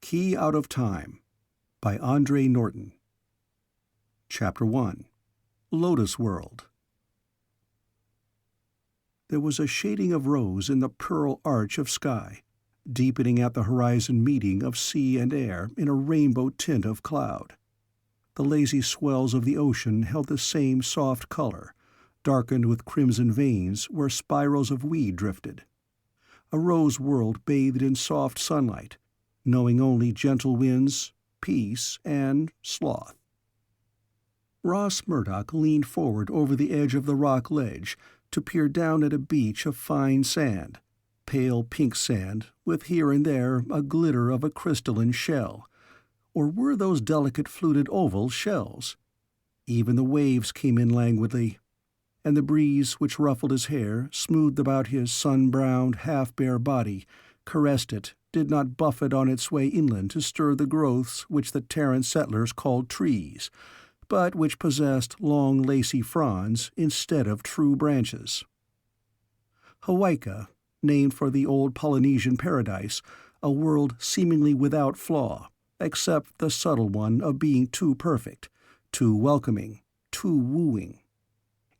Key Out of Time by Andre Norton. Chapter 1. Lotus World. There was a shading of rose in the pearl arch of sky, deepening at the horizon meeting of sea and air in a rainbow tint of cloud. The lazy swells of the ocean held the same soft color, darkened with crimson veins where spirals of weed drifted. A rose world bathed in soft sunlight, knowing only gentle winds, peace, and sloth. Ross Murdoch leaned forward over the edge of the rock ledge to peer down at a beach of fine sand, pale pink sand with here and there a glitter of a crystalline shell. Or were those delicate fluted oval shells? Even the waves came in languidly, and the breeze which ruffled his hair, smoothed about his sun-browned, half-bare body, caressed it, did not buffet on its way inland to stir the growths which the Terran settlers called trees, but which possessed long lacy fronds instead of true branches. Hawaika, named for the old Polynesian paradise, a world seemingly without flaw, except the subtle one of being too perfect, too welcoming, too wooing.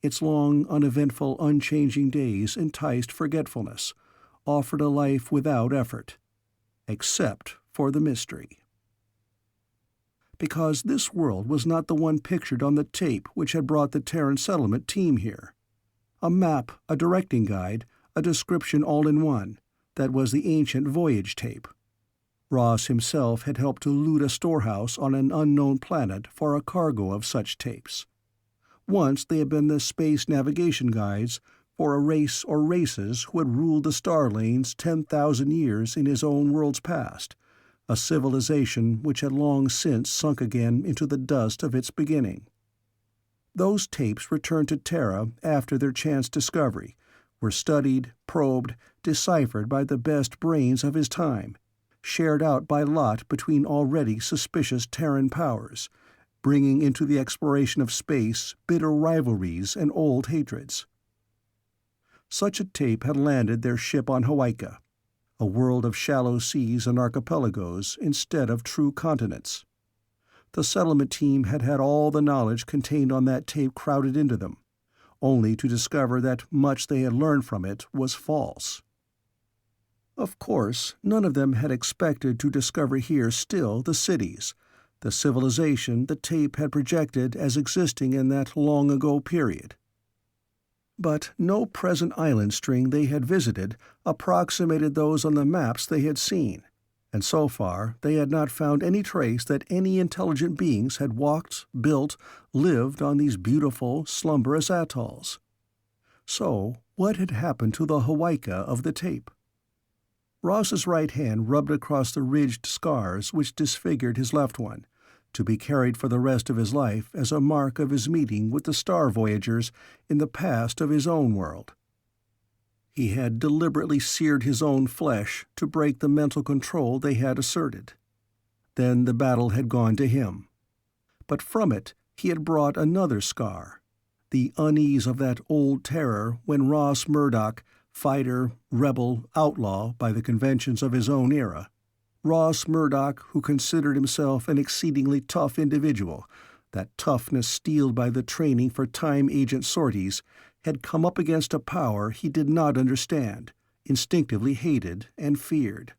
Its long, uneventful, unchanging days enticed forgetfulness, offered a life without effort, except for the mystery. Because this world was not the one pictured on the tape which had brought the Terran settlement team here. A map, a directing guide, a description all in one, that was the ancient voyage tape. Ross himself had helped to loot a storehouse on an unknown planet for a cargo of such tapes. Once they had been the space navigation guides for a race or races who had ruled the star lanes 10,000 years in his own world's past, a civilization which had long since sunk again into the dust of its beginning. Those tapes returned to Terra after their chance discovery, were studied, probed, deciphered by the best brains of his time, shared out by lot between already suspicious Terran powers, bringing into the exploration of space bitter rivalries and old hatreds. Such a tape had landed their ship on Hawaika, a world of shallow seas and archipelagos instead of true continents. The settlement team had had all the knowledge contained on that tape crowded into them, only to discover that much they had learned from it was false. Of course, none of them had expected to discover here still the cities, the civilization the tape had projected as existing in that long-ago period. But no present island string they had visited approximated those on the maps they had seen, and so far they had not found any trace that any intelligent beings had walked, built, lived on these beautiful, slumberous atolls. So, what had happened to the Hawaika of the tape? Ross's right hand rubbed across the ridged scars which disfigured his left one, to be carried for the rest of his life as a mark of his meeting with the Star Voyagers in the past of his own world. He had deliberately seared his own flesh to break the mental control they had asserted. Then the battle had gone to him. But from it he had brought another scar, the unease of that old terror when Ross Murdoch, fighter, rebel, outlaw by the conventions of his own era, Ross Murdoch, who considered himself an exceedingly tough individual, that toughness steeled by the training for time agent sorties, had come up against a power he did not understand, instinctively hated and feared.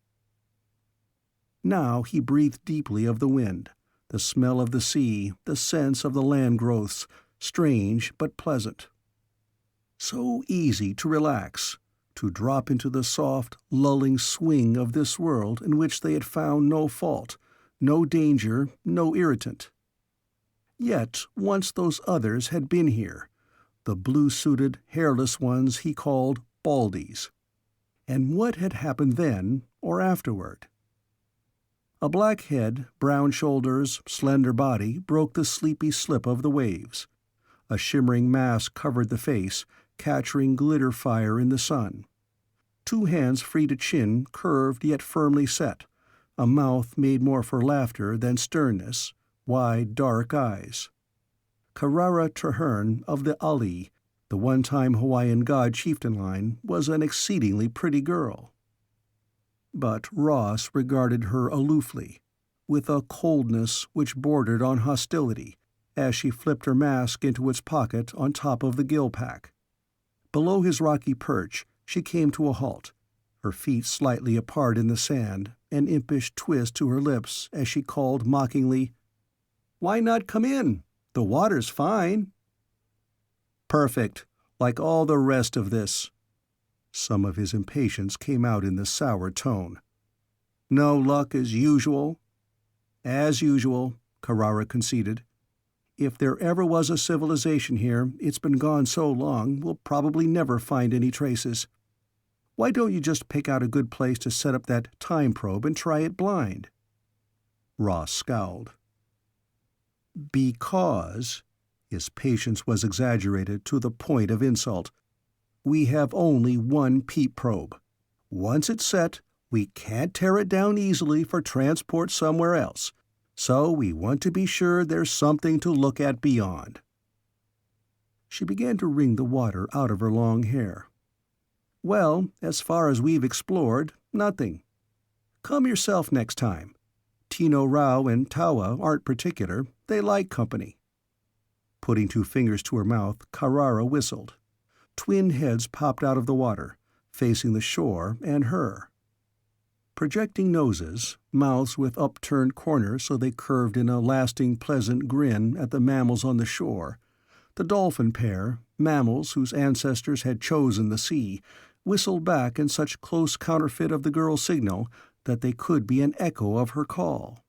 Now he breathed deeply of the wind, the smell of the sea, the sense of the land growths, strange but pleasant. So easy to relax, to drop into the soft, lulling swing of this world in which they had found no fault, no danger, no irritant. Yet once those others had been here, the blue-suited, hairless ones he called Baldies. And what had happened then or afterward? A black head, brown shoulders, slender body broke the sleepy slip of the waves. A shimmering mask covered the face, capturing glitter fire in the sun. Two hands freed a chin curved yet firmly set, a mouth made more for laughter than sternness, wide dark eyes. Karara Traherne of the Ali, the one-time Hawaiian god chieftain line, was an exceedingly pretty girl. But Ross regarded her aloofly, with a coldness which bordered on hostility, as she flipped her mask into its pocket on top of the gill pack. Below his rocky perch, she came to a halt, her feet slightly apart in the sand, an impish twist to her lips as she called mockingly, "Why not come in? The water's fine." "Perfect, like all the rest of this." Some of his impatience came out in the sour tone. "No luck as usual?" "As usual," Carrara conceded. "If there ever was a civilization here, it's been gone so long we'll probably never find any traces. Why don't you just pick out a good place to set up that time probe and try it blind?" Ross scowled. "Because," his patience was exaggerated to the point of insult, "we have only one peep probe. Once it's set, we can't tear it down easily for transport somewhere else. So we want to be sure there's something to look at beyond." She began to wring the water out of her long hair. "Well, as far as we've explored, nothing. Come yourself next time. Tino Rao and Tawa aren't particular, they like company." Putting 2 fingers to her mouth, Carrara whistled. Twin heads popped out of the water, facing the shore and her. Projecting noses, mouths with upturned corners so they curved in a lasting pleasant grin at the mammals on the shore, the dolphin pair, mammals whose ancestors had chosen the sea, whistled back in such close counterfeit of the girl's signal that they could be an echo of her call.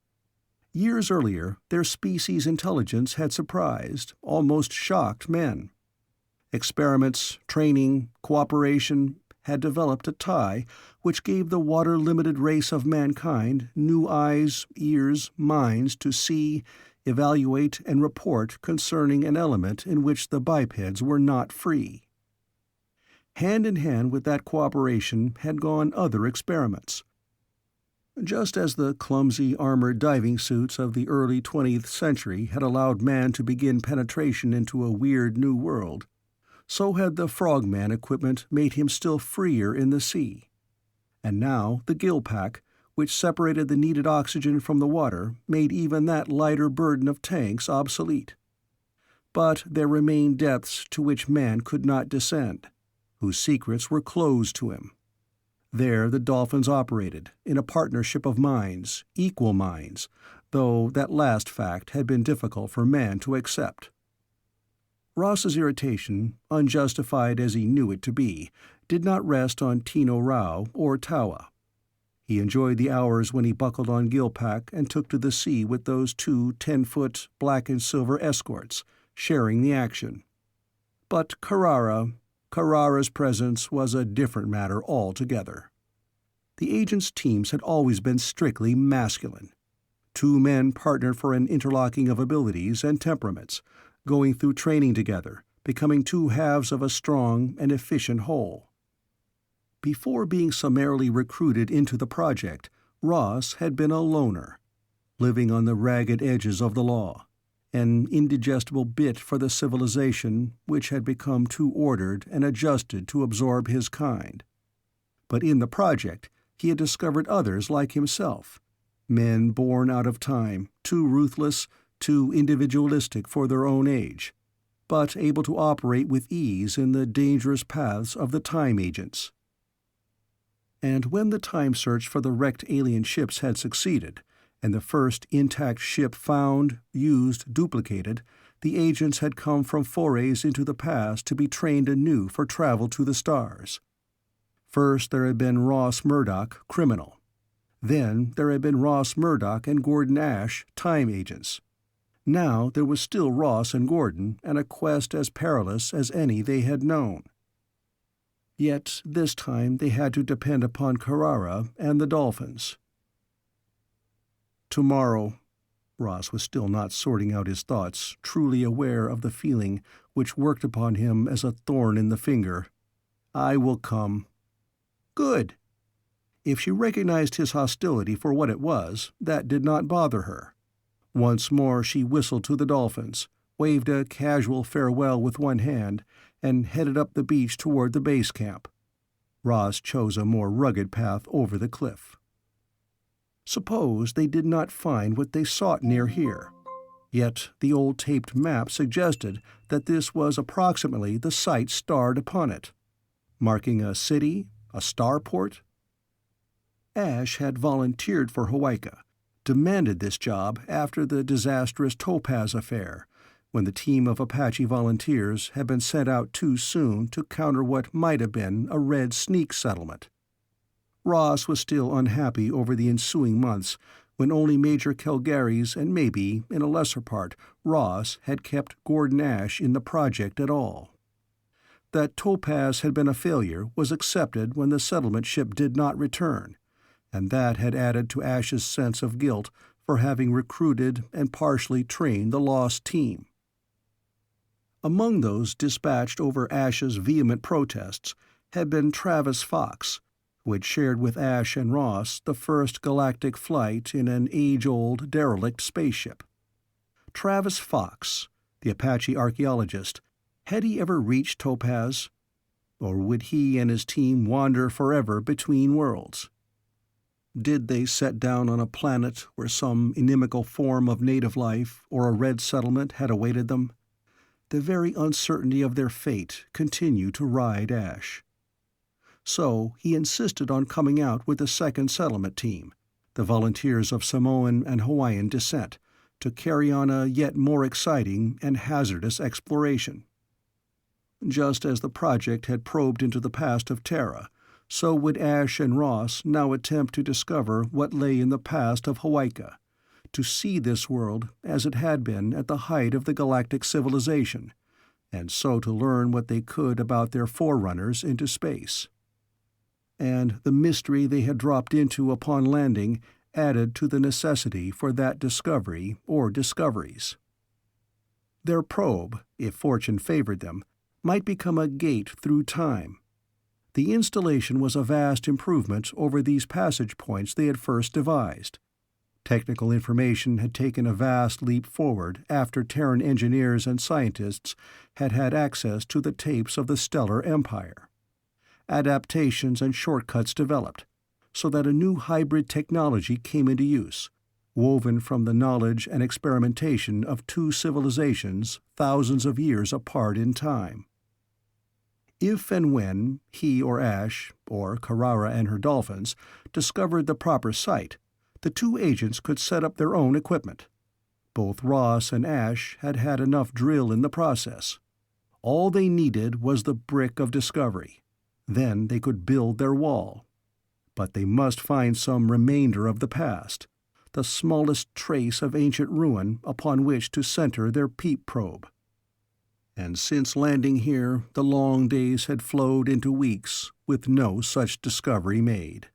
Years earlier, their species' intelligence had surprised, almost shocked men. Experiments, training, cooperation had developed a tie which gave the water-limited race of mankind new eyes, ears, minds to see, evaluate, and report concerning an element in which the bipeds were not free. Hand in hand with that cooperation had gone other experiments. Just as the clumsy armored diving suits of the early 20th century had allowed man to begin penetration into a weird new world, so had the frogman equipment made him still freer in the sea. And now the gill pack, which separated the needed oxygen from the water, made even that lighter burden of tanks obsolete. But there remained depths to which man could not descend, whose secrets were closed to him. There the dolphins operated, in a partnership of minds, equal minds, though that last fact had been difficult for man to accept. Ross's irritation, unjustified as he knew it to be, did not rest on Tino Rao or Tawa. He enjoyed the hours when he buckled on Gilpack and took to the sea with those 2 10-foot black-and-silver escorts, sharing the action. But Carrara's presence was a different matter altogether. The agents' teams had always been strictly masculine. 2 men partnered for an interlocking of abilities and temperaments, going through training together, becoming 2 halves of a strong and efficient whole. Before being summarily recruited into the project, Ross had been a loner, living on the ragged edges of the law, an indigestible bit for the civilization which had become too ordered and adjusted to absorb his kind. But in the project, he had discovered others like himself, men born out of time, too ruthless, too individualistic for their own age, but able to operate with ease in the dangerous paths of the time agents. And when the time search for the wrecked alien ships had succeeded, and the first intact ship found, used, duplicated, the agents had come from forays into the past to be trained anew for travel to the stars. First there had been Ross Murdoch, criminal. Then there had been Ross Murdoch and Gordon Ash, time agents. Now there was still Ross and Gordon, and a quest as perilous as any they had known. Yet this time they had to depend upon Carrara and the dolphins. Tomorrow. Ross was still not sorting out his thoughts, truly aware of the feeling which worked upon him as a thorn in the finger. I will come. Good. If she recognized his hostility for what it was, that did not bother her. Once more she whistled to the dolphins, waved a casual farewell with one hand, and headed up the beach toward the base camp. Ross chose a more rugged path over the cliff. Suppose they did not find what they sought near here. Yet the old taped map suggested that this was approximately the site starred upon it, marking a city, a starport. Ash had volunteered for Hawaika, demanded this job after the disastrous Topaz affair, when the team of Apache volunteers had been sent out too soon to counter what might have been a Red sneak settlement. Ross was still unhappy over the ensuing months, when only Major Calgary's and maybe, in a lesser part, Ross had kept Gordon Ash in the project at all. That Topaz had been a failure was accepted when the settlement ship did not return, and that had added to Ash's sense of guilt for having recruited and partially trained the lost team. Among those dispatched over Ash's vehement protests had been Travis Fox, who had shared with Ash and Ross the first galactic flight in an age-old derelict spaceship. Travis Fox, the Apache archaeologist, had he ever reached Topaz? Or would he and his team wander forever between worlds? Did they set down on a planet where some inimical form of native life or a red settlement had awaited them? The very uncertainty of their fate continued to ride Ash. So he insisted on coming out with the second settlement team, the volunteers of Samoan and Hawaiian descent, to carry on a yet more exciting and hazardous exploration. Just as the project had probed into the past of Terra, so would Ash and Ross now attempt to discover what lay in the past of Hawaika, to see this world as it had been at the height of the galactic civilization, and so to learn what they could about their forerunners into space. And the mystery they had dropped into upon landing added to the necessity for that discovery or discoveries. Their probe, if fortune favored them, might become a gate through time. The installation was a vast improvement over these passage points they had first devised. Technical information had taken a vast leap forward after Terran engineers and scientists had had access to the tapes of the Stellar Empire. Adaptations and shortcuts developed, so that a new hybrid technology came into use, woven from the knowledge and experimentation of two civilizations thousands of years apart in time. If and when he or Ash, or Carrara and her dolphins, discovered the proper site, the two agents could set up their own equipment. Both Ross and Ash had had enough drill in the process. All they needed was the brick of discovery. Then they could build their wall. But they must find some remainder of the past, the smallest trace of ancient ruin upon which to center their peep probe. And since landing here, the long days had flowed into weeks, with no such discovery made.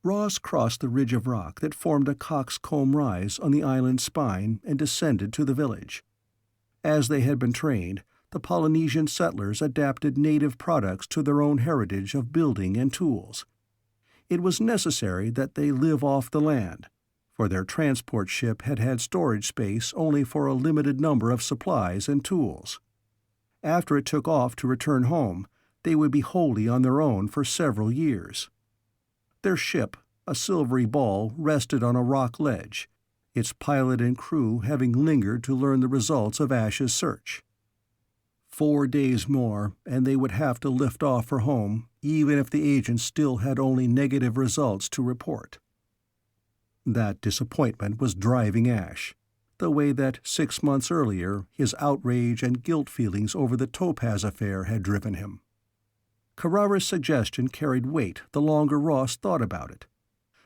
Ross crossed the ridge of rock that formed a coxcomb rise on the island's spine and descended to the village. As they had been trained, the Polynesian settlers adapted native products to their own heritage of building and tools. It was necessary that they live off the land, for their transport ship had had storage space only for a limited number of supplies and tools. After it took off to return home, they would be wholly on their own for several years. Their ship, a silvery ball, rested on a rock ledge, its pilot and crew having lingered to learn the results of Ash's search. 4 days more, and they would have to lift off for home, even if the agents still had only negative results to report. That disappointment was driving Ash, the way that 6 months earlier his outrage and guilt feelings over the Topaz affair had driven him. Carrara's suggestion carried weight the longer Ross thought about it.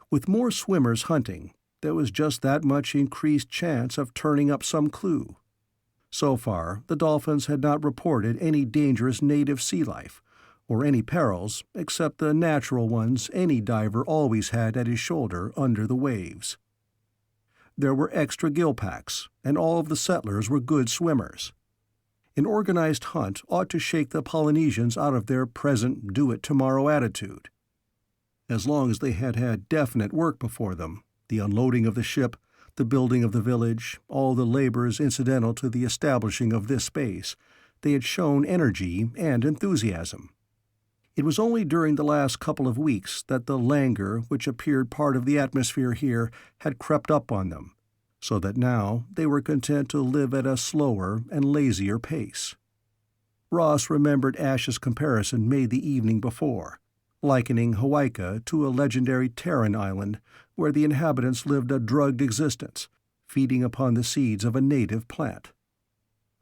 With more swimmers hunting, there was just that much increased chance of turning up some clue. So far, the dolphins had not reported any dangerous native sea life, or any perils except the natural ones any diver always had at his shoulder under the waves. There were extra gill packs, and all of the settlers were good swimmers. An organized hunt ought to shake the Polynesians out of their present do-it-tomorrow attitude. As long as they had had definite work before them, the unloading of the ship, the building of the village, all the labors incidental to the establishing of this base, they had shown energy and enthusiasm. It was only during the last couple of weeks that the languor which appeared part of the atmosphere here had crept up on them, so that now they were content to live at a slower and lazier pace. Ross remembered Ash's comparison made the evening before, likening Hawaika to a legendary Terran island where the inhabitants lived a drugged existence, feeding upon the seeds of a native plant.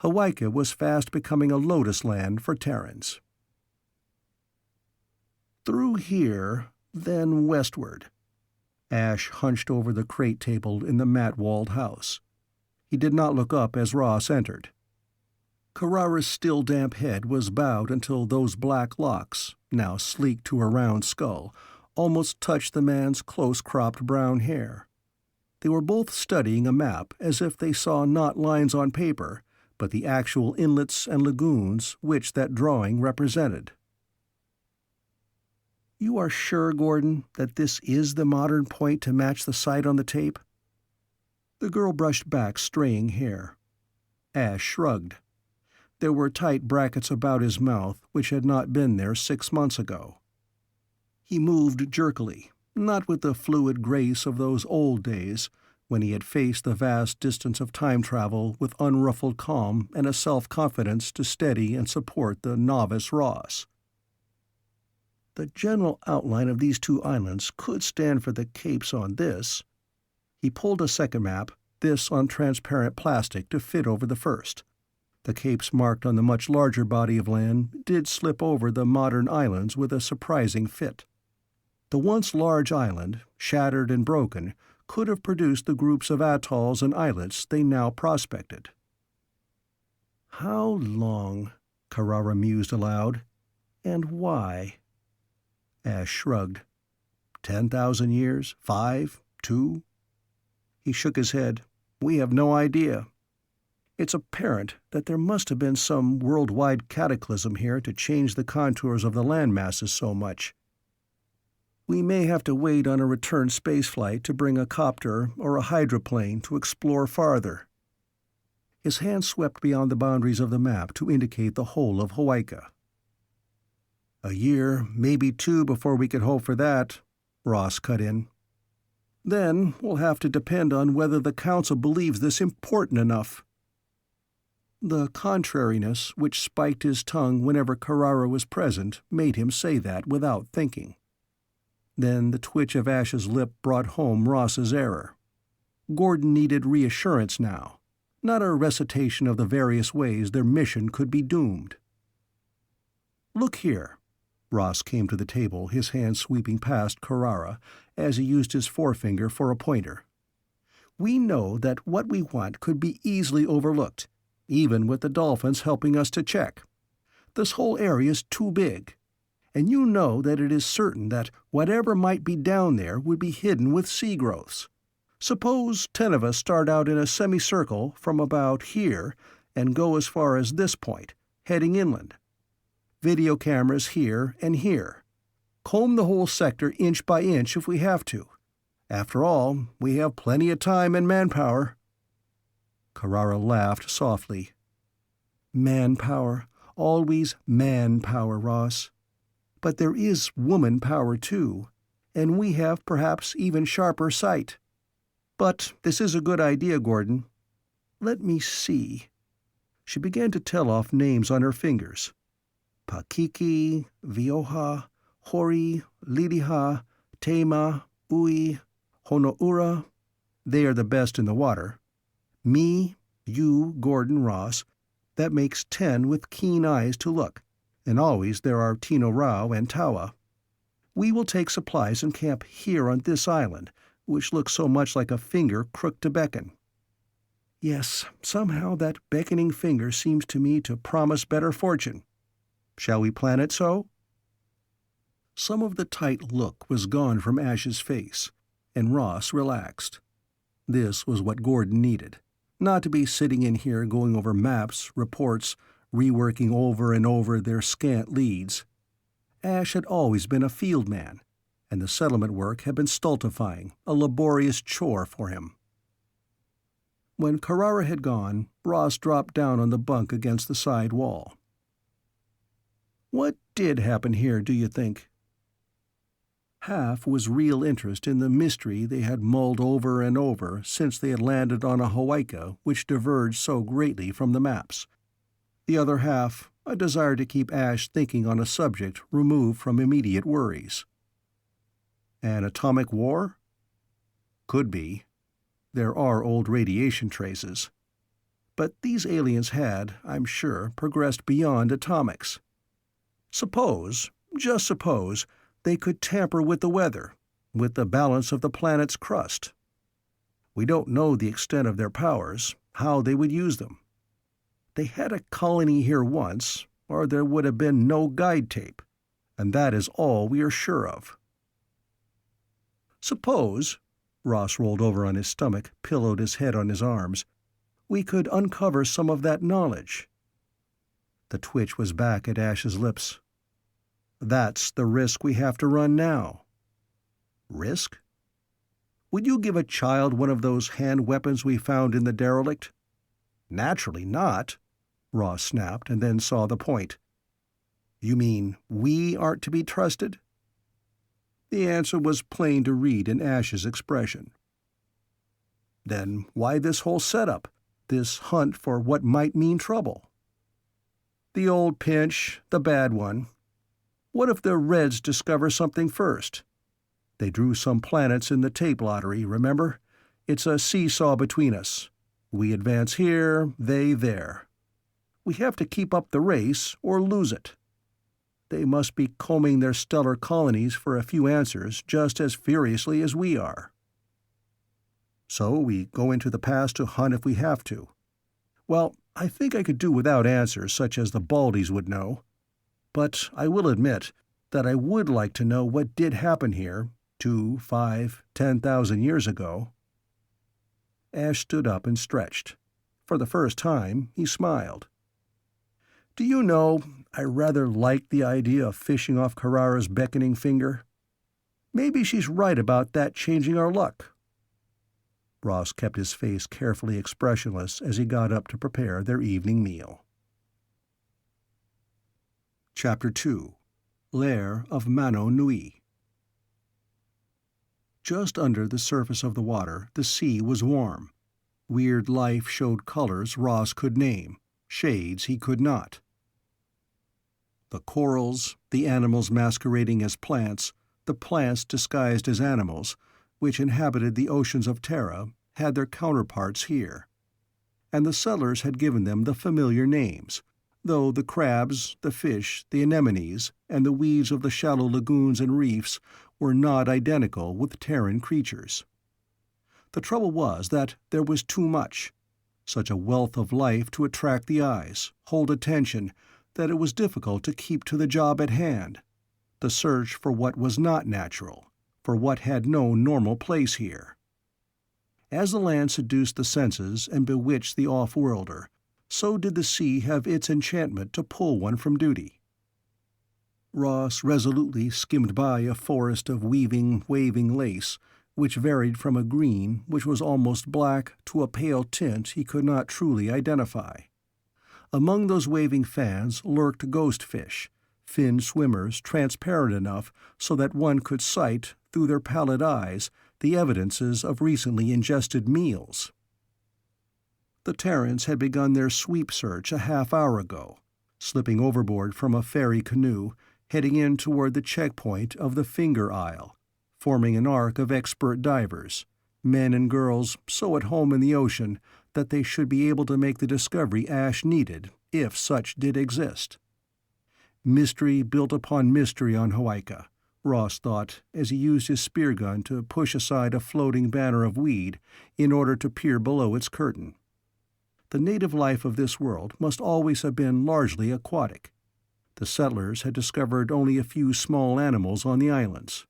Hawaika was fast becoming a lotus land for Terrans. Through here, then westward. Ash hunched over the crate table in the mat-walled house. He did not look up as Ross entered. Carrara's still damp head was bowed until those black locks, now sleek to a round skull, almost touched the man's close-cropped brown hair. They were both studying a map as if they saw not lines on paper, but the actual inlets and lagoons which that drawing represented. "You are sure, Gordon, that this is the modern point to match the site on the tape?" The girl brushed back straying hair. Ash shrugged. There were tight brackets about his mouth which had not been there 6 months ago. He moved jerkily, not with the fluid grace of those old days when he had faced the vast distance of time travel with unruffled calm and a self-confidence to steady and support the novice Ross. The general outline of these two islands could stand for the capes on this. He pulled a second map, this on transparent plastic to fit over the first. The capes marked on the much larger body of land did slip over the modern islands with a surprising fit. The once large island, shattered and broken, could have produced the groups of atolls and islets they now prospected. "How long?" Carrara mused aloud. "And why?" Ash shrugged. 10,000 years? 5? 2? He shook his head. "We have no idea. It's apparent that there must have been some worldwide cataclysm here to change the contours of the land masses so much. We may have to wait on a return spaceflight to bring a copter or a hydroplane to explore farther." His hand swept beyond the boundaries of the map to indicate the whole of Hawaika. "A year, maybe 2 before we could hope for that," Ross cut in. "Then we'll have to depend on whether the Council believes this important enough." The contrariness which spiked his tongue whenever Carrara was present made him say that without thinking. Then the twitch of Ash's lip brought home Ross's error. Gordon needed reassurance now, not a recitation of the various ways their mission could be doomed. "Look here." Ross came to the table, his hand sweeping past Carrara as he used his forefinger for a pointer. "We know that what we want could be easily overlooked, even with the dolphins helping us to check. This whole area is too big. And you know that it is certain that whatever might be down there would be hidden with sea growths. Suppose 10 of us start out in a semicircle from about here and go as far as this point, heading inland. Video cameras here and here. Comb the whole sector inch by inch if we have to. After all, we have plenty of time and manpower." Carrara laughed softly. "Manpower, always manpower, Ross. But there is woman power, too, and we have perhaps even sharper sight. But this is a good idea, Gordon. Let me see." She began to tell off names on her fingers. "Pakiki, Vioha, Hori, Lidiha, Tema, Ui, Honoura. They are the best in the water. Me, you, Gordon, Ross. That makes 10 with keen eyes to look. And always there are Tino Rao and Tawa. We will take supplies and camp here on this island, which looks so much like a finger crooked to beckon. Yes, somehow that beckoning finger seems to me to promise better fortune. Shall we plan it so?" Some of the tight look was gone from Ash's face, and Ross relaxed. This was what Gordon needed. Not to be sitting in here going over maps, reports, reworking over and over their scant leads. Ash had always been a field man, and the settlement work had been stultifying, a laborious chore for him. When Carrara had gone, Ross dropped down on the bunk against the side wall. What did happen here, do you think? Half was real interest in the mystery they had mulled over and over since they had landed on a Hawaika which diverged so greatly from the maps. The other half, a desire to keep Ash thinking on a subject removed from immediate worries. An atomic war? Could be. There are old radiation traces. But these aliens had, I'm sure, progressed beyond atomics. Suppose, just suppose, they could tamper with the weather, with the balance of the planet's crust. We don't know the extent of their powers, how they would use them. They had a colony here once, or there would have been no guide tape, and that is all we are sure of. Suppose, Ross rolled over on his stomach, pillowed his head on his arms, we could uncover some of that knowledge. The twitch was back at Ash's lips. That's the risk we have to run now. Risk? Would you give a child one of those hand weapons we found in the derelict? Naturally not, Ross snapped, and then saw the point. You mean we aren't to be trusted? The answer was plain to read in Ash's expression. Then why this whole setup, this hunt for what might mean trouble? The old pinch, the bad one. What if the Reds discover something first? They drew some planets in the tape lottery, remember? It's a seesaw between us. We advance here, they there. We have to keep up the race or lose it. They must be combing their stellar colonies for a few answers just as furiously as we are. So we go into the past to hunt if we have to. Well, I think I could do without answers such as the Baldies would know. But I will admit that I would like to know what did happen here 2, 5, 10,000 years ago. Ash stood up and stretched. For the first time, he smiled. Do you know, I rather like the idea of fishing off Carrara's beckoning finger. Maybe she's right about that changing our luck. Ross kept his face carefully expressionless as he got up to prepare their evening meal. Chapter 2. Lair of Mano-Nui. Just under the surface of the water, the sea was warm. Weird life showed colors Ross could name, shades he could not. The corals, the animals masquerading as plants, the plants disguised as animals, which inhabited the oceans of Terra, had their counterparts here. And the settlers had given them the familiar names, though the crabs, the fish, the anemones, and the weeds of the shallow lagoons and reefs were not identical with Terran creatures. The trouble was that there was too much, such a wealth of life to attract the eyes, hold attention, that it was difficult to keep to the job at hand, the search for what was not natural, for what had no normal place here. As the land seduced the senses and bewitched the off-worlder, so did the sea have its enchantment to pull one from duty. Ross resolutely skimmed by a forest of weaving, waving lace, which varied from a green, which was almost black, to a pale tint he could not truly identify. Among those waving fans lurked ghost fish, finned swimmers transparent enough so that one could sight, through their pallid eyes, the evidences of recently ingested meals. The Terrans had begun their sweep search a half-hour ago, slipping overboard from a ferry canoe, heading in toward the checkpoint of the Finger Isle, forming an arc of expert divers, men and girls so at home in the ocean that they should be able to make the discovery Ash needed, if such did exist. Mystery built upon mystery on Hawaika, Ross thought, as he used his spear gun to push aside a floating banner of weed in order to peer below its curtain. The native life of this world must always have been largely aquatic. The settlers had discovered only a few small animals on the islands,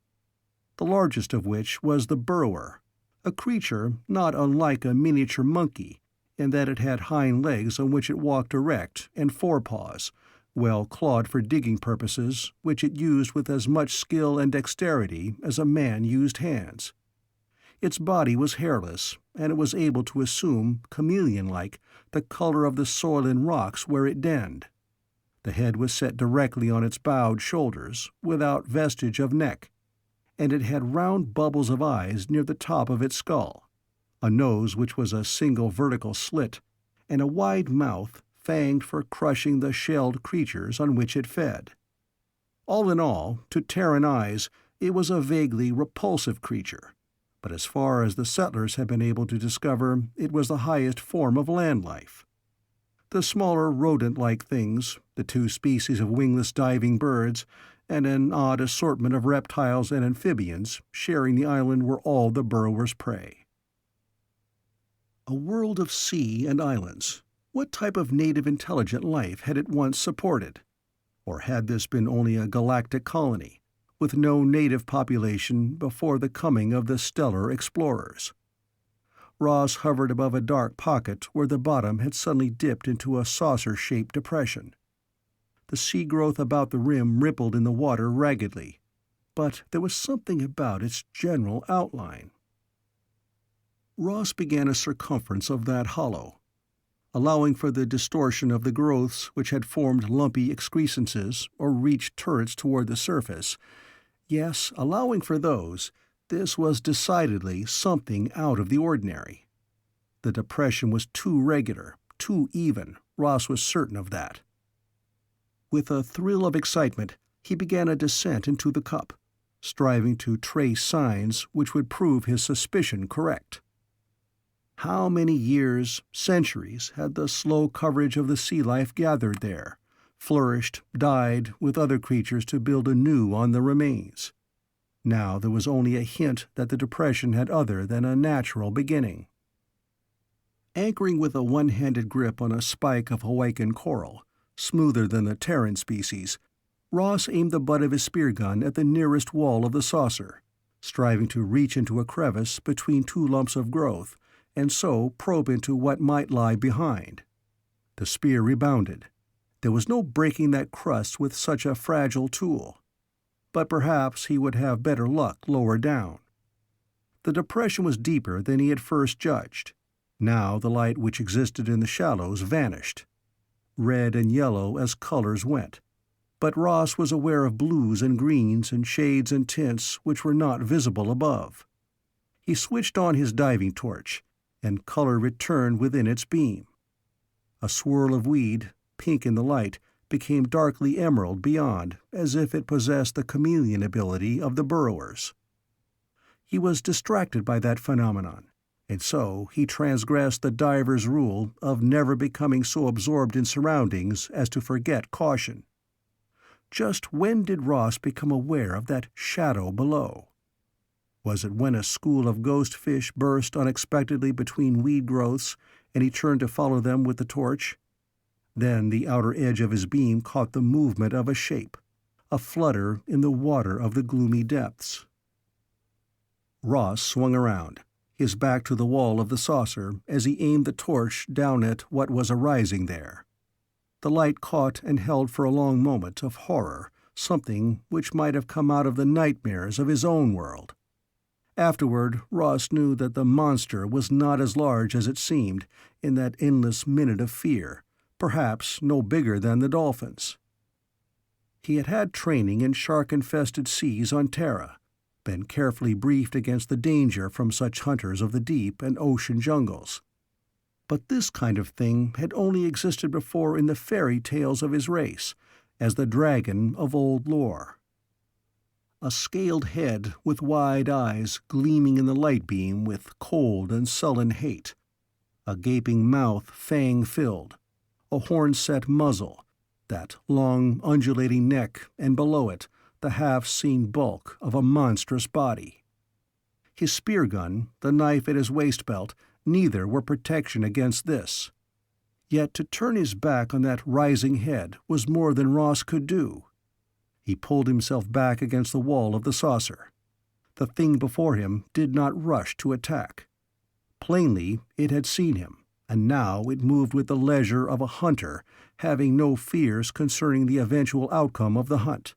the largest of which was the burrower, a creature not unlike a miniature monkey in that it had hind legs on which it walked erect and forepaws, well clawed for digging purposes, which it used with as much skill and dexterity as a man used hands. Its body was hairless, and it was able to assume, chameleon-like, the color of the soil and rocks where it denned. The head was set directly on its bowed shoulders, without vestige of neck, and it had round bubbles of eyes near the top of its skull, a nose which was a single vertical slit, and a wide mouth fanged for crushing the shelled creatures on which it fed. All in all, to Terran eyes, it was a vaguely repulsive creature, but as far as the settlers had been able to discover, it was the highest form of land life. The smaller rodent-like things, the 2 species of wingless diving birds, and an odd assortment of reptiles and amphibians sharing the island were all the burrowers' prey. A world of sea and islands. What type of native intelligent life had it once supported? Or had this been only a galactic colony, with no native population before the coming of the stellar explorers? Ross hovered above a dark pocket where the bottom had suddenly dipped into a saucer-shaped depression. The sea growth about the rim rippled in the water raggedly, but there was something about its general outline. Ross began a circumference of that hollow. Allowing for the distortion of the growths which had formed lumpy excrescences or reached turrets toward the surface, yes, allowing for those, this was decidedly something out of the ordinary. The depression was too regular, too even, Ross was certain of that. With a thrill of excitement, he began a descent into the cup, striving to trace signs which would prove his suspicion correct. How many years, centuries, had the slow coverage of the sea life gathered there, flourished, died, with other creatures to build anew on the remains? Now there was only a hint that the depression had other than a natural beginning. Anchoring with a one-handed grip on a spike of Hawaiian coral, smoother than the Terran species, Ross aimed the butt of his spear gun at the nearest wall of the saucer, striving to reach into a crevice between 2 lumps of growth, and so probe into what might lie behind. The spear rebounded. There was no breaking that crust with such a fragile tool. But perhaps he would have better luck lower down. The depression was deeper than he had first judged. Now the light which existed in the shallows vanished. Red and yellow as colors went, but Ross was aware of blues and greens and shades and tints which were not visible above. He switched on his diving torch, and color returned within its beam. A swirl of weed, pink in the light, became darkly emerald beyond, as if it possessed the chameleon ability of the burrowers. He was distracted by that phenomenon, and so he transgressed the diver's rule of never becoming so absorbed in surroundings as to forget caution. Just when did Ross become aware of that shadow below? Was it when a school of ghost fish burst unexpectedly between weed growths, and he turned to follow them with the torch? Then the outer edge of his beam caught the movement of a shape, a flutter in the water of the gloomy depths. Ross swung around, his back to the wall of the saucer, as he aimed the torch down at what was arising there. The light caught and held for a long moment of horror, something which might have come out of the nightmares of his own world. Afterward, Ross knew that the monster was not as large as it seemed in that endless minute of fear, perhaps no bigger than the dolphins. He had had training in shark-infested seas on Terra, been carefully briefed against the danger from such hunters of the deep and ocean jungles. But this kind of thing had only existed before in the fairy tales of his race, as the dragon of old lore. A scaled head with wide eyes gleaming in the light beam with cold and sullen hate, a gaping mouth fang-filled, a horn-set muzzle, that long, undulating neck, and below it, the half-seen bulk of a monstrous body. His spear gun, the knife at his waist-belt, neither were protection against this. Yet to turn his back on that rising head was more than Ross could do. He pulled himself back against the wall of the saucer. The thing before him did not rush to attack. Plainly, it had seen him, and now it moved with the leisure of a hunter, having no fears concerning the eventual outcome of the hunt.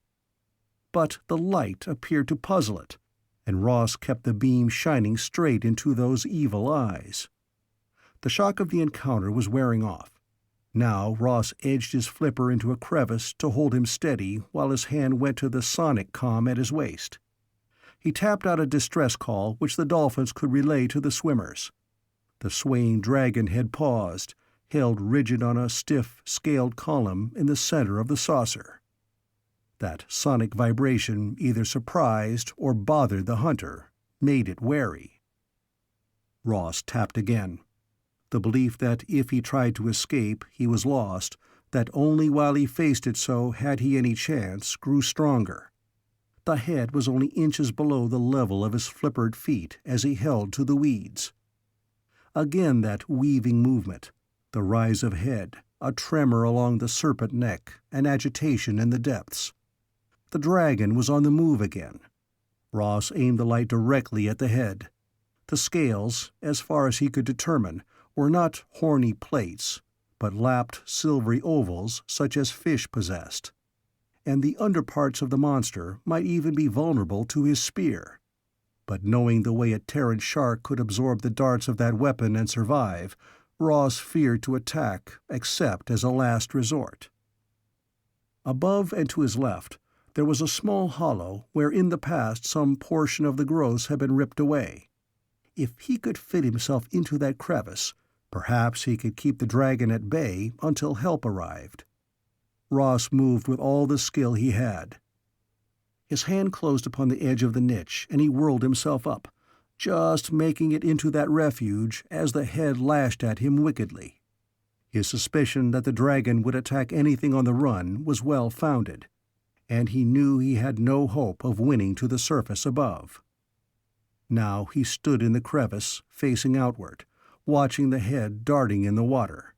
But the light appeared to puzzle it, and Ross kept the beam shining straight into those evil eyes. The shock of the encounter was wearing off. Now Ross edged his flipper into a crevice to hold him steady while his hand went to the sonic comm at his waist. He tapped out a distress call which the dolphins could relay to the swimmers. The swaying dragon had paused, held rigid on a stiff, scaled column in the center of the saucer. That sonic vibration either surprised or bothered the hunter, made it wary. Ross tapped again. The belief that if he tried to escape he was lost, that only while he faced it so had he any chance, grew stronger. The head was only inches below the level of his flippered feet as he held to the weeds. Again that weaving movement, the rise of head, a tremor along the serpent neck, an agitation in the depths. The dragon was on the move again. Ross aimed the light directly at the head. The scales, as far as he could determine, were not horny plates, but lapped silvery ovals such as fish possessed. And the underparts of the monster might even be vulnerable to his spear. But knowing the way a Terran shark could absorb the darts of that weapon and survive, Ross feared to attack except as a last resort. Above and to his left, there was a small hollow where in the past some portion of the growths had been ripped away. If he could fit himself into that crevice, perhaps he could keep the dragon at bay until help arrived. Ross moved with all the skill he had. His hand closed upon the edge of the niche, and he whirled himself up, just making it into that refuge as the head lashed at him wickedly. His suspicion that the dragon would attack anything on the run was well founded, and he knew he had no hope of winning to the surface above. Now he stood in the crevice, facing outward, watching the head darting in the water.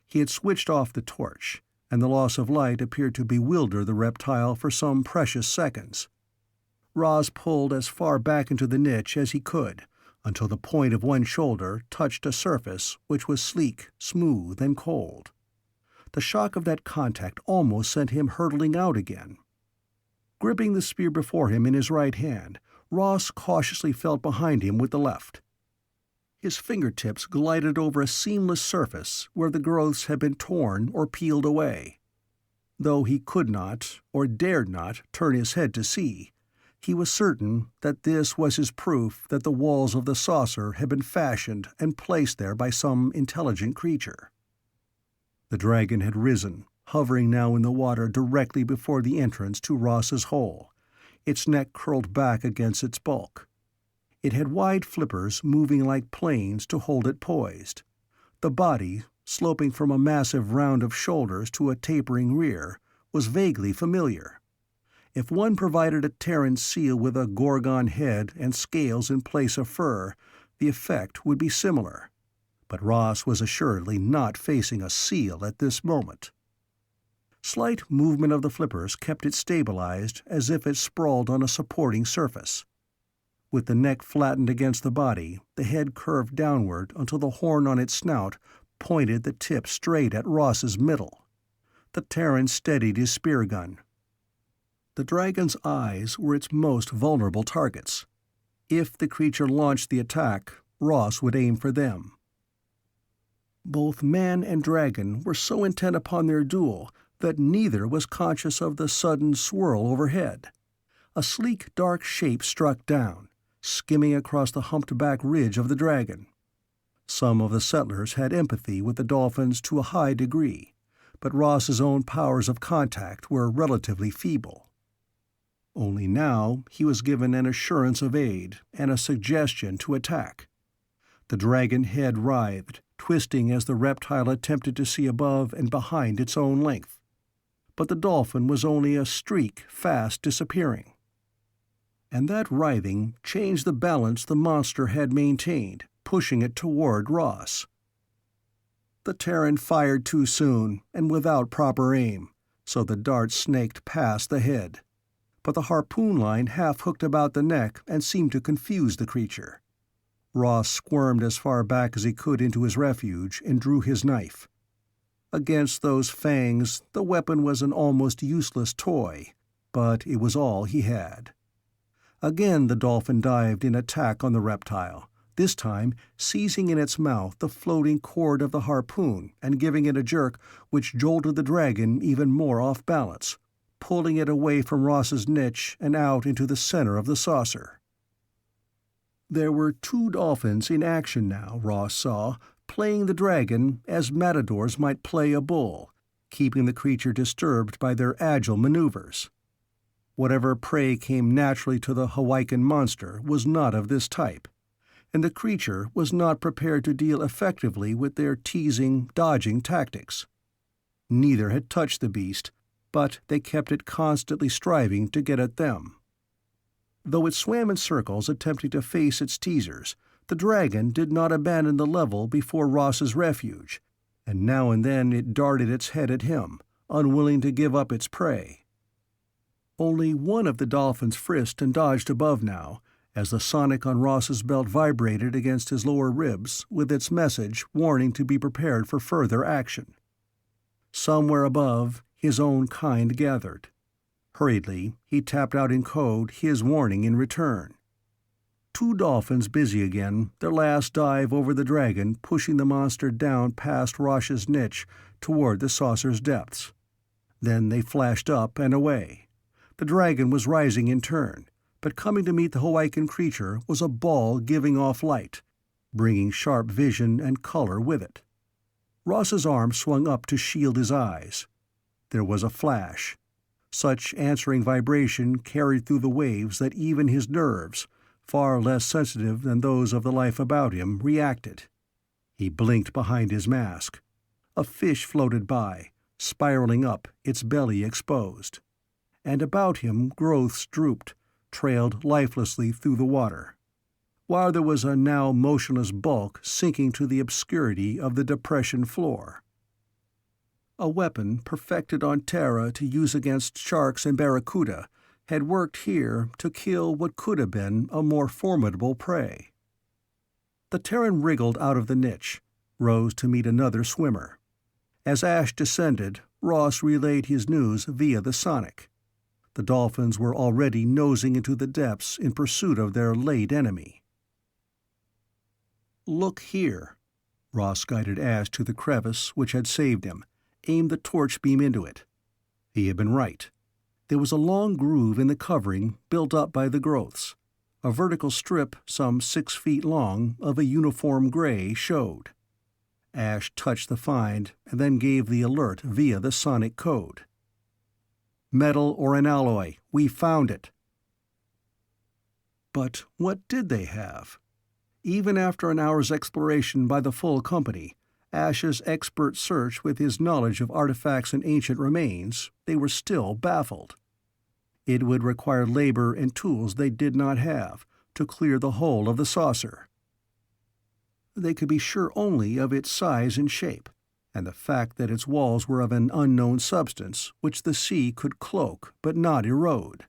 He had switched off the torch, and the loss of light appeared to bewilder the reptile for some precious seconds. Ross pulled as far back into the niche as he could, until the point of one shoulder touched a surface which was sleek, smooth, and cold. The shock of that contact almost sent him hurtling out again. Gripping the spear before him in his right hand, Ross cautiously felt behind him with the left. His fingertips glided over a seamless surface where the growths had been torn or peeled away. Though he could not, or dared not, turn his head to see, he was certain that this was his proof that the walls of the saucer had been fashioned and placed there by some intelligent creature. The dragon had risen, hovering now in the water directly before the entrance to Ross's hole, its neck curled back against its bulk. It had wide flippers moving like planes to hold it poised. The body, sloping from a massive round of shoulders to a tapering rear, was vaguely familiar. If one provided a Terran seal with a gorgon head and scales in place of fur, the effect would be similar. But Ross was assuredly not facing a seal at this moment. Slight movement of the flippers kept it stabilized as if it sprawled on a supporting surface. With the neck flattened against the body, the head curved downward until the horn on its snout pointed the tip straight at Ross's middle. The Terran steadied his spear gun. The dragon's eyes were its most vulnerable targets. If the creature launched the attack, Ross would aim for them. Both man and dragon were so intent upon their duel that neither was conscious of the sudden swirl overhead. A sleek, dark shape struck down, skimming across the humped-back ridge of the dragon. Some of the settlers had empathy with the dolphins to a high degree, but Ross's own powers of contact were relatively feeble. Only now he was given an assurance of aid and a suggestion to attack. The dragon head writhed, twisting as the reptile attempted to see above and behind its own length. But the dolphin was only a streak fast disappearing. And that writhing changed the balance the monster had maintained, pushing it toward Ross. The Terran fired too soon and without proper aim, so the dart snaked past the head. But the harpoon line half-hooked about the neck and seemed to confuse the creature. Ross squirmed as far back as he could into his refuge and drew his knife. Against those fangs, the weapon was an almost useless toy, but it was all he had. Again the dolphin dived in attack on the reptile, this time seizing in its mouth the floating cord of the harpoon and giving it a jerk which jolted the dragon even more off balance, pulling it away from Ross's niche and out into the center of the saucer. There were 2 dolphins in action now, Ross saw, playing the dragon as matadors might play a bull, keeping the creature disturbed by their agile maneuvers. Whatever prey came naturally to the Hawaiian monster was not of this type, and the creature was not prepared to deal effectively with their teasing, dodging tactics. Neither had touched the beast, but they kept it constantly striving to get at them. Though it swam in circles attempting to face its teasers, the dragon did not abandon the level before Ross's refuge, and now and then it darted its head at him, unwilling to give up its prey. Only one of the dolphins frisked and dodged above now, as the sonic on Ross's belt vibrated against his lower ribs with its message warning to be prepared for further action. Somewhere above, his own kind gathered. Hurriedly, he tapped out in code his warning in return. 2 dolphins busy again, their last dive over the dragon pushing the monster down past Ross's niche toward the saucer's depths. Then they flashed up and away. The dragon was rising in turn, but coming to meet the Hawaiian creature was a ball giving off light, bringing sharp vision and color with it. Ross's arm swung up to shield his eyes. There was a flash. Such answering vibration carried through the waves that even his nerves, far less sensitive than those of the life about him, reacted. He blinked behind his mask. A fish floated by, spiraling up, its belly exposed. And about him growths drooped, trailed lifelessly through the water, while there was a now motionless bulk sinking to the obscurity of the depression floor. A weapon perfected on Terra to use against sharks and barracuda had worked here to kill what could have been a more formidable prey. The Terran wriggled out of the niche, rose to meet another swimmer. As Ash descended, Ross relayed his news via the sonic. The dolphins were already nosing into the depths in pursuit of their late enemy. "Look here." Ross guided Ash to the crevice which had saved him, aimed the torch beam into it. He had been right. There was a long groove in the covering built up by the growths. A vertical strip some 6 feet long of a uniform gray showed. Ash touched the find and then gave the alert via the sonic code. "Metal or an alloy, we found it." But what did they have? Even after an hour's exploration by the full company, Ash's expert search with his knowledge of artifacts and ancient remains, they were still baffled. It would require labor and tools they did not have to clear the whole of the saucer. They could be sure only of its size and shape, and the fact that its walls were of an unknown substance which the sea could cloak but not erode.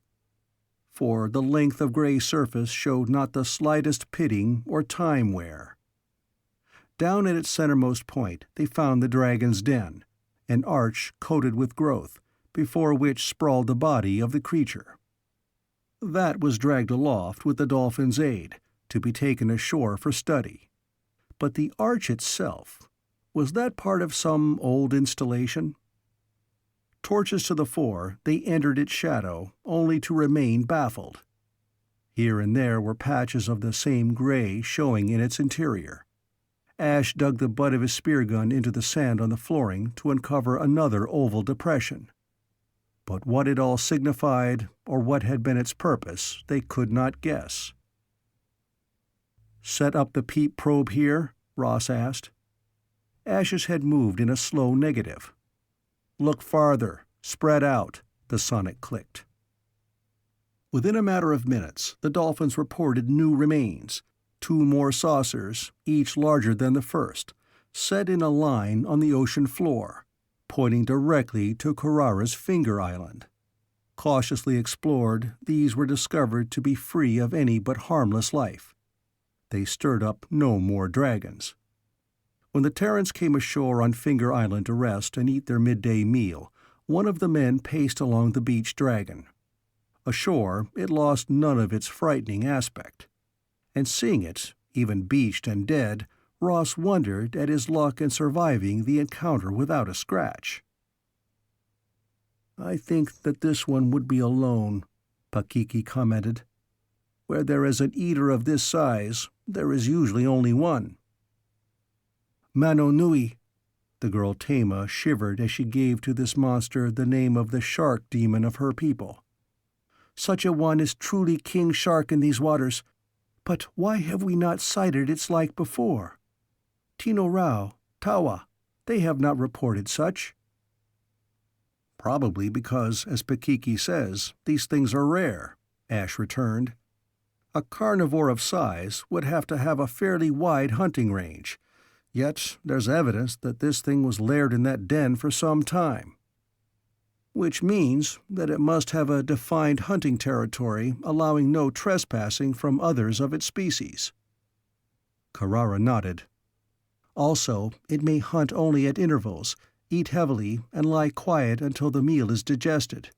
For the length of gray surface showed not the slightest pitting or time wear. Down at its centermost point they found the dragon's den, an arch coated with growth, before which sprawled the body of the creature. That was dragged aloft with the dolphin's aid, to be taken ashore for study. But the arch itself, was that part of some old installation? Torches to the fore, they entered its shadow, only to remain baffled. Here and there were patches of the same gray showing in its interior. Ash dug the butt of his spear gun into the sand on the flooring to uncover another oval depression. But what it all signified, or what had been its purpose, they could not guess. "Set up the peep probe here?" Ross asked. Ash's head moved in a slow negative. "Look farther. Spread out," the sonic clicked. Within a matter of minutes, the dolphins reported new remains, 2 more saucers, each larger than the first, set in a line on the ocean floor, pointing directly to Carrara's finger island. Cautiously explored, these were discovered to be free of any but harmless life. They stirred up no more dragons. When the Terrans came ashore on Finger Island to rest and eat their midday meal, one of the men paced along the beach dragon. Ashore, it lost none of its frightening aspect. And seeing it, Even beached and dead, Ross wondered at his luck in surviving the encounter without a scratch. "I think that this one would be alone," Pakiki commented. "Where there is an eater of this size, there is usually only one." "Mano-Nui." The girl Tama shivered as she gave to this monster the name of the shark demon of her people. "Such a one is truly king shark in these waters. But why have we not sighted its like before? Tino Rao, Tawa, they have not reported such." "Probably because, as Pakiki says, these things are rare," Ash returned. "A carnivore of size would have to have a fairly wide hunting range, yet there's evidence that this thing was laired in that den for some time. Which means that it must have a defined hunting territory allowing no trespassing from others of its species." Carrara nodded. "Also, it may hunt only at intervals, eat heavily, and lie quiet until the meal is digested.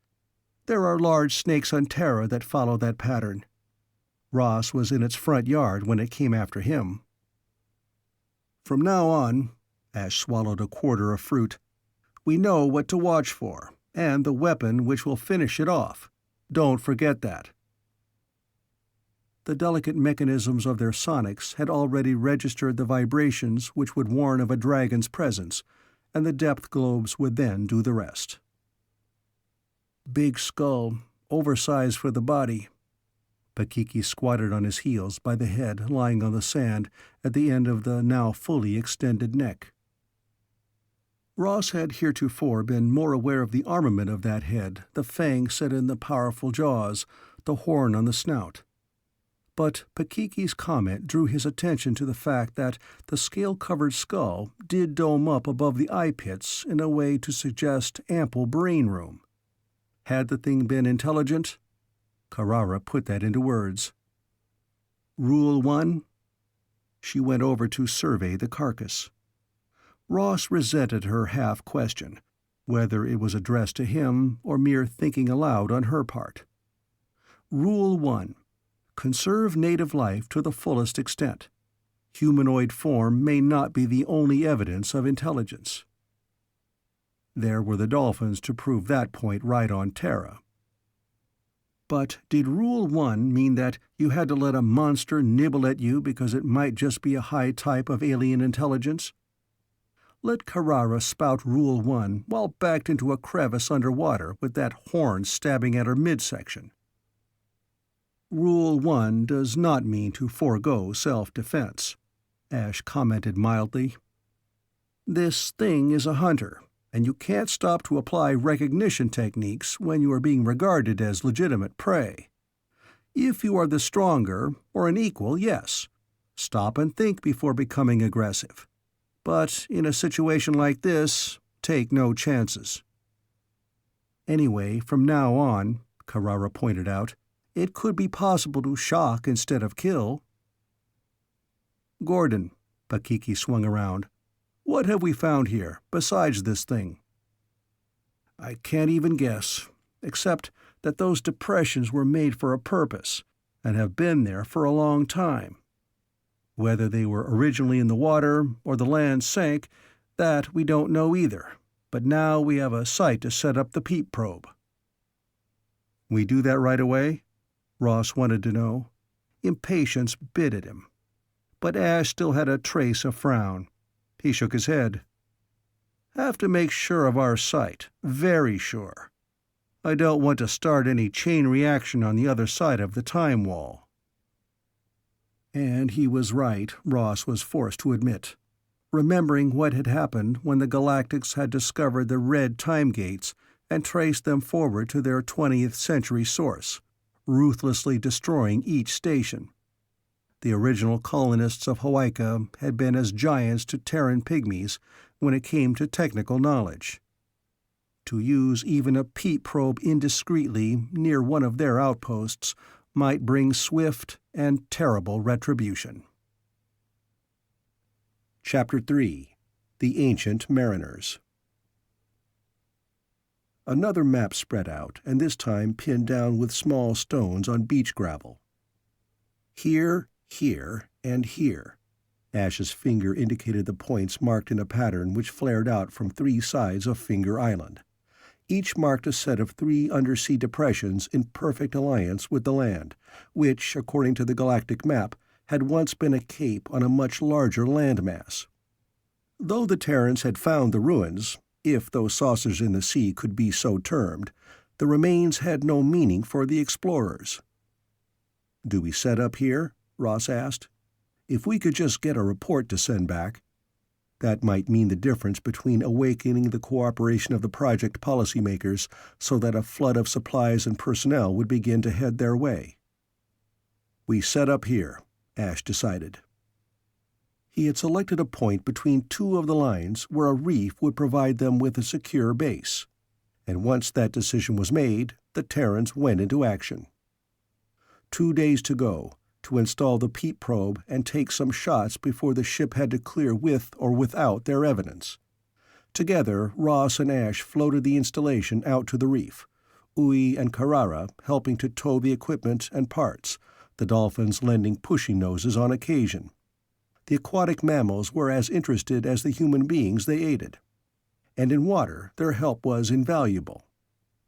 There are large snakes on Terra that follow that pattern. Ross was in its front yard when it came after him." "From now on," Ash swallowed a quarter of fruit, "we know what to watch for, and the weapon which will finish it off. Don't forget that." The delicate mechanisms of their sonics had already registered the vibrations which would warn of a dragon's presence, and the depth globes would then do the rest. "Big skull, oversized for the body." Pakiki squatted on his heels by the head lying on the sand at the end of the now fully extended neck. Ross had heretofore been more aware of the armament of that head, the fang set in the powerful jaws, the horn on the snout. But Pakiki's comment drew his attention to the fact that the scale-covered skull did dome up above the eye pits in a way to suggest ample brain room. Had the thing been intelligent? Carrara put that into words. "Rule 1?" She went over to survey the carcass. Ross resented her half-question, whether it was addressed to him or mere thinking aloud on her part. "Rule 1. Conserve native life to the fullest extent. Humanoid form may not be the only evidence of intelligence." There were the dolphins to prove that point right on Terra. But did Rule 1 mean that you had to let a monster nibble at you because it might just be a high type of alien intelligence? Let Carrara spout Rule 1 while backed into a crevice underwater with that horn stabbing at her midsection. "Rule 1 does not mean to forego self-defense," Ash commented mildly. "This thing is a hunter, and you can't stop to apply recognition techniques when you are being regarded as legitimate prey. If you are the stronger, or an equal, yes. Stop and think before becoming aggressive. But in a situation like this, take no chances." "Anyway, from now on," Carrara pointed out, "it could be possible to shock instead of kill." "Gordon," Pakiki swung around, "what have we found here, besides this thing?" "I can't even guess, except that those depressions were made for a purpose, and have been there for a long time. Whether they were originally in the water or the land sank, that we don't know either, but now we have a site to set up the peep probe." "We do that right away?" Ross wanted to know. Impatience bit at him. But Ash still had a trace of frown. He shook his head. "Have to make sure of our site, very sure. I don't want to start any chain reaction on the other side of the time wall." And he was right, Ross was forced to admit. Remembering what had happened when the Galactics had discovered the red time gates and traced them forward to their 20th century source, ruthlessly destroying each station. The original colonists of Hawaika had been as giants to Terran pygmies when it came to technical knowledge. To use even a peep probe indiscreetly near one of their outposts might bring swift and terrible retribution. Chapter 3. The Ancient Mariners. Another map spread out, and this time pinned down with small stones on beach gravel. Here, and here. Ash's finger indicated the points marked in a pattern which flared out from 3 sides of Finger Island. Each marked a set of 3 undersea depressions in perfect alliance with the land, which, according to the galactic map, had once been a cape on a much larger landmass. Though the Terrans had found the ruins, if those saucers in the sea could be so termed, the remains had no meaning for the explorers. "Do we set up here?" Ross asked. "If we could just get a report to send back." That might mean the difference between awakening the cooperation of the project policymakers so that a flood of supplies and personnel would begin to head their way. "We set up here," Ash decided. He had selected a point between 2 of the lines where a reef would provide them with a secure base, and once that decision was made, the Terrans went into action. 2 days to go, to install the peep probe and take some shots before the ship had to clear with or without their evidence. Together, Ross and Ash floated the installation out to the reef, Ui and Carrara helping to tow the equipment and parts, the dolphins lending pushing noses on occasion. The aquatic mammals were as interested as the human beings they aided. And in water, their help was invaluable.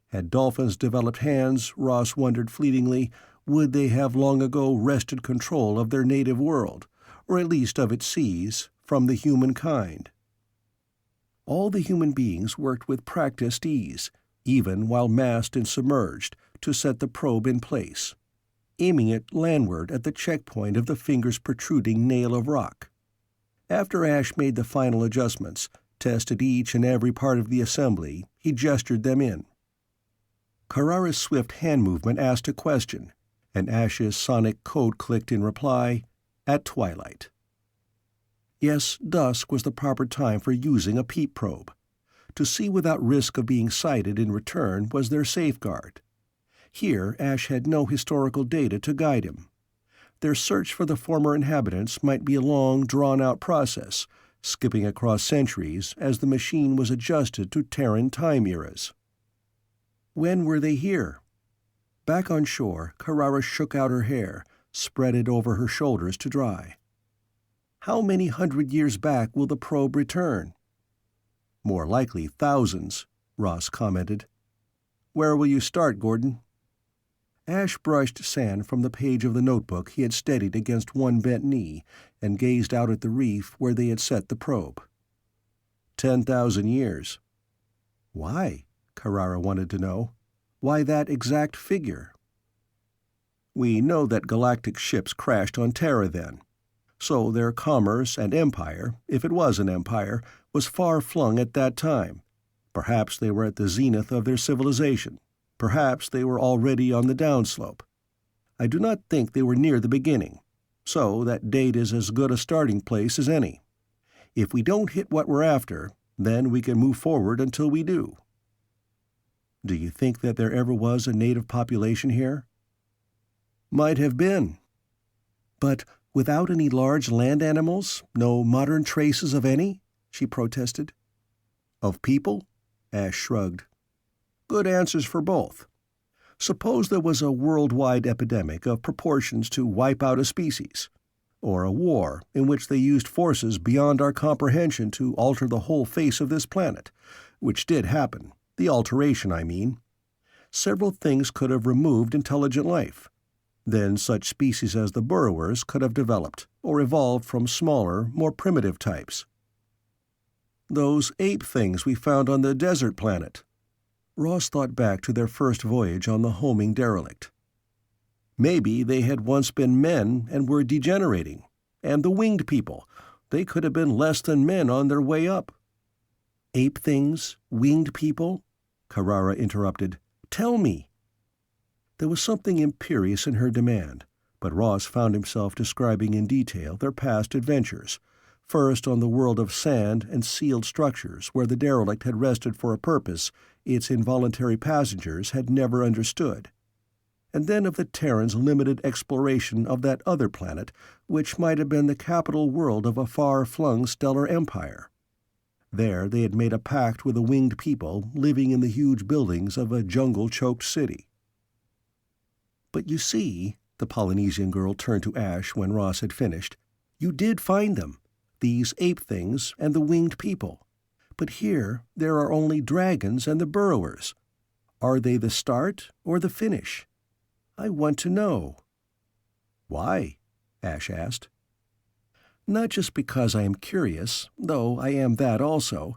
Had dolphins developed hands, Ross wondered fleetingly, would they have long ago wrested control of their native world, or at least of its seas, from the humankind? All the human beings worked with practiced ease, even while masked and submerged, to set the probe in place, aiming it landward at the checkpoint of the finger's protruding nail of rock. After Ash made the final adjustments, tested each and every part of the assembly, he gestured them in. Carrara's swift hand movement asked a question, and Ash's sonic code clicked in reply, "At twilight." Yes, dusk was the proper time for using a peep probe. To see without risk of being sighted in return was their safeguard. Here Ash had no historical data to guide him. Their search for the former inhabitants might be a long, drawn-out process, skipping across centuries as the machine was adjusted to Terran time eras. When were they here? Back on shore, Carrara shook out her hair, spread it over her shoulders to dry. How many 100 years back will the probe return? More likely thousands, Ross commented. Where will you start, Gordon? Ash brushed sand from the page of the notebook he had steadied against one bent knee and gazed out at the reef where they had set the probe. 10,000 years. Why? Carrara wanted to know. Why that exact figure? We know that galactic ships crashed on Terra then, so their commerce and empire, if it was an empire, was far-flung at that time. Perhaps they were at the zenith of their civilization. Perhaps they were already on the downslope. I do not think they were near the beginning, so that date is as good a starting place as any. If we don't hit what we're after, then we can move forward until we do. Do you think that there ever was a native population here? Might have been. But without any large land animals, no modern traces of any? She protested. Of people? Ash shrugged. Good answers for both. Suppose there was a worldwide epidemic of proportions to wipe out a species, or a war in which they used forces beyond our comprehension to alter the whole face of this planet, which did happen. The alteration, I mean. Several things could have removed intelligent life. Then such species as the burrowers could have developed, or evolved from smaller, more primitive types. Those ape things we found on the desert planet. Ross thought back to their first voyage on the homing derelict. Maybe they had once been men and were degenerating. And the winged people, they could have been less than men on their way up. Ape things? Winged people? Carrara interrupted. Tell me. There was something imperious in her demand, but Ross found himself describing in detail their past adventures, first on the world of sand and sealed structures where the derelict had rested for a purpose its involuntary passengers had never understood, and then of the Terrans' limited exploration of that other planet which might have been the capital world of a far-flung stellar empire. There they had made a pact with the winged people living in the huge buildings of a jungle-choked city. But you see, the Polynesian girl turned to Ash when Ross had finished, You did find them, these ape things and the winged people. But here there are only dragons and the burrowers. Are they the start or the finish? I want to know." "Why?" Ash asked. "Not just because I am curious, though I am that also,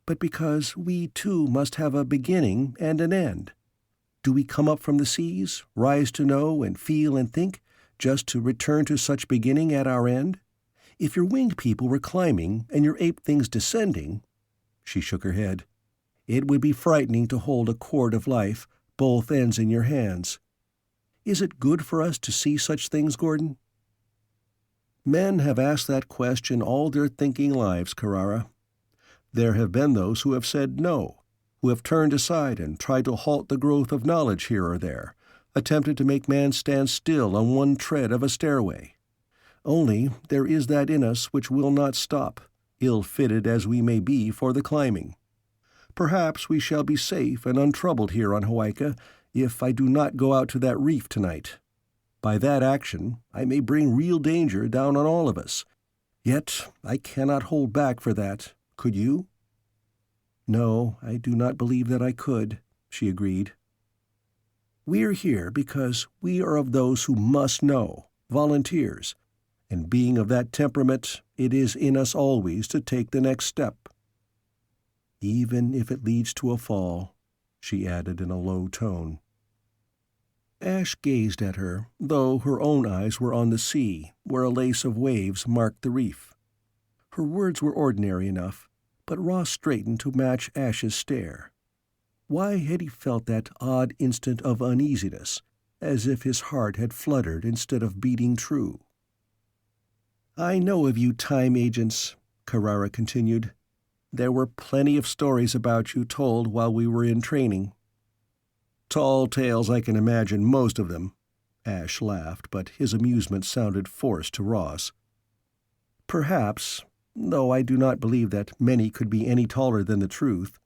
but because we too must have a beginning and an end. Do we come up from the seas, rise to know and feel and think, just to return to such beginning at our end? If your winged people were climbing and your ape things descending—" She shook her head. "It would be frightening to hold a cord of life, both ends in your hands. Is it good for us to see such things, Gordon?" "Men have asked that question all their thinking lives, Carrara. There have been those who have said no, who have turned aside and tried to halt the growth of knowledge here or there, attempted to make man stand still on one tread of a stairway. Only there is that in us which will not stop, ill-fitted as we may be for the climbing. Perhaps we shall be safe and untroubled here on Hawaika if I do not go out to that reef tonight. By that action I may bring real danger down on all of us. Yet I cannot hold back for that. Could you?" "No, I do not believe that I could," she agreed. "We're here because we are of those who must know, volunteers, and being of that temperament, it is in us always to take the next step. Even if it leads to a fall," she added in a low tone. Ash gazed at her, though her own eyes were on the sea, where a lace of waves marked the reef. Her words were ordinary enough, but Ross straightened to match Ash's stare. Why had he felt that odd instant of uneasiness, as if his heart had fluttered instead of beating true? "I know of you time agents," Carrara continued. "There were plenty of stories about you told while we were in training." "Tall tales, I can imagine most of them." Ash laughed, but his amusement sounded forced to Ross. "Perhaps, though I do not believe that many could be any taller than the truth.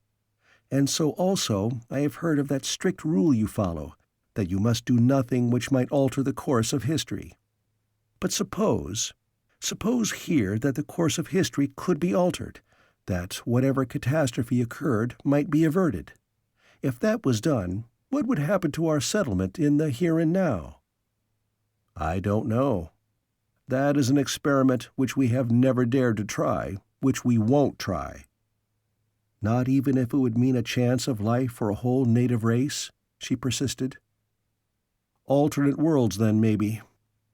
And so also I have heard of that strict rule you follow, that you must do nothing which might alter the course of history. But suppose here that the course of history could be altered, that whatever catastrophe occurred might be averted. If that was done, what would happen to our settlement in the here and now?" "I don't know. That is an experiment which we have never dared to try, which we won't try." "Not even if it would mean a chance of life for a whole native race?" she persisted. "Alternate worlds, then, maybe."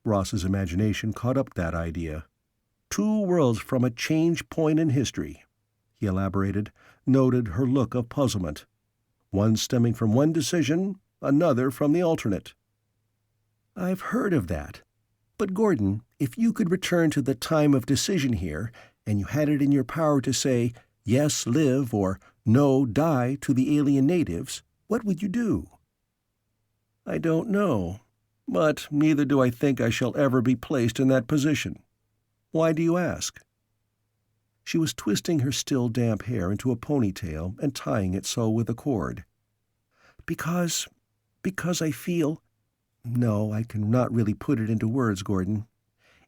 Ross's imagination caught up that idea. "2 worlds from a change point in history," he elaborated, noted her look of puzzlement. "One stemming from one decision, another from the alternate." "I've heard of that. But Gordon, if you could return to the time of decision here, and you had it in your power to say, 'Yes, live,' or 'No, die' to the alien natives, what would you do?" "I don't know. But neither do I think I shall ever be placed in that position. Why do you ask?" She was twisting her still damp hair into a ponytail and tying it so with a cord. Because I feel— No, I cannot really put it into words, Gordon.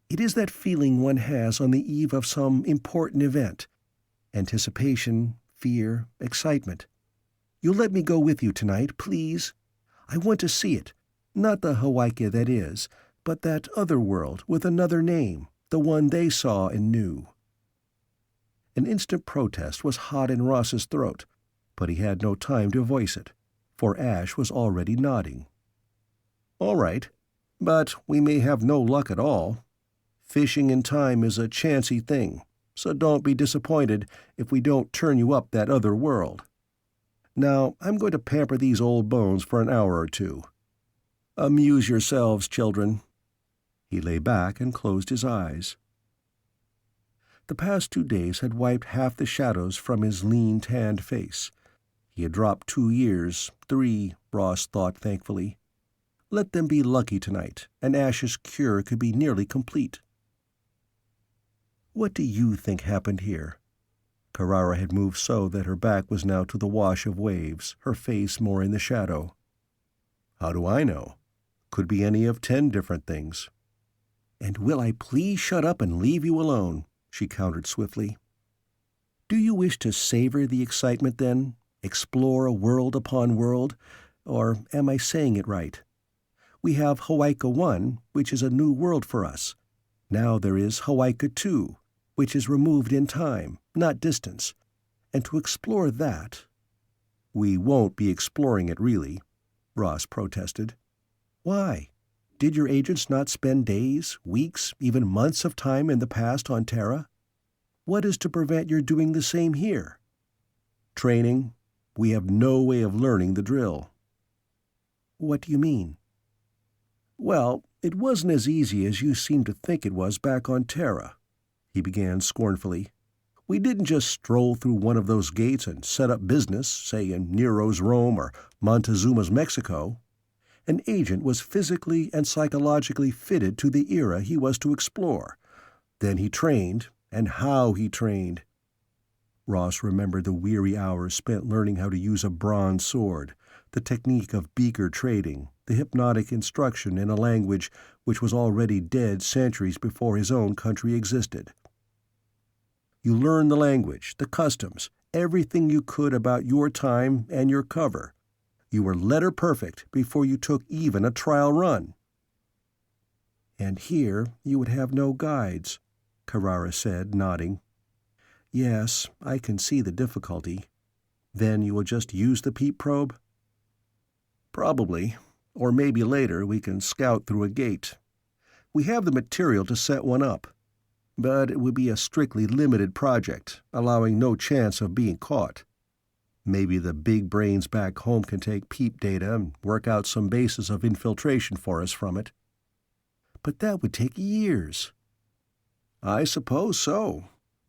It is that feeling one has on the eve of some important event. Anticipation, fear, excitement. You'll let me go with you tonight, please? I want to see it. Not the Hawaii that is, but that other world with another name, the one they saw and knew. An instant protest was hot in Ross's throat, but he had no time to voice it, for Ash was already nodding. "All right, but we may have no luck at all. Fishing in time is a chancy thing, so don't be disappointed if we don't turn you up that other world. Now, I'm going to pamper these old bones for an hour or two. Amuse yourselves, children." He lay back and closed his eyes. The past 2 days had wiped half the shadows from his lean, tanned face. He had dropped 2 years, 3, Ross thought thankfully. Let them be lucky tonight, and Ash's cure could be nearly complete. "What do you think happened here?" Carrara had moved so that her back was now to the wash of waves, her face more in the shadow. "How do I know? Could be any of 10 different things." "And will I please shut up and leave you alone?" she countered swiftly. "Do you wish to savor the excitement, then? Explore a world upon world? Or am I saying it right? We have Hawaika 1, which is a new world for us. Now there is Hawaika 2, which is removed in time, not distance. And to explore that—" "We won't be exploring it, really," Ross protested. "Why? Did your agents not spend days, weeks, even months of time in the past on Terra? What is to prevent your doing the same here?" "Training. We have no way of learning the drill." "What do you mean?" "Well, it wasn't as easy as you seem to think it was back on Terra," he began scornfully. "We didn't just stroll through one of those gates and set up business, say in Nero's Rome or Montezuma's Mexico. An agent was physically and psychologically fitted to the era he was to explore. Then he trained, and how he trained." Ross remembered the weary hours spent learning how to use a bronze sword, the technique of beaker trading, the hypnotic instruction in a language which was already dead centuries before his own country existed. You learned the language, the customs, everything you could about your time and your cover. You were letter perfect before you took even a trial run. "And here you would have no guides," Carrara said, nodding. "Yes, I can see the difficulty. Then you will just use the peep probe?" "Probably. Or maybe later we can scout through a gate. We have the material to set one up. But it would be a strictly limited project, allowing no chance of being caught. Maybe the big brains back home can take peep data and work out some basis of infiltration for us from it." "But that would take years." "I suppose so.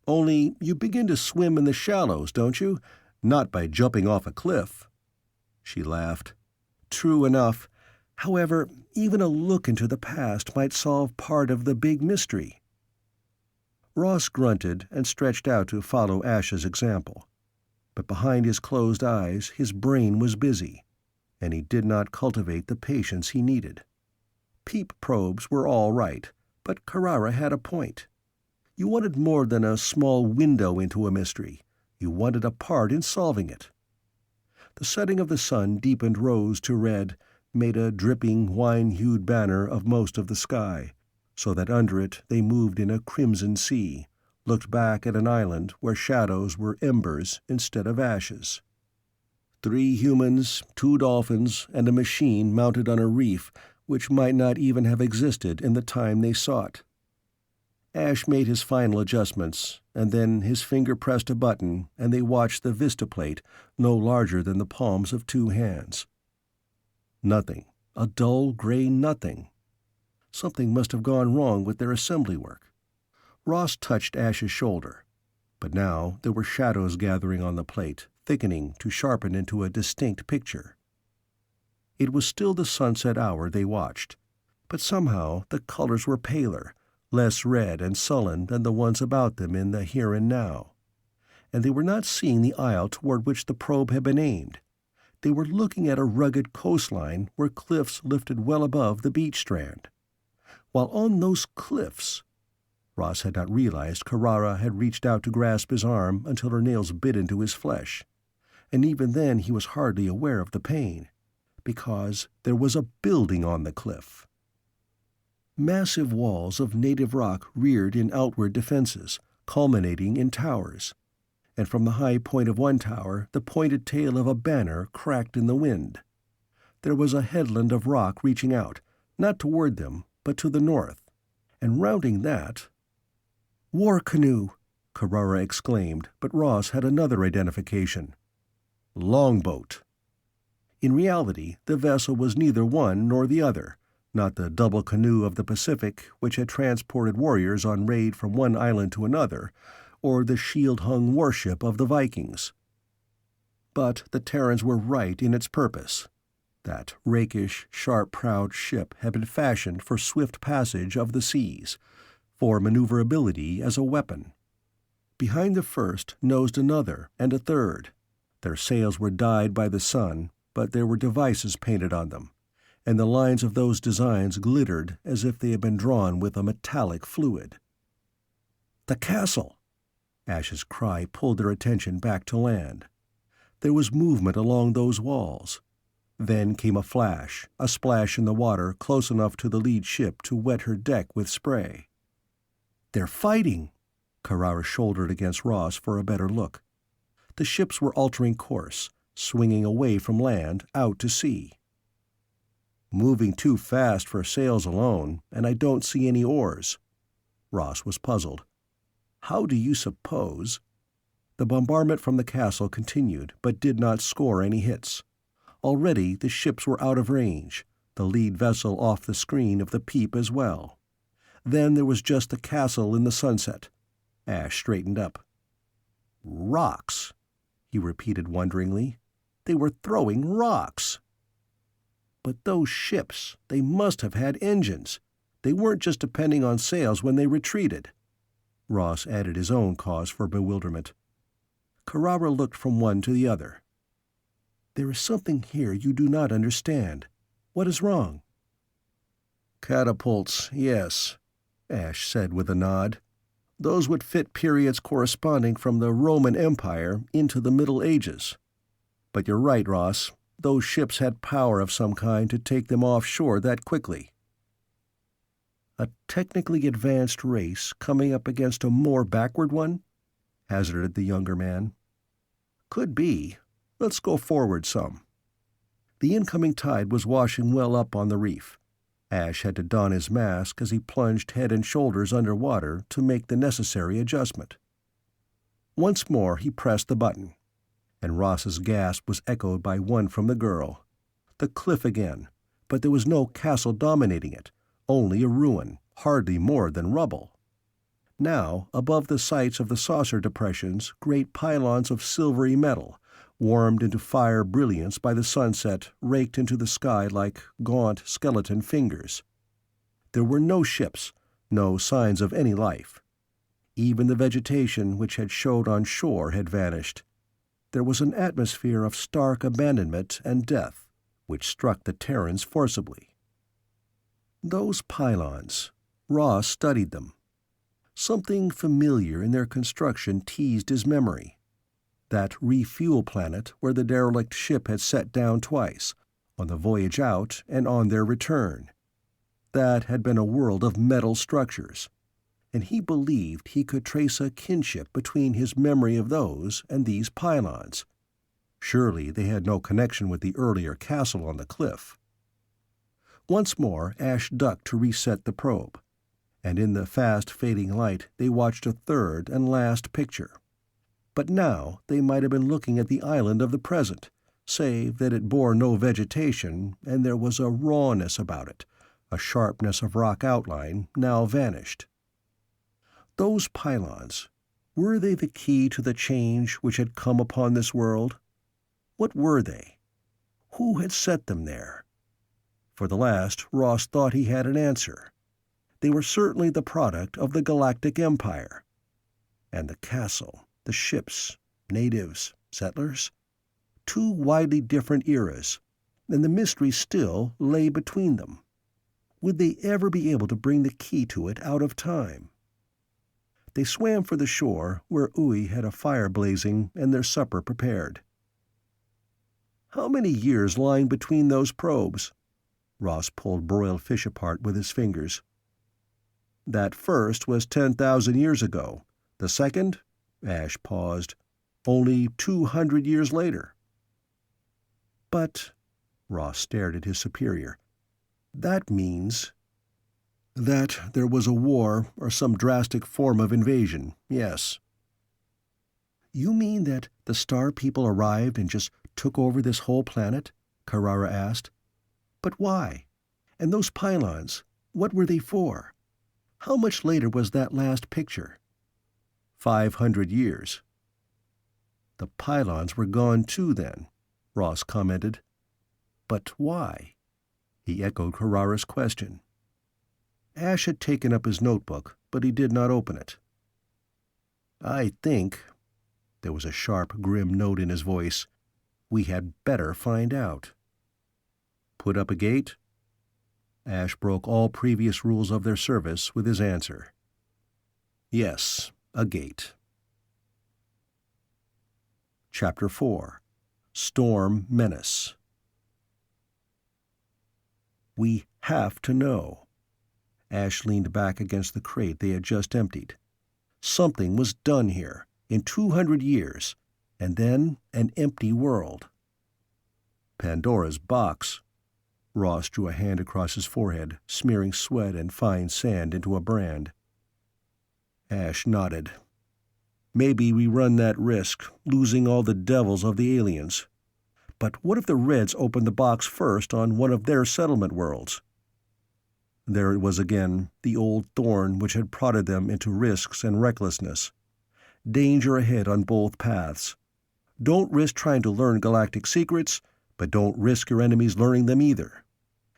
Only you begin to swim in the shallows, don't you? Not by jumping off a cliff." She laughed. "True enough. However, even a look into the past might solve part of the big mystery." Ross grunted and stretched out to follow Ash's example. But behind his closed eyes his brain was busy, and he did not cultivate the patience he needed. Peep probes were all right, but Carrara had a point. You wanted more than a small window into a mystery. You wanted a part in solving it. The setting of the sun deepened rose to red, made a dripping, wine-hued banner of most of the sky, so that under it they moved in a crimson sea, looked back at an island where shadows were embers instead of ashes. 3 humans, 2 dolphins, and a machine mounted on a reef which might not even have existed in the time they sought. Ash made his final adjustments, and then his finger pressed a button and they watched the vista plate no larger than the palms of 2 hands. Nothing. A dull gray nothing. Something must have gone wrong with their assembly work. Ross touched Ash's shoulder, but now there were shadows gathering on the plate, thickening to sharpen into a distinct picture. It was still the sunset hour they watched, but somehow the colors were paler, less red and sullen than the ones about them in the here and now. And they were not seeing the isle toward which the probe had been aimed. They were looking at a rugged coastline where cliffs lifted well above the beach strand. While on those cliffs— Ross had not realized Carrara had reached out to grasp his arm until her nails bit into his flesh, and even then he was hardly aware of the pain, because there was a building on the cliff. Massive walls of native rock reared in outward defenses, culminating in towers, and from the high point of one tower the pointed tail of a banner cracked in the wind. There was a headland of rock reaching out, not toward them, but to the north, and rounding that— "War canoe!" Carrara exclaimed, but Ross had another identification. Longboat. In reality, the vessel was neither one nor the other, not the double canoe of the Pacific which had transported warriors on raid from one island to another, or the shield-hung warship of the Vikings. But the Terrans were right in its purpose. That rakish, sharp-prowed ship had been fashioned for swift passage of the seas, for maneuverability as a weapon. Behind the first nosed another and a third. Their sails were dyed by the sun, but there were devices painted on them, and the lines of those designs glittered as if they had been drawn with a metallic fluid. "The castle!" Ash's cry pulled their attention back to land. There was movement along those walls. Then came a flash, a splash in the water close enough to the lead ship to wet her deck with spray. "They're fighting!" Carrara shouldered against Ross for a better look. The ships were altering course, swinging away from land, out to sea. "Moving too fast for sails alone, and I don't see any oars." Ross was puzzled. "How do you suppose—" The bombardment from the castle continued, but did not score any hits. Already the ships were out of range, the lead vessel off the screen of the peep as well. Then there was just the castle in the sunset. Ash straightened up. "Rocks," he repeated wonderingly. "They were throwing rocks." "But those ships, they must have had engines. They weren't just depending on sails when they retreated." Ross added his own cause for bewilderment. Carrara looked from one to the other. "There is something here you do not understand. What is wrong?" "Catapults, yes," Ash said with a nod. "Those would fit periods corresponding from the Roman Empire into the Middle Ages. But you're right, Ross. Those ships had power of some kind to take them offshore that quickly." "A technically advanced race coming up against a more backward one?" hazarded the younger man. "Could be. Let's go forward some." The incoming tide was washing well up on the reef. Ash had to don his mask as he plunged head and shoulders under water to make the necessary adjustment. Once more he pressed the button, and Ross's gasp was echoed by one from the girl. The cliff again, but there was no castle dominating it, only a ruin, hardly more than rubble. Now, above the sites of the saucer depressions, great pylons of silvery metal, warmed into fire brilliance by the sunset, raked into the sky like gaunt skeleton fingers. There were no ships, no signs of any life. Even the vegetation which had showed on shore had vanished. There was an atmosphere of stark abandonment and death, which struck the Terrans forcibly. Those pylons. Ross studied them. Something familiar in their construction teased his memory. That refuel planet where the derelict ship had set down twice, on the voyage out and on their return. That had been a world of metal structures, and he believed he could trace a kinship between his memory of those and these pylons. Surely they had no connection with the earlier castle on the cliff. Once more Ash ducked to reset the probe, and in the fast-fading light they watched a third and last picture. But now they might have been looking at the island of the present, save that it bore no vegetation, and there was a rawness about it, a sharpness of rock outline, now vanished. Those pylons, were they the key to the change which had come upon this world? What were they? Who had set them there? For the last, Ross thought he had an answer. They were certainly the product of the Galactic Empire. And the castle, the ships, natives, settlers? Two widely different eras, and the mystery still lay between them. Would they ever be able to bring the key to it out of time? They swam for the shore, where Uy had a fire blazing and their supper prepared. "How many years lying between those probes?" Ross pulled broiled fish apart with his fingers. "That first was 10,000 years ago. The second?" Ash paused. "Only 200 years later." "But," Ross stared at his superior, "that means—" "That there was a war or some drastic form of invasion, yes." "You mean that the Star People arrived and just took over this whole planet?" Carrara asked. "But why? And those pylons, what were they for? How much later was that last picture?" 500 years. "The pylons were gone too, then," Ross commented. "But why?" He echoed Carrara's question. Ash had taken up his notebook, but he did not open it. "I think," there was a sharp, grim note in his voice, "we had better find out." "Put up a gate?" Ash broke all previous rules of their service with his answer. Yes, a gate. Chapter 4. Storm Menace. We have to know. Ash leaned back against the crate they had just emptied. Something was done here, in 200 years, and then an empty world. Pandora's box. Ross drew a hand across his forehead, smearing sweat and fine sand into a brand. Ash nodded. Maybe we run that risk, losing all the devils of the aliens. But what if the Reds opened the box first on one of their settlement worlds? There it was again, the old thorn which had prodded them into risks and recklessness. Danger ahead on both paths. Don't risk trying to learn galactic secrets, but don't risk your enemies learning them either.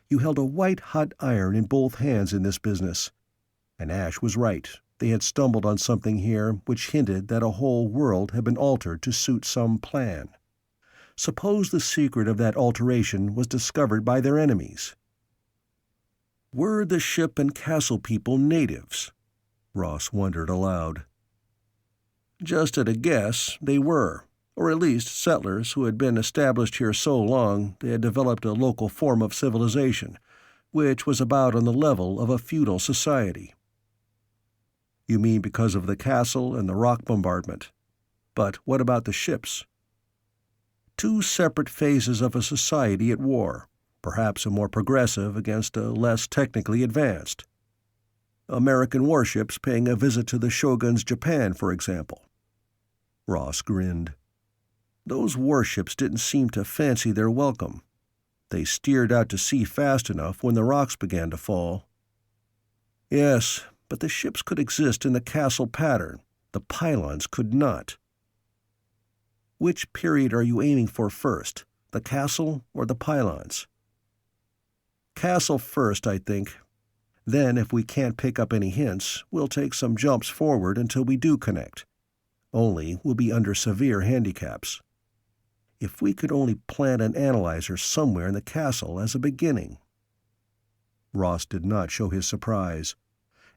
You held a white-hot iron in both hands in this business. And Ash was right. They had stumbled on something here which hinted that a whole world had been altered to suit some plan. Suppose the secret of that alteration was discovered by their enemies. Were the ship and castle people natives? Ross wondered aloud. Just at a guess, they were, or at least settlers who had been established here so long they had developed a local form of civilization, which was about on the level of a feudal society. You mean because of the castle and the rock bombardment. But what about the ships? Two separate phases of a society at war, perhaps a more progressive against a less technically advanced. American warships paying a visit to the Shogun's Japan, for example. Ross grinned. Those warships didn't seem to fancy their welcome. They steered out to sea fast enough when the rocks began to fall. Yes, but the ships could exist in the castle pattern. The pylons could not. Which period are you aiming for first, the castle or the pylons? Castle first, I think. Then, if we can't pick up any hints, we'll take some jumps forward until we do connect. Only we'll be under severe handicaps. If we could only plant an analyzer somewhere in the castle as a beginning. Ross did not show his surprise.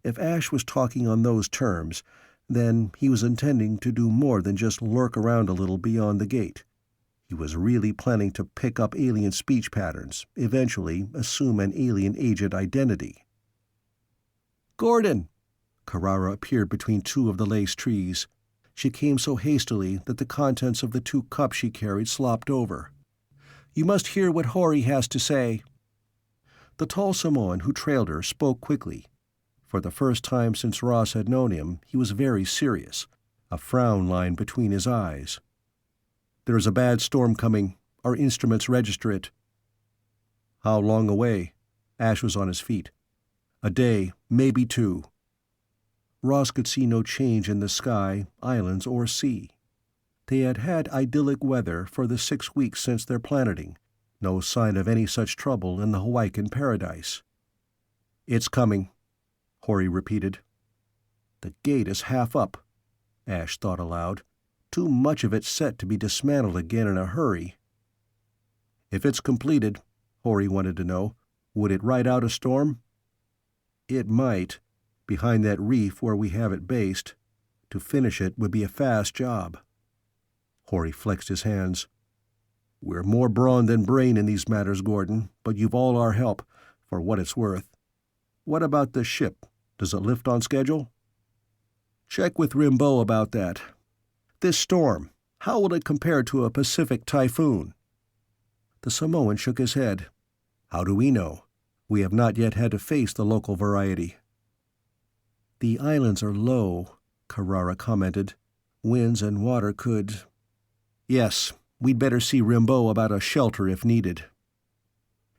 If Ash was talking on those terms, then he was intending to do more than just lurk around a little beyond the gate. He was really planning to pick up alien speech patterns, eventually assume an alien agent identity. "Gordon!" Carrara appeared between two of the lace trees. She came so hastily that the contents of the 2 cups she carried slopped over. "You must hear what Hori has to say." The tall Samoan who trailed her spoke quickly. For the first time since Ross had known him, he was very serious, a frown line between his eyes. "There is a bad storm coming. Our instruments register it." "How long away?" Ash was on his feet. "A day, maybe 2. Ross could see no change in the sky, islands, or sea. They had had idyllic weather for the 6 weeks since their planeting, no sign of any such trouble in the Hawaiian paradise. "It's coming," Hori repeated. "The gate is half up," Ash thought aloud. "Too much of it set to be dismantled again in a hurry." "If it's completed," Hori wanted to know, "would it ride out a storm?" "It might, behind that reef where we have it based. To finish it would be a fast job." Hori flexed his hands. "We're more brawn than brain in these matters, Gordon, but you've all our help, for what it's worth. What about the ship? Does it lift on schedule?" "Check with Rimbaud about that. This storm, how will it compare to a Pacific typhoon?" The Samoan shook his head. "How do we know? We have not yet had to face the local variety." "The islands are low," Carrara commented. "Winds and water could—" "Yes, we'd better see Rimbaud about a shelter if needed."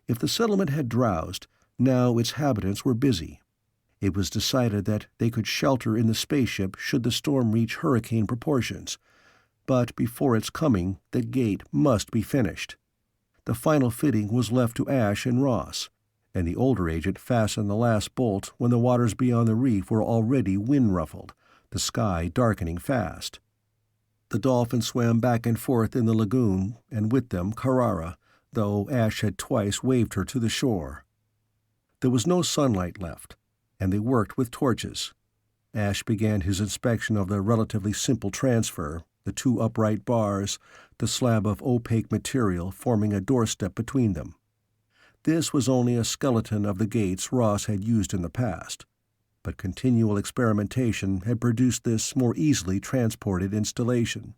If the settlement had drowsed, now its inhabitants were busy. It was decided that they could shelter in the spaceship should the storm reach hurricane proportions. But before its coming, the gate must be finished. The final fitting was left to Ash and Ross, and the older agent fastened the last bolt when the waters beyond the reef were already wind-ruffled, the sky darkening fast. The dolphin swam back and forth in the lagoon, and with them Carrara, though Ash had twice waved her to the shore. There was no sunlight left, and they worked with torches. Ash began his inspection of the relatively simple transfer, the two upright bars, the slab of opaque material forming a doorstep between them. This was only a skeleton of the gates Ross had used in the past, but continual experimentation had produced this more easily transported installation.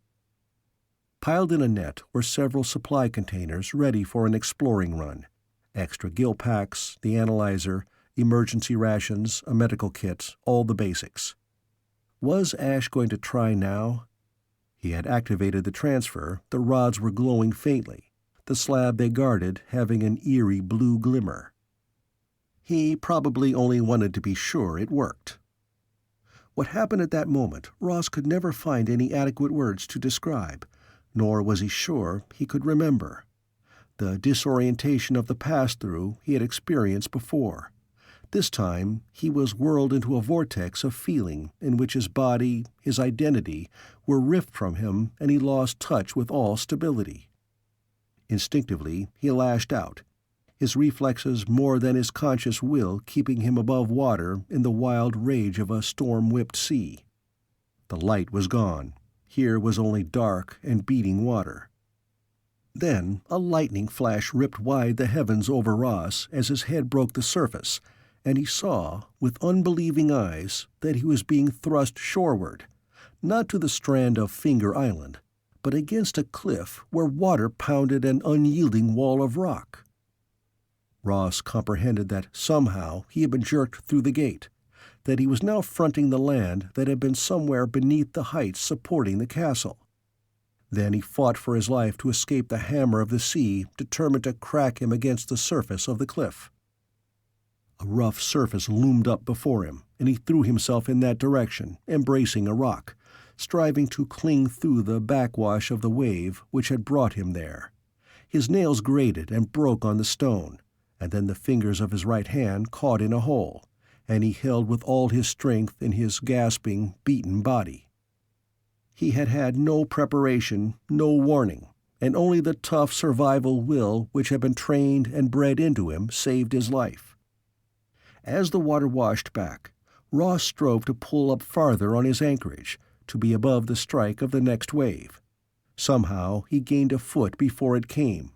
Piled in a net were several supply containers ready for an exploring run: extra gill packs, the analyzer, emergency rations, a medical kit, all the basics. Was Ash going to try now? He had activated the transfer, the rods were glowing faintly, the slab they guarded having an eerie blue glimmer. He probably only wanted to be sure it worked. What happened at that moment Ross could never find any adequate words to describe, nor was he sure he could remember. The disorientation of the pass-through he had experienced before. This time he was whirled into a vortex of feeling in which his body, his identity, were ripped from him, and he lost touch with all stability. Instinctively he lashed out, his reflexes more than his conscious will keeping him above water in the wild rage of a storm-whipped sea. The light was gone. Here was only dark and beating water. Then a lightning flash ripped wide the heavens over Ross as his head broke the surface, and he saw, with unbelieving eyes, that he was being thrust shoreward, not to the strand of Finger Island, but against a cliff where water pounded an unyielding wall of rock. Ross comprehended that somehow he had been jerked through the gate, that he was now fronting the land that had been somewhere beneath the heights supporting the castle. Then he fought for his life to escape the hammer of the sea, determined to crack him against the surface of the cliff. A rough surface loomed up before him, and he threw himself in that direction, embracing a rock, striving to cling through the backwash of the wave which had brought him there. His nails grated and broke on the stone, and then the fingers of his right hand caught in a hole, and he held with all his strength in his gasping, beaten body. He had had no preparation, no warning, and only the tough survival will which had been trained and bred into him saved his life. As the water washed back, Ross strove to pull up farther on his anchorage, to be above the strike of the next wave. Somehow he gained a foot before it came.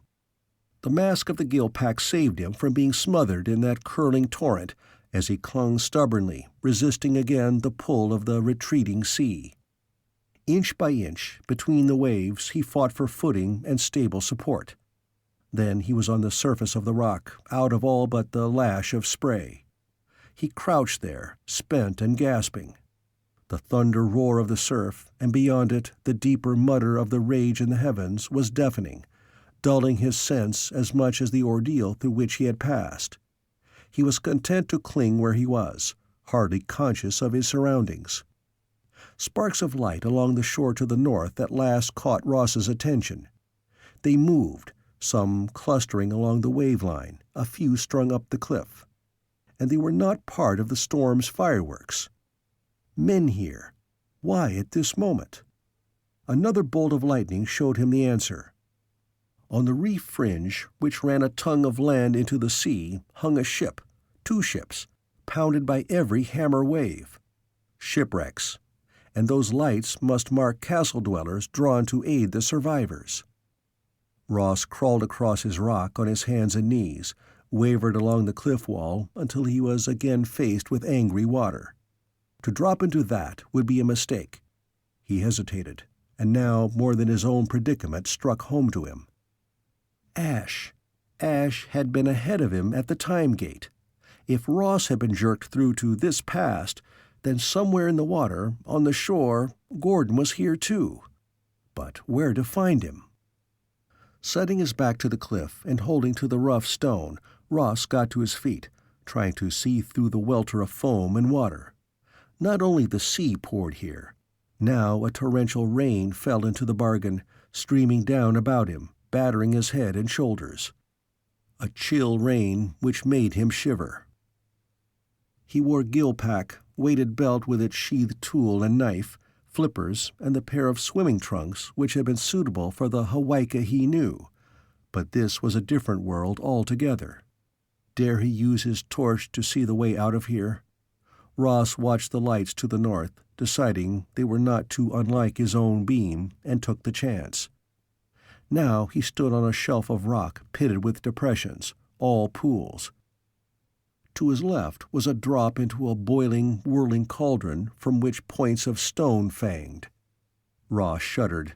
The mask of the gill pack saved him from being smothered in that curling torrent as he clung stubbornly, resisting again the pull of the retreating sea. Inch by inch, between the waves, he fought for footing and stable support. Then he was on the surface of the rock, out of all but the lash of spray. He crouched there, spent and gasping. The thunder roar of the surf, and beyond it the deeper mutter of the rage in the heavens, was deafening, dulling his sense as much as the ordeal through which he had passed. He was content to cling where he was, hardly conscious of his surroundings. Sparks of light along the shore to the north at last caught Ross's attention. They moved, some clustering along the wave-line, a few strung up the cliff. And they were not part of the storm's fireworks. Men here. Why at this moment? Another bolt of lightning showed him the answer. On the reef fringe, which ran a tongue of land into the sea, hung a ship, 2 ships, pounded by every hammer wave. Shipwrecks. And those lights must mark castle-dwellers drawn to aid the survivors. Ross crawled across his rock on his hands and knees, wavered along the cliff wall until he was again faced with angry water. To drop into that would be a mistake. He hesitated, and now more than his own predicament struck home to him. Ash. Ash had been ahead of him at the time gate. If Ross had been jerked through to this past, then somewhere in the water, on the shore, Gordon was here too. But where to find him? Setting his back to the cliff and holding to the rough stone, Ross got to his feet, trying to see through the welter of foam and water. Not only the sea poured here. Now a torrential rain fell into the bargain, streaming down about him, battering his head and shoulders. A chill rain which made him shiver. He wore gill-pack, weighted belt with its sheathed tool and knife, flippers, and the pair of swimming trunks which had been suitable for the Hawaika he knew. But this was a different world altogether. Dare he use his torch to see the way out of here? Ross watched the lights to the north, deciding they were not too unlike his own beam, and took the chance. Now he stood on a shelf of rock pitted with depressions, all pools. To his left was a drop into a boiling, whirling cauldron from which points of stone fanged. Ross shuddered.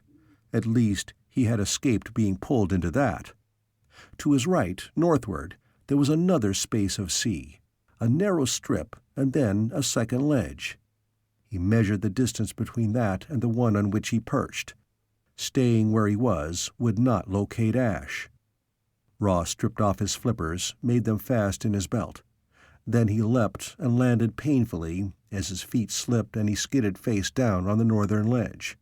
At least he had escaped being pulled into that. To his right, northward, there was another space of sea, a narrow strip, and then a second ledge. He measured the distance between that and the one on which he perched. Staying where he was would not locate Ash. Ross stripped off his flippers, made them fast in his belt. Then he leapt and landed painfully as his feet slipped and he skidded face down on the northern ledge.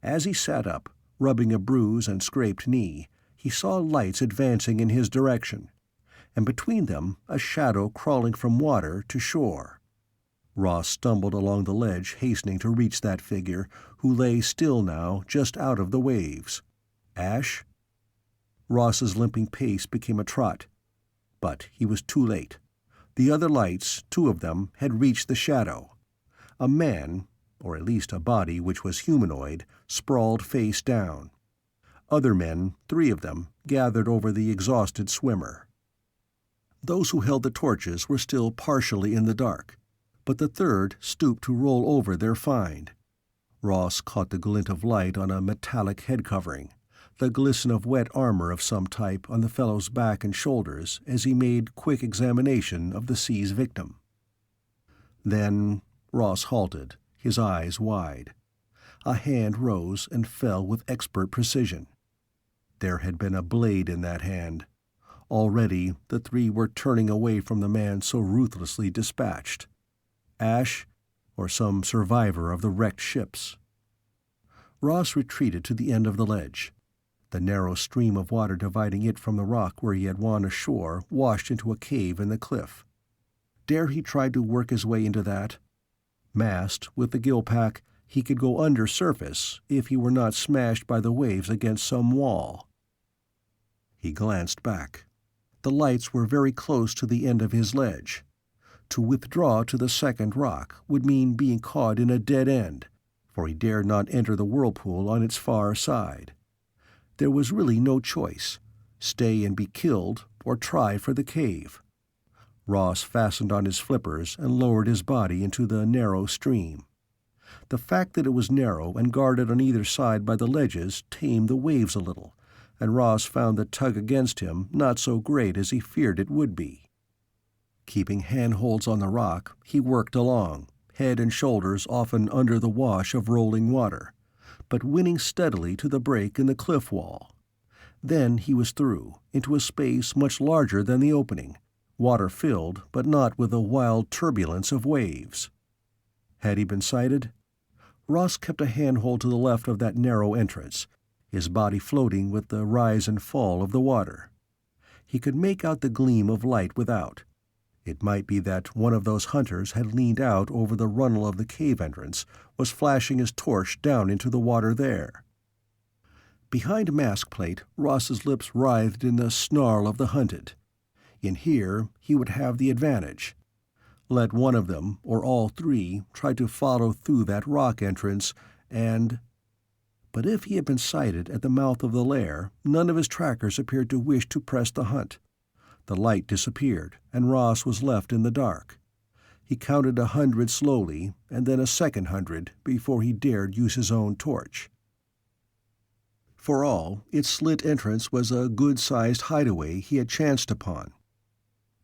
As he sat up, rubbing a bruised and scraped knee, he saw lights advancing in his direction, and between them a shadow crawling from water to shore. Ross stumbled along the ledge, hastening to reach that figure, who lay still now just out of the waves. Ash? Ross's limping pace became a trot. But he was too late. The other lights, 2 of them, had reached the shadow. A man, or at least a body which was humanoid, sprawled face down. Other men, 3 of them, gathered over the exhausted swimmer. Those who held the torches were still partially in the dark, but the third stooped to roll over their find. Ross caught the glint of light on a metallic head covering, the glisten of wet armor of some type on the fellow's back and shoulders as he made quick examination of the sea's victim. Then Ross halted, his eyes wide. A hand rose and fell with expert precision. There had been a blade in that hand. Already the 3 were turning away from the man so ruthlessly dispatched. Ash, or some survivor of the wrecked ships? Ross retreated to the end of the ledge. The narrow stream of water dividing it from the rock where he had won ashore washed into a cave in the cliff. Dare he try to work his way into that? Masked, with the gill pack, he could go under surface if he were not smashed by the waves against some wall. He glanced back. The lights were very close to the end of his ledge. To withdraw to the second rock would mean being caught in a dead end, for he dared not enter the whirlpool on its far side. There was really no choice: stay and be killed, or try for the cave. Ross fastened on his flippers and lowered his body into the narrow stream. The fact that it was narrow and guarded on either side by the ledges tamed the waves a little, and Ross found the tug against him not so great as he feared it would be. Keeping handholds on the rock, he worked along, head and shoulders often under the wash of rolling water, but winning steadily to the break in the cliff wall. Then he was through, into a space much larger than the opening, water-filled but not with the wild turbulence of waves. Had he been sighted? Ross kept a handhold to the left of that narrow entrance, his body floating with the rise and fall of the water. He could make out the gleam of light without. It might be that one of those hunters had leaned out over the runnel of the cave entrance, was flashing his torch down into the water there. Behind mask plate, Ross's lips writhed in the snarl of the hunted. In here, he would have the advantage. Let one of them, or all 3, try to follow through that rock entrance, and— But if he had been sighted at the mouth of the lair, none of his trackers appeared to wish to press the hunt. The light disappeared, and Ross was left in the dark. He counted 100 slowly, and then a second 100 before he dared use his own torch. For all, its slit entrance was a good-sized hideaway he had chanced upon.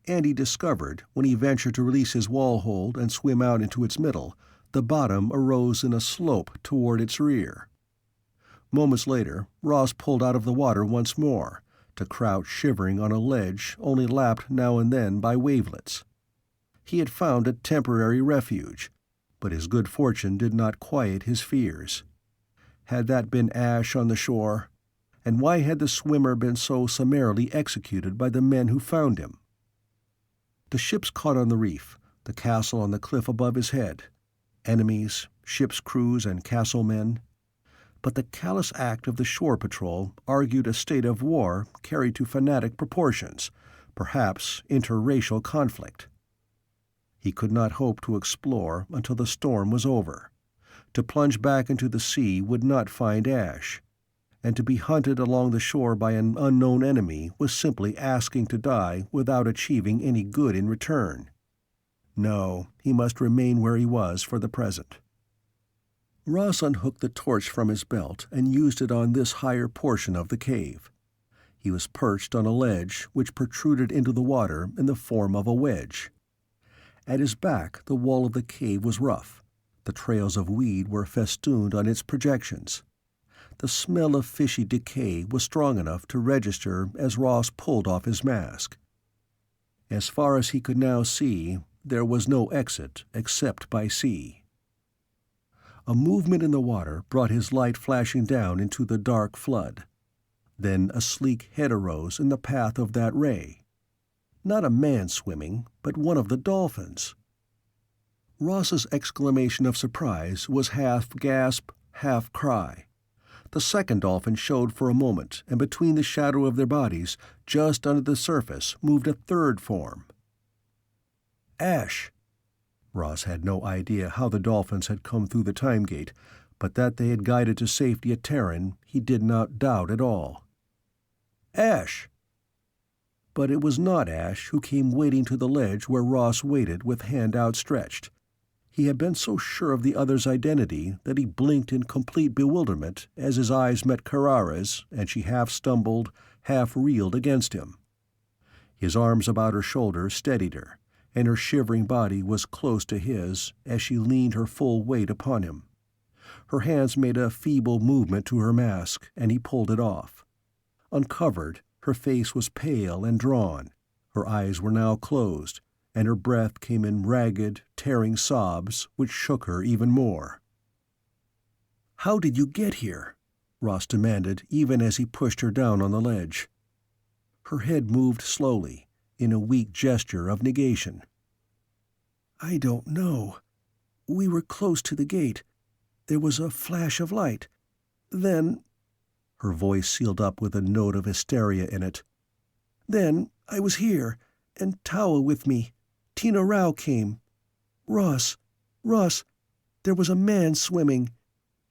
And he discovered, when he ventured to release his wall hold and swim out into its middle, the bottom arose in a slope toward its rear. Moments later, Ross pulled out of the water once more, to crouch shivering on a ledge only lapped now and then by wavelets. He had found a temporary refuge, but his good fortune did not quiet his fears. Had that been Ash on the shore? And why had the swimmer been so summarily executed by the men who found him? The ships caught on the reef, the castle on the cliff above his head. Enemies, ship's crews and castle men. But the callous act of the shore patrol argued a state of war carried to fanatic proportions, perhaps interracial conflict. He could not hope to explore until the storm was over. To plunge back into the sea would not find Ash, and to be hunted along the shore by an unknown enemy was simply asking to die without achieving any good in return. No, he must remain where he was for the present. Ross unhooked the torch from his belt and used it on this higher portion of the cave. He was perched on a ledge which protruded into the water in the form of a wedge. At his back, the wall of the cave was rough. The trails of weed were festooned on its projections. The smell of fishy decay was strong enough to register as Ross pulled off his mask. As far as he could now see, there was no exit except by sea. A movement in the water brought his light flashing down into the dark flood. Then a sleek head arose in the path of that ray. Not a man swimming, but one of the dolphins. Ross's exclamation of surprise was half gasp, half cry. The second dolphin showed for a moment, and between the shadow of their bodies, just under the surface, moved a third form. Ash! Ross had no idea how the dolphins had come through the time gate, but that they had guided to safety at Terran he did not doubt at all. Ash! But it was not Ash who came wading to the ledge where Ross waited with hand outstretched. He had been so sure of the other's identity that he blinked in complete bewilderment as his eyes met Carrara's and she half stumbled, half reeled against him. His arms about her shoulders steadied her, and her shivering body was close to his as she leaned her full weight upon him. Her hands made a feeble movement to her mask, and he pulled it off. Uncovered, her face was pale and drawn. Her eyes were now closed, and her breath came in ragged, tearing sobs which shook her even more. "How did you get here?" Ross demanded, even as he pushed her down on the ledge. Her head moved slowly, in a weak gesture of negation. "I don't know. We were close to the gate. There was a flash of light. Then—" her voice sealed up with a note of hysteria in it. "Then I was here, and Tawa with me. Tina Rao came. Ross, there was a man swimming.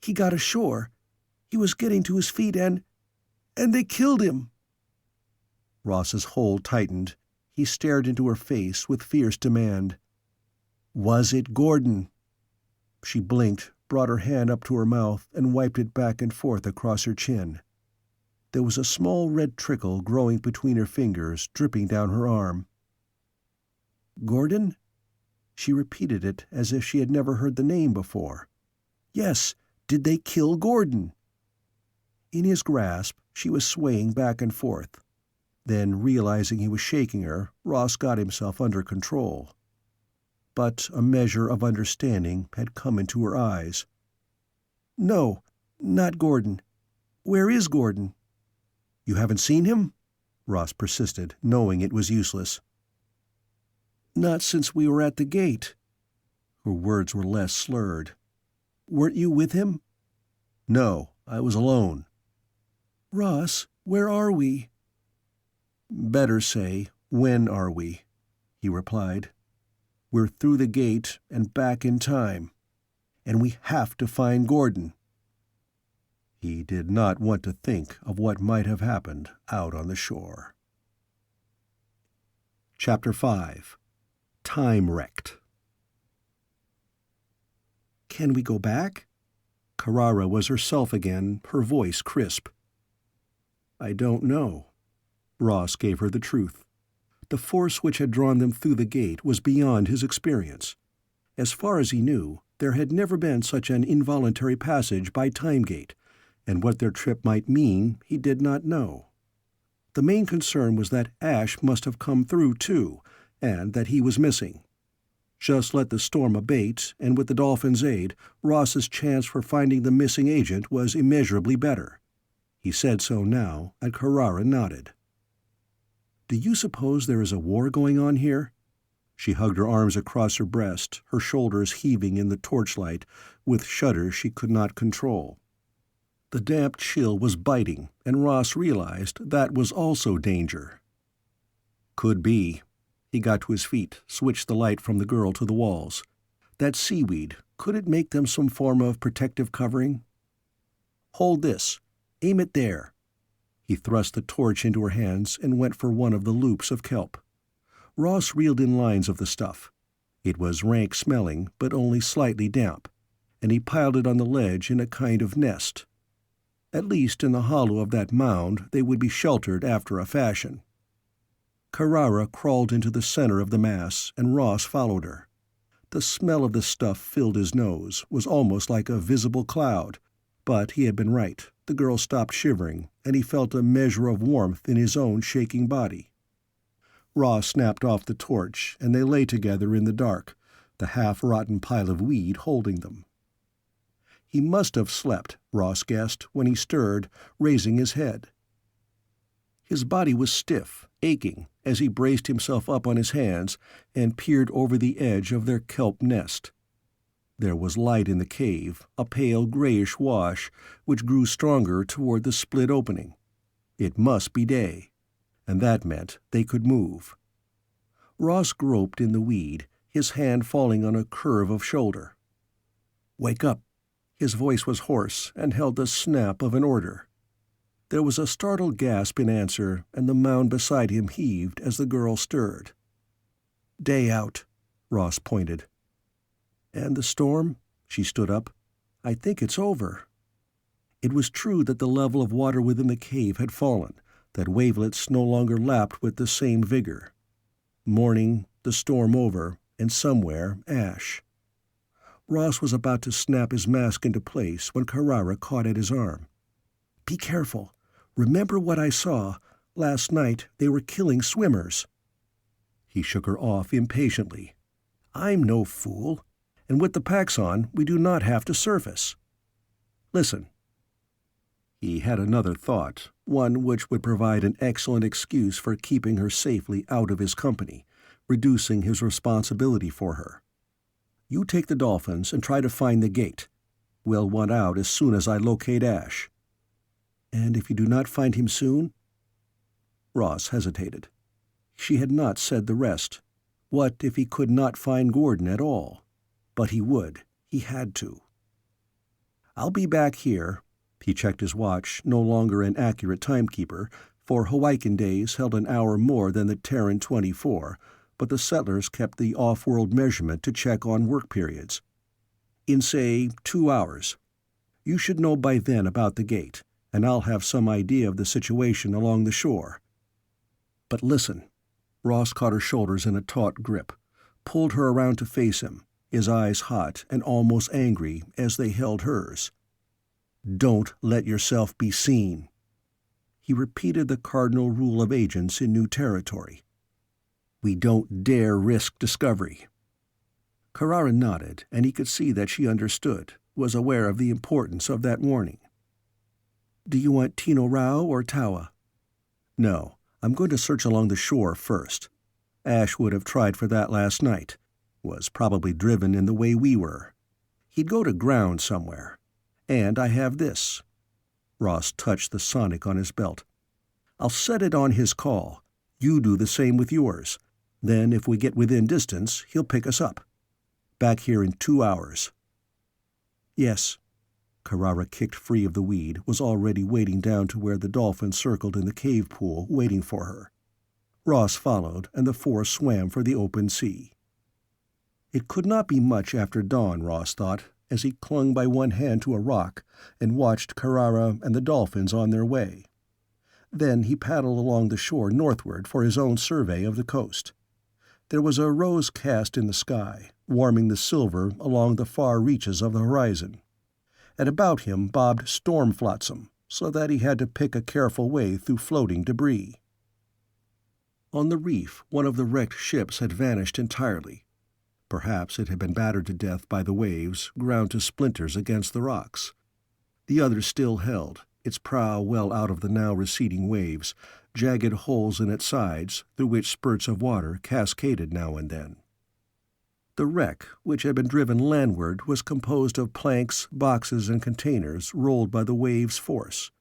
He got ashore. He was getting to his feet and they killed him." Ross's hold tightened. He stared into her face with fierce demand. "Was it Gordon?" She blinked, brought her hand up to her mouth, and wiped it back and forth across her chin. There was a small red trickle growing between her fingers, dripping down her arm. "Gordon?" She repeated it as if she had never heard the name before. "Yes, did they kill Gordon?" In his grasp, she was swaying back and forth. Then, realizing he was shaking her, Ross got himself under control. But a measure of understanding had come into her eyes. "No, not Gordon. Where is Gordon?" "You haven't seen him?" Ross persisted, knowing it was useless. "Not since we were at the gate." Her words were less slurred. "Weren't you with him?" "No, I was alone." "Ross, where are we?" "Better say, when are we?" he replied. "We're through the gate and back in time. And we have to find Gordon." He did not want to think of what might have happened out on the shore. Chapter 5. Time Wrecked. "Can we go back?" Carrara was herself again, her voice crisp. "I don't know." Ross gave her the truth. The force which had drawn them through the gate was beyond his experience. As far as he knew, there had never been such an involuntary passage by Time Gate, and what their trip might mean he did not know. The main concern was that Ash must have come through too, and that he was missing. Just let the storm abate, and with the dolphin's aid, Ross's chance for finding the missing agent was immeasurably better. He said so now, and Carrara nodded. "Do you suppose there is a war going on here?" She hugged her arms across her breast, her shoulders heaving in the torchlight, with shudders she could not control. The damp chill was biting, and Ross realized that was also danger. Could be. He got to his feet, switched the light from the girl to the walls. That seaweed, could it make them some form of protective covering? Hold this. Aim it there. He thrust the torch into her hands and went for one of the loops of kelp. Ross reeled in lines of the stuff. It was rank-smelling, but only slightly damp, and he piled it on the ledge in a kind of nest. At least in the hollow of that mound they would be sheltered after a fashion. Carrara crawled into the center of the mass, and Ross followed her. The smell of the stuff filled his nose, was almost like a visible cloud, but he had been right. The girl stopped shivering, and he felt a measure of warmth in his own shaking body. Ross snapped off the torch, and they lay together in the dark, the half-rotten pile of weed holding them. He must have slept, Ross guessed, when he stirred, raising his head. His body was stiff, aching, as he braced himself up on his hands and peered over the edge of their kelp nest. There was light in the cave, a pale grayish wash, which grew stronger toward the split opening. It must be day, and that meant they could move. Ross groped in the weed, his hand falling on a curve of shoulder. "Wake up." His voice was hoarse and held the snap of an order. There was a startled gasp in answer, and the mound beside him heaved as the girl stirred. "Day out," Ross pointed. "And the storm?" She stood up. "I think it's over." It was true that the level of water within the cave had fallen, that wavelets no longer lapped with the same vigor. Morning, the storm over, and somewhere ash. Ross was about to snap his mask into place when Carrara caught at his arm. "Be careful. Remember what I saw. Last night they were killing swimmers." He shook her off impatiently. "I'm no fool. And with the packs on, we do not have to surface. Listen." He had another thought, one which would provide an excellent excuse for keeping her safely out of his company, reducing his responsibility for her. "You take the dolphins and try to find the gate. We'll want out as soon as I locate Ash." "And if you do not find him soon?" Ross hesitated. She had not said the rest. What if he could not find Gordon at all? But he would. He had to. "I'll be back here." He checked his watch, no longer an accurate timekeeper, for Hawaiian days held an hour more than the Terran 24, but the settlers kept the off-world measurement to check on work periods. "In, say, 2 hours. You should know by then about the gate, and I'll have some idea of the situation along the shore. But listen." Ross caught her shoulders in a taut grip, pulled her around to face him, his eyes hot and almost angry as they held hers. "Don't let yourself be seen." He repeated the cardinal rule of agents in new territory. "We don't dare risk discovery." Carrara nodded, and he could see that she understood, was aware of the importance of that warning. "Do you want Tino Rao or Tawa?" "No, I'm going to search along the shore first. Ash would have tried for that last night. Was probably driven in the way we were. He'd go to ground somewhere. And I have this." Ross touched the sonic on his belt. "I'll set it on his call. You do the same with yours. Then if we get within distance, he'll pick us up. Back here in 2 hours." "Yes." Carrara kicked free of the weed, was already wading down to where the dolphin circled in the cave pool, waiting for her. Ross followed, and the four swam for the open sea. It could not be much after dawn, Ross thought, as he clung by one hand to a rock and watched Carrara and the dolphins on their way. Then he paddled along the shore northward for his own survey of the coast. There was a rose cast in the sky, warming the silver along the far reaches of the horizon. And about him bobbed storm flotsam, so that he had to pick a careful way through floating debris. On the reef, one of the wrecked ships had vanished entirely. Perhaps it had been battered to death by the waves, ground to splinters against the rocks. The other still held, its prow well out of the now receding waves, jagged holes in its sides through which spurts of water cascaded now and then. The wreck, which had been driven landward, was composed of planks, boxes, and containers rolled by the waves' force.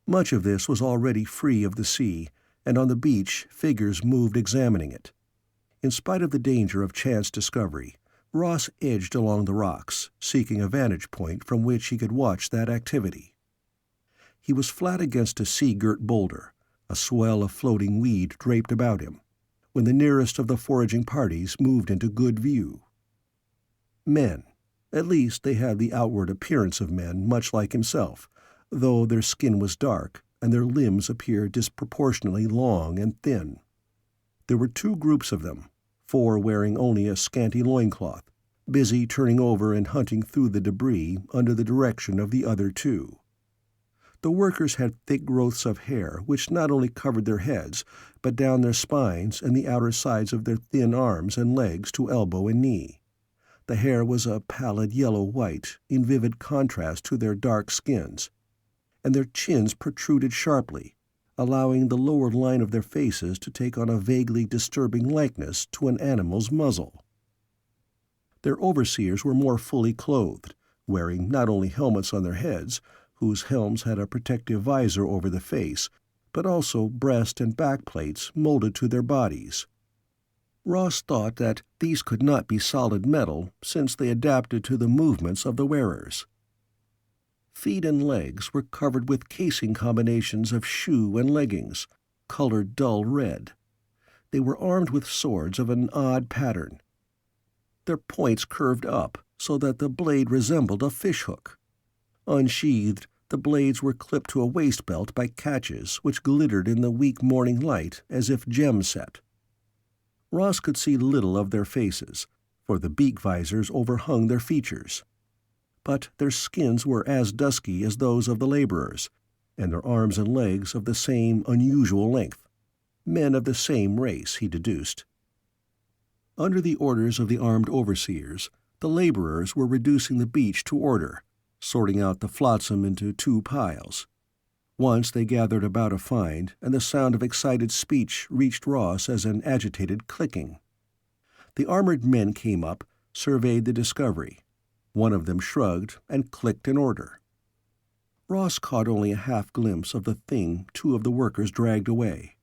Much of this was already free of the sea, and on the beach figures moved examining it. In spite of the danger of chance discovery, Ross edged along the rocks, seeking a vantage point from which he could watch that activity. He was flat against a sea-girt boulder, a swell of floating weed draped about him, when the nearest of the foraging parties moved into good view. Men. At least they had the outward appearance of men, much like himself, though their skin was dark and their limbs appeared disproportionately long and thin. There were 2 groups of them, 4 wearing only a scanty loincloth, busy turning over and hunting through the debris under the direction of the other 2. The workers had thick growths of hair which not only covered their heads, but down their spines and the outer sides of their thin arms and legs to elbow and knee. The hair was a pallid yellow-white, in vivid contrast to their dark skins, and their chins protruded sharply, allowing the lower line of their faces to take on a vaguely disturbing likeness to an animal's muzzle. Their overseers were more fully clothed, wearing not only helmets on their heads, whose helms had a protective visor over the face, but also breast and back plates molded to their bodies. Ross thought that these could not be solid metal since they adapted to the movements of the wearers. Feet and legs were covered with casing combinations of shoe and leggings, colored dull red. They were armed with swords of an odd pattern. Their points curved up so that the blade resembled a fishhook. Unsheathed, the blades were clipped to a waist belt by catches which glittered in the weak morning light as if gem-set. Ross could see little of their faces, for the beak visors overhung their features. But their skins were as dusky as those of the laborers, and their arms and legs of the same unusual length. Men of the same race, he deduced. Under the orders of the armed overseers, the laborers were reducing the beach to order, sorting out the flotsam into 2 piles. Once they gathered about a find, and the sound of excited speech reached Ross as an agitated clicking. The armored men came up, surveyed the discovery. One of them shrugged and clicked an order. Ross caught only a half glimpse of the thing 2 of the workers dragged away.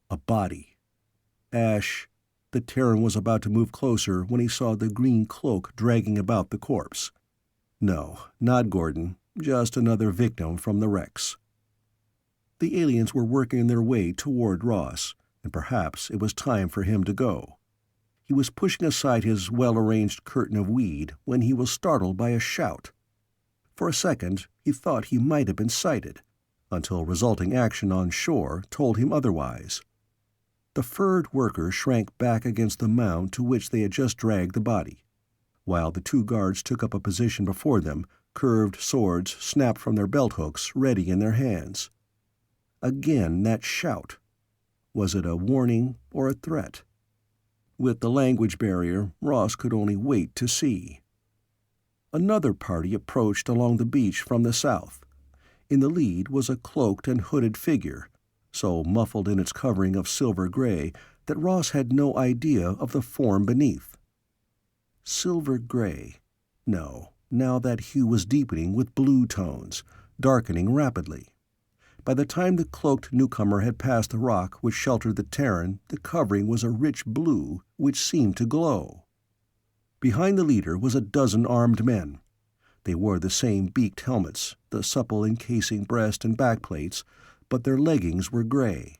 A body. Ash. The Terran was about to move closer when he saw the green cloak dragging about the corpse. No, not Gordon, just another victim from the wrecks. The aliens were working their way toward Ross, and perhaps it was time for him to go. He was pushing aside his well-arranged curtain of weed when he was startled by a shout. For a second, he thought he might have been sighted, until resulting action on shore told him otherwise. The furred worker shrank back against the mound to which they had just dragged the body, while the 2 guards took up a position before them, curved swords snapped from their belt hooks ready in their hands. Again that shout. Was it a warning or a threat? With the language barrier, Ross could only wait to see. Another party approached along the beach from the south. In the lead was a cloaked and hooded figure, so muffled in its covering of silver gray that Ross had no idea of the form beneath. Silver gray. No, now that hue was deepening with blue tones, darkening rapidly. By the time the cloaked newcomer had passed the rock which sheltered the Terran, the covering was a rich blue which seemed to glow. Behind the leader was a dozen armed men. They wore the same beaked helmets, the supple encasing breast and back plates, but their leggings were gray.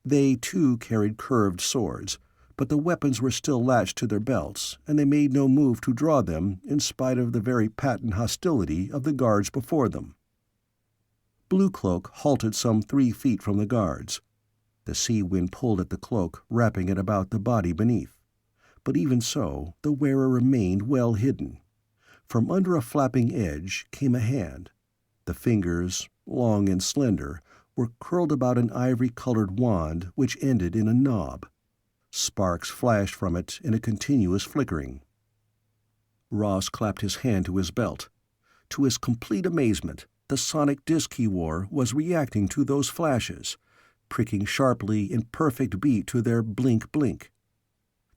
They, too, carried curved swords, but the weapons were still latched to their belts, and they made no move to draw them in spite of the very patent hostility of the guards before them. Blue Cloak halted some 3 feet from the guards. The sea wind pulled at the cloak, wrapping it about the body beneath. But even so, the wearer remained well hidden. From under a flapping edge came a hand. The fingers, long and slender, were curled about an ivory-colored wand which ended in a knob. Sparks flashed from it in a continuous flickering. Ross clapped his hand to his belt. To his complete amazement, the sonic disc he wore was reacting to those flashes, pricking sharply in perfect beat to their blink-blink.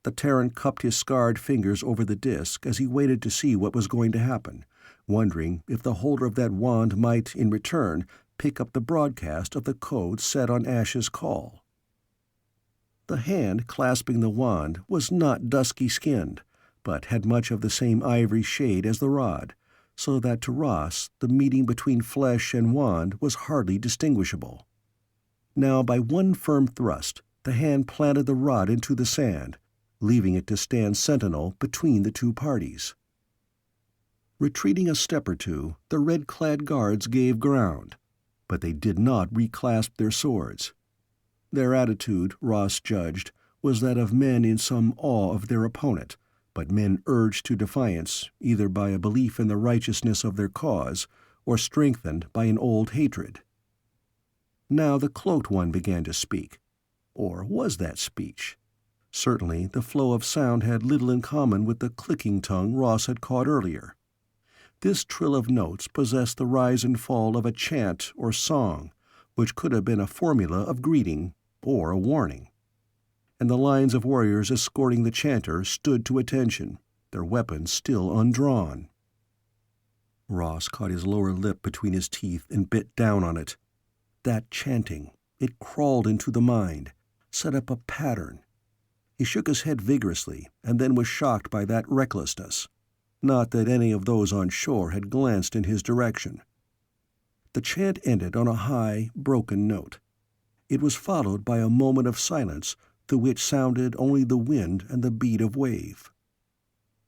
The Terran cupped his scarred fingers over the disc as he waited to see what was going to happen, wondering if the holder of that wand might, in return, pick up the broadcast of the code set on Ash's call. The hand clasping the wand was not dusky-skinned, but had much of the same ivory shade as the rod, so that to Ross the meeting between flesh and wand was hardly distinguishable. Now by one firm thrust the hand planted the rod into the sand, leaving it to stand sentinel between the two parties. Retreating a step or two, the red-clad guards gave ground, but they did not reclasp their swords. Their attitude, Ross judged, was that of men in some awe of their opponent, but men urged to defiance either by a belief in the righteousness of their cause or strengthened by an old hatred. Now the cloaked one began to speak. Or was that speech? Certainly the flow of sound had little in common with the clicking tongue Ross had caught earlier. This trill of notes possessed the rise and fall of a chant or song, which could have been a formula of greeting or a warning. And the lines of warriors escorting the chanter stood to attention, their weapons still undrawn. Ross caught his lower lip between his teeth and bit down on it. That chanting, it crawled into the mind, set up a pattern. He shook his head vigorously, and then was shocked by that recklessness. Not that any of those on shore had glanced in his direction. The chant ended on a high, broken note. It was followed by a moment of silence through which sounded only the wind and the beat of wave.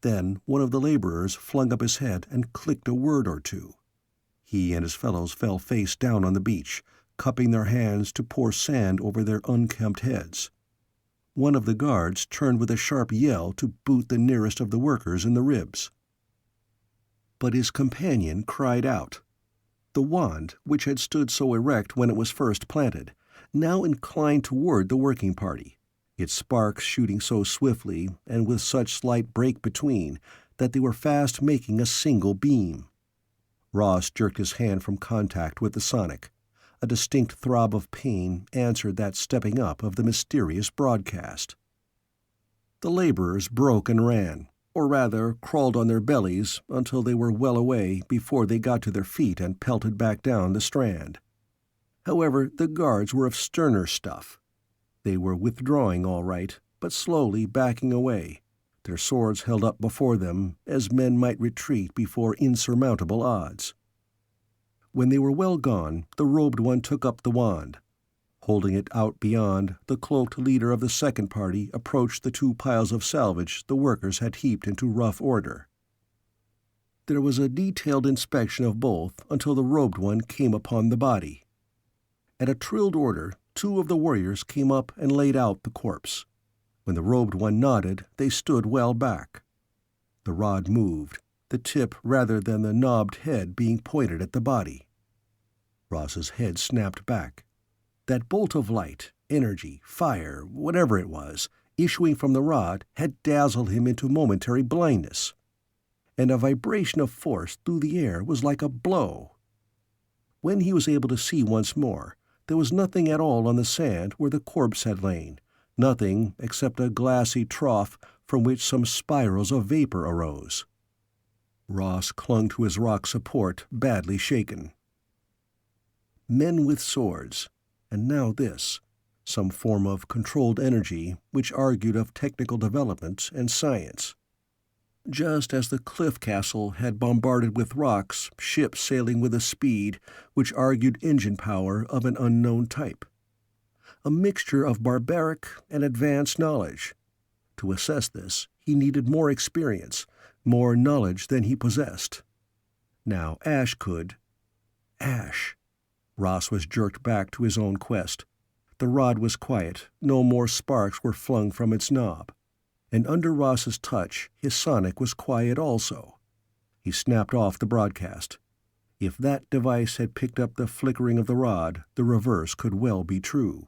Then one of the laborers flung up his head and clicked a word or two. He and his fellows fell face down on the beach, cupping their hands to pour sand over their unkempt heads. One of the guards turned with a sharp yell to boot the nearest of the workers in the ribs. But his companion cried out. The wand, which had stood so erect when it was first planted, now inclined toward the working party, its sparks shooting so swiftly and with such slight break between that they were fast making a single beam. Ross jerked his hand from contact with the sonic. A distinct throb of pain answered that stepping up of the mysterious broadcast. The laborers broke and ran, or rather crawled on their bellies until they were well away before they got to their feet and pelted back down the strand. However, the guards were of sterner stuff. They were withdrawing all right, but slowly backing away, their swords held up before them as men might retreat before insurmountable odds. When they were well gone, the robed one took up the wand. Holding it out beyond, the cloaked leader of the second party approached the two piles of salvage the workers had heaped into rough order. There was a detailed inspection of both until the robed one came upon the body. At a trilled order, two of the warriors came up and laid out the corpse. When the robed one nodded, they stood well back. The rod moved, the tip rather than the knobbed head being pointed at the body. Ross's head snapped back. That bolt of light, energy, fire, whatever it was, issuing from the rod had dazzled him into momentary blindness. And a vibration of force through the air was like a blow. When he was able to see once more, there was nothing at all on the sand where the corpse had lain, nothing except a glassy trough from which some spirals of vapor arose. Ross clung to his rock support, badly shaken. Men with swords, and now this, some form of controlled energy which argued of technical development and science. Just as the cliff castle had bombarded with rocks ships sailing with a speed which argued engine power of an unknown type. A mixture of barbaric and advanced knowledge. To assess this, he needed more experience, more knowledge than he possessed. Now Ash could. Ash. Ross was jerked back to his own quest. The rod was quiet, no more sparks were flung from its knob. And under Ross's touch, his sonic was quiet also. He snapped off the broadcast. If that device had picked up the flickering of the rod, the reverse could well be true.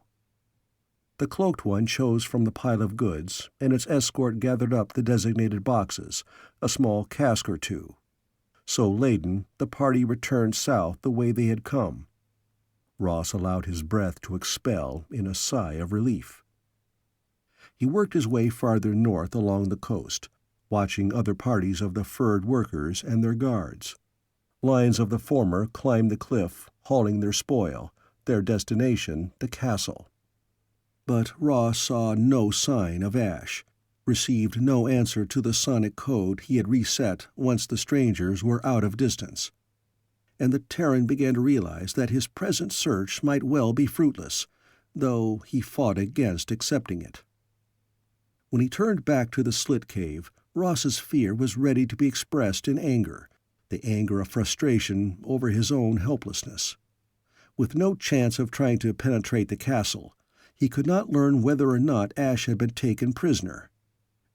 The cloaked one chose from the pile of goods, and its escort gathered up the designated boxes, a small cask or two. So laden, the party returned south the way they had come. Ross allowed his breath to expel in a sigh of relief. He worked his way farther north along the coast, watching other parties of the furred workers and their guards. Lines of the former climbed the cliff, hauling their spoil, their destination the castle. But Ross saw no sign of Ash, received no answer to the sonic code he had reset once the strangers were out of distance. And the Terran began to realize that his present search might well be fruitless, though he fought against accepting it. When he turned back to the slit cave, Ross's fear was ready to be expressed in anger, the anger of frustration over his own helplessness. With no chance of trying to penetrate the castle, he could not learn whether or not Ash had been taken prisoner,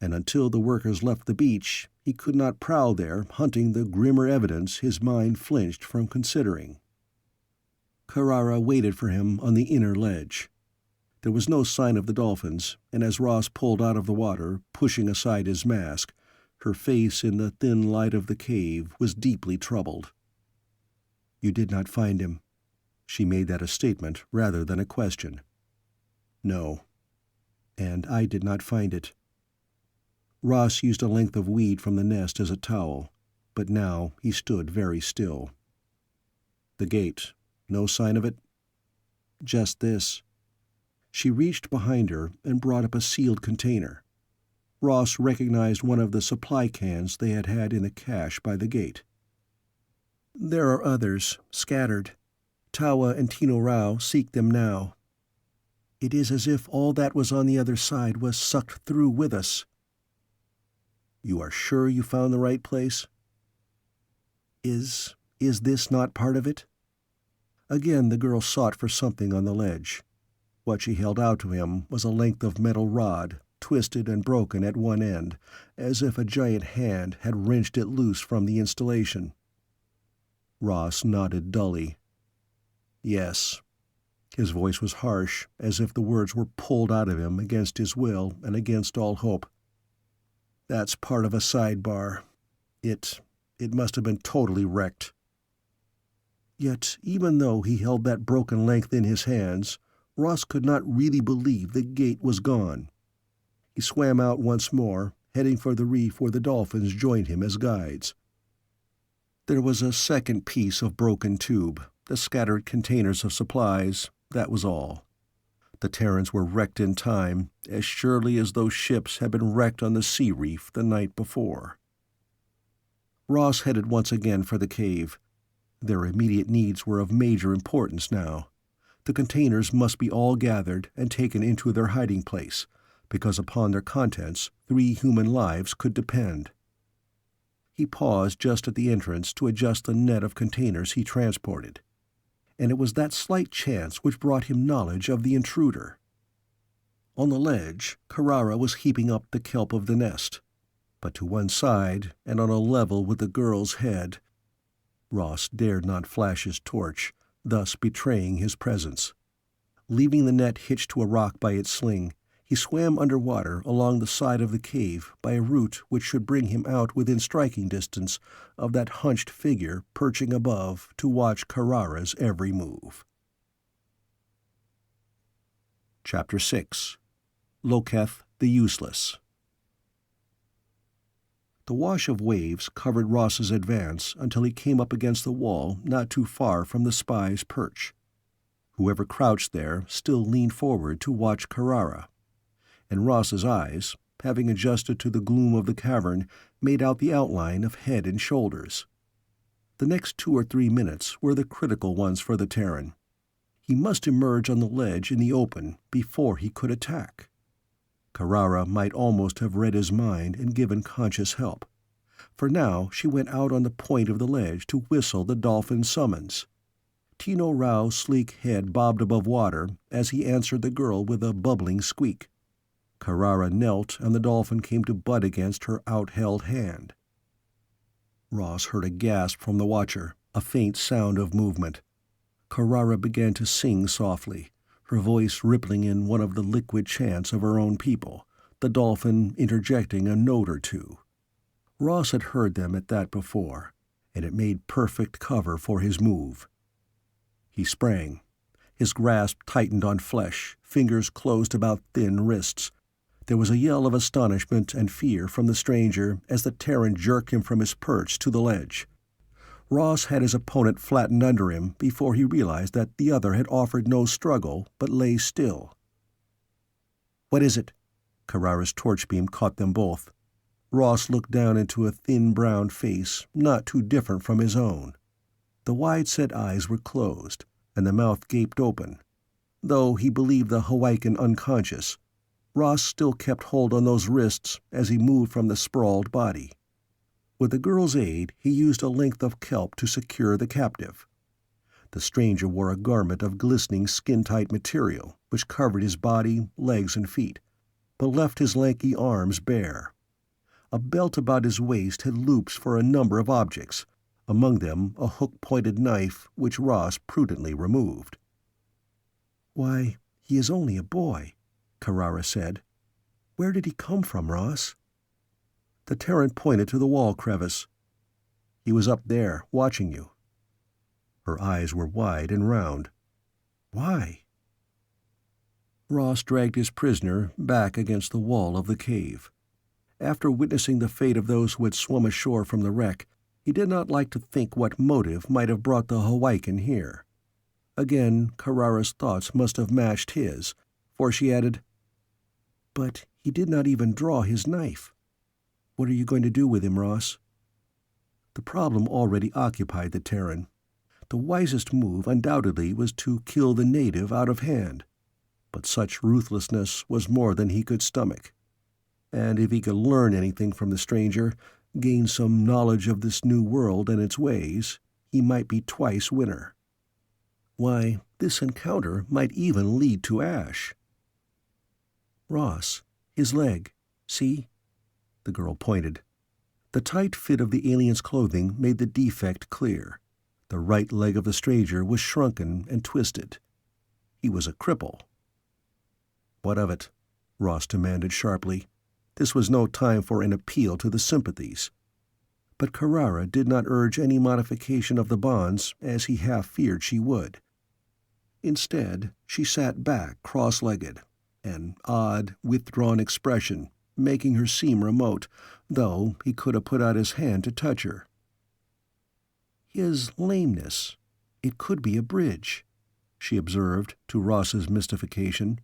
and until the workers left the beach, he could not prowl there hunting the grimmer evidence his mind flinched from considering. Carrara waited for him on the inner ledge. There was no sign of the dolphins, and as Ross pulled out of the water, pushing aside his mask, her face in the thin light of the cave was deeply troubled. "You did not find him." She made that a statement rather than a question. "No. And I did not find it." Ross used a length of weed from the nest as a towel, but now he stood very still. "The gate. No sign of it?" "Just this." She reached behind her and brought up a sealed container. Ross recognized one of the supply cans they had had in the cache by the gate. "There are others, scattered. Tawa and Tino Rao seek them now. It is as if all that was on the other side was sucked through with us." "You are sure you found the right place?" Is this not part of it?" Again the girl sought for something on the ledge. What she held out to him was a length of metal rod, twisted and broken at one end, as if a giant hand had wrenched it loose from the installation. Ross nodded dully. "Yes." His voice was harsh, as if the words were pulled out of him against his will and against all hope. "That's part of a sidebar. It must have been totally wrecked." Yet, even though he held that broken length in his hands, Ross could not really believe the gate was gone. He swam out once more, heading for the reef where the dolphins joined him as guides. There was a second piece of broken tube, the scattered containers of supplies, that was all. The Terrans were wrecked in time, as surely as those ships had been wrecked on the sea reef the night before. Ross headed once again for the cave. Their immediate needs were of major importance now. The containers must be all gathered and taken into their hiding place, because upon their contents 3 human lives could depend. He paused just at the entrance to adjust the net of containers he transported, and it was that slight chance which brought him knowledge of the intruder. On the ledge, Carrara was heaping up the kelp of the nest, but to one side and on a level with the girl's head. Ross dared not flash his torch, thus betraying his presence. Leaving the net hitched to a rock by its sling, he swam underwater along the side of the cave by a route which should bring him out within striking distance of that hunched figure perching above to watch Carrara's every move. Chapter 6. Loketh the Useless. The wash of waves covered Ross's advance until he came up against the wall not too far from the spy's perch. Whoever crouched there still leaned forward to watch Carrara, and Ross's eyes, having adjusted to the gloom of the cavern, made out the outline of head and shoulders. The next 2 or 3 minutes were the critical ones for the Terran. He must emerge on the ledge in the open before he could attack. Carrara might almost have read his mind and given conscious help, for now she went out on the point of the ledge to whistle the dolphin's summons. Tino Rao's sleek head bobbed above water as he answered the girl with a bubbling squeak. Carrara knelt and the dolphin came to butt against her outheld hand. Ross heard a gasp from the watcher, a faint sound of movement. Carrara began to sing softly, her voice rippling in one of the liquid chants of her own people, the dolphin interjecting a note or two. Ross had heard them at that before, and it made perfect cover for his move. He sprang. His grasp tightened on flesh, fingers closed about thin wrists. There was a yell of astonishment and fear from the stranger as the Terran jerked him from his perch to the ledge. Ross had his opponent flattened under him before he realized that the other had offered no struggle but lay still. "What is it?" Carrara's torch beam caught them both. Ross looked down into a thin brown face not too different from his own. The wide-set eyes were closed, and the mouth gaped open. Though he believed the Hawaiian unconscious, Ross still kept hold on those wrists as he moved from the sprawled body. With the girl's aid, he used a length of kelp to secure the captive. The stranger wore a garment of glistening skin-tight material which covered his body, legs, and feet, but left his lanky arms bare. A belt about his waist had loops for a number of objects, among them a hook-pointed knife which Ross prudently removed. "Why, he is only a boy," Carrara said. "Where did he come from, Ross?" The Terran pointed to the wall crevice. "He was up there, watching you." Her eyes were wide and round. "Why?" Ross dragged his prisoner back against the wall of the cave. After witnessing the fate of those who had swum ashore from the wreck, he did not like to think what motive might have brought the Hawaiian here. Again, Carrara's thoughts must have matched his, for she added, "But he did not even draw his knife. What are you going to do with him, Ross?" The problem already occupied the Terran. The wisest move undoubtedly was to kill the native out of hand, but such ruthlessness was more than he could stomach. And if he could learn anything from the stranger, gain some knowledge of this new world and its ways, he might be twice winner. Why, this encounter might even lead to ash. "Ross, his leg. See?" The girl pointed. The tight fit of the alien's clothing made the defect clear. The right leg of the stranger was shrunken and twisted. He was a cripple. "What of it?" Ross demanded sharply. This was no time for an appeal to the sympathies. But Carrara did not urge any modification of the bonds as he half feared she would. Instead, she sat back cross-legged, an odd, withdrawn expression making her seem remote, though he could have put out his hand to touch her. "His lameness. It could be a bridge," she observed, to Ross's mystification.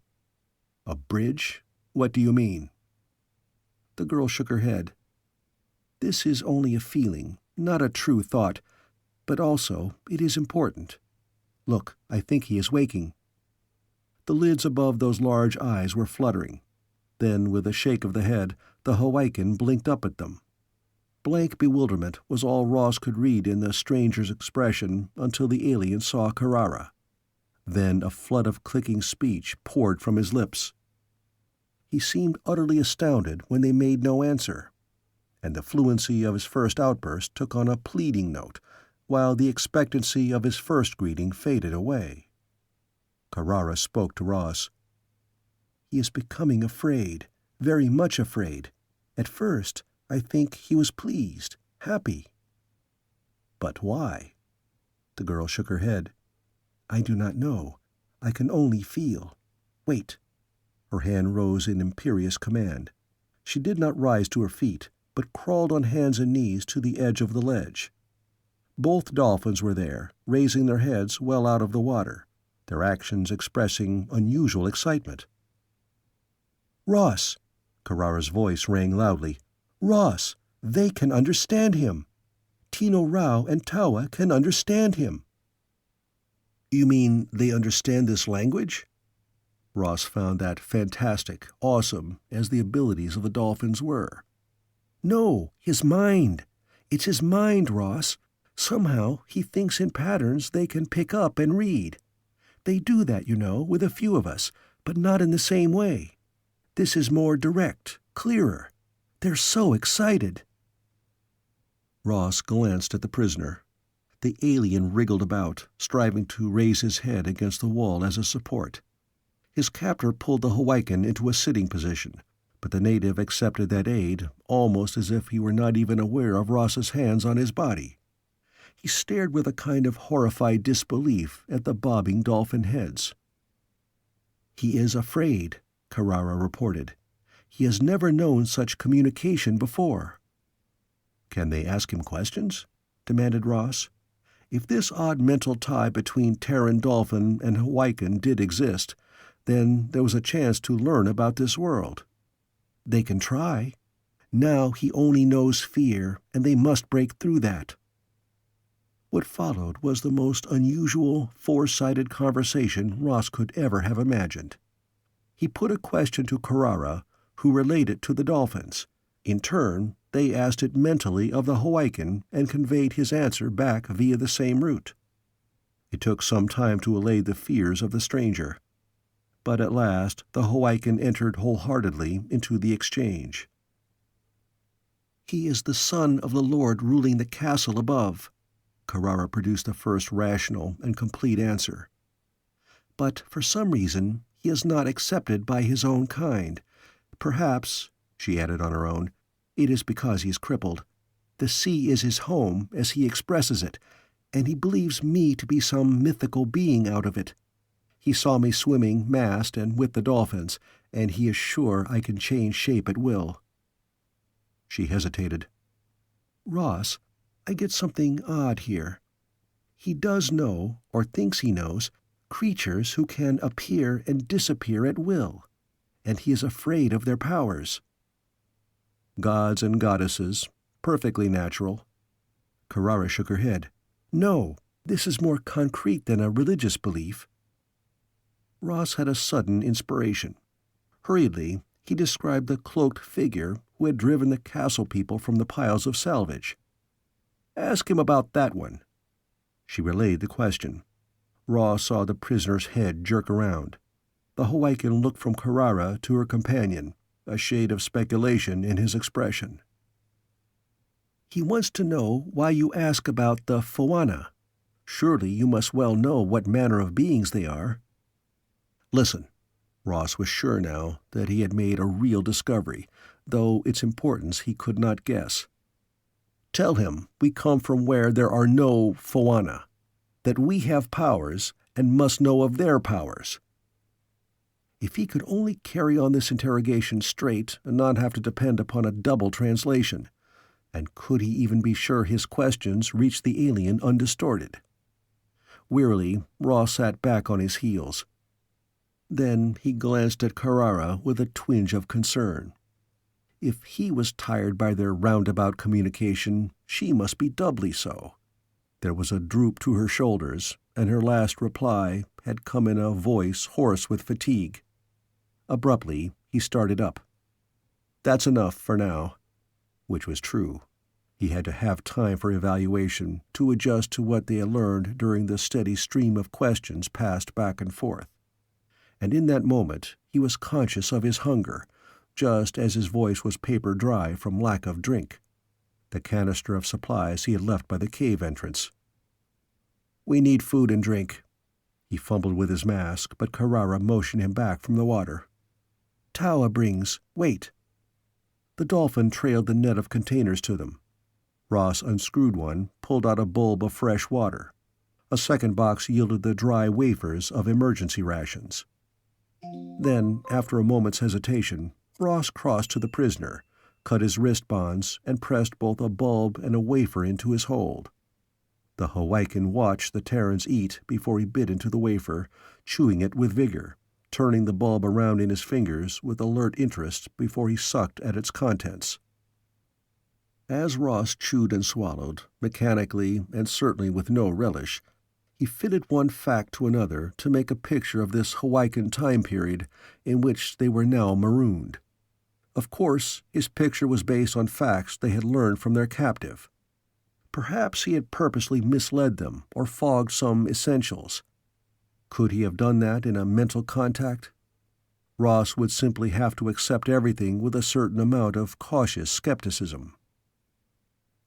"A bridge? What do you mean?" The girl shook her head. "This is only a feeling, not a true thought, but also it is important. Look, I think he is waking." The lids above those large eyes were fluttering. Then, with a shake of the head, the Hawaiian blinked up at them. Blank bewilderment was all Ross could read in the stranger's expression until the alien saw Carrara. Then a flood of clicking speech poured from his lips. He seemed utterly astounded when they made no answer, and the fluency of his first outburst took on a pleading note, while the expectancy of his first greeting faded away. Carrara spoke to Ross. "He is becoming afraid, very much afraid. At first, I think he was pleased, happy." "But why?" The girl shook her head. "I do not know. I can only feel. Wait." Her hand rose in imperious command. She did not rise to her feet, but crawled on hands and knees to the edge of the ledge. Both dolphins were there, raising their heads well out of the water, their actions expressing unusual excitement. "Ross!" Carrara's voice rang loudly. "Ross! They can understand him! Tino Rao and Tawa can understand him!" "You mean they understand this language?" Ross found that fantastic, awesome, as the abilities of the dolphins were. "No, his mind. It's his mind, Ross. Somehow he thinks in patterns they can pick up and read. They do that, you know, with a few of us, but not in the same way. This is more direct, clearer. They're so excited." Ross glanced at the prisoner. The alien wriggled about, striving to raise his head against the wall as a support. His captor pulled the Hawaiian into a sitting position, but the native accepted that aid almost as if he were not even aware of Ross's hands on his body. He stared with a kind of horrified disbelief at the bobbing dolphin heads. "He is afraid," Carrara reported. "He has never known such communication before." "Can they ask him questions?" demanded Ross. If this odd mental tie between Terran dolphin and Hawaiian did exist, Then there was a chance to learn about this world. They can try. Now he only knows fear, and they must break through that. What followed was the most unusual, four-sided conversation Ross could ever have imagined. He put a question to Carrara, who relayed it to the dolphins. In turn, they asked it mentally of the Hawaiian and conveyed his answer back via the same route. It took some time to allay the fears of the stranger. But at last the Hawaiian entered wholeheartedly into the exchange. "He is the son of the Lord ruling the castle above." Carrara produced the first rational and complete answer. "But for some reason he is not accepted by his own kind. Perhaps," she added on her own, "it is because he is crippled. The sea is his home, as he expresses it, and he believes me to be some mythical being out of it. He saw me swimming mast and with the dolphins, and he is sure I can change shape at will." She hesitated. "Ross, I get something odd here. He does know, or thinks he knows, creatures who can appear and disappear at will, and he is afraid of their powers." "Gods and goddesses. Perfectly natural." Carrara shook her head. "No, this is more concrete than a religious belief." Ross had a sudden inspiration. Hurriedly, he described the cloaked figure who had driven the castle people from the piles of salvage. "Ask him about that one." She relayed the question. Ross saw the prisoner's head jerk around. The Hawaiian looked from Carrara to her companion, a shade of speculation in his expression. "He wants to know why you ask about the Foanna. Surely you must well know what manner of beings they are." "Listen." Ross was sure now that he had made a real discovery, though its importance he could not guess. "Tell him we come from where there are no Foanna, that we have powers and must know of their powers." If he could only carry on this interrogation straight and not have to depend upon a double translation. And could he even be sure his questions reached the alien undistorted? Wearily, Ross sat back on his heels. Then he glanced at Carrara with a twinge of concern. If he was tired by their roundabout communication, she must be doubly so. There was a droop to her shoulders, and her last reply had come in a voice hoarse with fatigue. Abruptly, he started up. "That's enough for now." Which was true. He had to have time for evaluation, to adjust to what they had learned during the steady stream of questions passed back and forth. And in that moment he was conscious of his hunger, just as his voice was paper dry from lack of drink. The canister of supplies he had left by the cave entrance. "We need food and drink." He fumbled with his mask, but Carrara motioned him back from the water. "Taua brings. Wait." The dolphin trailed the net of containers to them. Ross unscrewed one, pulled out a bulb of fresh water. A second box yielded the dry wafers of emergency rations. Then, after a moment's hesitation, Ross crossed to the prisoner, cut his wrist bonds, and pressed both a bulb and a wafer into his hold. The Hawaiian watched the Terrans eat before he bit into the wafer, chewing it with vigor, turning the bulb around in his fingers with alert interest before he sucked at its contents. As Ross chewed and swallowed, mechanically and certainly with no relish, he fitted one fact to another to make a picture of this Hawaiian time period in which they were now marooned. Of course, his picture was based on facts they had learned from their captive. Perhaps he had purposely misled them or fogged some essentials. Could he have done that in a mental contact? Ross would simply have to accept everything with a certain amount of cautious skepticism.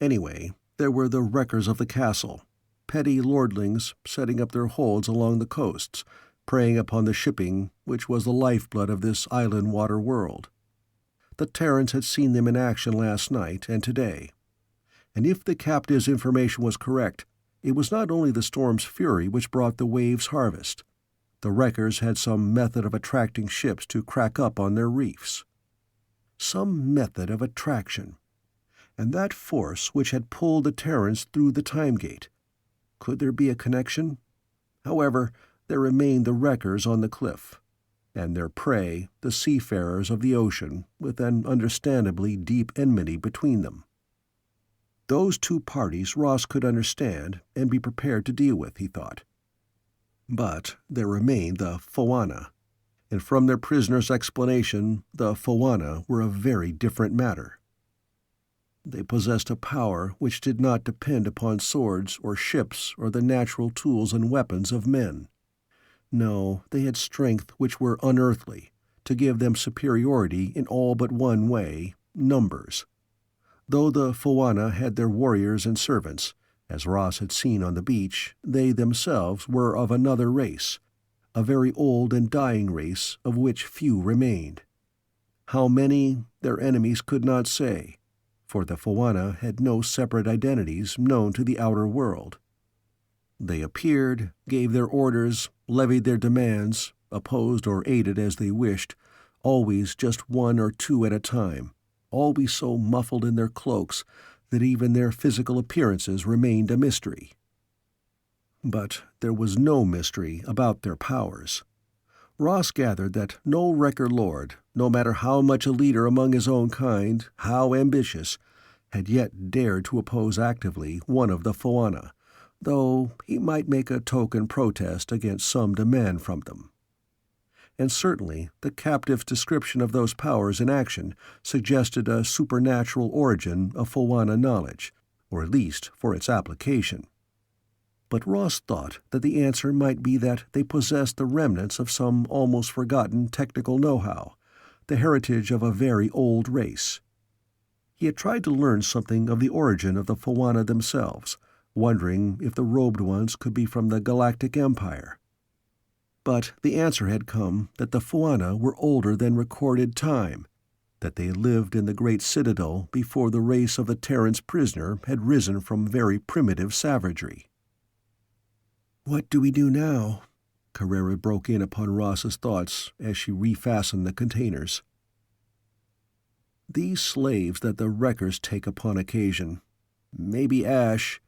Anyway, there were the wreckers of the castle, petty lordlings setting up their holds along the coasts, preying upon the shipping which was the lifeblood of this island water world. The Terrans had seen them in action last night and today. And if the captive's information was correct, it was not only the storm's fury which brought the wave's harvest. The wreckers had some method of attracting ships to crack up on their reefs. Some method of attraction. And that force which had pulled the Terrans through the time gate. Could there be a connection? However, there remained the wreckers on the cliff. and their prey, the seafarers of the ocean, with an understandably deep enmity between them. Those two parties Ross could understand and be prepared to deal with, he thought. But there remained the Foanna, and from their prisoner's explanation, the Foanna were a very different matter. They possessed a power which did not depend upon swords or ships or the natural tools and weapons of men. No, they had strength which were unearthly, to give them superiority in all but one way: numbers. Though the Foanna had their warriors and servants, as Ross had seen on the beach, they themselves were of another race, a very old and dying race of which few remained. How many, their enemies could not say, for the Foanna had no separate identities known to the outer world. They appeared, gave their orders, levied their demands, opposed or aided as they wished, always just one or two at a time, always so muffled in their cloaks that even their physical appearances remained a mystery. But there was no mystery about their powers. Ross gathered that no Wrecker Lord, no matter how much a leader among his own kind, how ambitious, had yet dared to oppose actively one of the Foanna, though he might make a token protest against some demand from them. And certainly the captive's description of those powers in action suggested a supernatural origin of Foanna knowledge, or at least for its application. But Ross thought that the answer might be that they possessed the remnants of some almost forgotten technical know-how, the heritage of a very old race. He had tried to learn something of the origin of the Foanna themselves, wondering if the robed ones could be from the Galactic Empire. But the answer had come that the Foanna were older than recorded time, that they had lived in the great citadel before the race of the Terran's prisoner had risen from very primitive savagery. "What do we do now?" Carrera broke in upon Ross's thoughts as she refastened the containers. "These slaves that the wreckers take upon occasion. Maybe Ash—"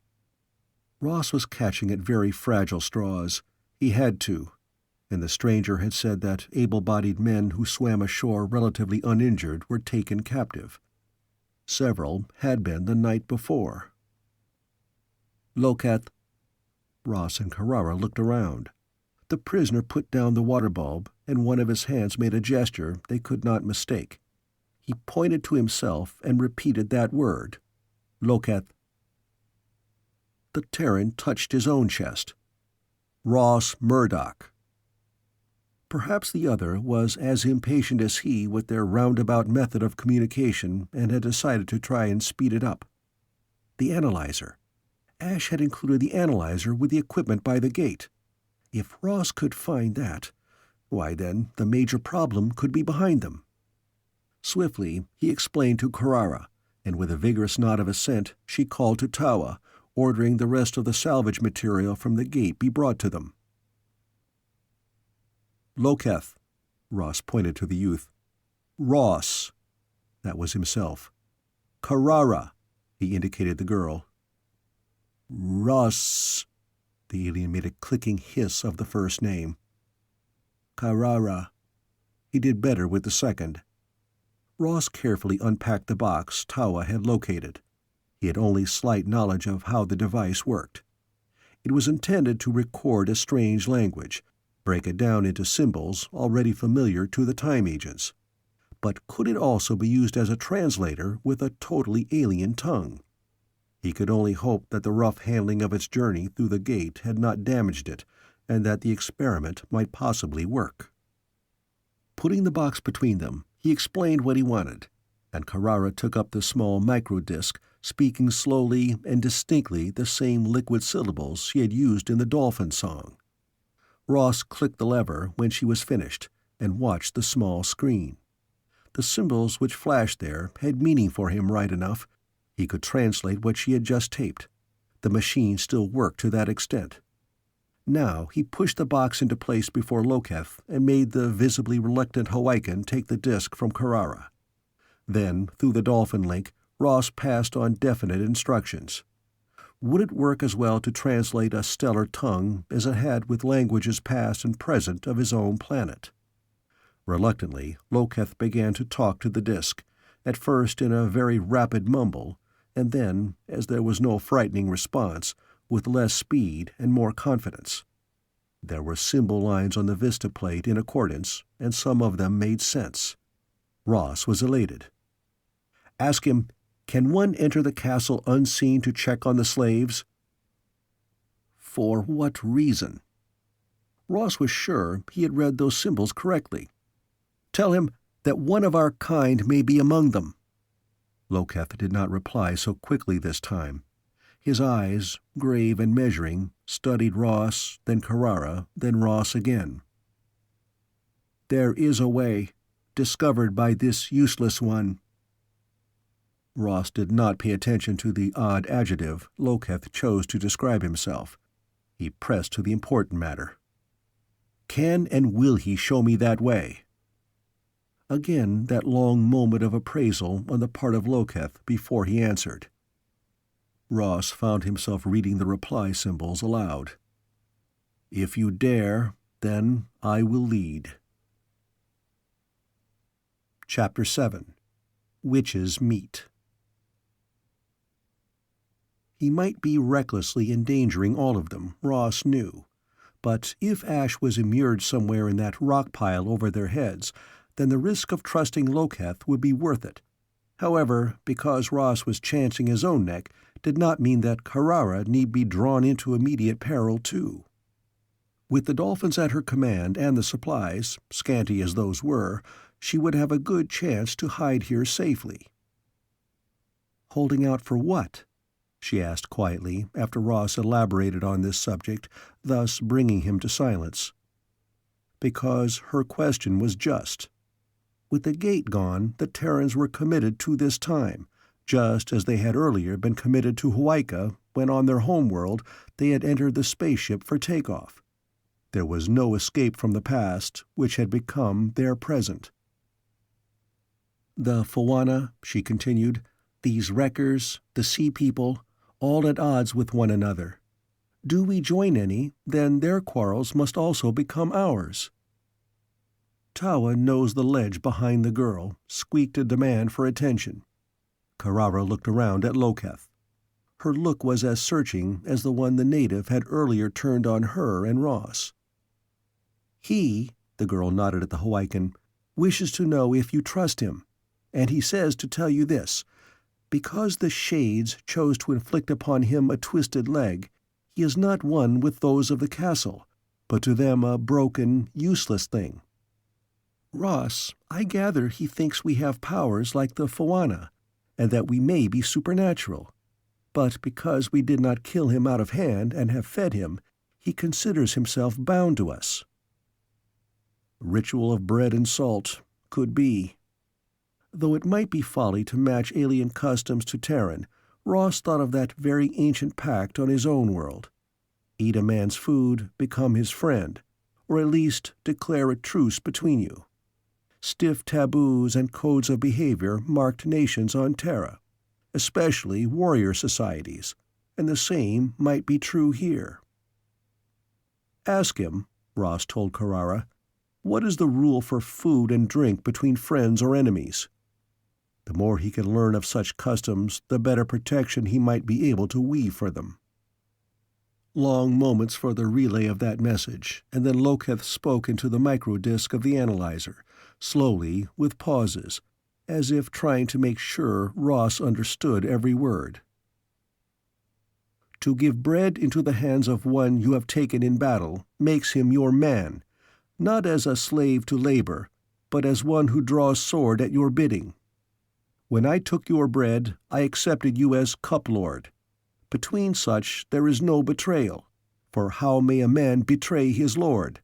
Ross was catching at very fragile straws. He had to. And the stranger had said that able-bodied men who swam ashore relatively uninjured were taken captive. Several had been the night before. "Loketh." Ross and Carrara looked around. The prisoner put down the water bulb, and one of his hands made a gesture they could not mistake. He pointed to himself and repeated that word, "Loketh." The Terran touched his own chest. "Ross Murdoch." Perhaps the other was as impatient as he with their roundabout method of communication and had decided to try and speed it up. The analyzer. Ash had included the analyzer with the equipment by the gate. If Ross could find that, why then the major problem could be behind them. Swiftly he explained to Carrara, and with a vigorous nod of assent she called to Tawa, ordering the rest of the salvage material from the gate be brought to them. "Loketh," Ross pointed to the youth. "Ross," that was himself. "Carrara," he indicated the girl. "Ross," the alien made a clicking hiss of the first name. "Carrara." He did better with the second. Ross carefully unpacked the box Tawa had located. He had only slight knowledge of how the device worked. It was intended to record a strange language, break it down into symbols already familiar to the time agents. But could it also be used as a translator with a totally alien tongue? He could only hope that the rough handling of its journey through the gate had not damaged it, and that the experiment might possibly work. Putting the box between them, he explained what he wanted, and Carrara took up the small microdisc, speaking slowly and distinctly the same liquid syllables she had used in the dolphin song. Ross clicked the lever when she was finished and watched the small screen. The symbols which flashed there had meaning for him right enough. He could translate what she had just taped. The machine still worked to that extent. Now he pushed the box into place before Loketh and made the visibly reluctant Hawaiian take the disc from Carrara. Then, through the dolphin link, Ross passed on definite instructions. Would it work as well to translate a stellar tongue as it had with languages past and present of his own planet? Reluctantly, Loketh began to talk to the disk, at first in a very rapid mumble, and then, as there was no frightening response, with less speed and more confidence. There were symbol lines on the vista plate in accordance, and some of them made sense. Ross was elated. "Ask him, can one enter the castle unseen to check on the slaves?" For what reason? Ross was sure he had read those symbols correctly. "Tell him that one of our kind may be among them." Loketh did not reply so quickly this time. His eyes, grave and measuring, studied Ross, then Carrara, then Ross again. "There is a way, discovered by this useless one." Ross did not pay attention to the odd adjective Loketh chose to describe himself. He pressed to the important matter. "Can and will he show me that way?" Again that long moment of appraisal on the part of Loketh before he answered. Ross found himself reading the reply symbols aloud. "If you dare, then I will lead." Chapter 7. Witches Meet. He might be recklessly endangering all of them, Ross knew. But if Ash was immured somewhere in that rock pile over their heads, then the risk of trusting Loketh would be worth it. However, because Ross was chancing his own neck, did not mean that Carrara need be drawn into immediate peril too. With the dolphins at her command and the supplies, scanty as those were, she would have a good chance to hide here safely. "Holding out for what?" she asked quietly, after Ross elaborated on this subject, thus bringing him to silence. Because her question was just. With the gate gone, the Terrans were committed to this time, just as they had earlier been committed to Huaika when on their homeworld they had entered the spaceship for takeoff. There was no escape from the past, which had become their present. "The Foanna," she continued, "these wreckers, the sea people, all at odds with one another. Do we join any, then their quarrels must also become ours." Tawa nosed the ledge behind the girl, squeaked a demand for attention. Carrara looked around at Loketh. Her look was as searching as the one the native had earlier turned on her and Ross. "He," the girl nodded at the Huaican, "wishes to know if you trust him, and he says to tell you this. Because the Shades chose to inflict upon him a twisted leg, he is not one with those of the castle, but to them a broken, useless thing. Ross, I gather he thinks we have powers like the Foanna, and that we may be supernatural. But because we did not kill him out of hand and have fed him, he considers himself bound to us." Ritual of bread and salt. Could be. Though it might be folly to match alien customs to Terran, Ross thought of that very ancient pact on his own world. Eat a man's food, become his friend, or at least declare a truce between you. Stiff taboos and codes of behavior marked nations on Terra, especially warrior societies, and the same might be true here. "Ask him," Ross told Carrara, "what is the rule for food and drink between friends or enemies? The more he can learn of such customs, the better protection he might be able to weave for them." Long moments for the relay of that message, and then Loketh spoke into the microdisc of the analyzer, slowly, with pauses, as if trying to make sure Ross understood every word. "To give bread into the hands of one you have taken in battle makes him your man, not as a slave to labor, but as one who draws sword at your bidding. When I took your bread, I accepted you as cup-lord. Between such there is no betrayal, for how may a man betray his lord?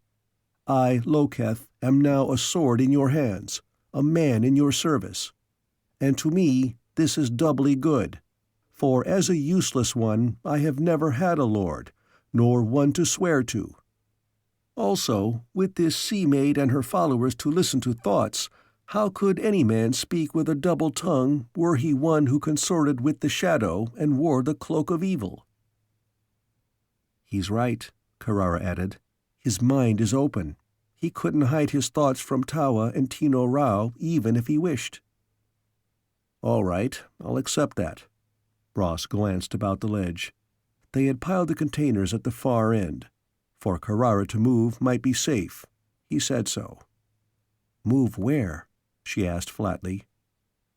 I, Loketh, am now a sword in your hands, a man in your service. And to me this is doubly good, for as a useless one I have never had a lord, nor one to swear to. Also, with this sea-maid and her followers to listen to thoughts, how could any man speak with a double tongue were he one who consorted with the shadow and wore the cloak of evil?" "He's right," Carrara added. "His mind is open. He couldn't hide his thoughts from Tawa and Tino Rao even if he wished. "All right, I'll accept that." Ross glanced about the ledge. They had piled the containers at the far end. For Carrara to move might be safe. He said so. "Move where?" she asked flatly.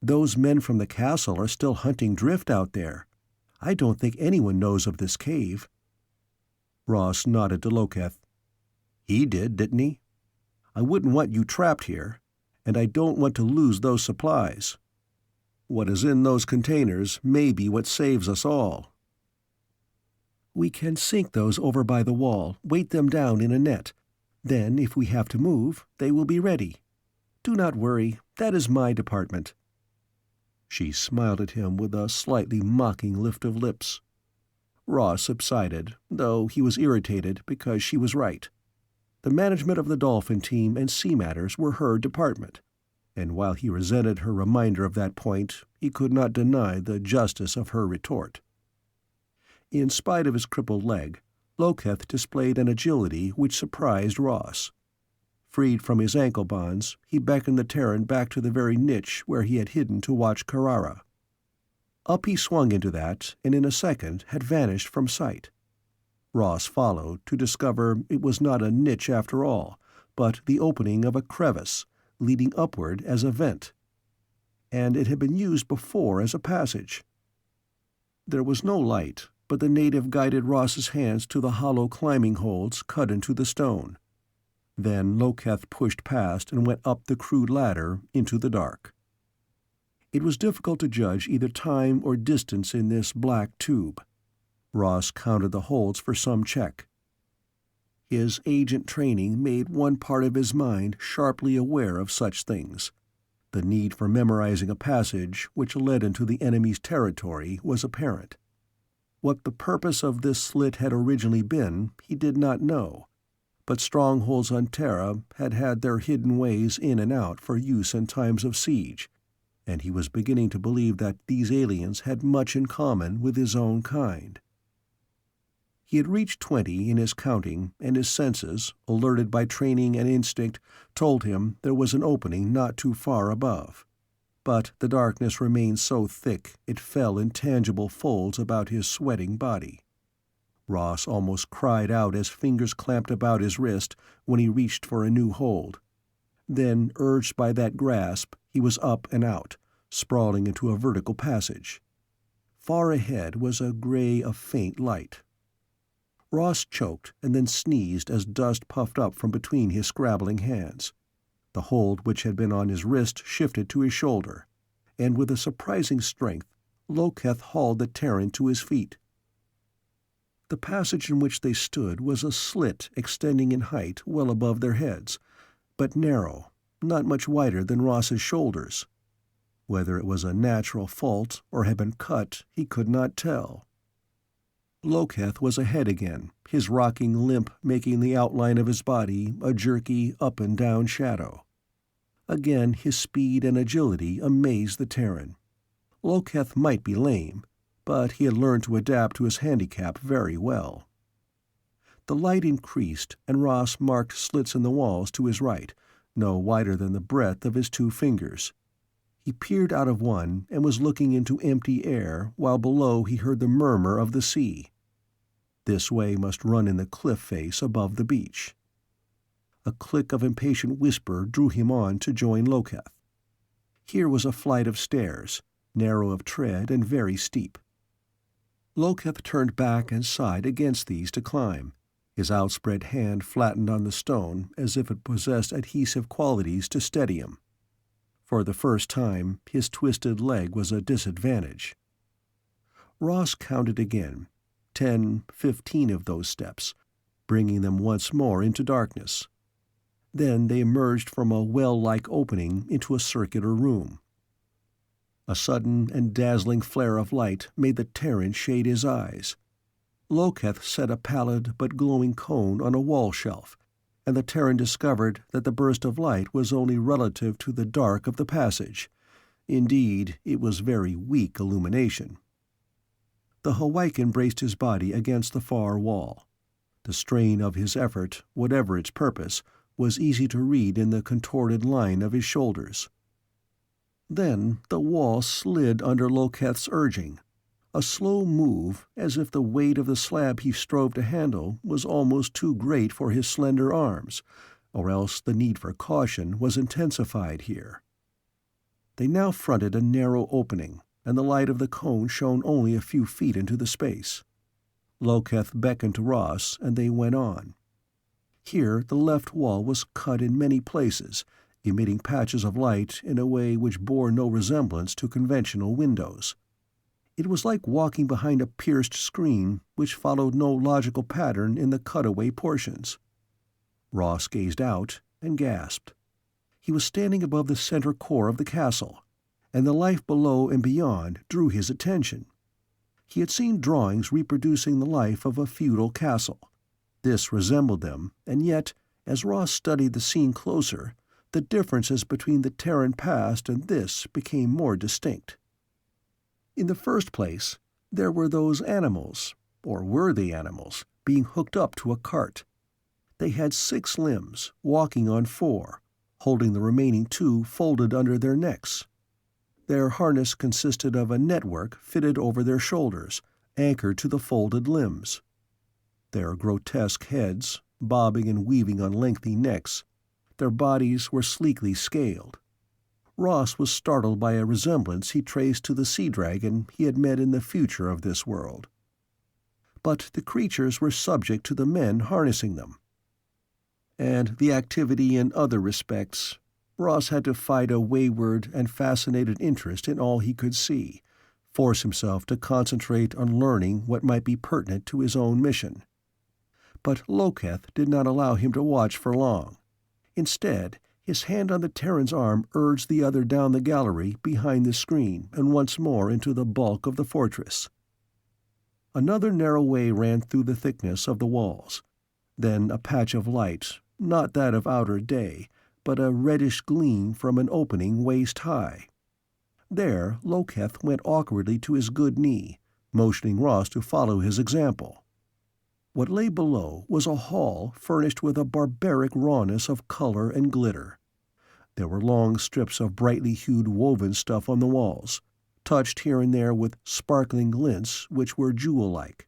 "Those men from the castle are still hunting drift out there. I don't think anyone knows of this cave." Ross nodded to Loketh. "He did, didn't he? I wouldn't want you trapped here, and I don't want to lose those supplies. What is in those containers may be what saves us all." "We can sink those over by the wall, weight them down in a net. Then, if we have to move, they will be ready. Do not worry, that is my department." She smiled at him with a slightly mocking lift of lips. Ross subsided, though he was irritated because she was right. The management of the Dolphin team and sea matters were her department, and while he resented her reminder of that point, he could not deny the justice of her retort. In spite of his crippled leg, Loketh displayed an agility which surprised Ross. Freed from his ankle bonds, he beckoned the Terran back to the very niche where he had hidden to watch Carrara. Up he swung into that, and in a second had vanished from sight. Ross followed to discover it was not a niche after all, but the opening of a crevice, leading upward as a vent. And it had been used before as a passage. There was no light, but the native guided Ross's hands to the hollow climbing holds cut into the stone. Then Loketh pushed past and went up the crude ladder into the dark. It was difficult to judge either time or distance in this black tube. Ross counted the holds for some check. His agent training made one part of his mind sharply aware of such things. The need for memorizing a passage which led into the enemy's territory was apparent. What the purpose of this slit had originally been, he did not know, but strongholds on Terra had had their hidden ways in and out for use in times of siege, and he was beginning to believe that these aliens had much in common with his own kind. He had reached 20 in his counting, and his senses, alerted by training and instinct, told him there was an opening not too far above. But the darkness remained so thick it fell in tangible folds about his sweating body. Ross almost cried out as fingers clamped about his wrist when he reached for a new hold. Then, urged by that grasp, he was up and out, sprawling into a vertical passage. Far ahead was a gray of faint light. Ross choked and then sneezed as dust puffed up from between his scrabbling hands. The hold which had been on his wrist shifted to his shoulder, and with a surprising strength, Loketh hauled the Terran to his feet. The passage in which they stood was a slit extending in height well above their heads, but narrow, not much wider than Ross's shoulders. Whether it was a natural fault or had been cut, he could not tell. Loketh was ahead again, his rocking limp making the outline of his body a jerky up-and-down shadow. Again his speed and agility amazed the Terran. Loketh might be lame, but he had learned to adapt to his handicap very well. The light increased, and Ross marked slits in the walls to his right, no wider than the breadth of his 2 fingers. He peered out of one and was looking into empty air while below he heard the murmur of the sea. This way must run in the cliff face above the beach. A click of impatient whisper drew him on to join Loketh. Here was a flight of stairs, narrow of tread and very steep. Loketh turned back and side against these to climb, his outspread hand flattened on the stone as if it possessed adhesive qualities to steady him. For the first time, his twisted leg was a disadvantage. Ross counted again, 10, 15 of those steps, bringing them once more into darkness. Then they emerged from a well-like opening into a circular room. A sudden and dazzling flare of light made the Terran shade his eyes. Loketh set a pallid but glowing cone on a wall shelf, and the Terran discovered that the burst of light was only relative to the dark of the passage. Indeed, it was very weak illumination. The Hawaiian braced his body against the far wall. The strain of his effort, whatever its purpose, was easy to read in the contorted line of his shoulders. Then the wall slid under Loketh's urging, a slow move as if the weight of the slab he strove to handle was almost too great for his slender arms, or else the need for caution was intensified here. They now fronted a narrow opening, and the light of the cone shone only a few feet into the space. Loketh beckoned to Ross, and they went on. Here the left wall was cut in many places, emitting patches of light in a way which bore no resemblance to conventional windows. It was like walking behind a pierced screen which followed no logical pattern in the cutaway portions. Ross gazed out and gasped. He was standing above the center core of the castle, and the life below and beyond drew his attention. He had seen drawings reproducing the life of a feudal castle. This resembled them, and yet, as Ross studied the scene closer, the differences between the Terran past and this became more distinct. In the first place, there were those animals, or were they animals, being hooked up to a cart. They had 6 limbs, walking on 4, holding the remaining 2 folded under their necks. Their harness consisted of a network fitted over their shoulders, anchored to the folded limbs. Their grotesque heads, bobbing and weaving on lengthy necks, their bodies were sleekly scaled. Ross was startled by a resemblance he traced to the sea dragon he had met in the future of this world. But the creatures were subject to the men harnessing them. And the activity in other respects, Ross had to fight a wayward and fascinated interest in all he could see, force himself to concentrate on learning what might be pertinent to his own mission. But Loketh did not allow him to watch for long. Instead, his hand on the Terran's arm urged the other down the gallery behind the screen and once more into the bulk of the fortress. Another narrow way ran through the thickness of the walls. Then a patch of light, not that of outer day, but a reddish gleam from an opening waist-high. There Loketh went awkwardly to his good knee, motioning Ross to follow his example. What lay below was a hall furnished with a barbaric rawness of color and glitter. There were long strips of brightly hued woven stuff on the walls, touched here and there with sparkling glints which were jewel-like.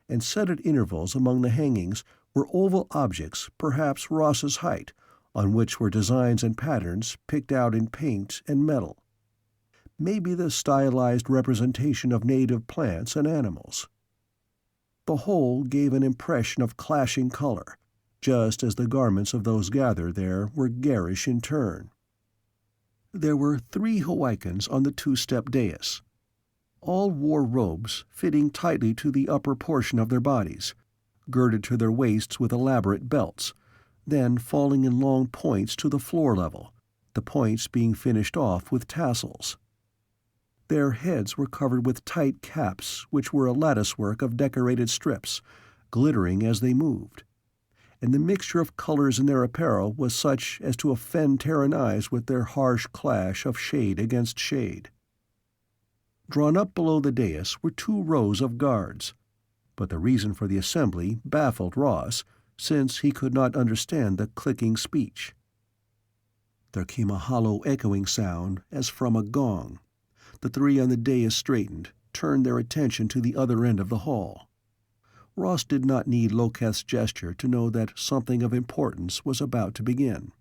And set at intervals among the hangings were oval objects, perhaps Ross's height, on which were designs and patterns picked out in paint and metal. Maybe the stylized representation of native plants and animals. The whole gave an impression of clashing color, just as the garments of those gathered there were garish in turn. There were 3 Hawaiians on the 2-step dais. All wore robes fitting tightly to the upper portion of their bodies, girded to their waists with elaborate belts, then falling in long points to the floor level, the points being finished off with tassels. Their heads were covered with tight caps which were a latticework of decorated strips, glittering as they moved. And the mixture of colors in their apparel was such as to offend Terran eyes with their harsh clash of shade against shade. Drawn up below the dais were 2 rows of guards, but the reason for the assembly baffled Ross, since he could not understand the clicking speech. There came a hollow echoing sound as from a gong. The 3 on the dais straightened, turned their attention to the other end of the hall. Ross did not need Loketh's gesture to know that something of importance was about to begin.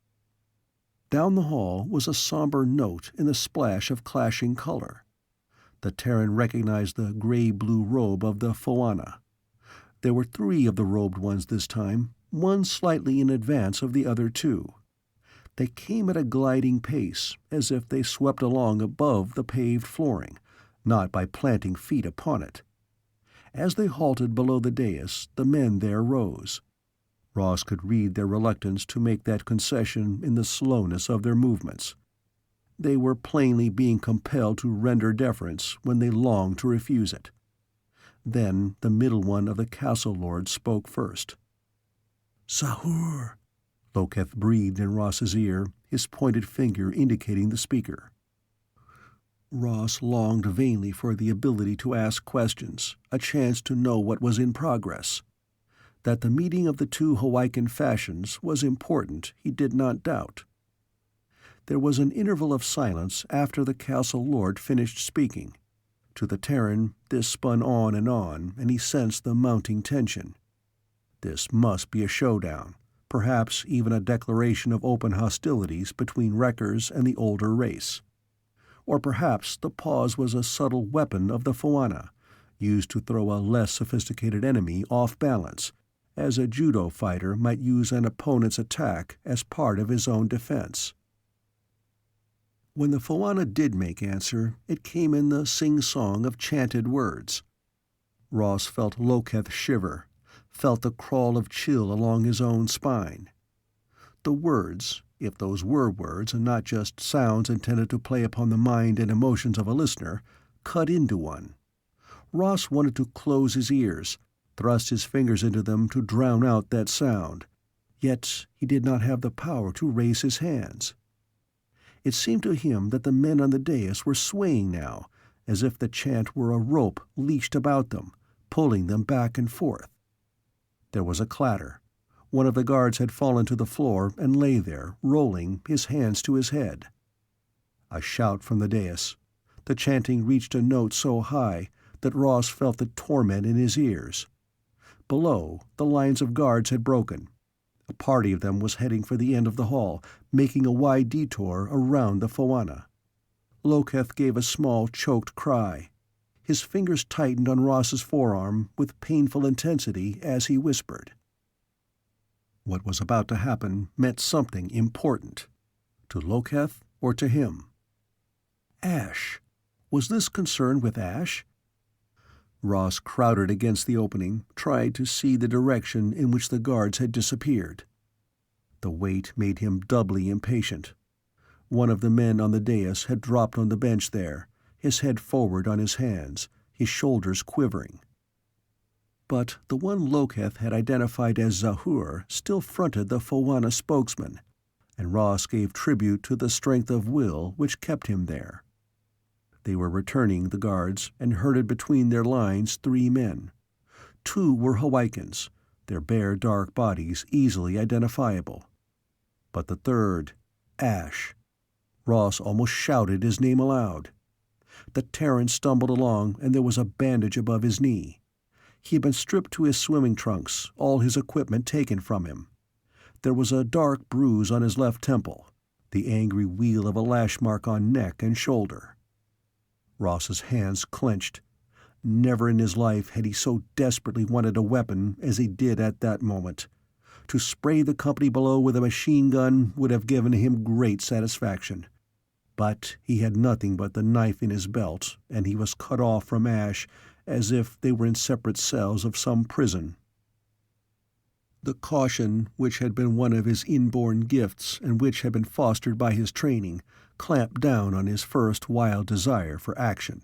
Down the hall was a somber note in the splash of clashing color. The Terran recognized the gray-blue robe of the Foanna. There were 3 of the robed ones this time, one slightly in advance of the other 2. They came at a gliding pace, as if they swept along above the paved flooring, not by planting feet upon it. As they halted below the dais, the men there rose. Ross could read their reluctance to make that concession in the slowness of their movements. They were plainly being compelled to render deference when they longed to refuse it. Then the middle one of the castle lords spoke first. "Sahur," Loketh breathed in Ross's ear, his pointed finger indicating the speaker. Ross longed vainly for the ability to ask questions, a chance to know what was in progress. That the meeting of the two Hawaiian fashions was important, he did not doubt. There was an interval of silence after the castle lord finished speaking. To the Terran, this spun on, and he sensed the mounting tension. This must be a showdown, perhaps even a declaration of open hostilities between wreckers and the older race. Or perhaps the pause was a subtle weapon of the Foanna, used to throw a less sophisticated enemy off balance, as a judo fighter might use an opponent's attack as part of his own defense. When the Foanna did make answer, it came in the sing-song of chanted words. Ross felt Loketh shiver, felt the crawl of chill along his own spine. The words, if those were words and not just sounds intended to play upon the mind and emotions of a listener, cut into one. Ross wanted to close his ears, thrust his fingers into them to drown out that sound, yet he did not have the power to raise his hands. It seemed to him that the men on the dais were swaying now, as if the chant were a rope leashed about them, pulling them back and forth. There was a clatter. One of the guards had fallen to the floor and lay there, rolling, his hands to his head. A shout from the dais. The chanting reached a note so high that Ross felt the torment in his ears. Below, the lines of guards had broken. A party of them was heading for the end of the hall, making a wide detour around the Foanna. Loketh gave a small, choked cry. His fingers tightened on Ross's forearm with painful intensity as he whispered. What was about to happen meant something important. To Loketh or to him? Ash. Was this concerned with Ash? Ross crowded against the opening, tried to see the direction in which the guards had disappeared. The weight made him doubly impatient. One of the men on the dais had dropped on the bench there, his head forward on his hands, his shoulders quivering. But the one Loketh had identified as Zahur still fronted the Foanna spokesman, and Ross gave tribute to the strength of will which kept him there. They were returning, the guards, and herded between their lines 3 men. 2 were Hawaiians, their bare dark bodies easily identifiable. But the third, Ash. Ross almost shouted his name aloud. The Terran stumbled along, and there was a bandage above his knee. He had been stripped to his swimming trunks, all his equipment taken from him. There was a dark bruise on his left temple, the angry wheal of a lash mark on neck and shoulder. Ross's hands clenched. Never in his life had he so desperately wanted a weapon as he did at that moment. To spray the company below with a machine gun would have given him great satisfaction. But he had nothing but the knife in his belt, and he was cut off from Ash as if they were in separate cells of some prison. The caution, which had been one of his inborn gifts and which had been fostered by his training, clamped down on his first wild desire for action.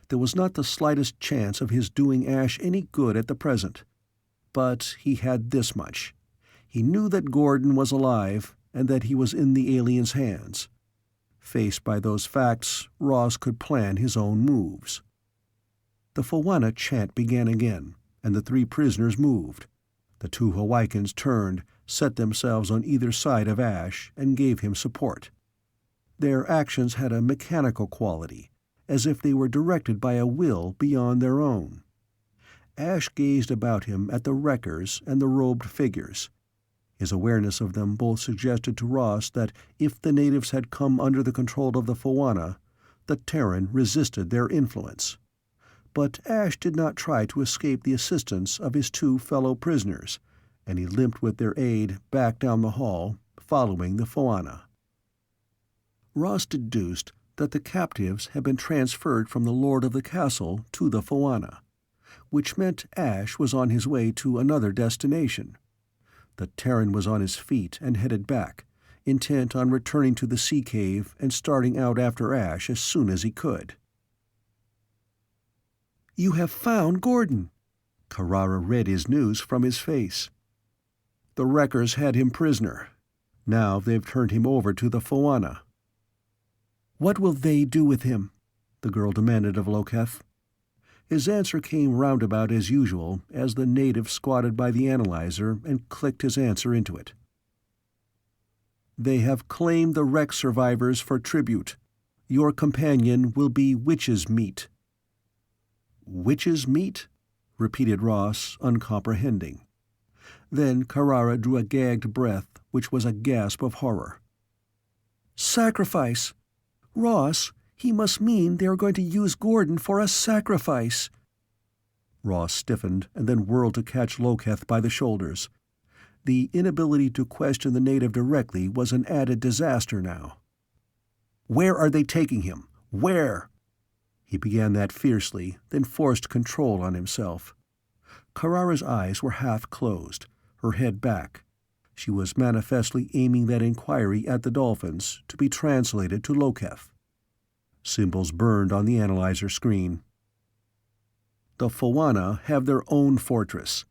There was not the slightest chance of his doing Ash any good at the present. But he had this much. He knew that Gordon was alive and that he was in the alien's hands. Faced by those facts, Ross could plan his own moves. The Foanna chant began again, and the 3 prisoners moved. The 2 Hawaiians turned, set themselves on either side of Ash, and gave him support. Their actions had a mechanical quality, as if they were directed by a will beyond their own. Ash gazed about him at the wreckers and the robed figures. His awareness of them both suggested to Ross that if the natives had come under the control of the Foanna, the Terran resisted their influence. But Ash did not try to escape the assistance of his 2 fellow prisoners, and he limped with their aid back down the hall, following the Foanna. Ross deduced that the captives had been transferred from the lord of the castle to the Foanna, which meant Ash was on his way to another destination. The Terran was on his feet and headed back, intent on returning to the sea cave and starting out after Ash as soon as he could. "You have found Gordon." Carrara read his news from his face. "The wreckers had him prisoner. Now they've turned him over to the Foanna." "What will they do with him?" the girl demanded of Loketh. His answer came roundabout as usual as the native squatted by the analyzer and clicked his answer into it. They have claimed the wreck survivors for tribute. Your companion will be witch's meat. Witch's meat? Repeated Ross, uncomprehending. Then Carrara drew a gagged breath, which was a gasp of horror. Sacrifice! Ross, he must mean they are going to use Gordon for a sacrifice. Ross stiffened and then whirled to catch Loketh by the shoulders. The inability to question the native directly was an added disaster now. Where are they taking him? Where? He began that fiercely, then forced control on himself. Carrara's eyes were half closed, her head back. She was manifestly aiming that inquiry at the dolphins, to be translated to Loketh. Symbols burned on the analyzer screen. The Foanna have their own fortress.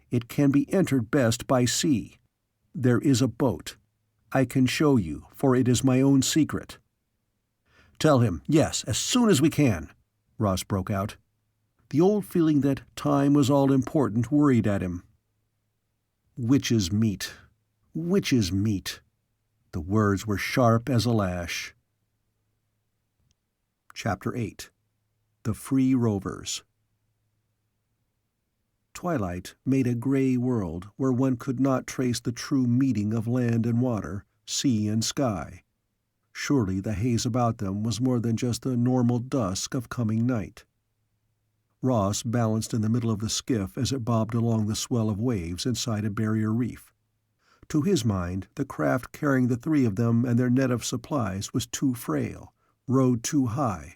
It can be entered best by sea. There is a boat. I can show you, for it is my own secret. Tell him, yes, as soon as we can, Ross broke out. The old feeling that time was all important worried at him. Witch's meat. Witch's meat. The words were sharp as a lash. Chapter 8. The Free Rovers. Twilight made a gray world where one could not trace the true meeting of land and water, sea and sky. Surely the haze about them was more than just the normal dusk of coming night. Ross balanced in the middle of the skiff as it bobbed along the swell of waves inside a barrier reef. To his mind, the craft carrying the three of them and their net of supplies was too frail, rode too high.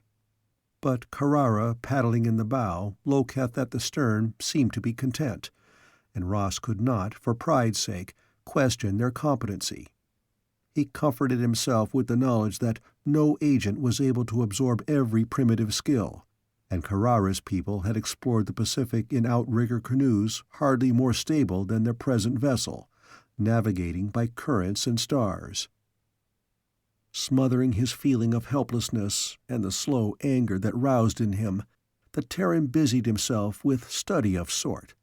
But Carrara paddling in the bow, Loketh at the stern, seemed to be content, and Ross could not, for pride's sake, question their competency. He comforted himself with the knowledge that no agent was able to absorb every primitive skill, and Carrara's people had explored the Pacific in outrigger canoes hardly more stable than their present vessel, navigating by currents and stars. Smothering his feeling of helplessness and the slow anger that roused in him, the Terran busied himself with study of sort.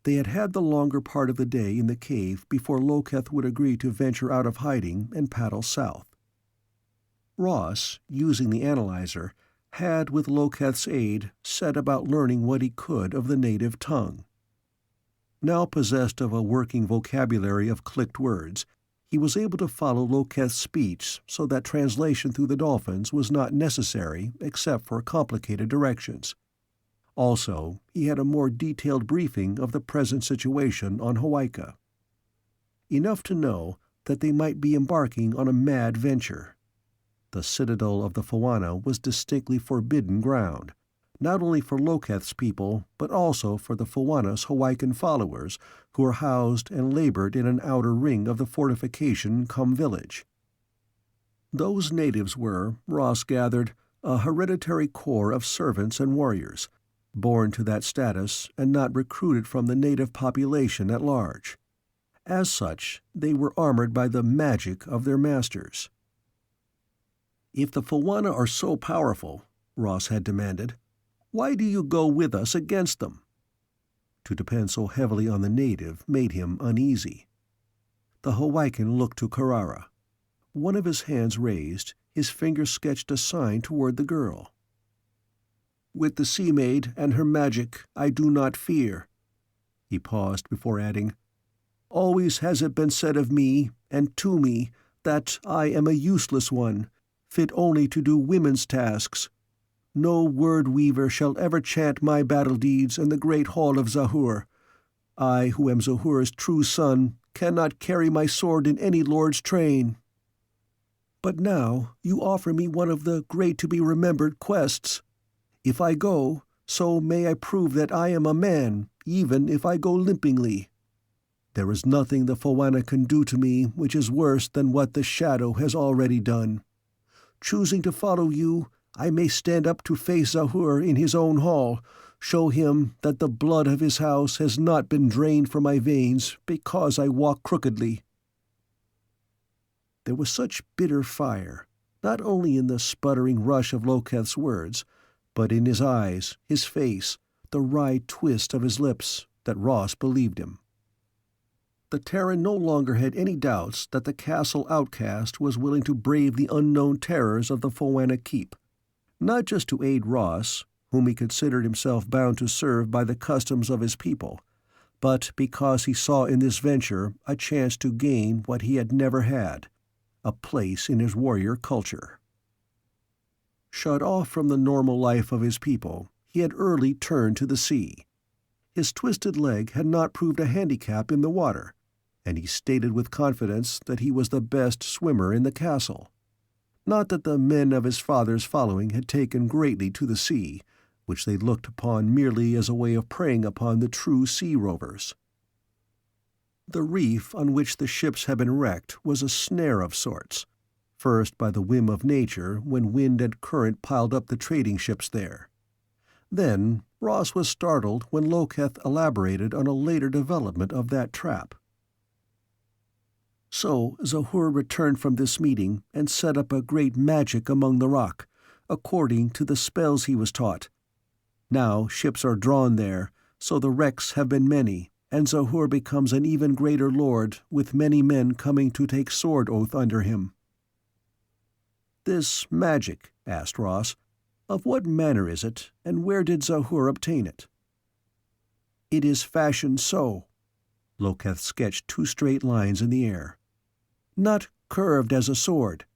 They had had the longer part of the day in the cave before Loketh would agree to venture out of hiding and paddle south. Ross, using the analyzer, had, with Loketh's aid, set about learning what he could of the native tongue. Now possessed of a working vocabulary of clicked words, he was able to follow Loketh's speech so that translation through the dolphins was not necessary except for complicated directions. Also, he had a more detailed briefing of the present situation on Hawaika. Enough to know that they might be embarking on a mad venture. The citadel of the Foanna was distinctly forbidden ground, not only for Loketh's people, but also for the Foanna's Hawaiian followers, who were housed and labored in an outer ring of the fortification cum village. Those natives were, Ross gathered, a hereditary corps of servants and warriors, born to that status and not recruited from the native population at large. As such, they were armored by the magic of their masters. If the Foanna are so powerful, Ross had demanded, why do you go with us against them? To depend so heavily on the native made him uneasy. The Hawaiian looked to Carrara. One of his hands raised, his finger sketched a sign toward the girl. With the sea maid and her magic I do not fear. He paused before adding, always has it been said of me, and to me, that I am a useless one, fit only to do women's tasks. No word-weaver shall ever chant my battle deeds in the great hall of Zahur. I, who am Zahur's true son, cannot carry my sword in any lord's train. But now you offer me one of the great-to-be-remembered quests. If I go, so may I prove that I am a man, even if I go limpingly. There is nothing the Foanna can do to me which is worse than what the Shadow has already done. Choosing to follow you, I may stand up to face Zahur in his own hall, show him that the blood of his house has not been drained from my veins because I walk crookedly. There was such bitter fire, not only in the sputtering rush of Loketh's words, but in his eyes, his face, the wry twist of his lips, that Ross believed him. The Terran no longer had any doubts that the castle outcast was willing to brave the unknown terrors of the Foanna keep, not just to aid Ross, whom he considered himself bound to serve by the customs of his people, but because he saw in this venture a chance to gain what he had never had, a place in his warrior culture. Shut off from the normal life of his people, he had early turned to the sea. His twisted leg had not proved a handicap in the water, and he stated with confidence that he was the best swimmer in the castle. Not that the men of his father's following had taken greatly to the sea, which they looked upon merely as a way of preying upon the true sea rovers. The reef on which the ships had been wrecked was a snare of sorts, first by the whim of nature when wind and current piled up the trading ships there. Then Ross was startled when Loketh elaborated on a later development of that trap. So Zahur returned from this meeting and set up a great magic among the rock, according to the spells he was taught. Now ships are drawn there, so the wrecks have been many, and Zahur becomes an even greater lord, with many men coming to take sword oath under him. "This magic," asked Ross, "of what manner is it, and where did Zahur obtain it?" "It is fashioned so." Loketh sketched 2 straight lines in the air. "Not curved as a sword,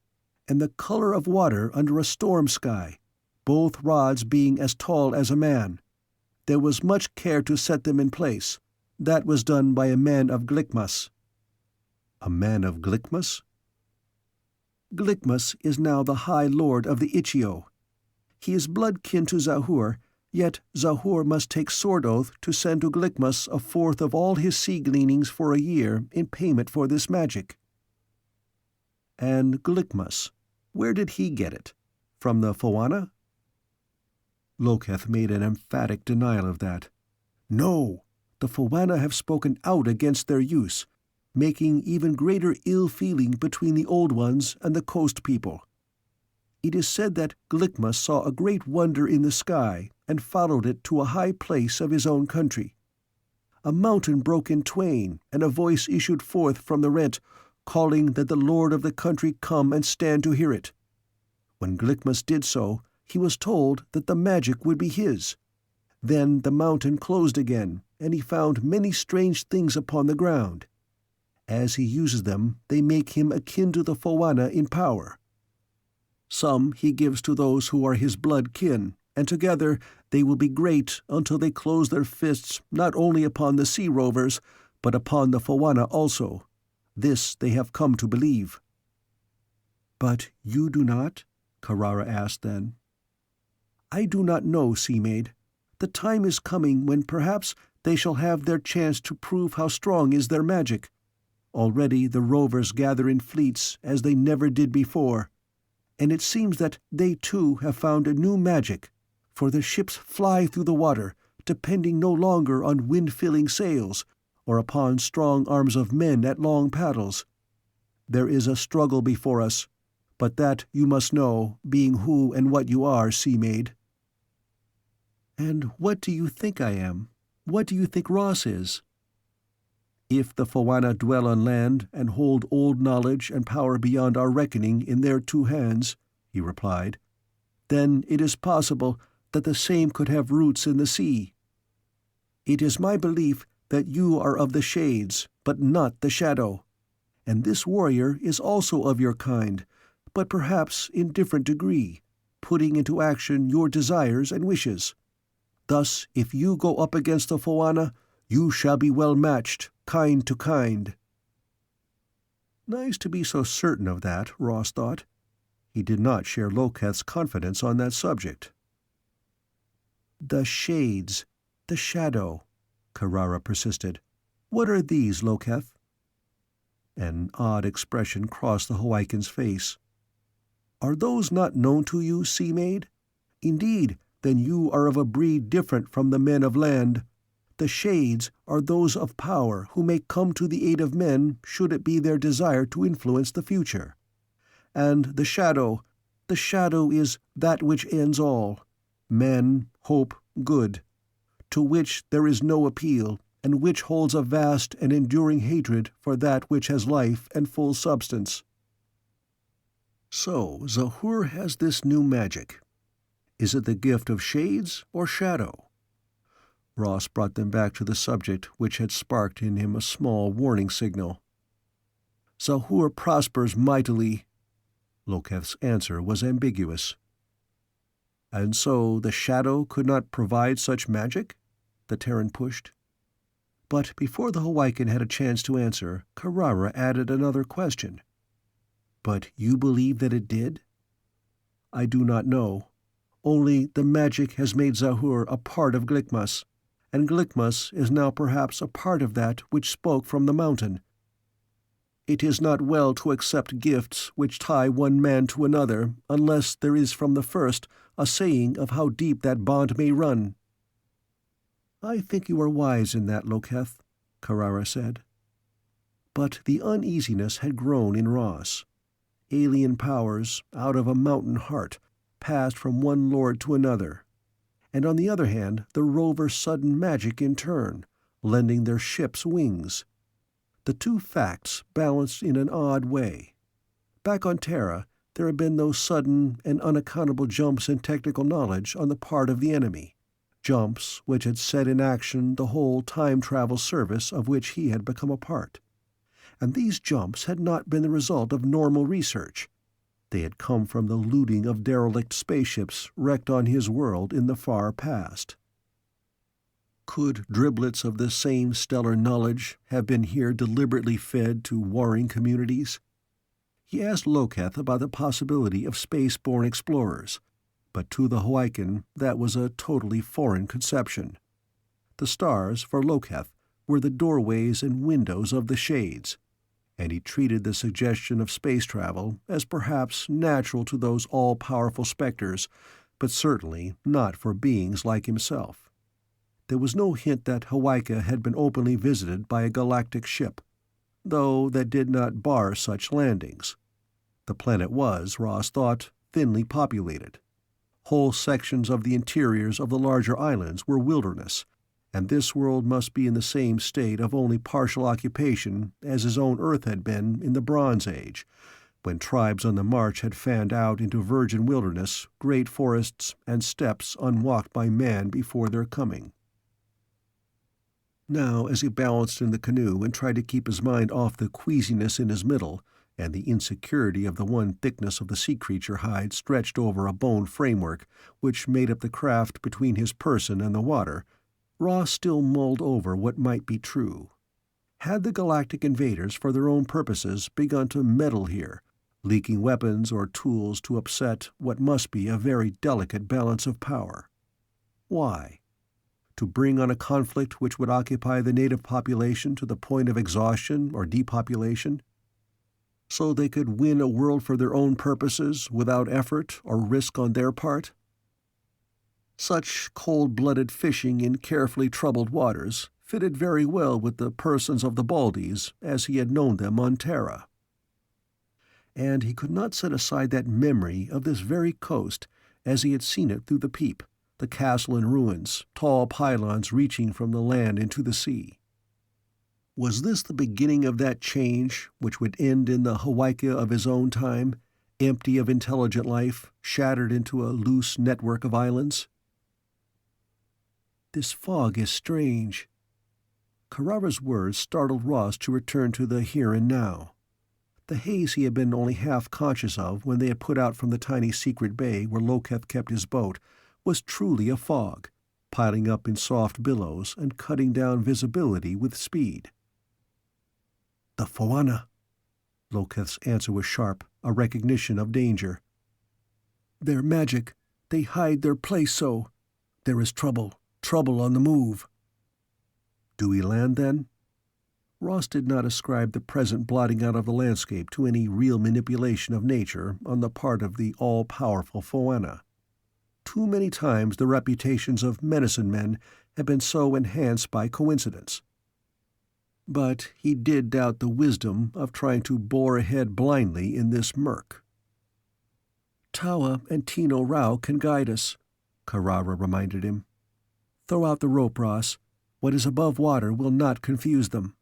and the color of water under a storm sky, both rods being as tall as a man. There was much care to set them in place. That was done by a man of Glickmas." "A man of Glickmas?" "Glickmas is now the High Lord of the Ichio. He is blood-kin to Zahur, yet Zahur must take sword oath to send to Glickmas a fourth of all his sea gleanings for a year in payment for this magic." "And Glickmas, where did he get it? From the Foanna?" Loketh made an emphatic denial of that. "No, the Foanna have spoken out against their use, making even greater ill-feeling between the Old Ones and the coast people. It is said that Glickmas saw a great wonder in the sky and followed it to a high place of his own country. A mountain broke in twain, and a voice issued forth from the rent, calling that the lord of the country come and stand to hear it. When Glickmas did so, he was told that the magic would be his. Then the mountain closed again, and he found many strange things upon the ground. As he uses them, they make him akin to the Foanna in power. Some he gives to those who are his blood kin, and together they will be great until they close their fists not only upon the sea rovers, but upon the Foanna also. This they have come to believe." "But you do not?" Carrara asked then. "I do not know, Sea-Maid. The time is coming when perhaps they shall have their chance to prove how strong is their magic. Already the rovers gather in fleets as they never did before, and it seems that they too have found a new magic, for the ships fly through the water, depending no longer on wind-filling sails, or upon strong arms of men at long paddles. There is a struggle before us, but that you must know, being who and what you are, Sea-Maid." "And what do you think I am? What do you think Ross is?" "If the Foanna dwell on land and hold old knowledge and power beyond our reckoning in their 2 hands," he replied, "then it is possible that the same could have roots in the sea. It is my belief that you are of the shades, but not the shadow, and this warrior is also of your kind, but perhaps in different degree, putting into action your desires and wishes. Thus, if you go up against the Foanna, you shall be well matched, kind to kind." Nice to be so certain of that, Ross thought. He did not share Loketh's confidence on that subject. "The shades, the shadow," Carrara persisted. "What are these, Loketh?" An odd expression crossed the Hawaiian's face. "Are those not known to you, Sea-Maid? Indeed, then you are of a breed different from the men of land. The shades are those of power who may come to the aid of men should it be their desire to influence the future. And the shadow is that which ends all. men, hope, good, to which there is no appeal, and which holds a vast and enduring hatred for that which has life and full substance. So Zahur has this new magic. Is it the gift of shades or shadow? Ross brought them back to the subject which had sparked in him a small warning signal. Zahur prospers mightily. Loketh's answer was ambiguous. And so the shadow could not provide such magic? The Terran pushed. But before the Hawaiian had a chance to answer, Carrara added another question. But you believe that it did? I do not know. Only the magic has made Zahur a part of Glickmas, and Glickmas is now perhaps a part of that which spoke from the mountain. It is not well to accept gifts which tie one man to another unless there is from the first a saying of how deep that bond may run. I think you are wise in that, Loketh, Carrara said. But the uneasiness had grown in Ross. Alien powers, out of a mountain heart, passed from one lord to another, and on the other hand the Rovers' sudden magic in turn, lending their ships wings. The two facts balanced in an odd way. Back on Terra, there had been those sudden and unaccountable jumps in technical knowledge on the part of the enemy, jumps which had set in action the whole time-travel service of which he had become a part. And these jumps had not been the result of normal research. They had come from the looting of derelict spaceships wrecked on his world in the far past. Could driblets of the same stellar knowledge have been here deliberately fed to warring communities? He asked Loketh about the possibility of space-borne explorers, but to the Hawaiian that was a totally foreign conception. The stars, for Loketh, were the doorways and windows of the shades, and he treated the suggestion of space travel as perhaps natural to those all-powerful specters, but certainly not for beings like himself. There was no hint that Hawaii had been openly visited by a galactic ship, though that did not bar such landings. The planet was, Ross thought, thinly populated. Whole sections of the interiors of the larger islands were wilderness, and this world must be in the same state of only partial occupation as his own Earth had been in the Bronze Age, when tribes on the march had fanned out into virgin wilderness, great forests, and steppes unwalked by man before their coming. Now, as he balanced in the canoe and tried to keep his mind off the queasiness in his middle, and the insecurity of the one thickness of the sea creature hide stretched over a bone framework which made up the craft between his person and the water, Ross still mulled over what might be true. Had the galactic invaders for their own purposes begun to meddle here, leaking weapons or tools to upset what must be a very delicate balance of power? Why? To bring on a conflict which would occupy the native population to the point of exhaustion or depopulation? So they could win a world for their own purposes without effort or risk on their part? Such cold-blooded fishing in carefully troubled waters fitted very well with the persons of the Baldies as he had known them on Terra. And he could not set aside that memory of this very coast as he had seen it through the peep, the castle in ruins, tall pylons reaching from the land into the sea. Was this the beginning of that change which would end in the Hawaii of his own time, empty of intelligent life, shattered into a loose network of islands? This fog is strange. Carrara's words startled Ross to return to the here and now. The haze he had been only half conscious of when they had put out from the tiny secret bay where Loketh kept his boat was truly a fog, piling up in soft billows and cutting down visibility with speed. "The Foanna." Loketh's answer was sharp, a recognition of danger. "Their magic. They hide their place so. There is trouble on the move." "Do we land, then?" Ross did not ascribe the present blotting out of the landscape to any real manipulation of nature on the part of the all-powerful Foanna. Too many times the reputations of medicine men had been so enhanced by coincidence. But he did doubt the wisdom of trying to bore ahead blindly in this murk. "Tawa and Tino Rao can guide us. Carrara reminded him. "Throw out the rope, Ross. What is above water will not confuse them."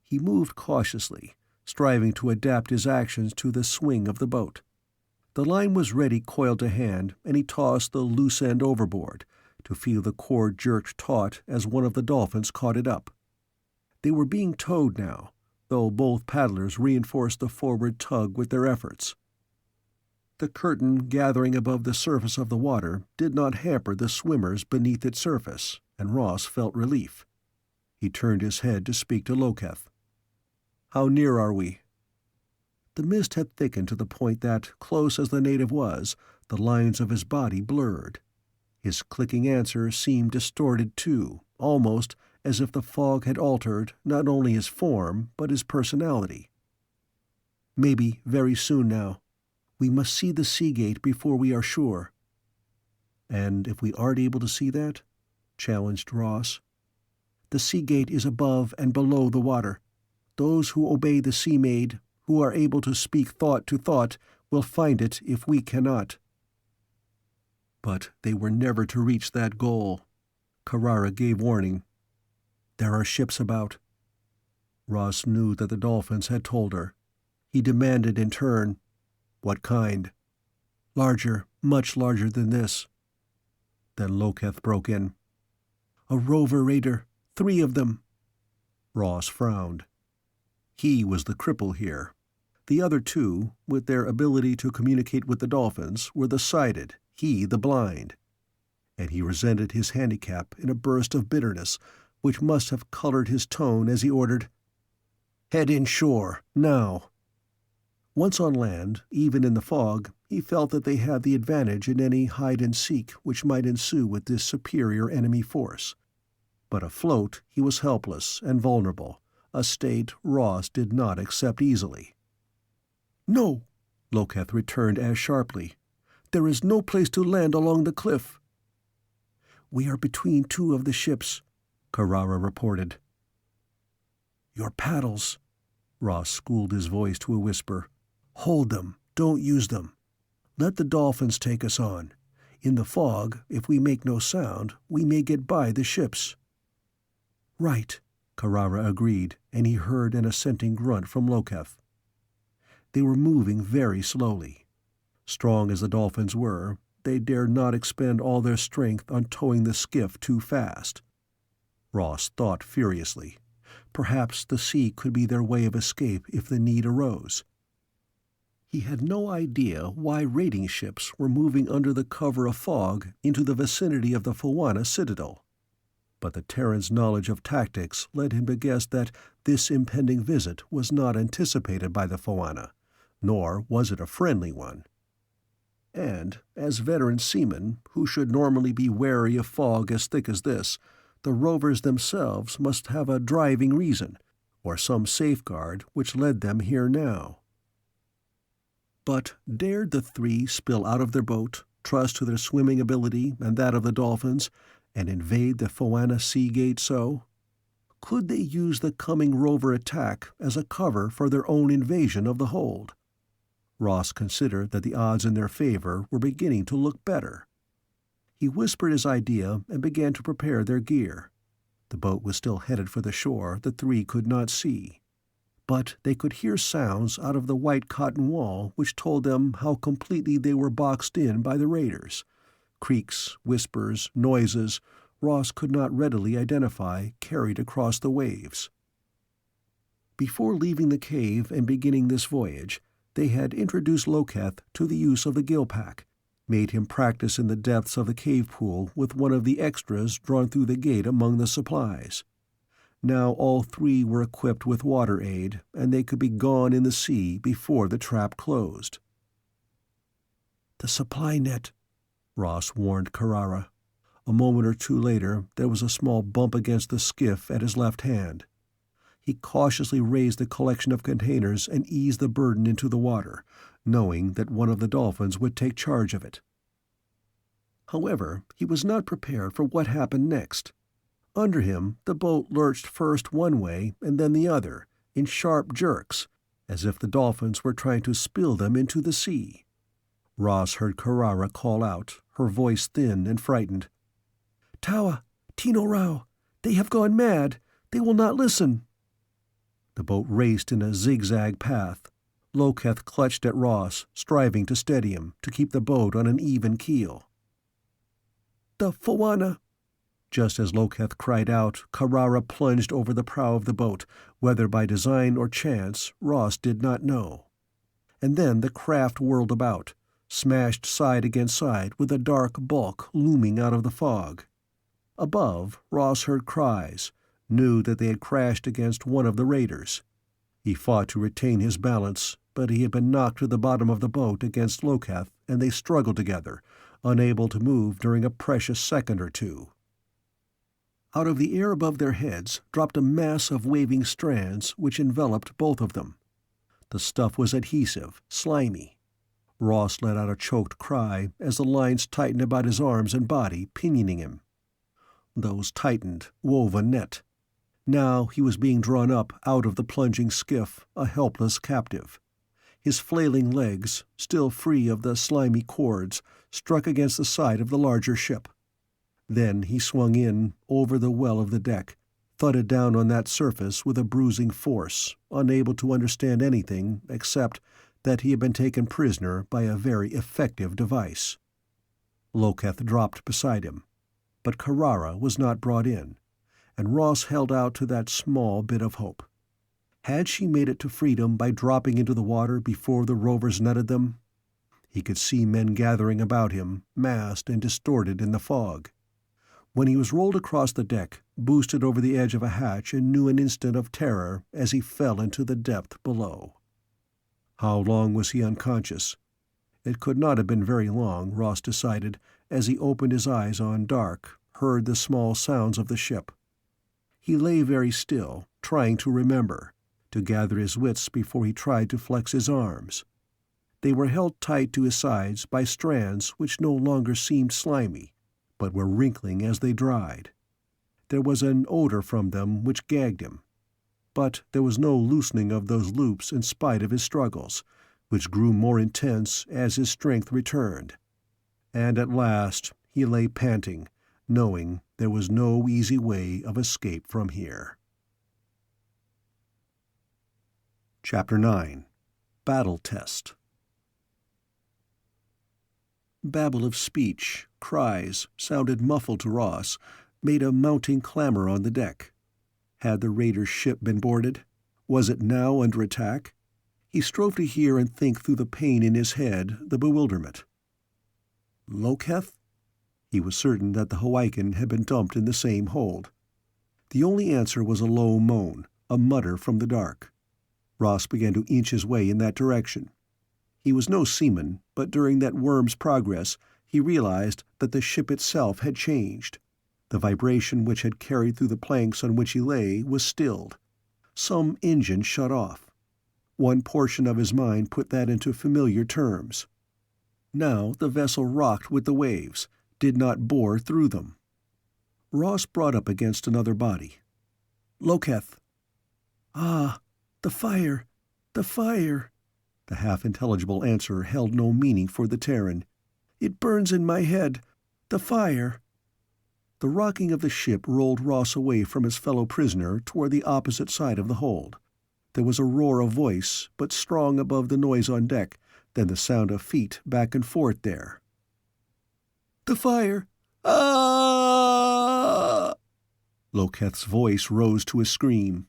He moved cautiously, striving to adapt his actions to the swing of the boat. The line was ready coiled to hand, and he tossed the loose end overboard, to feel the cord jerked taut as one of the dolphins caught it up. They were being towed now, though both paddlers reinforced the forward tug with their efforts. The curtain gathering above the surface of the water did not hamper the swimmers beneath its surface, and Ross felt relief. He turned his head to speak to Loketh. "How near are we?" The mist had thickened to the point that, close as the native was, the lines of his body blurred. His clicking answer seemed distorted too, almost as if the fog had altered not only his form but his personality. "Maybe very soon now. We must see the sea gate before we are sure." "And if we aren't able to see that?" challenged Ross. "The sea gate is above and below the water. Those who obey the Sea Maid, who are able to speak thought to thought, will find it if we cannot." But they were never to reach that goal. Carrara gave warning. "There are ships about." Ross knew that the dolphins had told her. He demanded in turn, "What kind?" "Larger, much larger than this." Then Loketh broke in. "A rover raider, 3 of them." Ross frowned. He was the cripple here. The other 2, with their ability to communicate with the dolphins, were the sighted, he the blind. And he resented his handicap in a burst of bitterness, which must have colored his tone as he ordered, "Head inshore, now." Once on land, even in the fog, he felt that they had the advantage in any hide-and-seek which might ensue with this superior enemy force. But afloat he was helpless and vulnerable, a state Ross did not accept easily. "No," Loketh returned as sharply. "There is no place to land along the cliff." "We are between 2 of the ships," Carrara reported. "Your paddles," Ross schooled his voice to a whisper. "Hold them, don't use them. Let the dolphins take us on. In the fog, if we make no sound, we may get by the ships." "Right," Carrara agreed, and he heard an assenting grunt from Loketh. They were moving very slowly. Strong as the dolphins were, they dared not expend all their strength on towing the skiff too fast. Ross thought furiously. Perhaps the sea could be their way of escape if the need arose. He had no idea why raiding ships were moving under the cover of fog into the vicinity of the Foanna citadel. But the Terran's knowledge of tactics led him to guess that this impending visit was not anticipated by the Foanna, nor was it a friendly one. And, as veteran seamen, who should normally be wary of fog as thick as this, the Rovers themselves must have a driving reason, or some safeguard which led them here now. But dared the 3 spill out of their boat, trust to their swimming ability and that of the dolphins, and invade the Foanna sea gate so? Could they use the coming rover attack as a cover for their own invasion of the hold? Ross considered that the odds in their favor were beginning to look better. He whispered his idea and began to prepare their gear. The boat was still headed for the shore the 3 could not see. But they could hear sounds out of the white cotton wall which told them how completely they were boxed in by the raiders. Creaks, whispers, noises Ross could not readily identify carried across the waves. Before leaving the cave and beginning this voyage, they had introduced Loketh to the use of the gill pack, made him practice in the depths of the cave pool with one of the extras drawn through the gate among the supplies. Now all 3 were equipped with water aid, and they could be gone in the sea before the trap closed. "The supply net," Ross warned Carrara. A moment or 2 later, there was a small bump against the skiff at his left hand. He cautiously raised the collection of containers and eased the burden into the water, knowing that one of the dolphins would take charge of it. However, he was not prepared for what happened next. Under him, the boat lurched first one way and then the other, in sharp jerks, as if the dolphins were trying to spill them into the sea. Ross heard Carrara call out, her voice thin and frightened. "Tawa! Tino Rao! They have gone mad! They will not listen!" The boat raced in a zigzag path. Loketh clutched at Ross, striving to steady him, to keep the boat on an even keel. "The Foanna!" Just as Loketh cried out, Carrara plunged over the prow of the boat, whether by design or chance, Ross did not know. And then the craft whirled about, smashed side against side with a dark bulk looming out of the fog. Above, Ross heard cries, knew that they had crashed against one of the raiders. He fought to retain his balance, but he had been knocked to the bottom of the boat against Loketh, and they struggled together, unable to move during a precious second or two. Out of the air above their heads dropped a mass of waving strands which enveloped both of them. The stuff was adhesive, slimy. Ross let out a choked cry as the lines tightened about his arms and body, pinioning him. Those tightened, wove a net. Now he was being drawn up out of the plunging skiff, a helpless captive. His flailing legs, still free of the slimy cords, struck against the side of the larger ship. Then he swung in, over the well of the deck, thudded down on that surface with a bruising force, unable to understand anything except that he had been taken prisoner by a very effective device. Loketh dropped beside him, but Carrara was not brought in, and Ross held out to that small bit of hope. Had she made it to freedom by dropping into the water before the Rovers netted them? He could see men gathering about him, massed and distorted in the fog. When he was rolled across the deck, boosted over the edge of a hatch, and knew an instant of terror as he fell into the depth below. How long was he unconscious? It could not have been very long, Ross decided, as he opened his eyes on dark, heard the small sounds of the ship. He lay very still, trying to remember, to gather his wits before he tried to flex his arms. They were held tight to his sides by strands which no longer seemed slimy, but were wrinkling as they dried. There was an odor from them which gagged him. But there was no loosening of those loops in spite of his struggles, which grew more intense as his strength returned. And at last he lay panting, knowing there was no easy way of escape from here. Chapter 9. Battle Test. Babble of speech, cries, sounded muffled to Ross, made a mounting clamor on the deck. Had the raider's ship been boarded? Was it now under attack? He strove to hear and think through the pain in his head, the bewilderment. Loketh? He was certain that the Hawaiian had been dumped in the same hold. The only answer was a low moan, a mutter from the dark. Ross began to inch his way in that direction. He was no seaman, but during that worm's progress he realized that the ship itself had changed. The vibration which had carried through the planks on which he lay was stilled. Some engine shut off. One portion of his mind put that into familiar terms. Now the vessel rocked with the waves, did not bore through them. Ross brought up against another body. Loketh. Ah, the fire, the fire. The half-intelligible answer held no meaning for the Terran. It burns in my head. The fire. The rocking of the ship rolled Ross away from his fellow prisoner toward the opposite side of the hold. There was a roar of voice, but strong above the noise on deck, then the sound of feet back and forth there. The fire! Ah! Loketh's voice rose to a scream.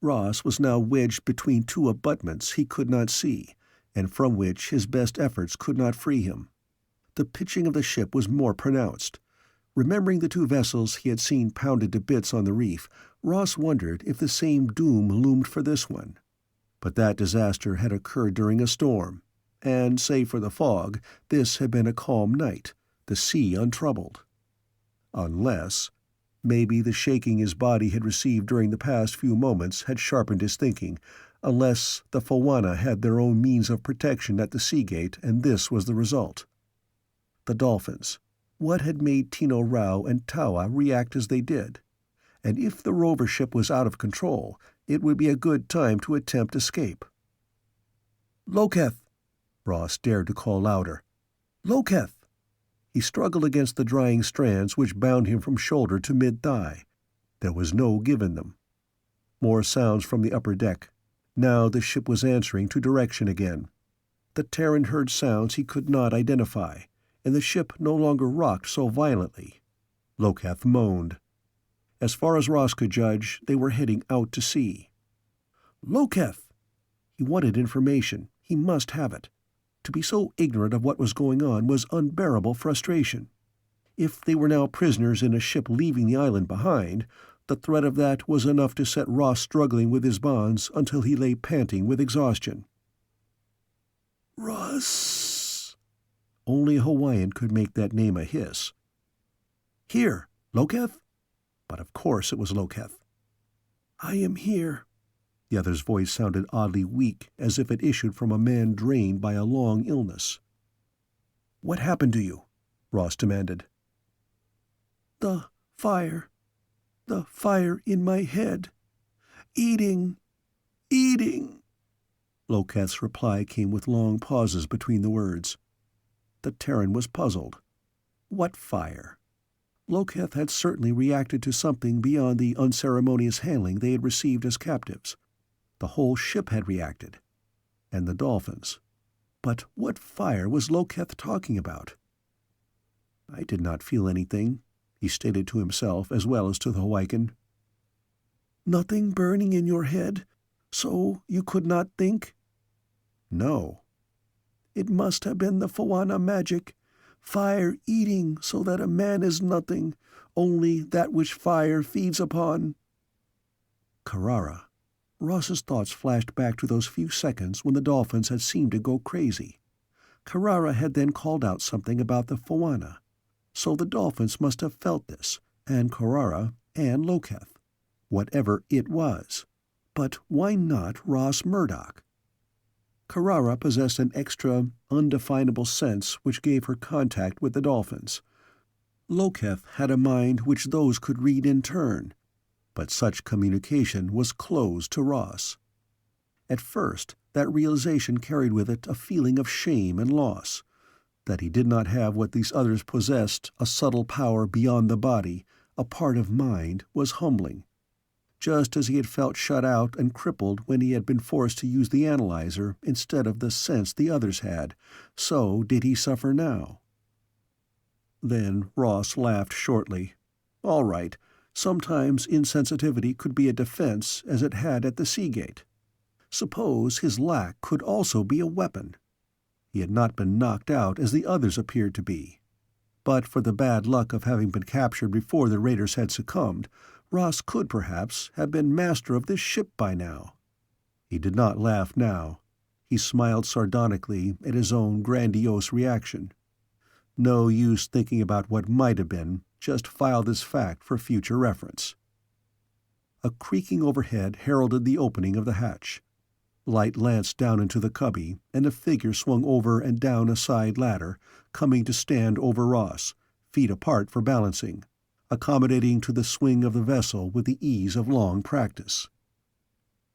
Ross was now wedged between two abutments he could not see, and from which his best efforts could not free him. The pitching of the ship was more pronounced. Remembering the two vessels he had seen pounded to bits on the reef, Ross wondered if the same doom loomed for this one. But that disaster had occurred during a storm, and, save for the fog, this had been a calm night, the sea untroubled. Unless, maybe the shaking his body had received during the past few moments had sharpened his thinking, unless the Foanna had their own means of protection at the sea-gate, and this was the result. The dolphins. What had made Tino Rao and Tawa react as they did? And if the rover ship was out of control, it would be a good time to attempt escape. Loketh! Ross dared to call louder. "Loketh!" He struggled against the drying strands which bound him from shoulder to mid-thigh. There was no give in them. More sounds from the upper deck. Now the ship was answering to direction again. The Terran heard sounds he could not identify, and the ship no longer rocked so violently. Loketh moaned. As far as Ross could judge, they were heading out to sea. "Loketh!" He wanted information. He must have it. To be so ignorant of what was going on was unbearable frustration. If they were now prisoners in a ship leaving the island behind, the threat of that was enough to set Ross struggling with his bonds until he lay panting with exhaustion. "Ross." Only a Hawaiian could make that name a hiss. "Here, Loketh?" But of course it was Loketh. "I am here." The other's voice sounded oddly weak, as if it issued from a man drained by a long illness. "What happened to you?" Ross demanded. The fire in my head. Eating. Loketh's reply came with long pauses between the words. The Terran was puzzled. What fire? Loketh had certainly reacted to something beyond the unceremonious handling they had received as captives. The whole ship had reacted. And the dolphins. But what fire was Loketh talking about? "I did not feel anything," he stated to himself as well as to the Hawaiian. "Nothing burning in your head, so you could not think?" "No." "It must have been the Foanna magic. Fire eating so that a man is nothing, only that which fire feeds upon." Carrara. Ross's thoughts flashed back to those few seconds when the dolphins had seemed to go crazy. Carrara had then called out something about the Foanna. So the dolphins must have felt this, and Carrara, and Loketh. Whatever it was. But why not Ross Murdoch? Carrara possessed an extra, undefinable sense which gave her contact with the dolphins. Loketh had a mind which those could read in turn, but such communication was closed to Ross. At first, that realization carried with it a feeling of shame and loss. That he did not have what these others possessed, a subtle power beyond the body, a part of mind, was humbling. Just as he had felt shut out and crippled when he had been forced to use the analyzer instead of the sense the others had, so did he suffer now. Then Ross laughed shortly. All right, sometimes insensitivity could be a defense as it had at the Seagate. Suppose his lack could also be a weapon. He had not been knocked out as the others appeared to be. But for the bad luck of having been captured before the raiders had succumbed, Ross could perhaps have been master of this ship by now. He did not laugh now. He smiled sardonically at his own grandiose reaction. No use thinking about what might have been, just file this fact for future reference. A creaking overhead heralded the opening of the hatch. Light lanced down into the cubby, and a figure swung over and down a side ladder, coming to stand over Ross, feet apart for balancing, accommodating to the swing of the vessel with the ease of long practice.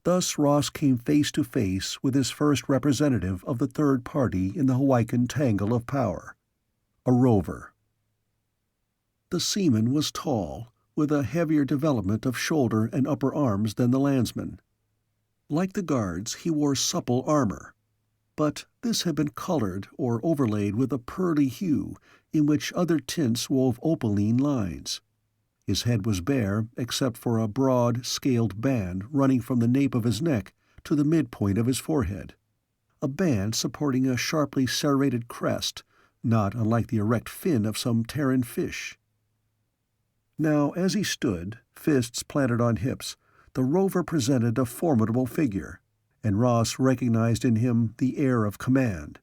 Thus Ross came face to face with his first representative of the third party in the Hawaiian tangle of power, a rover. The seaman was tall, with a heavier development of shoulder and upper arms than the landsman. Like the guards, he wore supple armor, but this had been colored or overlaid with a pearly hue in which other tints wove opaline lines. His head was bare except for a broad, scaled band running from the nape of his neck to the midpoint of his forehead, a band supporting a sharply serrated crest, not unlike the erect fin of some Terran fish. Now, as he stood, fists planted on hips, the rover presented a formidable figure, and Ross recognized in him the air of command.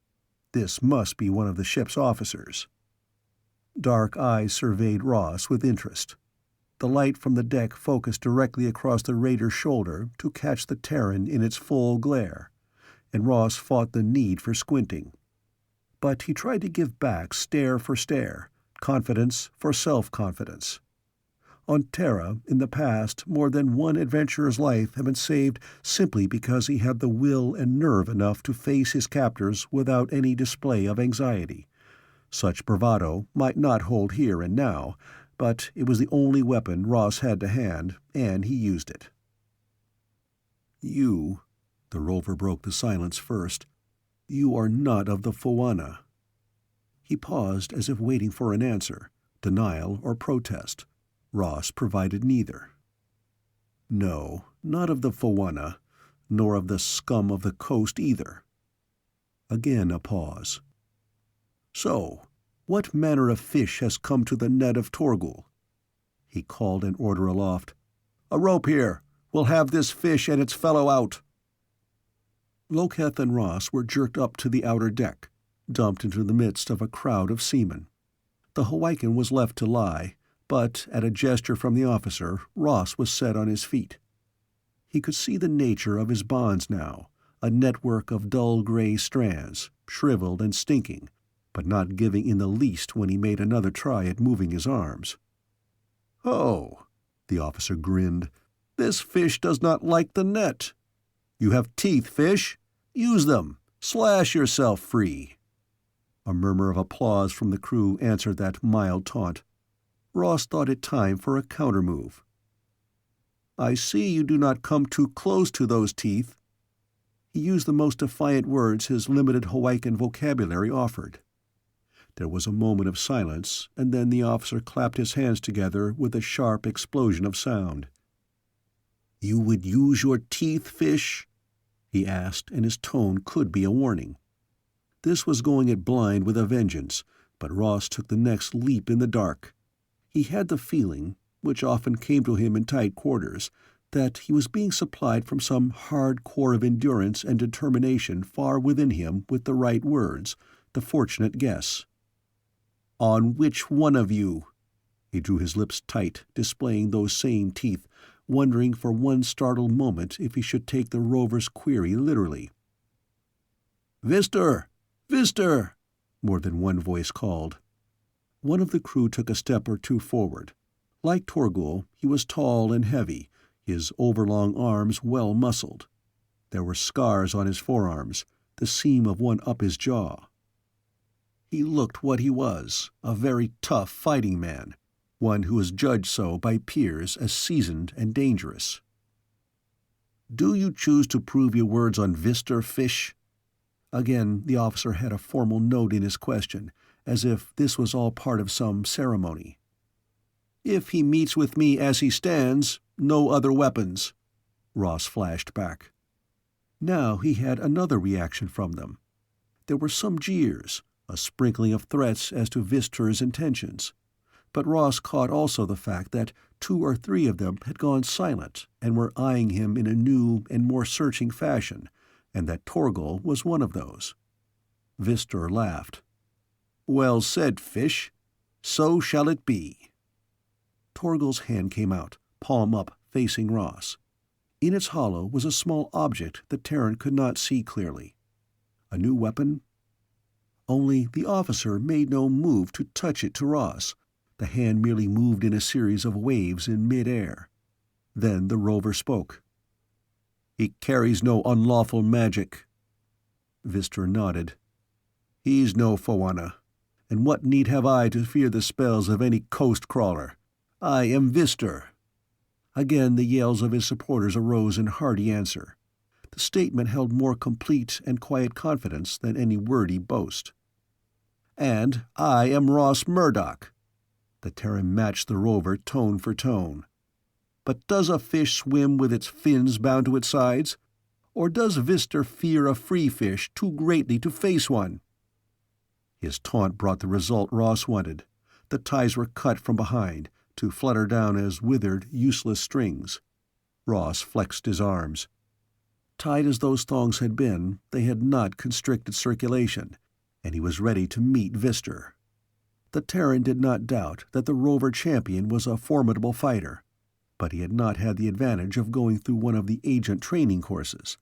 This must be one of the ship's officers. Dark eyes surveyed Ross with interest. The light from the deck focused directly across the raider's shoulder to catch the Terran in its full glare, and Ross fought the need for squinting. But he tried to give back stare for stare, confidence for self-confidence. On Terra, in the past, more than one adventurer's life had been saved simply because he had the will and nerve enough to face his captors without any display of anxiety. Such bravado might not hold here and now, but it was the only weapon Ross had to hand, and he used it. "You," the rover broke the silence first, "you are not of the Foanna." He paused as if waiting for an answer, denial or protest. Ross provided neither. "No, not of the Foanna, nor of the scum of the coast either." Again a pause. "So, what manner of fish has come to the net of Torgul?" He called an order aloft. "A rope here! We'll have this fish and its fellow out!" Loketh and Ross were jerked up to the outer deck, dumped into the midst of a crowd of seamen. The Hawaiian was left to lie, but at a gesture from the officer, Ross was set on his feet. He could see the nature of his bonds now, a network of dull gray strands, shriveled and stinking, but not giving in the least when he made another try at moving his arms. "Oh," the officer grinned, "this fish does not like the net. You have teeth, fish. Use them. Slash yourself free." A murmur of applause from the crew answered that mild taunt. Ross thought it time for a counter-move. "I see you do not come too close to those teeth." He used the most defiant words his limited Hawaiian vocabulary offered. There was a moment of silence, and then the officer clapped his hands together with a sharp explosion of sound. "You would use your teeth, fish?" he asked, and his tone could be a warning. This was going it blind with a vengeance, but Ross took the next leap in the dark. He had the feeling, which often came to him in tight quarters, that he was being supplied from some hard core of endurance and determination far within him with the right words, the fortunate guess. "On which one of you?" He drew his lips tight, displaying those same teeth, wondering for one startled moment if he should take the rover's query literally. "Vister! Vister!" more than one voice called. One of the crew took a step or two forward. Like Torgul, he was tall and heavy, his overlong arms well muscled. There were scars on his forearms, the seam of one up his jaw. He looked what he was, a very tough fighting man, one who was judged so by peers as seasoned and dangerous. "Do you choose to prove your words on Vister, fish?" Again the officer had a formal note in his question, as if this was all part of some ceremony. "If he meets with me as he stands, no other weapons," Ross flashed back. Now he had another reaction from them. There were some jeers, a sprinkling of threats as to Vister's intentions. But Ross caught also the fact that 2 or 3 of them had gone silent and were eyeing him in a new and more searching fashion, and that Torgul was one of those. Vister laughed. "Well said, fish. So shall it be." Torgul's hand came out, palm up, facing Ross. In its hollow was a small object the Terran could not see clearly. A new weapon? Only the officer made no move to touch it to Ross. The hand merely moved in a series of waves in mid-air. Then the rover spoke. "He carries no unlawful magic." Vister nodded. "He's no Foanna, and what need have I to fear the spells of any coast-crawler? I am Vister." Again the yells of his supporters arose in hearty answer. The statement held more complete and quiet confidence than any wordy boast. "And I am Ross Murdoch." The Terran matched the rover tone for tone. "But does a fish swim with its fins bound to its sides? Or does Vister fear a free fish too greatly to face one?" His taunt brought the result Ross wanted. The ties were cut from behind, to flutter down as withered, useless strings. Ross flexed his arms. Tight as those thongs had been, they had not constricted circulation, and he was ready to meet Vister. The Terran did not doubt that the rover champion was a formidable fighter, but he had not had the advantage of going through one of the agent training courses.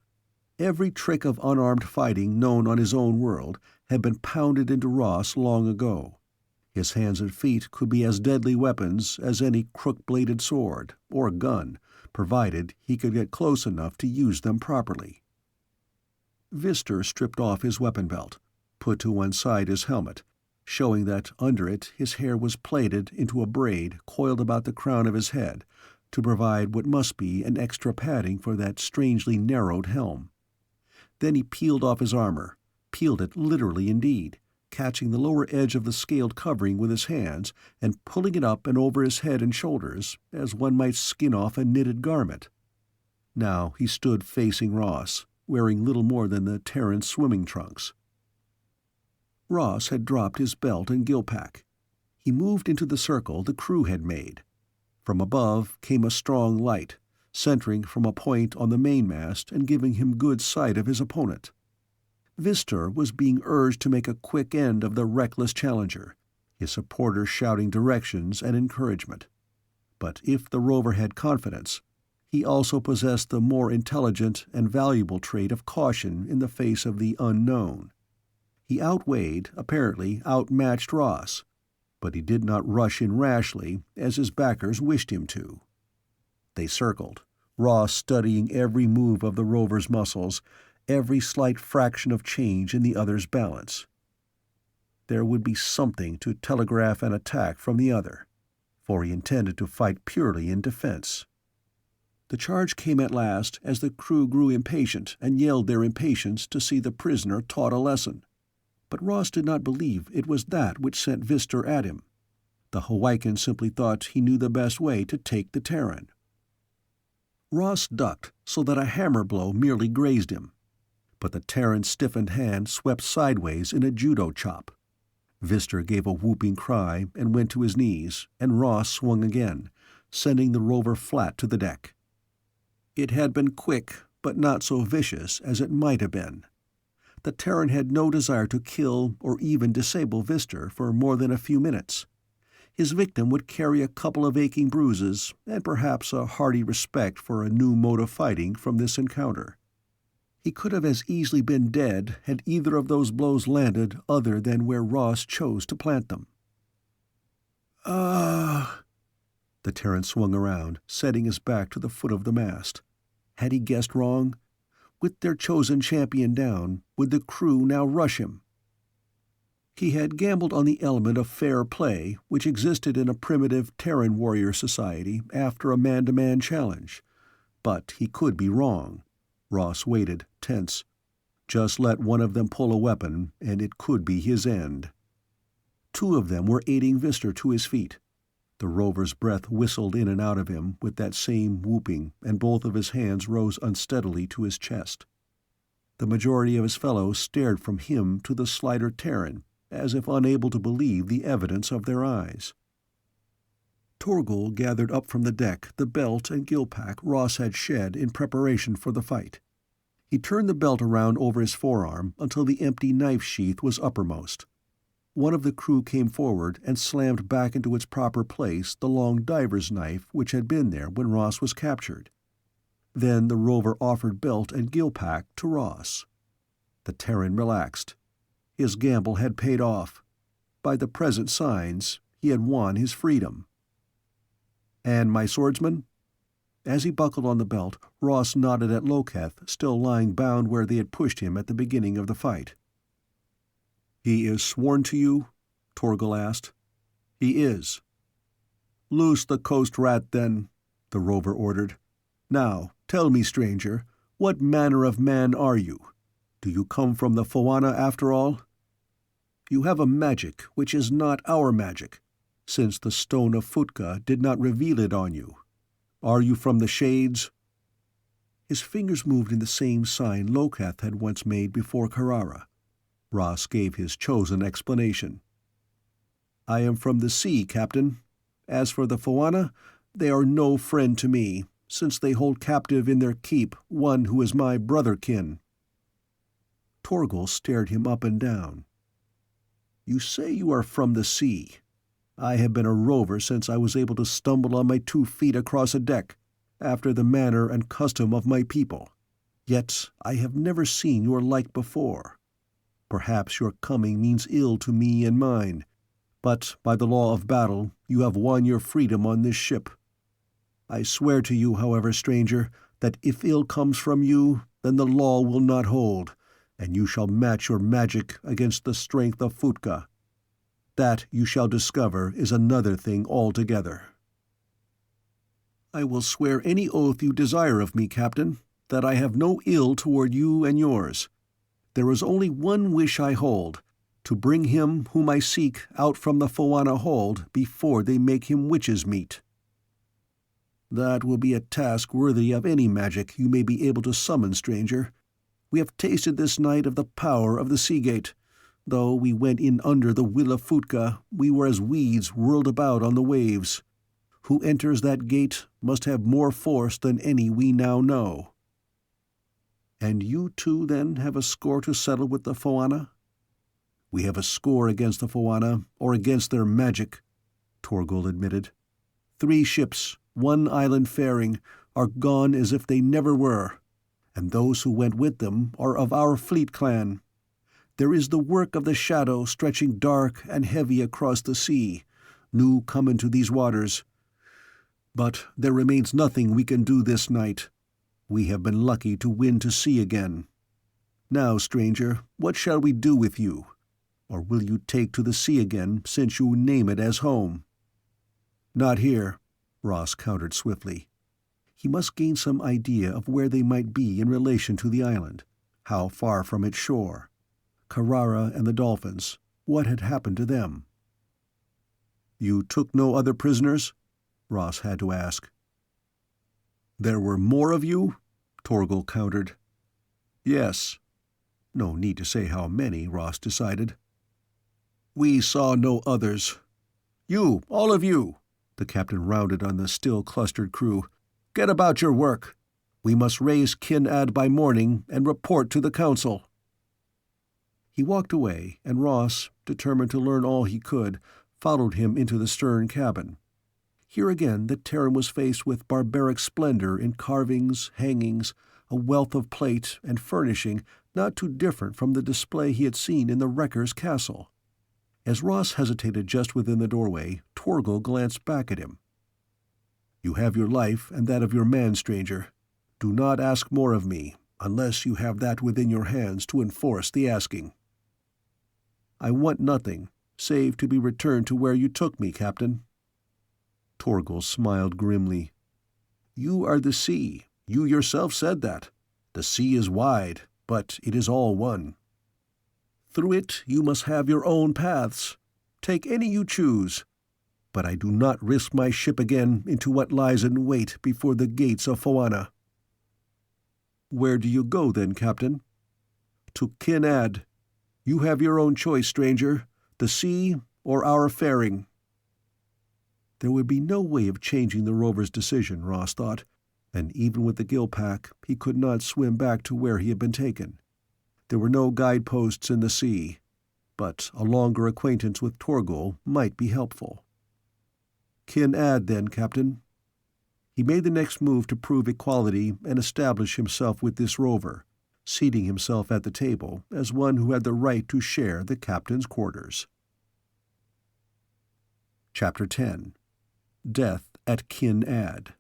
Every trick of unarmed fighting known on his own world had been pounded into Ross long ago. His hands and feet could be as deadly weapons as any crook-bladed sword, or gun, provided he could get close enough to use them properly. Vister stripped off his weapon belt, put to one side his helmet, showing that under it his hair was plaited into a braid coiled about the crown of his head to provide what must be an extra padding for that strangely narrowed helm. Then he peeled off his armor, peeled it literally indeed, catching the lower edge of the scaled covering with his hands and pulling it up and over his head and shoulders as one might skin off a knitted garment. Now he stood facing Ross, wearing little more than the Terran swimming trunks. Ross had dropped his belt and gill-pack. He moved into the circle the crew had made. From above came a strong light, centering from a point on the mainmast and giving him good sight of his opponent. Vister was being urged to make a quick end of the reckless challenger, his supporters shouting directions and encouragement. But if the rover had confidence, he also possessed the more intelligent and valuable trait of caution in the face of the unknown. He outweighed, apparently outmatched Ross, but he did not rush in rashly as his backers wished him to. They circled, Ross studying every move of the rover's muscles, every slight fraction of change in the other's balance. There would be something to telegraph an attack from the other, for he intended to fight purely in defense. The charge came at last as the crew grew impatient and yelled their impatience to see the prisoner taught a lesson. But Ross did not believe it was that which sent Vister at him. The Hawaiian simply thought he knew the best way to take the Terran. Ross ducked so that a hammer blow merely grazed him, but the Terran's stiffened hand swept sideways in a judo chop. Vister gave a whooping cry and went to his knees, and Ross swung again, sending the rover flat to the deck. It had been quick, but not so vicious as it might have been. The Terran had no desire to kill or even disable Vister for more than a few minutes. His victim would carry a couple of aching bruises and perhaps a hearty respect for a new mode of fighting from this encounter. He could have as easily been dead had either of those blows landed other than where Ross chose to plant them. The Terran swung around, setting his back to the foot of the mast. Had he guessed wrong? With their chosen champion down, would the crew now rush him? He had gambled on the element of fair play which existed in a primitive Terran warrior society after a man-to-man challenge. But he could be wrong. Ross waited, tense. Just let one of them pull a weapon, and it could be his end. Two of them were aiding Vister to his feet. The rover's breath whistled in and out of him with that same whooping, and both of his hands rose unsteadily to his chest. The majority of his fellows stared from him to the slighter Terran, as if unable to believe the evidence of their eyes. Torgal gathered up from the deck the belt and gill-pack Ross had shed in preparation for the fight. He turned the belt around over his forearm until the empty knife sheath was uppermost. One of the crew came forward and slammed back into its proper place the long diver's knife which had been there when Ross was captured. Then the rover offered belt and gill-pack to Ross. The Terran relaxed. His gamble had paid off. By the present signs, he had won his freedom. "And my swordsman?" As he buckled on the belt, Ross nodded at Loketh, still lying bound where they had pushed him at the beginning of the fight. "He is sworn to you?" Torgal asked. "He is." "Loose the coast rat, then," the rover ordered. "Now, tell me, stranger, what manner of man are you? Do you come from the Foanna after all? You have a magic which is not our magic, since the stone of Futka did not reveal it on you. Are you from the Shades?" His fingers moved in the same sign Loketh had once made before Carrara. Ross gave his chosen explanation. "I am from the sea, Captain. As for the Foanna, they are no friend to me, since they hold captive in their keep one who is my brother-kin." Torgal stared him up and down. "You say you are from the sea. I have been a rover since I was able to stumble on my 2 feet across a deck, after the manner and custom of my people. Yet I have never seen your like before. Perhaps your coming means ill to me and mine, but by the law of battle you have won your freedom on this ship. I swear to you, however, stranger, that if ill comes from you, then the law will not hold, and you shall match your magic against the strength of Futka. That, you shall discover, is another thing altogether." "I will swear any oath you desire of me, Captain, that I have no ill toward you and yours. There is only one wish I hold, to bring him whom I seek out from the Foanna hold before they make him witch's meat." "That will be a task worthy of any magic you may be able to summon, stranger. We have tasted this night of the power of the sea-gate. Though we went in under the will of Futka, we were as weeds whirled about on the waves. Who enters that gate must have more force than any we now know." "And you too, then, have a score to settle with the Foanna?" "We have a score against the Foanna, or against their magic," Torgal admitted. 3 ships, 1 island faring, are gone as if they never were, and those who went with them are of our fleet clan. There is the work of the shadow stretching dark and heavy across the sea, new come into these waters. But there remains nothing we can do this night. We have been lucky to win to sea again. Now, stranger, what shall we do with you? Or will you take to the sea again, since you name it as home?" "Not here," Ross countered swiftly. He must gain some idea of where they might be in relation to the island, how far from its shore. Carrara and the dolphins, what had happened to them? "You took no other prisoners?" Ross had to ask. "There were more of you?" Torgal countered. "Yes." No need to say how many, Ross decided. "We saw no others. You, all of you," the captain rounded on the still clustered crew. "Get about your work. We must raise Kyn Add by morning and report to the council." He walked away, and Ross, determined to learn all he could, followed him into the stern cabin. Here again the Terran was faced with barbaric splendor in carvings, hangings, a wealth of plate and furnishing not too different from the display he had seen in the wrecker's castle. As Ross hesitated just within the doorway, Torgal glanced back at him. "You have your life and that of your man, stranger. Do not ask more of me, unless you have that within your hands to enforce the asking." "I want nothing, save to be returned to where you took me, Captain." Torgal smiled grimly. "You are the sea. You yourself said that. The sea is wide, but it is all one. Through it you must have your own paths. Take any you choose. But I do not risk my ship again into what lies in wait before the gates of Foanna." "Where do you go, then, Captain?" "To Kyn Add. You have your own choice, stranger, the sea or our faring." There would be no way of changing the Rovers' decision, Ross thought, and even with the gill pack he could not swim back to where he had been taken. There were no guideposts in the sea, but a longer acquaintance with Torgal might be helpful. "Kyn Add, then, Captain." He made the next move to prove equality and establish himself with this rover, seating himself at the table as one who had the right to share the captain's quarters. Chapter 10. Death at Kyn Add.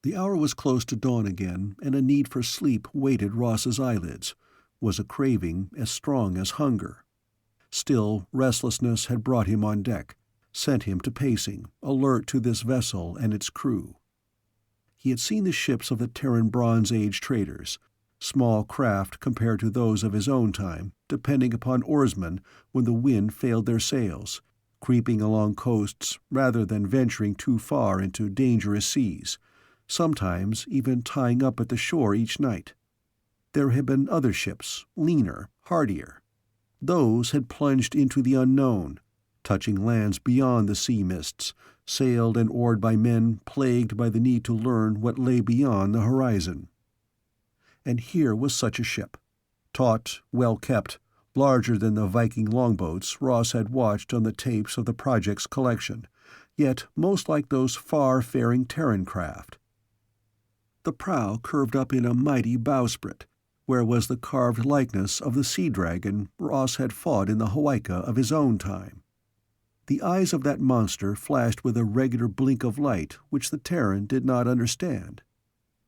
The hour was close to dawn again, and a need for sleep weighted Ross's eyelids, was a craving as strong as hunger. Still, restlessness had brought him on deck, sent him to pacing, alert to this vessel and its crew. He had seen the ships of the Terran Bronze Age traders, small craft compared to those of his own time, depending upon oarsmen when the wind failed their sails, creeping along coasts rather than venturing too far into dangerous seas, sometimes even tying up at the shore each night. There had been other ships, leaner, hardier. Those had plunged into the unknown, touching lands beyond the sea mists, sailed and oared by men plagued by the need to learn what lay beyond the horizon. And here was such a ship, taut, well-kept, larger than the Viking longboats Ross had watched on the tapes of the project's collection, yet most like those far-faring Terran craft. The prow curved up in a mighty bowsprit, Where was the carved likeness of the sea dragon Ross had fought in the Hawaika of his own time? The eyes of that monster flashed with a regular blink of light which the Terran did not understand.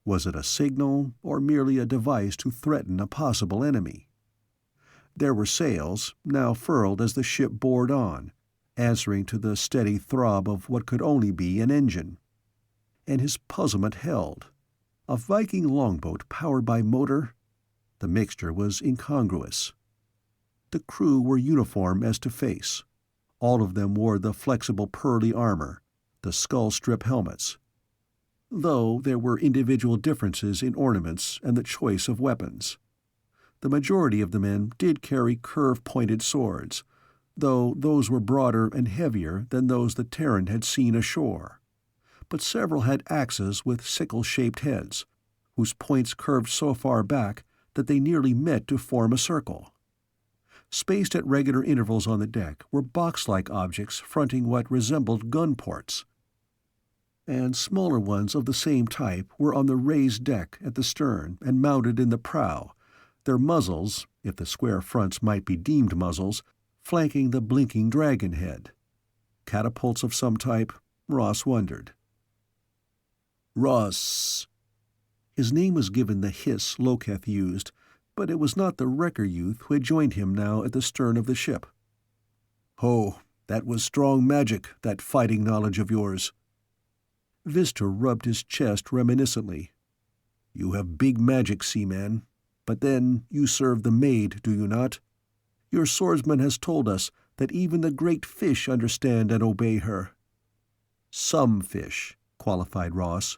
Was it a signal, or merely a device to threaten a possible enemy? There were sails, now furled as the ship bored on, answering to the steady throb of what could only be an engine. And his puzzlement held. A Viking longboat powered by motor? The mixture was incongruous. The crew were uniform as to face. All of them wore the flexible pearly armor, the skull-strip helmets, though there were individual differences in ornaments and the choice of weapons. The majority of the men did carry curve-pointed swords, though those were broader and heavier than those the Terran had seen ashore. But several had axes with sickle-shaped heads, whose points curved so far back that they nearly met to form a circle. Spaced at regular intervals on the deck were box-like objects fronting what resembled gun ports, and smaller ones of the same type were on the raised deck at the stern and mounted in the prow, their muzzles, if the square fronts might be deemed muzzles, flanking the blinking dragon head. Catapults of some type, Ross wondered. Ross. His name was given the hiss Loketh used, but it was not the wrecker youth who had joined him now at the stern of the ship. "Oh, that was strong magic, that fighting knowledge of yours." Vistor rubbed his chest reminiscently. "You have big magic, seaman. But then you serve the maid, do you not? Your swordsman has told us that even the great fish understand and obey her." "Some fish," qualified Ross.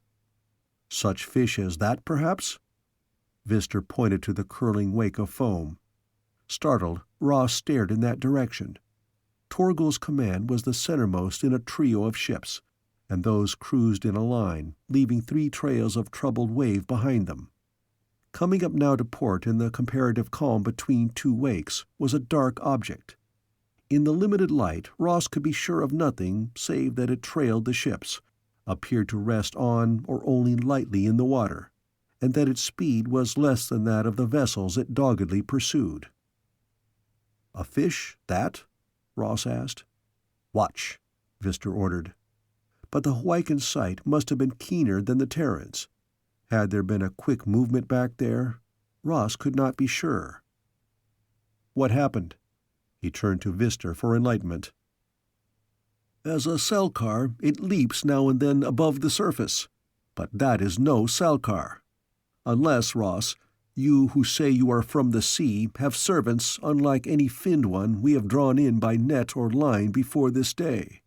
"Such fish as that, perhaps?" Vistor pointed to the curling wake of foam. Startled, Ross stared in that direction. Torgal's command was the centermost in a trio of ships, and those cruised in a line, leaving 3 trails of troubled wave behind them. Coming up now to port in the comparative calm between 2 wakes was a dark object. In the limited light, Ross could be sure of nothing save that it trailed the ships, appeared to rest on or only lightly in the water, and that its speed was less than that of the vessels it doggedly pursued. "A fish, that?" Ross asked. "Watch," Vistor ordered. But the Hawaiian's sight must have been keener than the Terran's. Had there been a quick movement back there? Ross could not be sure. "What happened?" He turned to Vistor for enlightenment. "As a Selkar, it leaps now and then above the surface. But that is no Selkar. Unless, Ross, you who say you are from the sea have servants unlike any finned one we have drawn in by net or line before this day."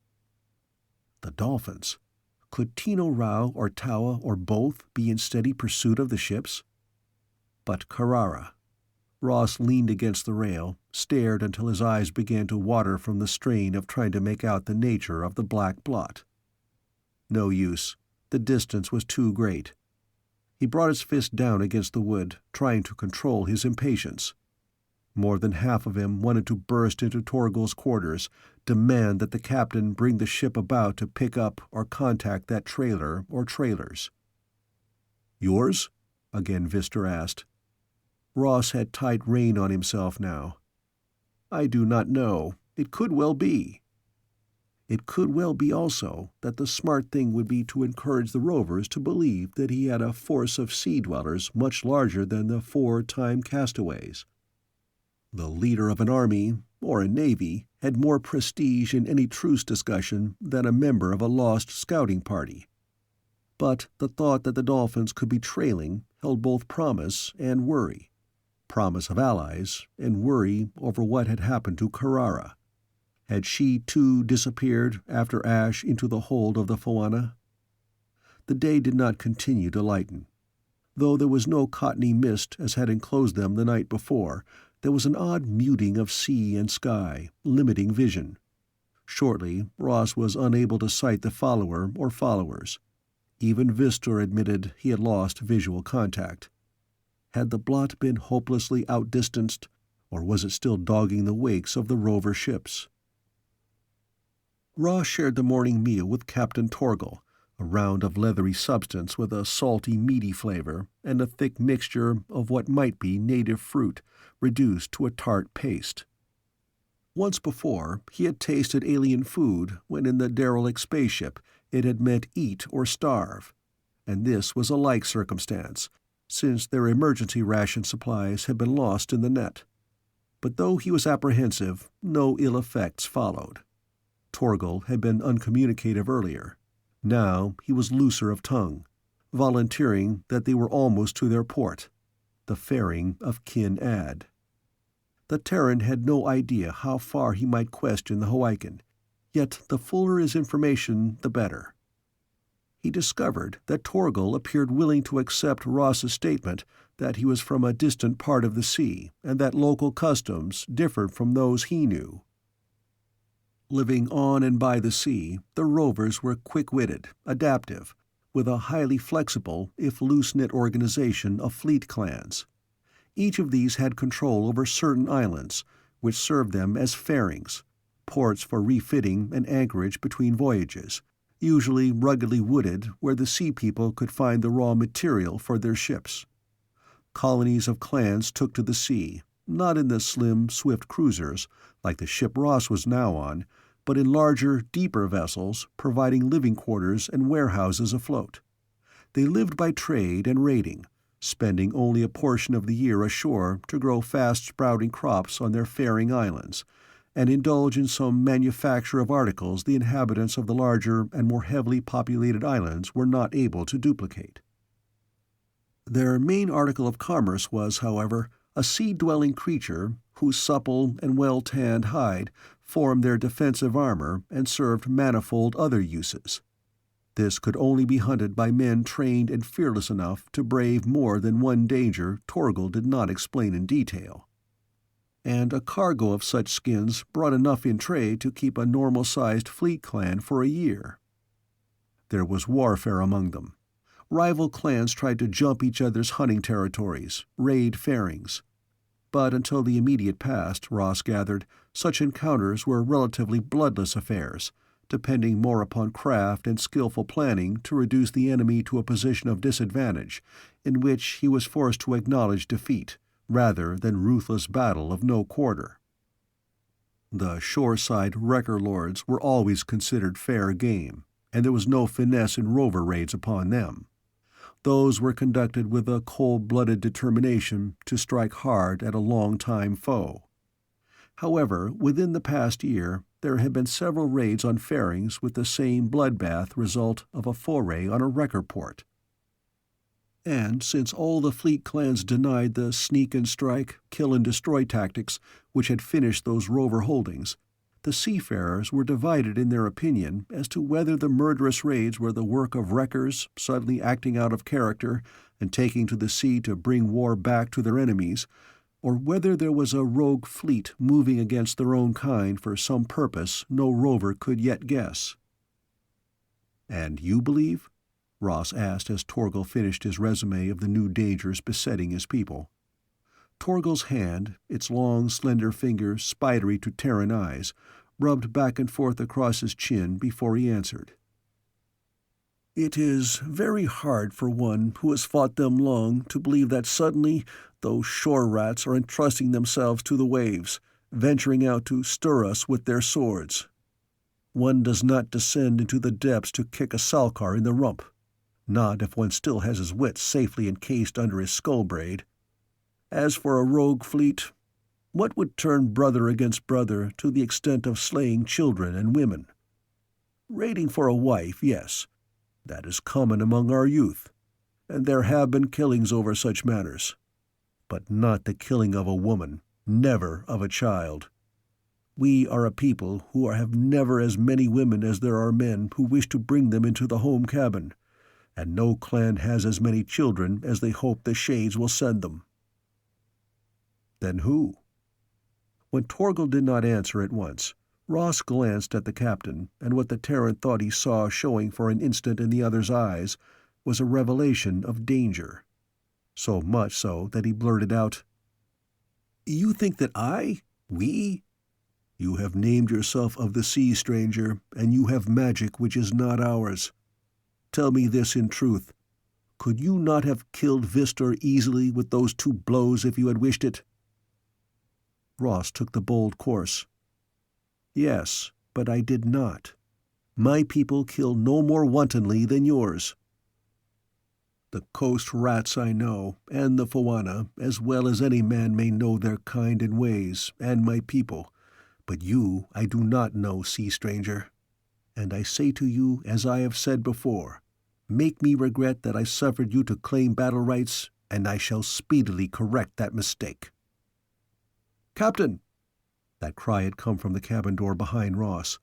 The dolphins. Could Tino Rao or Taua or both be in steady pursuit of the ships? But Carrara. Ross leaned against the rail, stared until his eyes began to water from the strain of trying to make out the nature of the black blot. No use. The distance was too great. He brought his fist down against the wood, trying to control his impatience. More than half of him wanted to burst into Torgal's quarters, demand that the captain bring the ship about to pick up or contact that trailer or trailers. "Yours?" again Vistor asked. Ross had tight rein on himself now. "I do not know. It could well be." It could well be also that the smart thing would be to encourage the Rovers to believe that he had a force of sea-dwellers much larger than the 4 time castaways. The leader of an army, or a navy, had more prestige in any truce discussion than a member of a lost scouting party. But the thought that the dolphins could be trailing held both promise and worry. Promise of allies, and worry over what had happened to Carrara. Had she, too, disappeared after ash into the hold of the Foanna? The day did not continue to lighten. Though there was no cottony mist as had enclosed them the night before, there was an odd muting of sea and sky, limiting vision. Shortly, Ross was unable to sight the follower or followers. Even Vistor admitted he had lost visual contact. Had the blot been hopelessly outdistanced, or was it still dogging the wakes of the rover ships? Ross shared the morning meal with Captain Torgal, a round of leathery substance with a salty, meaty flavor and a thick mixture of what might be native fruit reduced to a tart paste. Once before, he had tasted alien food when in the derelict spaceship it had meant eat or starve, and this was a like circumstance, since their emergency ration supplies had been lost in the net. But though he was apprehensive, no ill effects followed. Torgal had been uncommunicative earlier. Now he was looser of tongue, volunteering that they were almost to their port, the fairing of Kyn Add. The Terran had no idea how far he might question the Hoiken, yet the fuller his information, the better. He discovered that Torgal appeared willing to accept Ross's statement that he was from a distant part of the sea and that local customs differed from those he knew. Living on and by the sea, the Rovers were quick-witted, adaptive, with a highly flexible, if loose-knit organization of fleet clans. Each of these had control over certain islands, which served them as fairings, ports for refitting and anchorage between voyages, usually ruggedly wooded where the sea people could find the raw material for their ships. Colonies of clans took to the sea, not in the slim, swift cruisers, like the ship Ross was now on, but in larger, deeper vessels providing living quarters and warehouses afloat. They lived by trade and raiding, spending only a portion of the year ashore to grow fast-sprouting crops on their faring islands, and indulge in some manufacture of articles the inhabitants of the larger and more heavily populated islands were not able to duplicate. Their main article of commerce was, however, a sea-dwelling creature whose supple and well-tanned hide formed their defensive armor and served manifold other uses. This could only be hunted by men trained and fearless enough to brave more than one danger Torgal did not explain in detail. And a cargo of such skins brought enough in trade to keep a normal-sized fleet clan for a year. There was warfare among them. Rival clans tried to jump each other's hunting territories, raid fairings. But until the immediate past, Ross gathered, such encounters were relatively bloodless affairs, depending more upon craft and skillful planning to reduce the enemy to a position of disadvantage, in which he was forced to acknowledge defeat, rather than ruthless battle of no quarter. The shoreside wrecker lords were always considered fair game, and there was no finesse in rover raids upon them. Those were conducted with a cold-blooded determination to strike hard at a long-time foe. However, within the past year, there had been several raids on fairings with the same bloodbath result of a foray on a wrecker port. And since all the fleet clans denied the sneak-and-strike, kill-and-destroy tactics which had finished those rover holdings, the seafarers were divided in their opinion as to whether the murderous raids were the work of wreckers suddenly acting out of character and taking to the sea to bring war back to their enemies, or whether there was a rogue fleet moving against their own kind for some purpose no rover could yet guess. "And you believe?" Ross asked as Torgal finished his resume of the new dangers besetting his people. Torgal's hand, its long, slender fingers spidery to Terran eyes, rubbed back and forth across his chin before he answered. "It is very hard for one who has fought them long to believe that suddenly those shore rats are entrusting themselves to the waves, venturing out to stir us with their swords. One does not descend into the depths to kick a salkar in the rump, not if one still has his wits safely encased under his skull-braid. As for a rogue fleet, what would turn brother against brother to the extent of slaying children and women? Raiding for a wife, yes, that is common among our youth, and there have been killings over such matters. But not the killing of a woman, never of a child. We are a people who have never as many women as there are men who wish to bring them into the home cabin, and no clan has as many children as they hope the Shades will send them." "Then who?" When Torgal did not answer at once, Ross glanced at the captain, and what the Terran thought he saw showing for an instant in the other's eyes was a revelation of danger. So much so that he blurted out, "You think that we? You have named yourself of the sea, stranger, and you have magic which is not ours. tell me this in truth. Could you not have killed Vistor easily with those 2 blows if you had wished it?" Ross took the bold course. "Yes, but I did not. My people kill no more wantonly than yours. The coast rats I know, and the Foanna, as well as any man may know their kind and ways, and my people. But you I do not know, sea stranger. And I say to you, as I have said before, make me regret that I suffered you to claim battle rights, and I shall speedily correct that mistake." "Captain!" That cry had come from the cabin door behind Ross.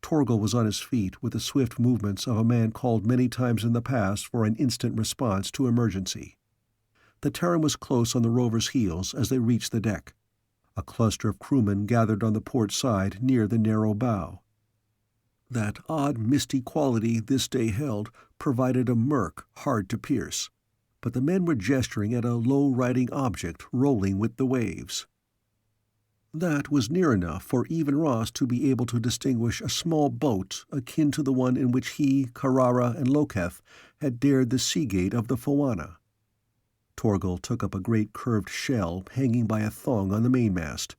Torgal was on his feet with the swift movements of a man called many times in the past for an instant response to emergency. The Terran was close on the Rovers' heels as they reached the deck. A cluster of crewmen gathered on the port side near the narrow bow. That odd misty quality this day held provided a murk hard to pierce, but the men were gesturing at a low-riding object rolling with the waves. That was near enough for even Ross to be able to distinguish a small boat akin to the one in which he, Carrara, and Loketh had dared the sea-gate of the Foanna. Torgal took up a great curved shell hanging by a thong on the mainmast.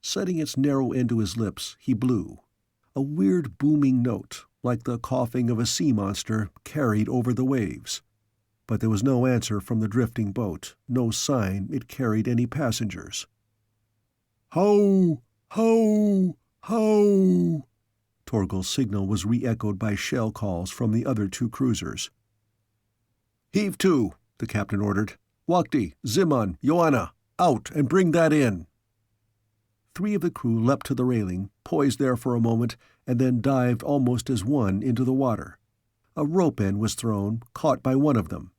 Setting its narrow end to his lips, he blew. A weird booming note, like the coughing of a sea monster, carried over the waves. But there was no answer from the drifting boat, no sign it carried any passengers. "Ho! Ho! Ho!" Torgal's signal was re-echoed by shell calls from the other 2 cruisers. "Heave to," the captain ordered. "Wakti, Ziman, Joanna, out and bring that in." 3 of the crew leapt to the railing, poised there for a moment, and then dived almost as one into the water. A rope end was thrown, caught by one of them.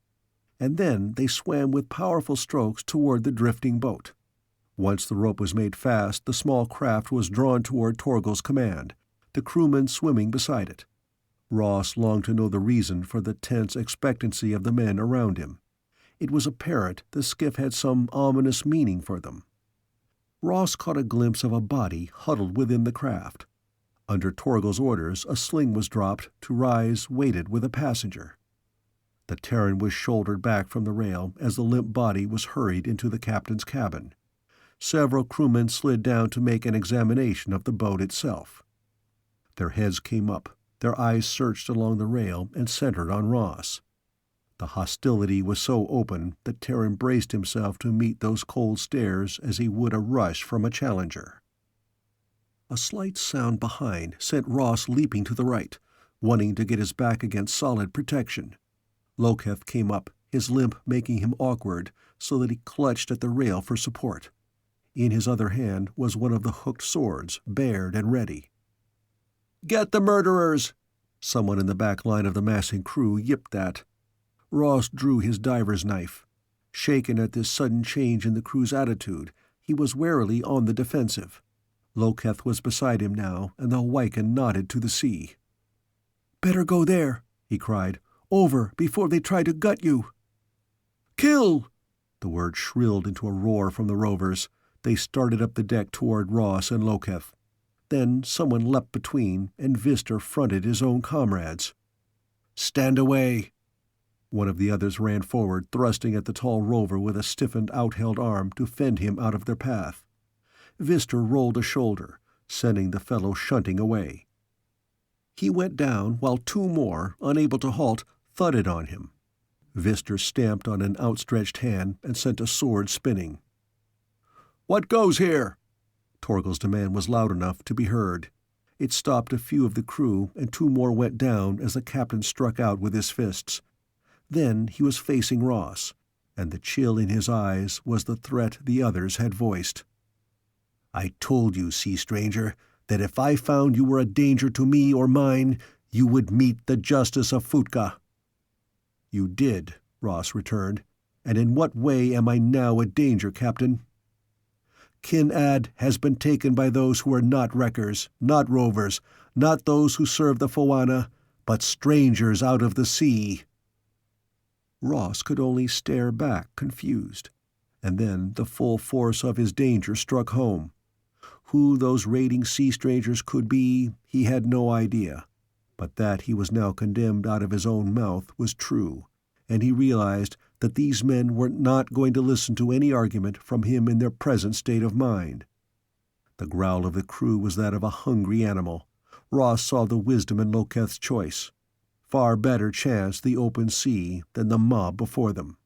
And then they swam with powerful strokes toward the drifting boat. Once the rope was made fast, the small craft was drawn toward Torgal's command, the crewmen swimming beside it. Ross longed to know the reason for the tense expectancy of the men around him. It was apparent the skiff had some ominous meaning for them. Ross caught a glimpse of a body huddled within the craft. Under Torgal's orders, a sling was dropped to rise weighted with a passenger. The Terran was shouldered back from the rail as the limp body was hurried into the captain's cabin. Several crewmen slid down to make an examination of the boat itself. Their heads came up, their eyes searched along the rail and centered on Ross. The hostility was so open that Terran braced himself to meet those cold stares as he would a rush from a challenger. A slight sound behind sent Ross leaping to the right, wanting to get his back against solid protection. Loketh came up, his limp making him awkward, so that he clutched at the rail for support. In his other hand was one of the hooked swords, bared and ready. "Get the murderers!" Someone in the back line of the massing crew yipped at. Ross drew his diver's knife. Shaken at this sudden change in the crew's attitude, he was warily on the defensive. Loketh was beside him now, and the Wycan nodded to the sea. "Better go there," he cried. "Over, before they try to gut you." "Kill!" The word shrilled into a roar from the Rovers. They started up the deck toward Ross and Loketh. Then someone leapt between, and Vistor fronted his own comrades. "Stand away!" One of the others ran forward, thrusting at the tall rover with a stiffened outheld arm to fend him out of their path. Vistor rolled a shoulder, sending the fellow shunting away. He went down while 2 more, unable to halt, thudded on him. Vistor stamped on an outstretched hand and sent a sword spinning. "What goes here?" Torgal's demand was loud enough to be heard. It stopped a few of the crew, and 2 more went down as the captain struck out with his fists. Then he was facing Ross, and the chill in his eyes was the threat the others had voiced. "I told you, sea stranger, that if I found you were a danger to me or mine, you would meet the justice of Futka." "You did," Ross returned. "And in what way am I now a danger, Captain?" "Kyn Add has been taken by those who are not wreckers, not rovers, not those who serve the Foanna, but strangers out of the sea." Ross could only stare back, confused. And then the full force of his danger struck home. Who those raiding sea strangers could be, he had no idea. But that he was now condemned out of his own mouth was true, and he realized that these men were not going to listen to any argument from him in their present state of mind. The growl of the crew was that of a hungry animal. Ross saw the wisdom in Loketh's choice. Far better chance the open sea than the mob before them.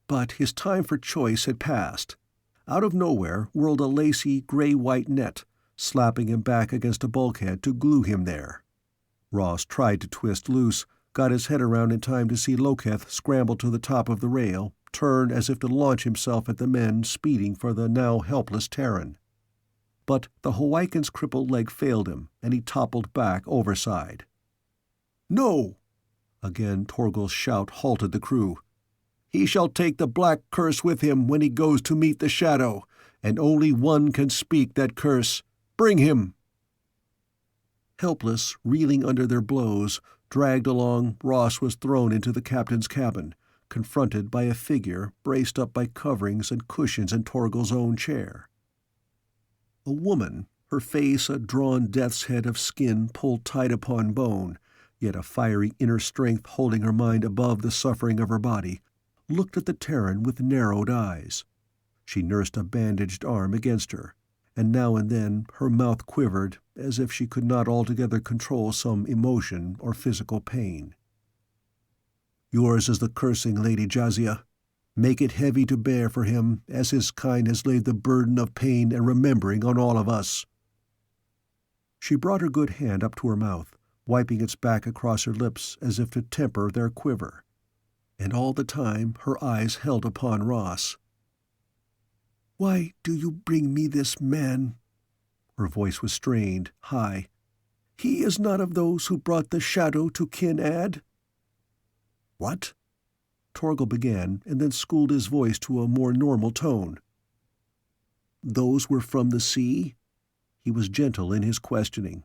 But his time for choice had passed. Out of nowhere whirled a lacy, gray-white net, slapping him back against a bulkhead to glue him there. Ross tried to twist loose, got his head around in time to see Loketh scramble to the top of the rail, turn as if to launch himself at the men speeding for the now helpless Terran. But the Hawaiian's crippled leg failed him, and he toppled back overside. "No!" Again Torgal's shout halted the crew. "He shall take the black curse with him when he goes to meet the shadow, and only one can speak that curse. Bring him!" Helpless, reeling under their blows, dragged along, Ross was thrown into the captain's cabin, confronted by a figure braced up by coverings and cushions in Torgal's own chair. A woman, her face a drawn death's head of skin pulled tight upon bone, yet a fiery inner strength holding her mind above the suffering of her body, looked at the Terran with narrowed eyes. She nursed a bandaged arm against her, and now and then her mouth quivered as if she could not altogether control some emotion or physical pain. "Yours is the cursing, Lady Jazia. Make it heavy to bear for him, as his kind has laid the burden of pain and remembering on all of us." She brought her good hand up to her mouth, wiping its back across her lips as if to temper their quiver. And all the time her eyes held upon Ross. "Why do you bring me this man?" Her voice was strained, high. "He is not of those who brought the shadow to Kyn Add?" "What?" Torgal began, and then schooled his voice to a more normal tone. "Those were from the sea?" He was gentle in his questioning.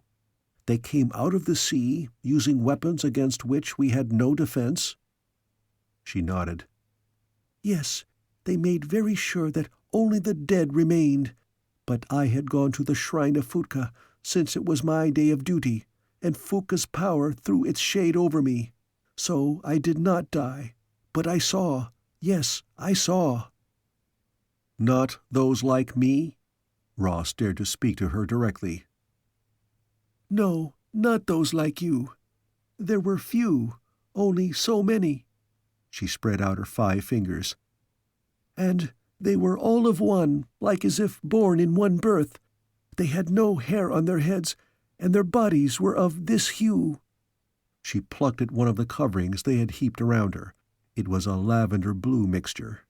"They came out of the sea, using weapons against which we had no defense?" She nodded. "Yes, they made very sure that only the dead remained. But I had gone to the shrine of Futka, since it was my day of duty, and Futka's power threw its shade over me. So I did not die. But I saw. Yes, I saw." "Not those like me?" Ross dared to speak to her directly. "No, not those like you. There were few, only so many." She spread out her 5 fingers. "And they were all of one, like as if born in one birth. They had no hair on their heads, and their bodies were of this hue." She plucked at one of the coverings they had heaped around her. It was a lavender-blue mixture.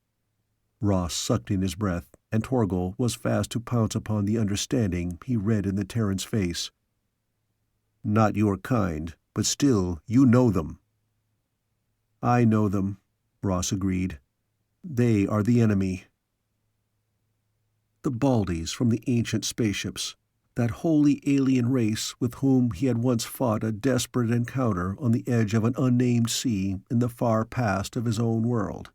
Ross sucked in his breath, and Torgal was fast to pounce upon the understanding he read in the Terran's face. "Not your kind, but still you know them." "I know them," Ross agreed. "They are the enemy." The Baldies from the ancient spaceships, that wholly alien race with whom he had once fought a desperate encounter on the edge of an unnamed sea in the far past of his own world.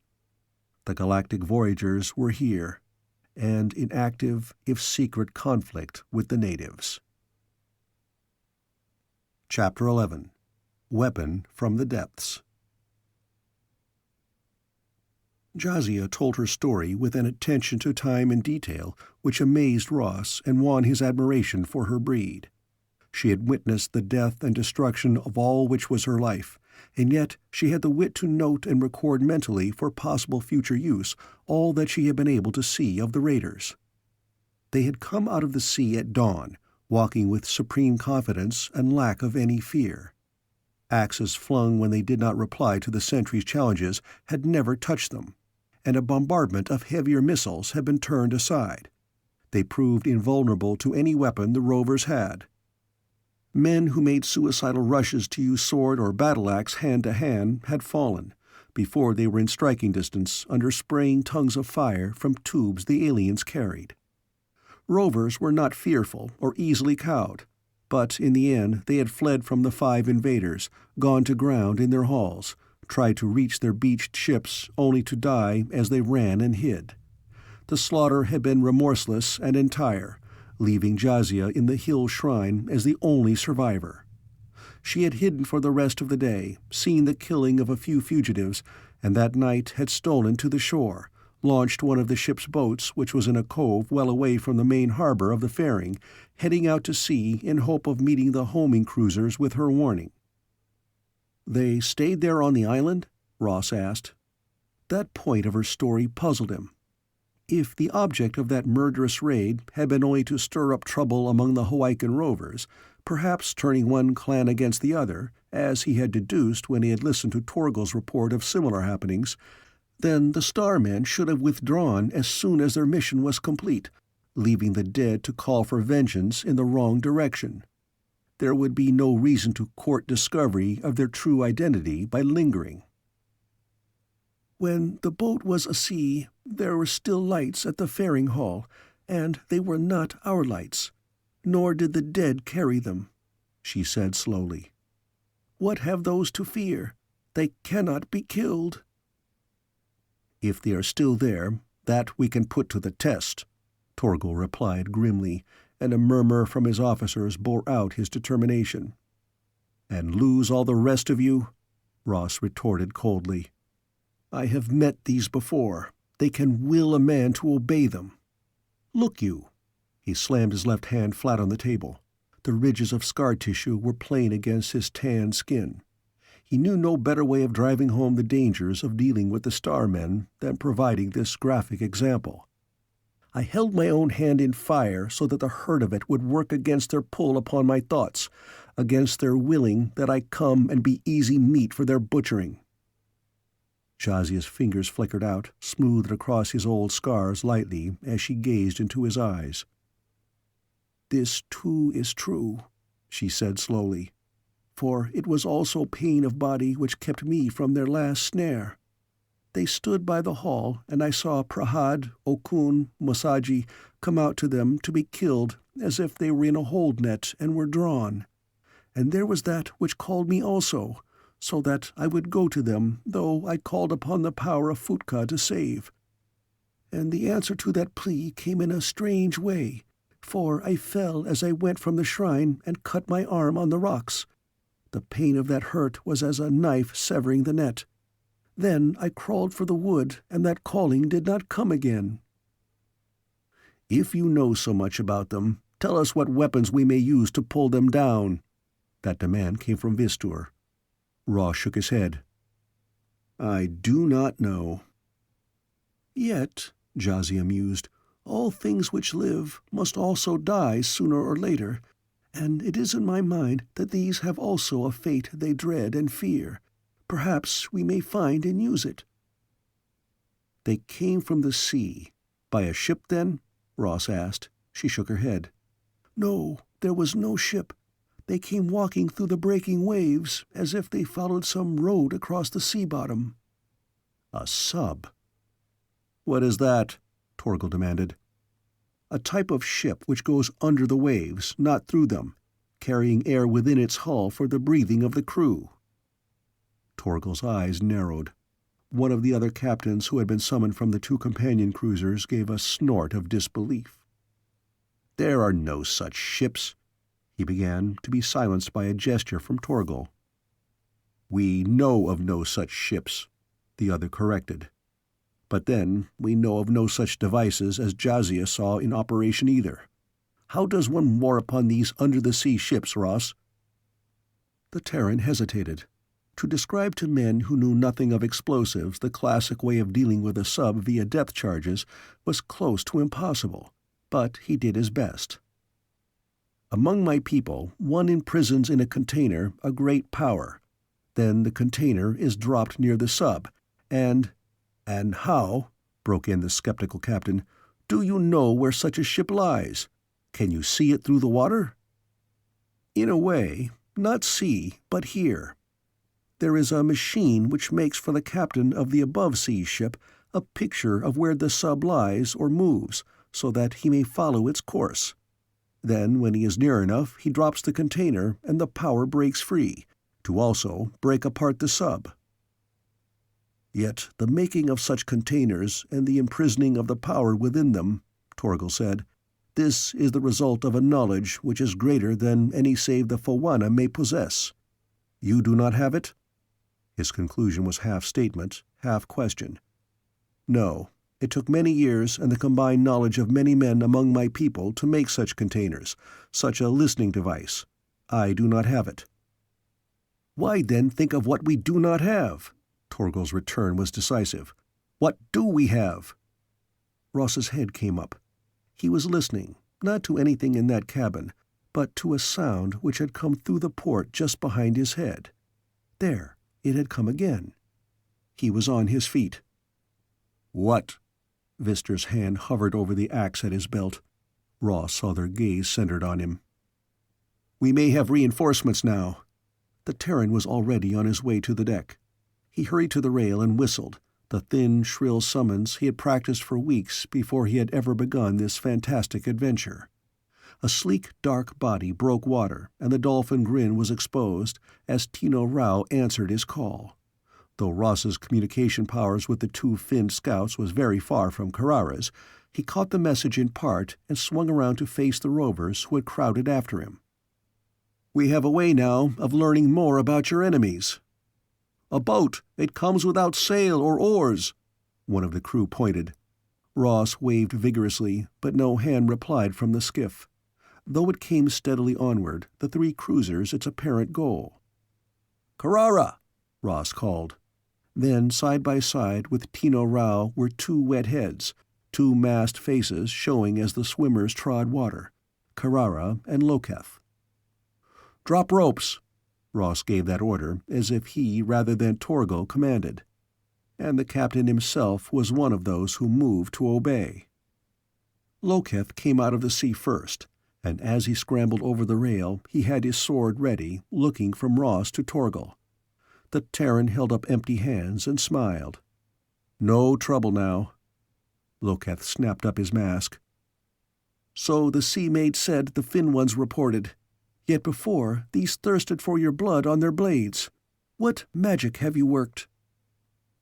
The galactic voyagers were here, and in active, if secret, conflict with the natives. Chapter 11. Weapon from the Depths. Jazia told her story with an attention to time and detail which amazed Ross and won his admiration for her breed. She had witnessed the death and destruction of all which was her life, and yet she had the wit to note and record mentally for possible future use all that she had been able to see of the raiders. They had come out of the sea at dawn, walking with supreme confidence and lack of any fear. Axes flung when they did not reply to the sentry's challenges had never touched them, and a bombardment of heavier missiles had been turned aside. They proved invulnerable to any weapon the Rovers had. Men who made suicidal rushes to use sword or battle-axe hand-to-hand had fallen, before they were in striking distance, under spraying tongues of fire from tubes the aliens carried. Rovers were not fearful or easily cowed, but in the end they had fled from the 5 invaders, gone to ground in their halls, tried to reach their beached ships only to die as they ran and hid. The slaughter had been remorseless and entire, leaving Jazia in the hill shrine as the only survivor. She had hidden for the rest of the day, seen the killing of a few fugitives, and that night had stolen to the shore, launched one of the ship's boats, which was in a cove well away from the main harbor of the fairing, heading out to sea in hope of meeting the homing cruisers with her warning. "They stayed there on the island?" Ross asked. That point of her story puzzled him. If the object of that murderous raid had been only to stir up trouble among the Hawaiian Rovers, perhaps turning one clan against the other, as he had deduced when he had listened to Torgal's report of similar happenings, then the Starmen should have withdrawn as soon as their mission was complete, leaving the dead to call for vengeance in the wrong direction. There would be no reason to court discovery of their true identity by lingering. "When the boat was a sea, there were still lights at the fairing hall, and they were not our lights, nor did the dead carry them," she said slowly. "What have those to fear? They cannot be killed." "If they are still there, that we can put to the test," Torgal replied grimly, and a murmur from his officers bore out his determination. "And lose all the rest of you?" Ross retorted coldly. "I have met these before. They can will a man to obey them. Look you." He slammed his left hand flat on the table. The ridges of scar tissue were plain against his tanned skin. He knew no better way of driving home the dangers of dealing with the Starmen than providing this graphic example. "I held my own hand in fire so that the hurt of it would work against their pull upon my thoughts, against their willing that I come and be easy meat for their butchering." Jazia's fingers flickered out, smoothed across his old scars lightly as she gazed into his eyes. "This too is true," she said slowly, "for it was also pain of body which kept me from their last snare. They stood by the hall, and I saw Prahad, Okun, Mosaji come out to them to be killed as if they were in a hold net and were drawn. And there was that which called me also, so that I would go to them, though I called upon the power of Futka to save. And the answer to that plea came in a strange way, for I fell as I went from the shrine and cut my arm on the rocks. The pain of that hurt was as a knife severing the net. Then I crawled for the wood, and that calling did not come again." "If you know so much about them, tell us what weapons we may use to pull them down." That demand came from Vistur. Ross shook his head. "I do not know." "Yet," Jazia mused, "all things which live must also die sooner or later, and it is in my mind that these have also a fate they dread and fear. Perhaps we may find and use it." "They came from the sea. By a ship, then?" Ross asked. She shook her head. "No, there was no ship. They came walking through the breaking waves, as if they followed some road across the sea bottom." "A sub." "What is that?" Torgal demanded. "A type of ship which goes under the waves, not through them, carrying air within its hull for the breathing of the crew." Torgal's eyes narrowed. One of the other captains who had been summoned from the two companion cruisers gave a snort of disbelief. "There are no such ships," he began, to be silenced by a gesture from Torgal. "We know of no such ships," the other corrected. "But then, we know of no such devices as Jazia saw in operation either. How does one war upon these under-the-sea ships, Ross?" The Terran hesitated. To describe to men who knew nothing of explosives the classic way of dealing with a sub via depth charges was close to impossible, but he did his best. "Among my people, one imprisons in a container a great power. Then the container is dropped near the sub, and—" "And how," broke in the skeptical captain, "do you know where such a ship lies? Can you see it through the water?" "In a way, not see, but hear. There is a machine which makes for the captain of the above-sea ship a picture of where the sub lies or moves, so that he may follow its course. Then, when he is near enough, he drops the container and the power breaks free, to also break apart the sub." "Yet the making of such containers and the imprisoning of the power within them," Torgal said, "this is the result of a knowledge which is greater than any save the Foanna may possess. You do not have it?" His conclusion was half statement, half question. "No. It took many years and the combined knowledge of many men among my people to make such containers, such a listening device. I do not have it." "Why then think of what we do not have?" Torgal's return was decisive. "What do we have?" Ross's head came up. He was listening, not to anything in that cabin, but to a sound which had come through the port just behind his head. There, it had come again. He was on his feet. "What?" Vister's hand hovered over the axe at his belt. Ross saw their gaze centered on him. "We may have reinforcements now." The Terran was already on his way to the deck. He hurried to the rail and whistled, the thin, shrill summons he had practiced for weeks before he had ever begun this fantastic adventure. A sleek, dark body broke water, and the dolphin grin was exposed as Tino Rao answered his call. Though Ross's communication powers with the two finned scouts was very far from Carrara's, he caught the message in part and swung around to face the Rovers who had crowded after him. "We have a way now of learning more about your enemies." "A boat! It comes without sail or oars!" One of the crew pointed. Ross waved vigorously, but no hand replied from the skiff. Though it came steadily onward, the three cruisers its apparent goal. "Carrara!" Ross called. Then, side by side with Tino Rao were two wet heads, two masked faces showing as the swimmers trod water, Carrara and Loketh. "Drop ropes!" Ross gave that order, as if he, rather than Torgal, commanded. And the captain himself was one of those who moved to obey. Loketh came out of the sea first, and as he scrambled over the rail he had his sword ready, looking from Ross to Torgal. The Terran held up empty hands and smiled. "No trouble now." Loketh snapped up his mask. "So the sea maid said the Finn ones reported. Yet before, these thirsted for your blood on their blades. What magic have you worked?"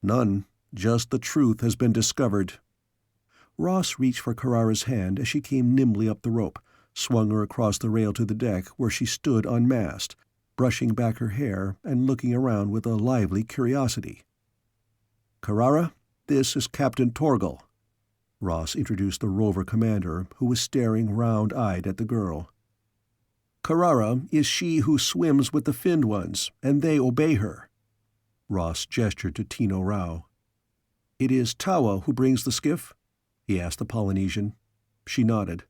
"None. Just the truth has been discovered." Ross reached for Carrara's hand as she came nimbly up the rope, swung her across the rail to the deck where she stood unmasked, brushing back her hair and looking around with a lively curiosity. "Carrara, this is Captain Torgal." Ross introduced the rover commander, who was staring round-eyed at the girl. "Carrara is she who swims with the finned ones, and they obey her." Ross gestured to Tino Rao. "It is Tawa who brings the skiff?" he asked the Polynesian. She nodded.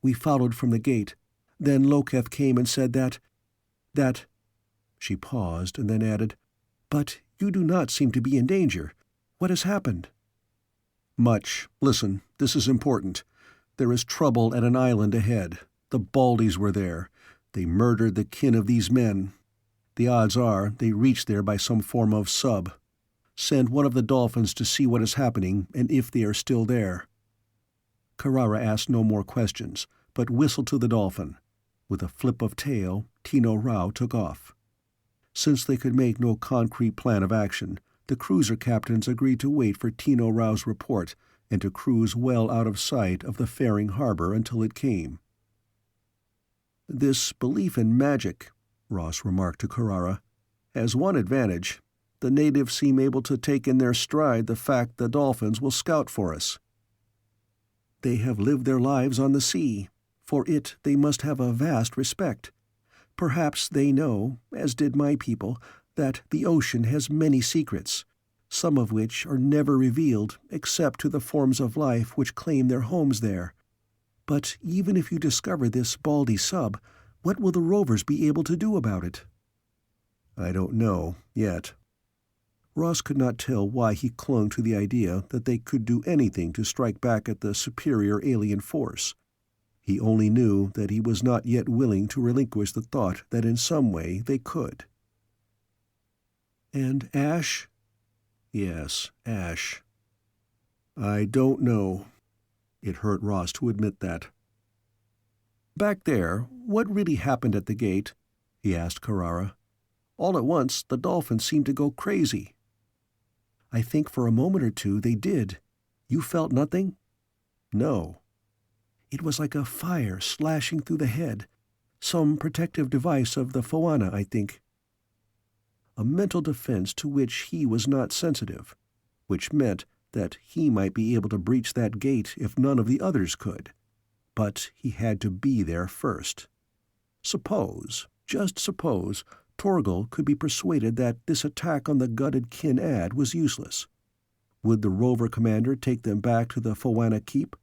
"We followed from the gate. Then Loketh came and said that... She paused and then added, "But you do not seem to be in danger. What has happened?" "Much. Listen, this is important. There is trouble at an island ahead. The Baldies were there. They murdered the kin of these men. The odds are they reached there by some form of sub. Send one of the dolphins to see what is happening and if they are still there." Carrara asked no more questions, but whistled to the dolphin. With a flip of tail, Tino Rao took off. Since they could make no concrete plan of action, the cruiser captains agreed to wait for Tino Rao's report and to cruise well out of sight of the faring harbor until it came. "This belief in magic," Ross remarked to Carrara, "has one advantage. The natives seem able to take in their stride the fact the dolphins will scout for us." "They have lived their lives on the sea. For it they must have a vast respect. Perhaps they know, as did my people, that the ocean has many secrets, some of which are never revealed except to the forms of life which claim their homes there. But even if you discover this Baldy sub, what will the Rovers be able to do about it?" "I don't know, yet." Ross could not tell why he clung to the idea that they could do anything to strike back at the superior alien force. He only knew that he was not yet willing to relinquish the thought that in some way they could. "And Ash?" "Yes, Ash." "I don't know." It hurt Ross to admit that. "Back there, what really happened at the gate?" he asked Carrara. "All at once, the dolphins seemed to go crazy." "I think for a moment or two they did. You felt nothing?" "No." "It was like a fire slashing through the head. Some protective device of the Foanna, I think." a mental defense to which he was not sensitive, which meant that he might be able to breach that gate if none of the others could. But he had to be there first. Suppose, just suppose, Torgal could be persuaded that this attack on the gutted Kyn Add was useless. Would the rover commander take them back to the Foanna keep?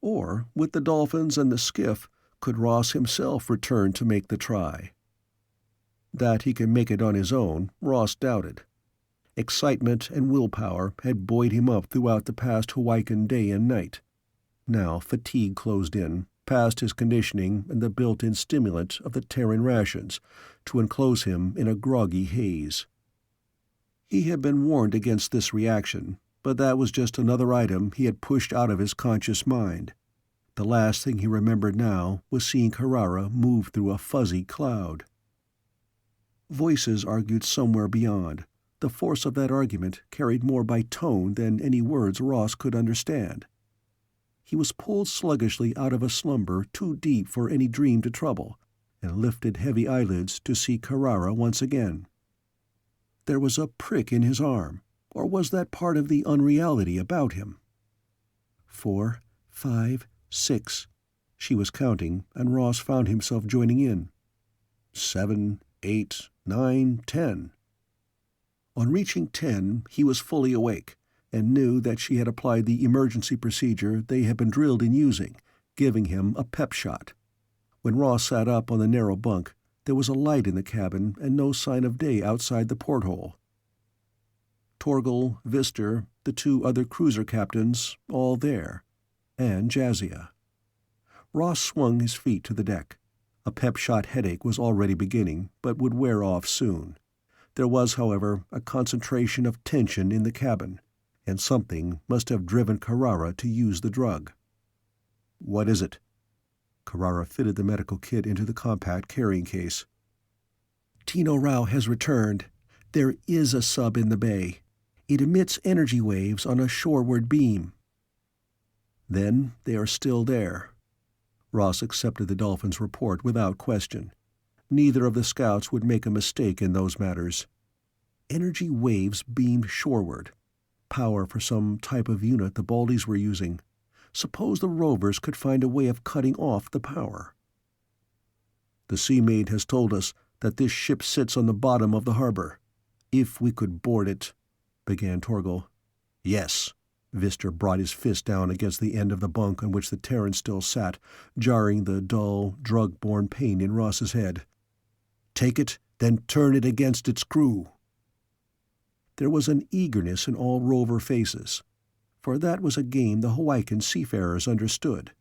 Or, with the dolphins and the skiff, could Ross himself return to make the try? That he could make it on his own, Ross doubted. Excitement and willpower had buoyed him up throughout the past Hawaiian day and night. Now fatigue closed in, past his conditioning and the built-in stimulant of the Terran rations, to enclose him in a groggy haze. He had been warned against this reaction, but that was just another item he had pushed out of his conscious mind. The last thing he remembered now was seeing Carrara move through a fuzzy cloud. Voices argued somewhere beyond. The force of that argument carried more by tone than any words Ross could understand. He was pulled sluggishly out of a slumber too deep for any dream to trouble, and lifted heavy eyelids to see Carrara once again. There was a prick in his arm, or was that part of the unreality about him? 4, 5, 6. She was counting, and Ross found himself joining in. 7, 8, 9, 10. On reaching 10, he was fully awake, and knew that she had applied the emergency procedure they had been drilled in using, giving him a pep shot. When Ross sat up on the narrow bunk, there was a light in the cabin and no sign of day outside the porthole. Torgal, Vister, the 2 other cruiser captains, all there, and Jazia. Ross swung his feet to the deck. A pep-shot headache was already beginning, but would wear off soon. There was, however, a concentration of tension in the cabin, and something must have driven Carrara to use the drug. "What is it?" Carrara fitted the medical kit into the compact carrying case. "Tino Rao has returned. There is a sub in the bay. It emits energy waves on a shoreward beam." "Then they are still there." Ross accepted the Dolphin's report without question. Neither of the scouts would make a mistake in those matters. Energy waves beamed shoreward. Power for some type of unit the Baldies were using. Suppose the Rovers could find a way of cutting off the power. "The Sea Maid has told us that this ship sits on the bottom of the harbor. If we could board it—" began Torgal. "Yes." Vister brought his fist down against the end of the bunk on which the Terran still sat, jarring the dull, drug-borne pain in Ross's head. "Take it, then turn it against its crew." There was an eagerness in all Rover faces, for that was a game the Hawaiian seafarers understood.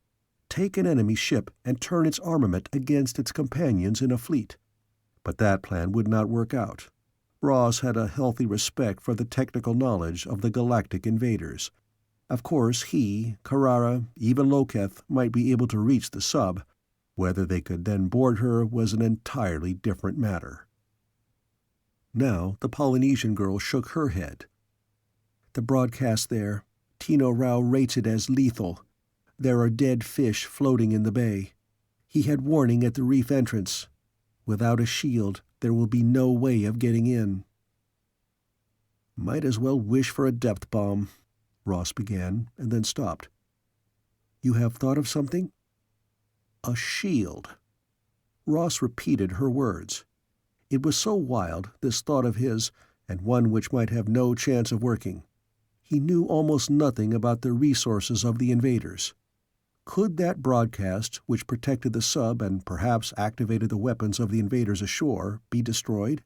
Take an enemy ship and turn its armament against its companions in a fleet. But that plan would not work out. Ross had a healthy respect for the technical knowledge of the galactic invaders. Of course he, Carrara, even Loketh might be able to reach the sub. Whether they could then board her was an entirely different matter. Now the Polynesian girl shook her head. "The broadcast there, Tino Rao rates it as lethal. There are dead fish floating in the bay. He had warning at the reef entrance. Without a shield, there will be no way of getting in." "Might as well wish for a depth bomb," Ross began, and then stopped. "You have thought of something?" "A shield." Ross repeated her words. It was so wild, this thought of his, and one which might have no chance of working. He knew almost nothing about the resources of the invaders. Could that broadcast, which protected the sub and perhaps activated the weapons of the invaders ashore, be destroyed?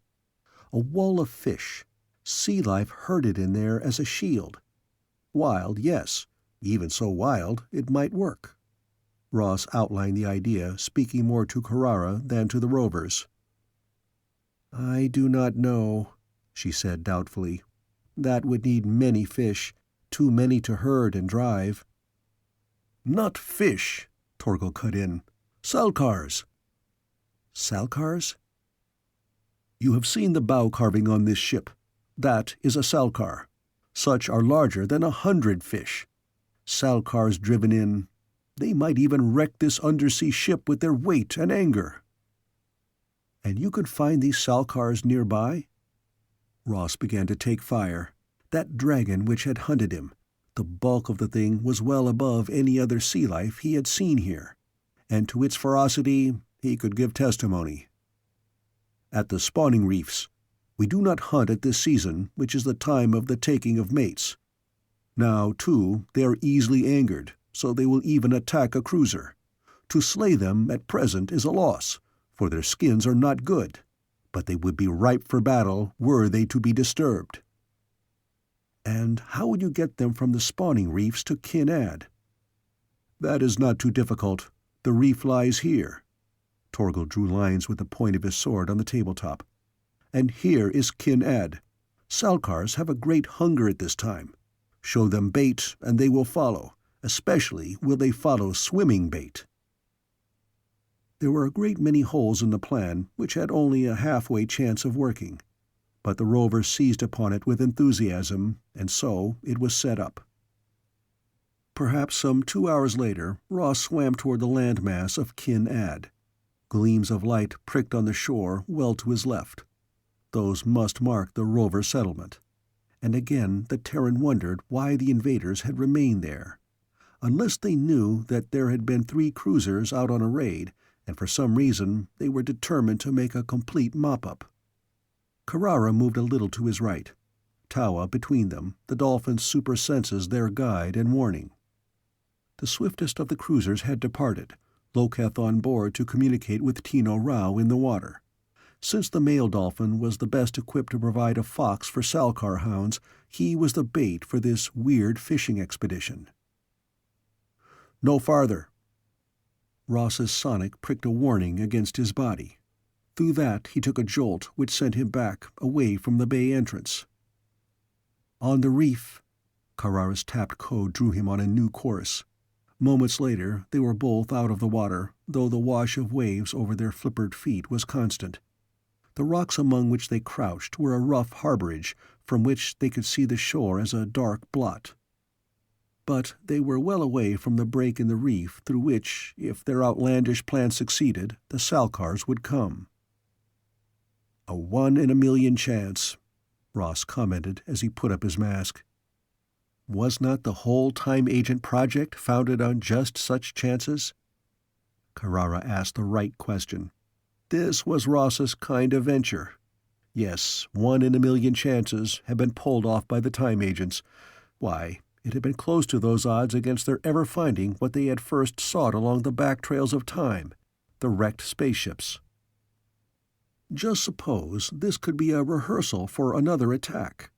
A wall of fish. Sea life herded in there as a shield. Wild, yes. Even so wild, it might work. Ross outlined the idea, speaking more to Carrara than to the Rovers. "I do not know," she said doubtfully. "That would need many fish, too many to herd and drive." "Not fish," Torgal cut in. "Salkars." "Salkars?" "You have seen the bow carving on this ship. That is a salkar. Such are larger than 100 fish. Salkars driven in. They might even wreck this undersea ship with their weight and anger." "And you could find these salkars nearby?" Ross began to take fire. That dragon which had hunted him. The bulk of the thing was well above any other sea life he had seen here, and to its ferocity he could give testimony. At the spawning reefs, we do not hunt at this season, which is the time of the taking of mates. Now, too, they are easily angered, so they will even attack a cruiser. To slay them at present is a loss, for their skins are not good, but they would be ripe for battle were they to be disturbed. And how would you get them from the spawning reefs to Kyn Add? That is not too difficult. The reef lies here. Torgal drew lines with the point of his sword on the tabletop. And here is Kyn Add. Salkars have a great hunger at this time. Show them bait, and they will follow. Especially will they follow swimming bait. There were a great many holes in the plan which had only a halfway chance of working, but the Rovers seized upon it with enthusiasm, and so it was set up. Perhaps some 2 hours later, Ross swam toward the landmass of Kyn Add. Gleams of light pricked on the shore well to his left. Those must mark the Rover settlement. And again the Terran wondered why the invaders had remained there. Unless they knew that there had been 3 cruisers out on a raid, and for some reason they were determined to make a complete mop-up. Carrara moved a little to his right. Tawa between them, the dolphin's super senses their guide and warning. The swiftest of the cruisers had departed, Loketh on board to communicate with Tino Rao in the water. Since the male dolphin was the best equipped to provide a fox for Salkar hounds, he was the bait for this weird fishing expedition. No farther. Ross's sonic pricked a warning against his body. Through that he took a jolt which sent him back, away from the bay entrance. On the reef. Carrara's tapped code drew him on a new course. Moments later they were both out of the water, though the wash of waves over their flippered feet was constant. The rocks among which they crouched were a rough harborage, from which they could see the shore as a dark blot. But they were well away from the break in the reef through which, if their outlandish plan succeeded, the Salkars would come. "A 1 in a million chance," Ross commented as he put up his mask. Was not the whole Time Agent project founded on just such chances? Carrara asked the right question. This was Ross's kind of venture. Yes, 1 in a million chances had been pulled off by the Time Agents. Why, it had been close to those odds against their ever finding what they had first sought along the back trails of time, the wrecked spaceships. Just suppose this could be a rehearsal for another attack.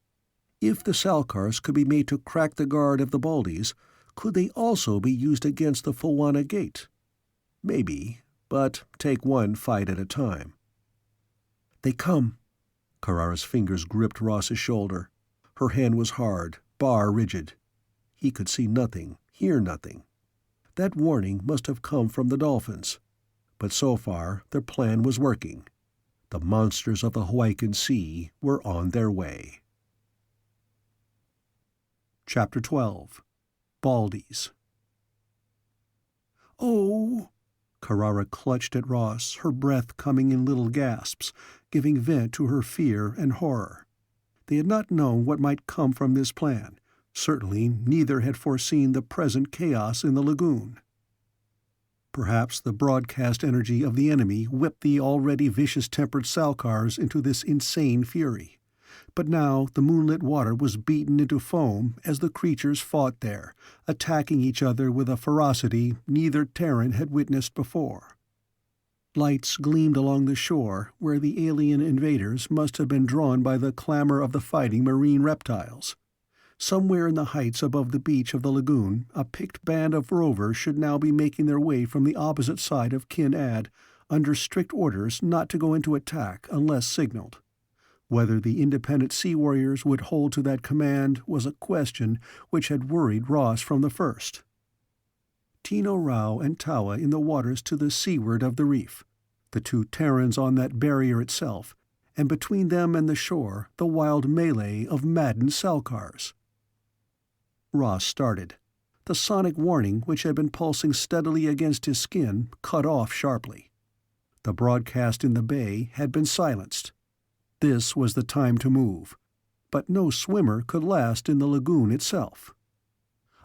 If the Salkars could be made to crack the guard of the Baldies, could they also be used against the Foanna gate? Maybe, but take one fight at a time. They come. Carrara's fingers gripped Ross's shoulder. Her hand was hard, bar rigid. He could see nothing, hear nothing. That warning must have come from the dolphins. But so far, their plan was working. The monsters of the Hawaiian Sea were on their way. Chapter 12. Baldies. "Oh!" Carrara clutched at Ross, her breath coming in little gasps, giving vent to her fear and horror. They had not known what might come from this plan. Certainly neither had foreseen the present chaos in the lagoon. Perhaps the broadcast energy of the enemy whipped the already vicious-tempered Salkars into this insane fury. But now the moonlit water was beaten into foam as the creatures fought there, attacking each other with a ferocity neither Terran had witnessed before. Lights gleamed along the shore where the alien invaders must have been drawn by the clamor of the fighting marine reptiles. Somewhere in the heights above the beach of the lagoon, a picked band of rovers should now be making their way from the opposite side of Kyn Add, under strict orders not to go into attack unless signaled. Whether the independent sea warriors would hold to that command was a question which had worried Ross from the first. Tino Rao and Tawa in the waters to the seaward of the reef, the 2 Terrans on that barrier itself, and between them and the shore the wild melee of maddened Salkars. Ross started. The sonic warning which had been pulsing steadily against his skin cut off sharply. The broadcast in the bay had been silenced. This was the time to move. But no swimmer could last in the lagoon itself.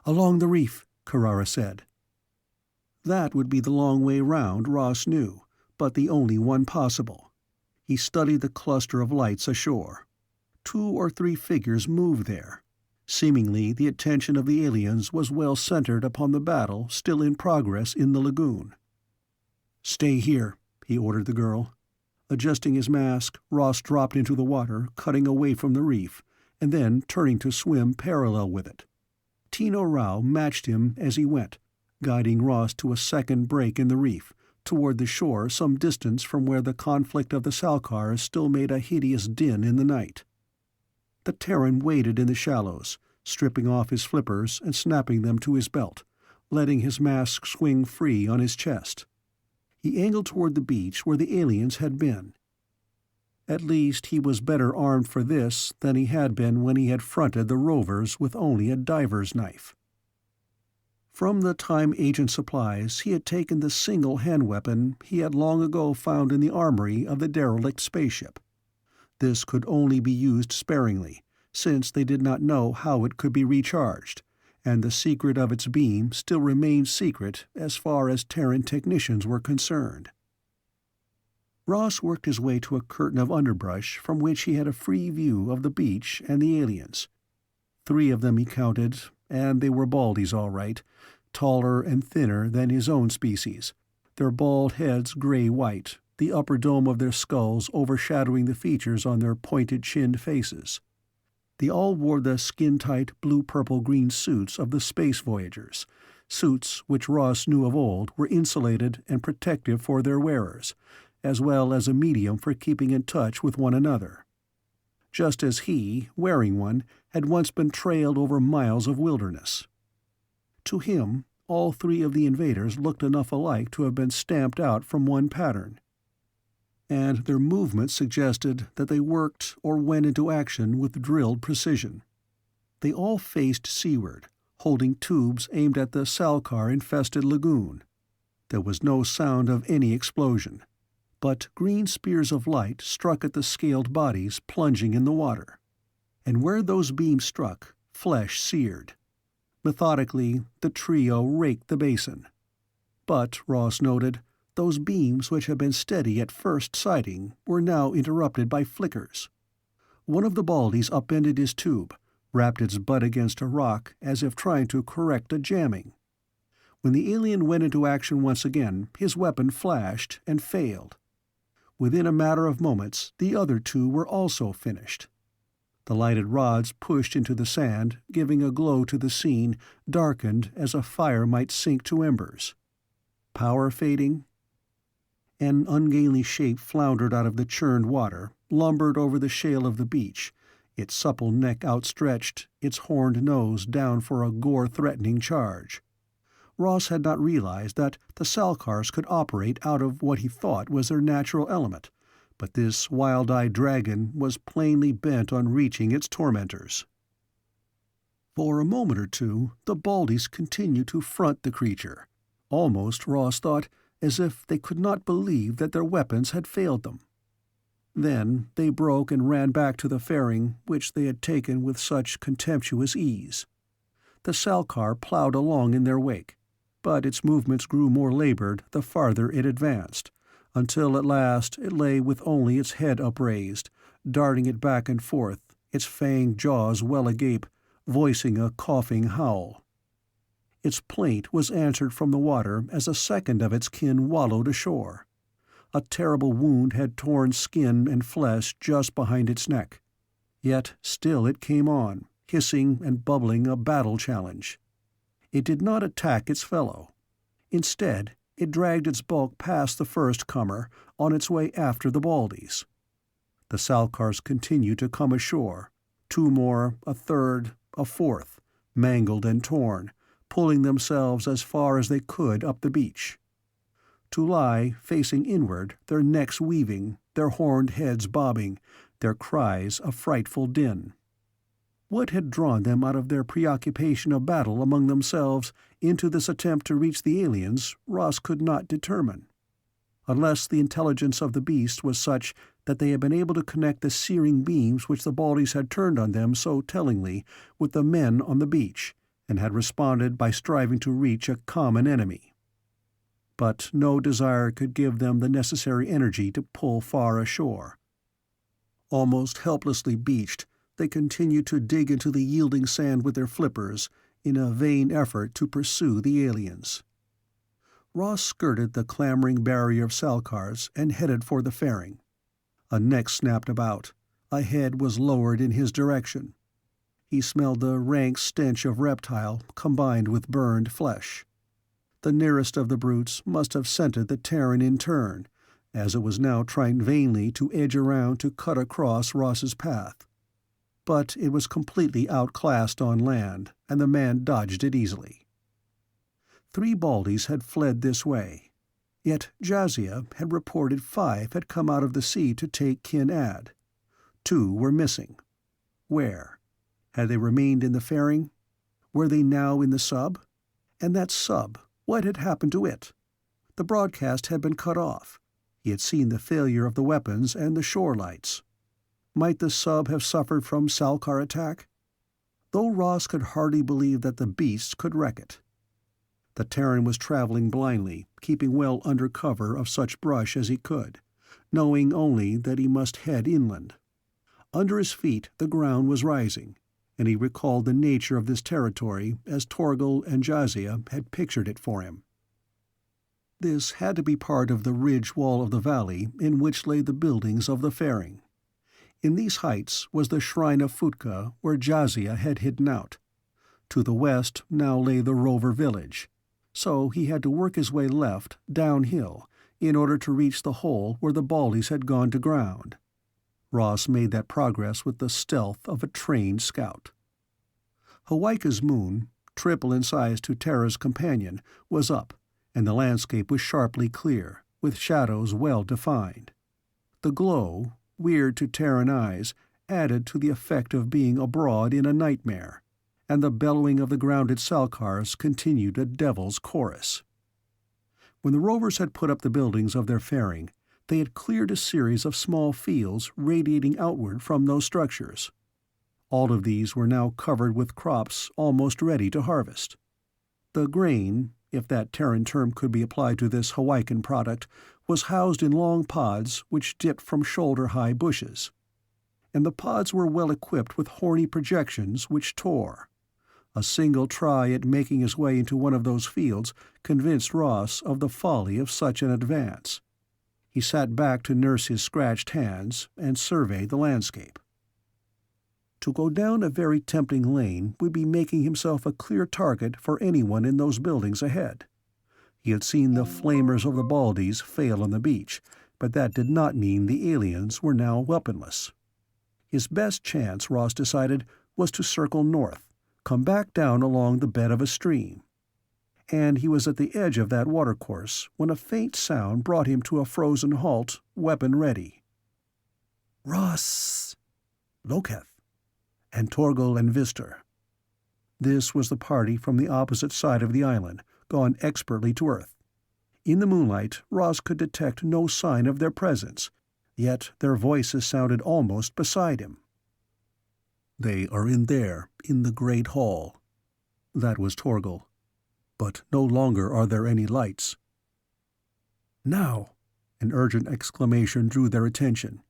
"Along the reef," Carrara said. That would be the long way round, Ross knew, but the only one possible. He studied the cluster of lights ashore. 2 or 3 figures moved there. Seemingly the attention of the aliens was well centered upon the battle still in progress in the lagoon. "Stay here," he ordered the girl. Adjusting his mask, Ross dropped into the water, cutting away from the reef, and then turning to swim parallel with it. Tino Rao matched him as he went, guiding Ross to a second break in the reef, toward the shore some distance from where the conflict of the Salkars still made a hideous din in the night. The Terran waded in the shallows, stripping off his flippers and snapping them to his belt, letting his mask swing free on his chest. He angled toward the beach where the aliens had been. At least he was better armed for this than he had been when he had fronted the Rovers with only a diver's knife. From the time agent supplies, he had taken the single hand weapon he had long ago found in the armory of the derelict spaceship. This could only be used sparingly, since they did not know how it could be recharged, and the secret of its beam still remained secret as far as Terran technicians were concerned. Ross worked his way to a curtain of underbrush from which he had a free view of the beach and the aliens. 3 of them he counted, and they were Baldies all right, taller and thinner than his own species, their bald heads gray-white, the upper dome of their skulls overshadowing the features on their pointed-chinned faces. They all wore the skin-tight blue-purple-green suits of the space voyagers, suits which Ross knew of old were insulated and protective for their wearers, as well as a medium for keeping in touch with one another. Just as he, wearing one, had once been trailed over miles of wilderness. To him, all 3 of the invaders looked enough alike to have been stamped out from one pattern. And their movements suggested that they worked or went into action with drilled precision. They all faced seaward, holding tubes aimed at the Salkar-infested lagoon. There was no sound of any explosion, but green spears of light struck at the scaled bodies plunging in the water. And where those beams struck, flesh seared. Methodically, the trio raked the basin. But, Ross noted, those beams which had been steady at first sighting were now interrupted by flickers. One of the Baldies upended his tube, rapped its butt against a rock as if trying to correct a jamming. When the alien went into action once again, his weapon flashed and failed. Within a matter of moments, the other 2 were also finished. The lighted rods pushed into the sand, giving a glow to the scene, darkened as a fire might sink to embers. Power fading? An ungainly shape floundered out of the churned water, lumbered over the shale of the beach, its supple neck outstretched, its horned nose down for a gore-threatening charge. Ross had not realized that the Salkars could operate out of what he thought was their natural element, but this wild-eyed dragon was plainly bent on reaching its tormentors. For a moment or 2, the Baldies continued to front the creature, almost, Ross thought, as if they could not believe that their weapons had failed them. Then they broke and ran back to the fairing which they had taken with such contemptuous ease. The Salkar plowed along in their wake, but its movements grew more labored the farther it advanced, until at last it lay with only its head upraised, darting it back and forth, its fanged jaws well agape, voicing a coughing howl. Its plaint was answered from the water as a second of its kin wallowed ashore. A terrible wound had torn skin and flesh just behind its neck. Yet still it came on, hissing and bubbling a battle challenge. It did not attack its fellow. Instead, it dragged its bulk past the first comer, on its way after the Baldies. The Salkars continued to come ashore, 2 more, a third, a fourth, mangled and torn, pulling themselves as far as they could up the beach. To lie facing inward, their necks weaving, their horned heads bobbing, their cries a frightful din. What had drawn them out of their preoccupation of battle among themselves into this attempt to reach the aliens, Ross could not determine. Unless the intelligence of the beast was such that they had been able to connect the searing beams which the Baldies had turned on them so tellingly with the men on the beach, and had responded by striving to reach a common enemy. But no desire could give them the necessary energy to pull far ashore. Almost helplessly beached, they continued to dig into the yielding sand with their flippers in a vain effort to pursue the aliens. Ross skirted the clamoring barrier of Salkars and headed for the fairing. A neck snapped about, a head was lowered in his direction. He smelled the rank stench of reptile combined with burned flesh. The nearest of the brutes must have scented the Terran in turn, as it was now trying vainly to edge around to cut across Ross's path. But it was completely outclassed on land, and the man dodged it easily. 3 Baldies had fled this way, yet Jazia had reported 5 had come out of the sea to take Kyn Add. 2 were missing. Where? Had they remained in the fairing? Were they now in the sub? And that sub, what had happened to it? The broadcast had been cut off. He had seen the failure of the weapons and the shore lights. Might the sub have suffered from Salkar attack? Though Ross could hardly believe that the beasts could wreck it. The Terran was traveling blindly, keeping well under cover of such brush as he could, knowing only that he must head inland. Under his feet the ground was rising, and he recalled the nature of this territory as Torgal and Jazia had pictured it for him. This had to be part of the ridge wall of the valley in which lay the buildings of the fairing. In these heights was the shrine of Futka where Jazia had hidden out. To the west now lay the Rover village, so he had to work his way left, downhill, in order to reach the hole where the Baldies had gone to ground. Ross made that progress with the stealth of a trained scout. Hawaika's moon, triple in size to Terra's companion, was up, and the landscape was sharply clear, with shadows well defined. The glow, weird to Terran eyes, added to the effect of being abroad in a nightmare, and the bellowing of the grounded Salkars continued a devil's chorus. When the Rovers had put up the buildings of their fairing, they had cleared a series of small fields radiating outward from those structures. All of these were now covered with crops almost ready to harvest. The grain, if that Terran term could be applied to this Hawaiian product, was housed in long pods which dipped from shoulder-high bushes. And the pods were well equipped with horny projections which tore. A single try at making his way into one of those fields convinced Ross of the folly of such an advance. He sat back to nurse his scratched hands and survey the landscape. To go down a very tempting lane would be making himself a clear target for anyone in those buildings ahead. He had seen the flamers of the Baldies fail on the beach, but that did not mean the aliens were now weaponless. His best chance, Ross decided, was to circle north, come back down along the bed of a stream. And he was at the edge of that watercourse when a faint sound brought him to a frozen halt, weapon ready. Ross! Loketh! And Torgal and Vistor. This was the party from the opposite side of the island, gone expertly to Earth. In the moonlight, Ross could detect no sign of their presence, yet their voices sounded almost beside him. They are in there, in the great hall. That was Torgal. But no longer are there any lights. Now! An urgent exclamation drew their attention.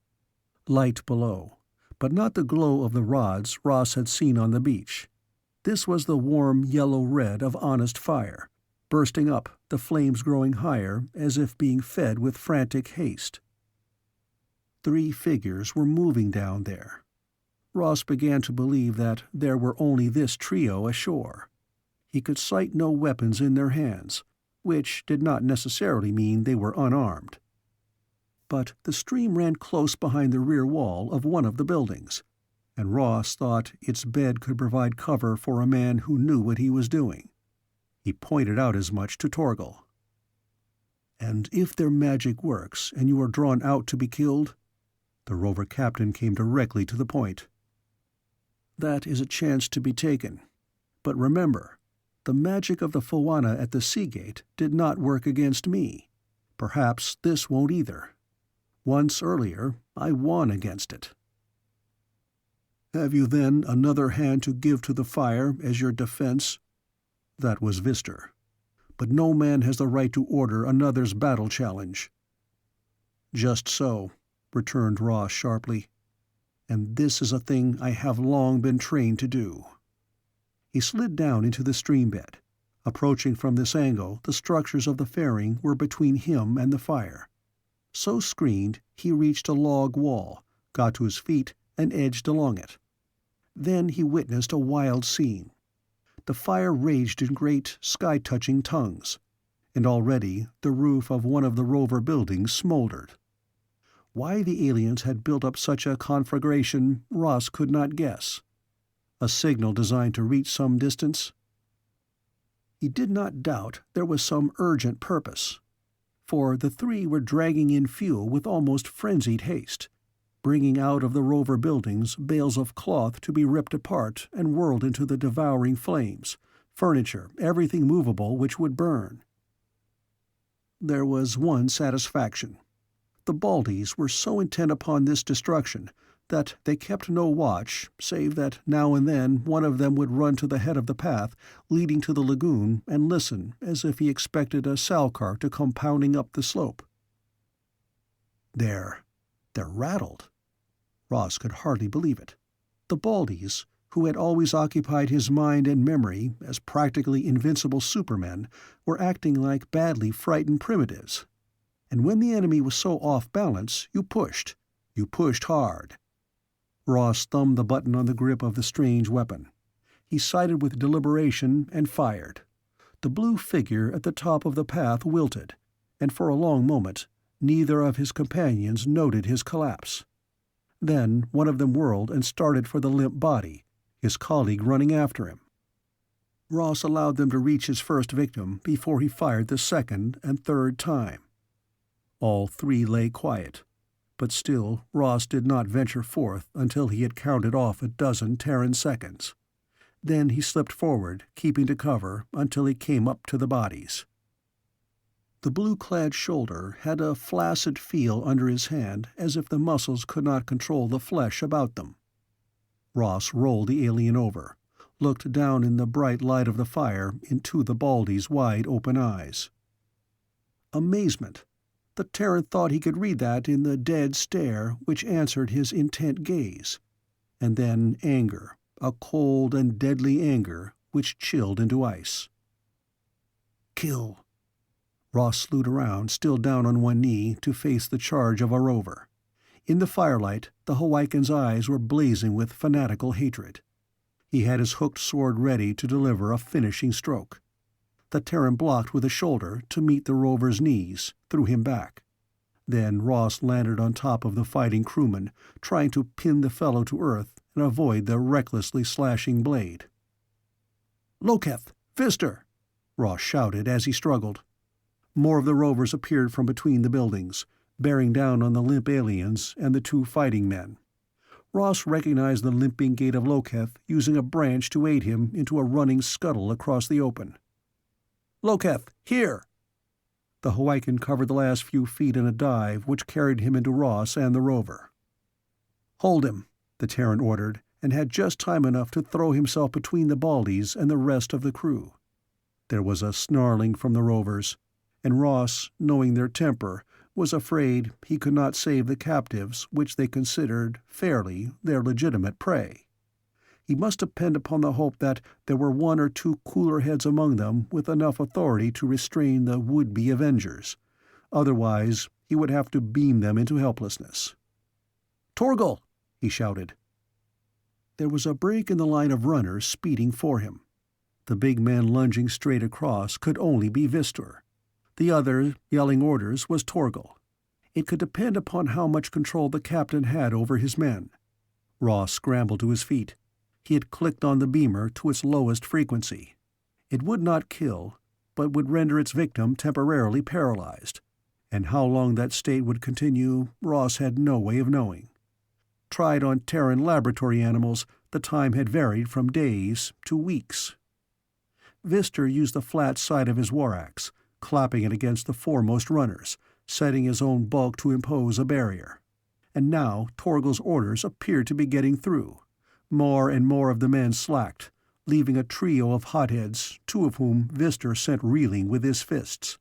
Light below, but not the glow of the rods Ross had seen on the beach. This was the warm yellow-red of honest fire, bursting up, the flames growing higher as if being fed with frantic haste. 3 figures were moving down there. Ross began to believe that there were only this trio ashore. He could sight no weapons in their hands, which did not necessarily mean they were unarmed. But the stream ran close behind the rear wall of one of the buildings, and Ross thought its bed could provide cover for a man who knew what he was doing. He pointed out as much to Torgal. And if their magic works and you are drawn out to be killed? The rover captain came directly to the point. That is a chance to be taken. But remember, the magic of the Foanna at the Seagate did not work against me. Perhaps this won't either. Once earlier, I won against it." "Have you then another hand to give to the fire as your defense?" That was Vister. "But no man has the right to order another's battle challenge." "Just so," returned Ross sharply. "And this is a thing I have long been trained to do." He slid down into the stream bed. Approaching from this angle, the structures of the fairing were between him and the fire. So screened, he reached a log wall, got to his feet, and edged along it. Then he witnessed a wild scene. The fire raged in great, sky-touching tongues, and already the roof of one of the Rover buildings smoldered. Why the aliens had built up such a conflagration, Ross could not guess. A signal designed to reach some distance? He did not doubt there was some urgent purpose, for the three were dragging in fuel with almost frenzied haste, bringing out of the Rover buildings bales of cloth to be ripped apart and whirled into the devouring flames, furniture, everything movable which would burn. There was one satisfaction. The Baldies were so intent upon this destruction that they kept no watch, save that now and then one of them would run to the head of the path leading to the lagoon and listen as if he expected a salcar to come pounding up the slope. They're rattled. Ross could hardly believe it. The Baldies, who had always occupied his mind and memory as practically invincible supermen, were acting like badly frightened primitives. And when the enemy was so off balance, you pushed hard. Ross thumbed the button on the grip of the strange weapon. He sighted with deliberation and fired. The blue figure at the top of the path wilted, and for a long moment neither of his companions noted his collapse. Then one of them whirled and started for the limp body, his colleague running after him. Ross allowed them to reach his first victim before he fired the second and third time. All three lay quiet, but still Ross did not venture forth until he had counted off a dozen Terran seconds. Then he slipped forward, keeping to cover until he came up to the bodies. The blue-clad shoulder had a flaccid feel under his hand, as if the muscles could not control the flesh about them. Ross rolled the alien over, looked down in the bright light of the fire into the Baldy's wide-open eyes. Amazement. The Terran thought he could read that in the dead stare which answered his intent gaze. And then anger, a cold and deadly anger which chilled into ice. Kill. Ross slewed around, still down on one knee, to face the charge of a Rover. In the firelight, the Hawaiian's eyes were blazing with fanatical hatred. He had his hooked sword ready to deliver a finishing stroke. The Terran blocked with a shoulder to meet the Rover's knees, threw him back. Then Ross landed on top of the fighting crewman, trying to pin the fellow to earth and avoid the recklessly slashing blade. "Loketh! Vister!" Ross shouted as he struggled. More of the Rovers appeared from between the buildings, bearing down on the limp aliens and the two fighting men. Ross recognized the limping gait of Loketh, using a branch to aid him into a running scuttle across the open. "Loketh, here!" The Hawaiian covered the last few feet in a dive which carried him into Ross and the Rover. "Hold him," the Terran ordered, and had just time enough to throw himself between the Baldies and the rest of the crew. There was a snarling from the Rovers, and Ross, knowing their temper, was afraid he could not save the captives which they considered, fairly, their legitimate prey. He must depend upon the hope that there were one or two cooler heads among them with enough authority to restrain the would-be avengers. Otherwise, he would have to beam them into helplessness. "Torgal!" he shouted. There was a break in the line of runners speeding for him. The big man lunging straight across could only be Vistor. The other, yelling orders, was Torgal. It could depend upon how much control the captain had over his men. Ross scrambled to his feet. He had clicked on the beamer to its lowest frequency. It would not kill, but would render its victim temporarily paralyzed. And how long that state would continue, Ross had no way of knowing. Tried on Terran laboratory animals, the time had varied from days to weeks. Vister used the flat side of his war axe, clapping it against the foremost runners, setting his own bulk to impose a barrier. And now Torgal's orders appeared to be getting through. More and more of the men slacked, leaving a trio of hotheads, two of whom Vister sent reeling with his fists.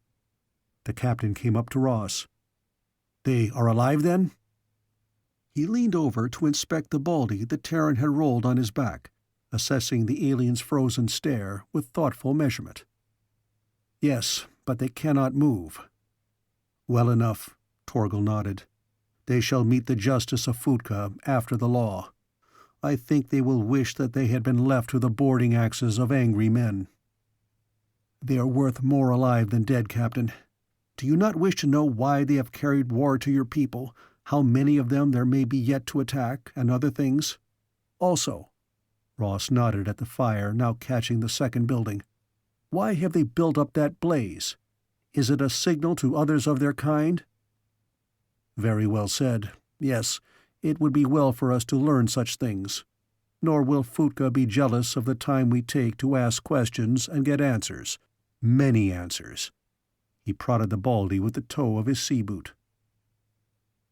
The captain came up to Ross. "They are alive, then?" He leaned over to inspect the Baldy the Terran had rolled on his back, assessing the alien's frozen stare with thoughtful measurement. "Yes, but they cannot move." "Well enough," Torgal nodded. "They shall meet the justice of Futka after the law. I think they will wish that they had been left to the boarding axes of angry men." "They are worth more alive than dead, Captain. Do you not wish to know why they have carried war to your people, how many of them there may be yet to attack, and other things? Also," Ross nodded at the fire now catching the second building, "why have they built up that blaze? Is it a signal to others of their kind?" "Very well said. Yes, it would be well for us to learn such things. Nor will Futka be jealous of the time we take to ask questions and get answers. Many answers." He prodded the Baldy with the toe of his sea boot.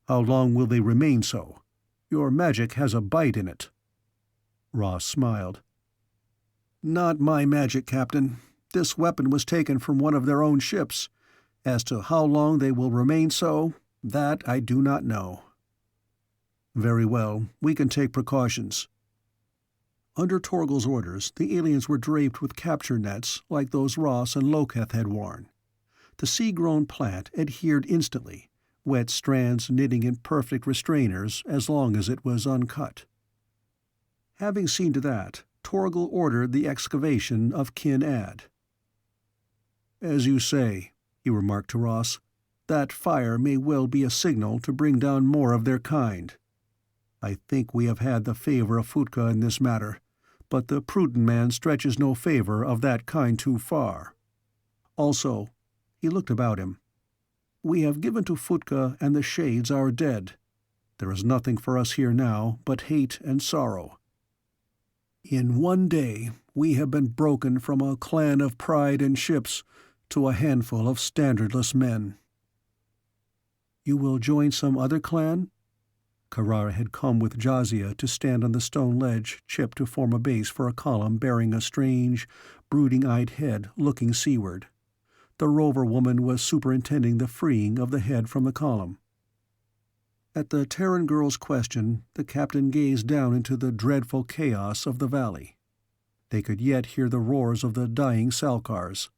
"How long will they remain so? Your magic has a bite in it." Ross smiled. "Not my magic, Captain. This weapon was taken from one of their own ships. As to how long they will remain so, that I do not know." "Very well, we can take precautions." Under Torgal's orders, the aliens were draped with capture nets like those Ross and Loketh had worn. The sea-grown plant adhered instantly, wet strands knitting in perfect restrainers as long as it was uncut. Having seen to that, Torgal ordered the excavation of Kyn Add. "As you say," he remarked to Ross, "that fire may well be a signal to bring down more of their kind. I think we have had the favor of Futka in this matter, but the prudent man stretches no favor of that kind too far. Also," he looked about him, "we have given to Futka and the Shades our dead. There is nothing for us here now but hate and sorrow. In one day we have been broken from a clan of pride and ships to a handful of standardless men." "You will join some other clan?" Carrara had come with Jazia to stand on the stone ledge chipped to form a base for a column bearing a strange, brooding-eyed head looking seaward. The rover woman was superintending the freeing of the head from the column. At the Terran girl's question, the captain gazed down into the dreadful chaos of the valley. They could yet hear the roars of the dying Salkars.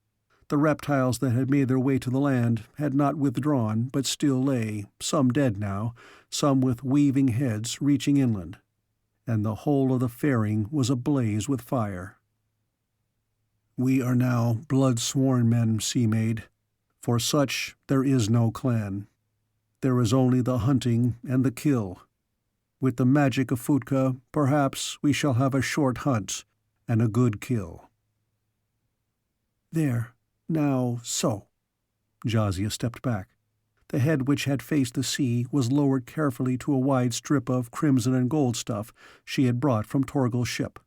The reptiles that had made their way to the land had not withdrawn, but still lay, some dead now, some with weaving heads reaching inland, and the whole of the fairing was ablaze with fire. "We are now blood-sworn men, Sea-Maid. For such there is no clan. There is only the hunting and the kill. With the magic of Futka, perhaps we shall have a short hunt and a good kill." "There. Now, so." Jazia stepped back. The head which had faced the sea was lowered carefully to a wide strip of crimson and gold stuff she had brought from Torgal's ship.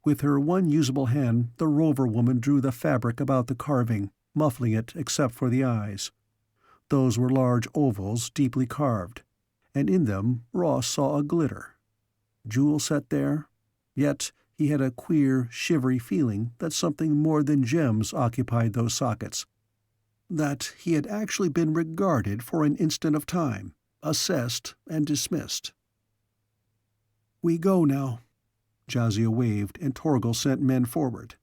With her one usable hand, the rover woman drew the fabric about the carving, muffling it except for the eyes. Those were large ovals deeply carved, and in them Ross saw a glitter. Jewel set there? Yet he had a queer, shivery feeling that something more than gems occupied those sockets. That he had actually been regarded for an instant of time, assessed and dismissed. "We go now." Jazia waved, and Torgal sent men forward.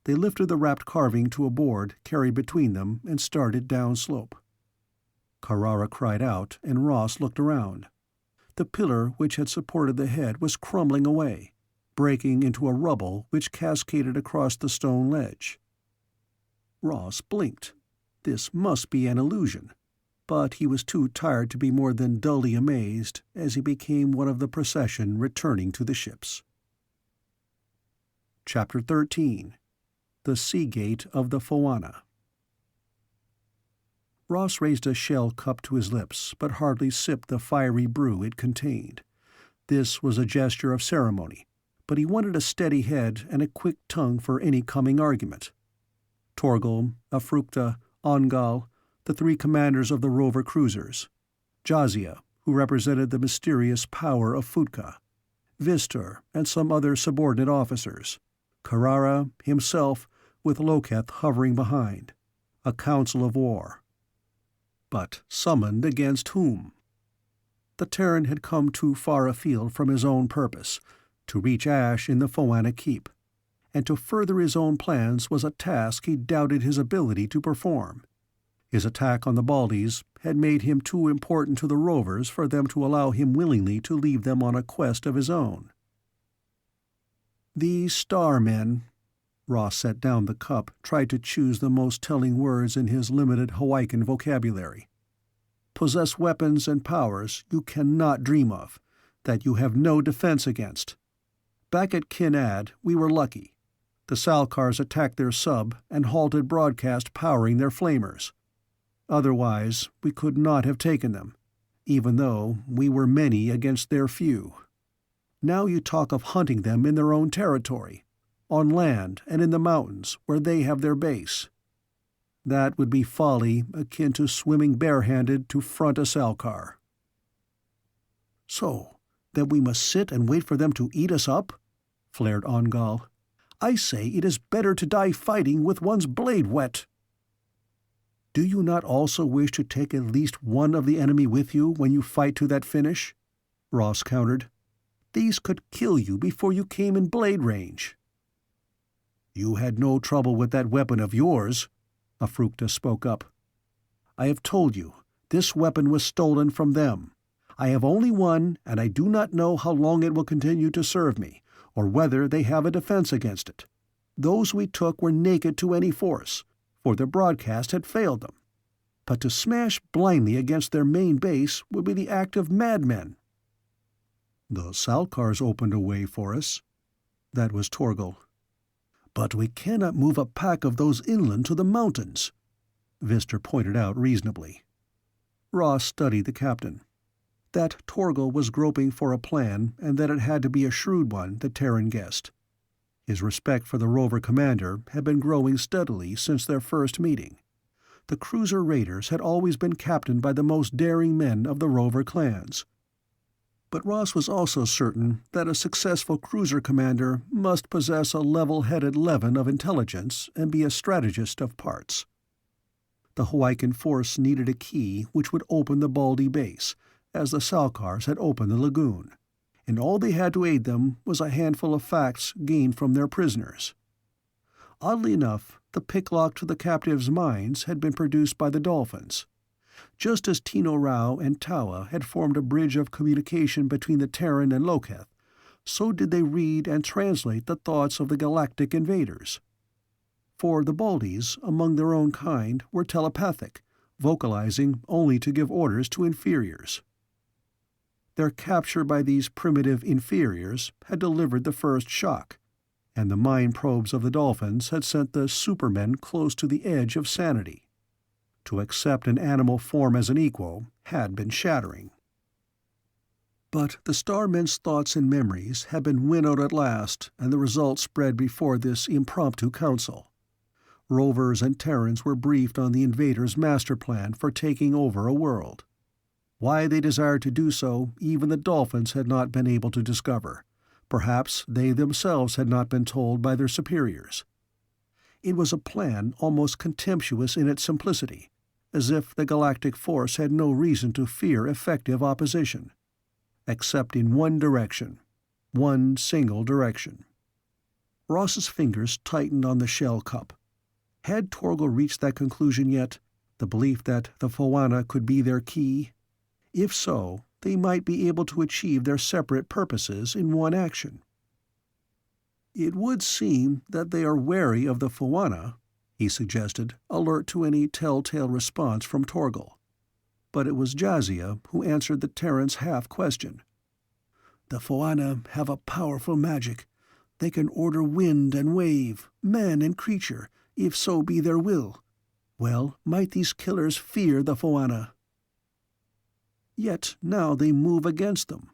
They lifted the wrapped carving to a board carried between them and started downslope. Carrara cried out, and Ross looked around. The pillar which had supported the head was crumbling away, breaking into a rubble which cascaded across the stone ledge. Ross blinked. This must be an illusion, but he was too tired to be more than dully amazed as he became one of the procession returning to the ships. Chapter 13. The Sea Gate of the Foanna. Ross raised a shell cup to his lips, but hardly sipped the fiery brew it contained. This was a gesture of ceremony, but he wanted a steady head and a quick tongue for any coming argument. Torgal, Afrukta, Ongal, the 3 commanders of the rover cruisers: Jazia, who represented the mysterious power of Futka; Vistor and some other subordinate officers; Carrara himself, with Loketh hovering behind. A council of war. But summoned against whom? The Terran had come too far afield from his own purpose to reach Ash in the Foanna Keep, and to further his own plans was a task he doubted his ability to perform. His attack on the Baldies had made him too important to the Rovers for them to allow him willingly to leave them on a quest of his own. "These Starmen," Ross set down the cup, tried to choose the most telling words in his limited Hawaiian vocabulary, "possess weapons and powers you cannot dream of, that you have no defense against. Back at Kyn Add, we were lucky. The Salkars attacked their sub and halted broadcast powering their flamers. Otherwise, we could not have taken them, even though we were many against their few. Now you talk of hunting them in their own territory, on land and in the mountains where they have their base. That would be folly akin to swimming barehanded to front a Salkar." "So, then we must sit and wait for them to eat us up?" flared Ongal. "I say it is better to die fighting with one's blade wet." "Do you not also wish to take at least one of the enemy with you when you fight to that finish?" Ross countered. "These could kill you before you came in blade range." "You had no trouble with that weapon of yours," Afrukta spoke up. "I have told you, this weapon was stolen from them. I have only one, and I do not know how long it will continue to serve me, or whether they have a defense against it. Those we took were naked to any force, for their broadcast had failed them. But to smash blindly against their main base would be the act of madmen." "The Salkars opened a way for us." That was Torgal. "But we cannot move a pack of those inland to the mountains," Vistor pointed out reasonably. Ross studied the captain. That Torgal was groping for a plan, and that it had to be a shrewd one, the Terran guessed. His respect for the rover commander had been growing steadily since their first meeting. The cruiser raiders had always been captained by the most daring men of the rover clans. But Ross was also certain that a successful cruiser commander must possess a level-headed leaven of intelligence and be a strategist of parts. The Hawaiian force needed a key which would open the Baldy base, as the Salkars had opened the lagoon, and all they had to aid them was a handful of facts gained from their prisoners. Oddly enough, the picklock to the captives' minds had been produced by the Dolphins. Just as Tino Rao and Tawa had formed a bridge of communication between the Terran and Loketh, so did they read and translate the thoughts of the galactic invaders. For the Baldies, among their own kind, were telepathic, vocalizing only to give orders to inferiors. Their capture by these primitive inferiors had delivered the first shock, and the mind probes of the Dolphins had sent the supermen close to the edge of sanity. To accept an animal form as an equal had been shattering. But the Starmen's thoughts and memories had been winnowed at last, and the results spread before this impromptu council. Rovers and Terrans were briefed on the invaders' master plan for taking over a world. Why they desired to do so, even the Dolphins had not been able to discover. Perhaps they themselves had not been told by their superiors. It was a plan almost contemptuous in its simplicity, as if the galactic force had no reason to fear effective opposition. Except in one direction. One single direction. Ross's fingers tightened on the shell cup. Had Torgal reached that conclusion yet? The belief that the Foanna could be their key? If so, they might be able to achieve their separate purposes in one action. "It would seem that they are wary of the Foanna," he suggested, alert to any telltale response from Torgal. But it was Jazia who answered the Terran's half-question. "The Foanna have a powerful magic. They can order wind and wave, man and creature, if so be their will. Well, might these killers fear the Foanna?" "Yet now they move against them,"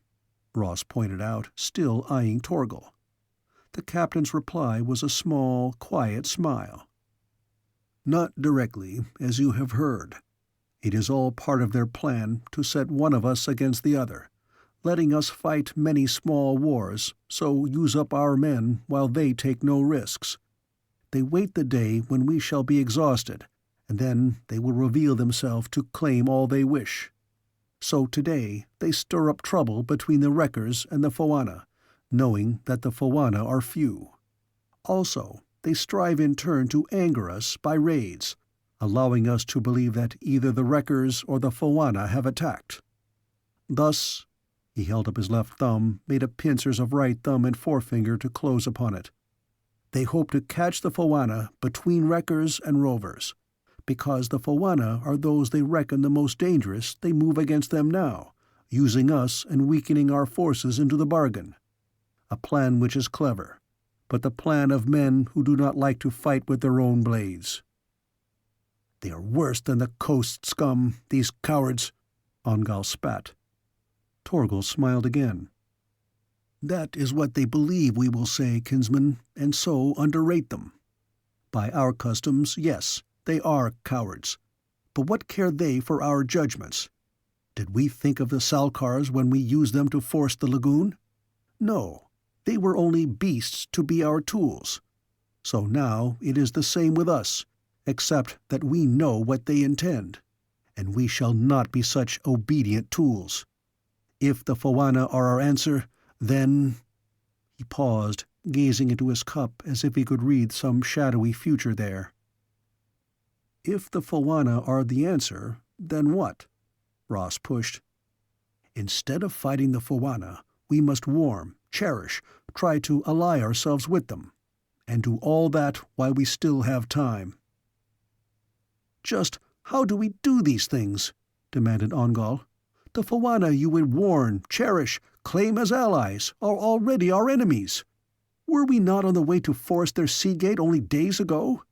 Ross pointed out, still eyeing Torgal. The captain's reply was a small, quiet smile. "Not directly, as you have heard. It is all part of their plan to set one of us against the other, letting us fight many small wars, so use up our men while they take no risks. They wait the day when we shall be exhausted, and then they will reveal themselves to claim all they wish. So today they stir up trouble between the Wreckers and the Foanna, knowing that the Foanna are few. Also, they strive in turn to anger us by raids, allowing us to believe that either the Wreckers or the Foanna have attacked. Thus, he held up his left thumb, made a pincers of right thumb and forefinger to close upon it. They hope to catch the Foanna between Wreckers and Rovers. Because the Foanna are those they reckon the most dangerous, they move against them now, using us and weakening our forces into the bargain. A plan which is clever, but the plan of men who do not like to fight with their own blades. They are worse than the coast scum, these cowards, Ongal spat. Torgal smiled again. That is what they believe we will say, kinsman, and so underrate them. By our customs, yes, they are cowards. But what care they for our judgments? Did we think of the Salkars when we used them to force the lagoon? No, they were only beasts to be our tools. So now it is the same with us, except that we know what they intend, and we shall not be such obedient tools. If the Foanna are our answer, then— He paused, gazing into his cup as if he could read some shadowy future there. If the Foanna are the answer, then what? Ross pushed. Instead of fighting the Foanna, we must warm, cherish, try to ally ourselves with them, and do all that while we still have time. Just how do we do these things? Demanded Ongal. The Foanna you would warn, cherish, claim as allies, are already our enemies. Were we not on the way to force their sea gate only days ago?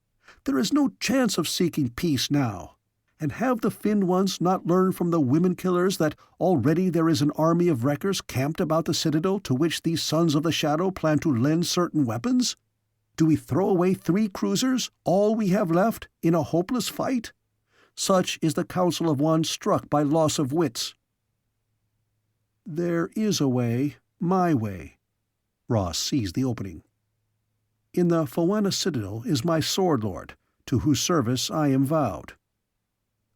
There is no chance of seeking peace now. And have the Finned ones not learned from the women-killers that already there is an army of wreckers camped about the citadel to which these Sons of the Shadow plan to lend certain weapons? Do we throw away 3 cruisers, all we have left, in a hopeless fight? Such is the counsel of one struck by loss of wits. There is a way, my way. Ross seized the opening. In the Foanna citadel is my sword-lord, to whose service I am vowed.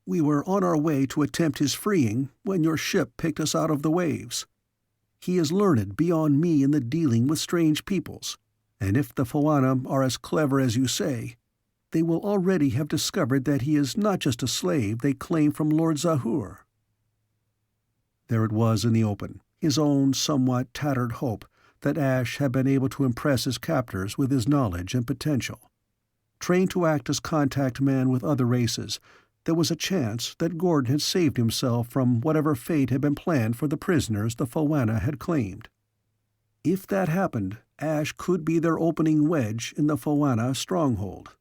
We were on our way to attempt his freeing when your ship picked us out of the waves. He is learned beyond me in the dealing with strange peoples, and if the Foanna are as clever as you say, they will already have discovered that he is not just a slave they claim from Lord Zahur. There it was in the open, his own somewhat tattered hope that Ash had been able to impress his captors with his knowledge and potential. Trained to act as contact man with other races, there was a chance that Gordon had saved himself from whatever fate had been planned for the prisoners the Foanna had claimed. If that happened, Ash could be their opening wedge in the Foanna stronghold.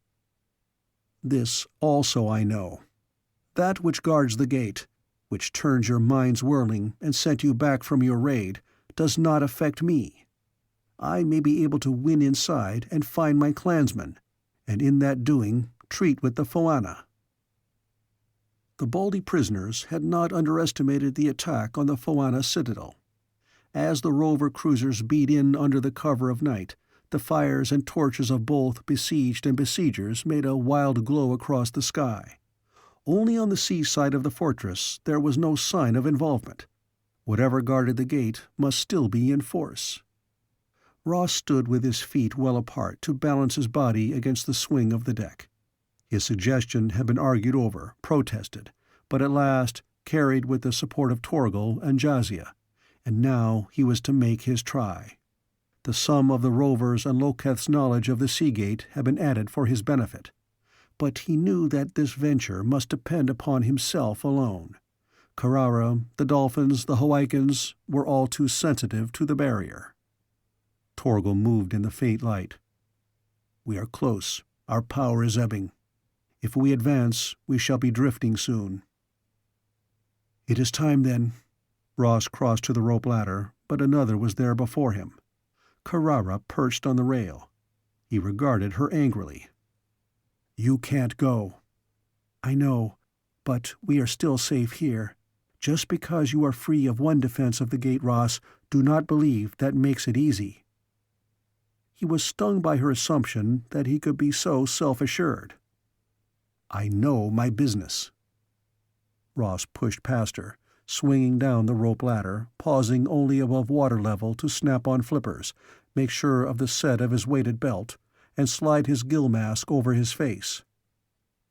This also I know. That which guards the gate, which turns your minds whirling and sent you back from your raid, does not affect me. I may be able to win inside and find my clansmen, and in that doing treat with the Foanna. The Baldy prisoners had not underestimated the attack on the Foanna citadel. As the rover cruisers beat in under the cover of night, the fires and torches of both besieged and besiegers made a wild glow across the sky. Only on the seaside of the fortress there was no sign of involvement. Whatever guarded the gate must still be in force. Ross stood with his feet well apart to balance his body against the swing of the deck. His suggestion had been argued over, protested, but at last carried with the support of Torgal and Jazia, and now he was to make his try. The sum of the Rovers and Loketh's knowledge of the Seagate had been added for his benefit, but he knew that this venture must depend upon himself alone. Carrara, the Dolphins, the Hawaikans were all too sensitive to the barrier. Torgal moved in the faint light. We are close. Our power is ebbing. If we advance, we shall be drifting soon. It is time, then. Ross crossed to the rope ladder, but another was there before him. Carrara perched on the rail. He regarded her angrily. You can't go. I know, but we are still safe here. Just because you are free of one defense of the gate, Ross, do not believe that makes it easy." He was stung by her assumption that he could be so self-assured. "I know my business." Ross pushed past her, swinging down the rope ladder, pausing only above water level to snap on flippers, make sure of the set of his weighted belt, and slide his gill mask over his face.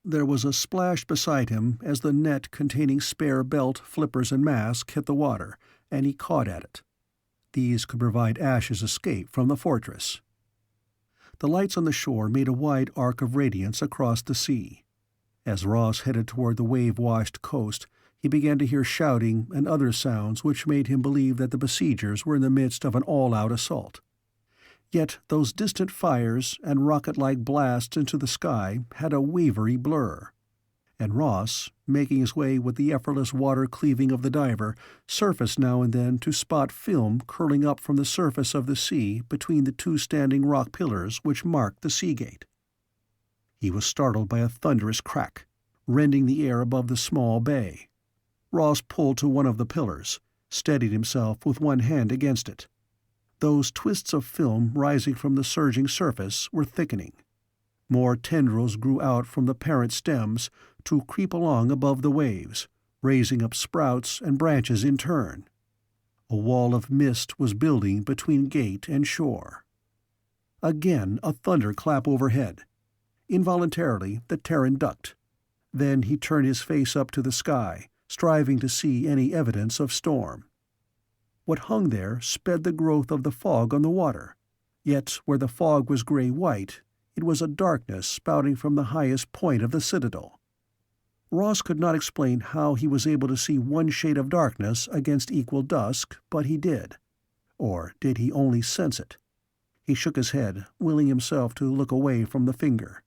There was a splash beside him as the net containing spare belt, flippers, and mask hit the water, and he caught at it. These could provide Ash's escape from the fortress. The lights on the shore made a wide arc of radiance across the sea. As Ross headed toward the wave-washed coast, he began to hear shouting and other sounds which made him believe that the besiegers were in the midst of an all-out assault. Yet those distant fires and rocket-like blasts into the sky had a wavery blur, and Ross, making his way with the effortless water cleaving of the diver, surfaced now and then to spot film curling up from the surface of the sea between the two standing rock pillars which marked the sea gate. He was startled by a thunderous crack, rending the air above the small bay. Ross pulled to one of the pillars, steadied himself with one hand against it. Those twists of film rising from the surging surface were thickening. More tendrils grew out from the parent stems to creep along above the waves, raising up sprouts and branches in turn. A wall of mist was building between gate and shore. Again a thunderclap overhead. Involuntarily, the Terran ducked. Then he turned his face up to the sky, striving to see any evidence of storm. What hung there sped the growth of the fog on the water, yet where the fog was gray-white, it was a darkness spouting from the highest point of the citadel. Ross could not explain how he was able to see one shade of darkness against equal dusk, but he did. Or did he only sense it? He shook his head, willing himself to look away from the finger.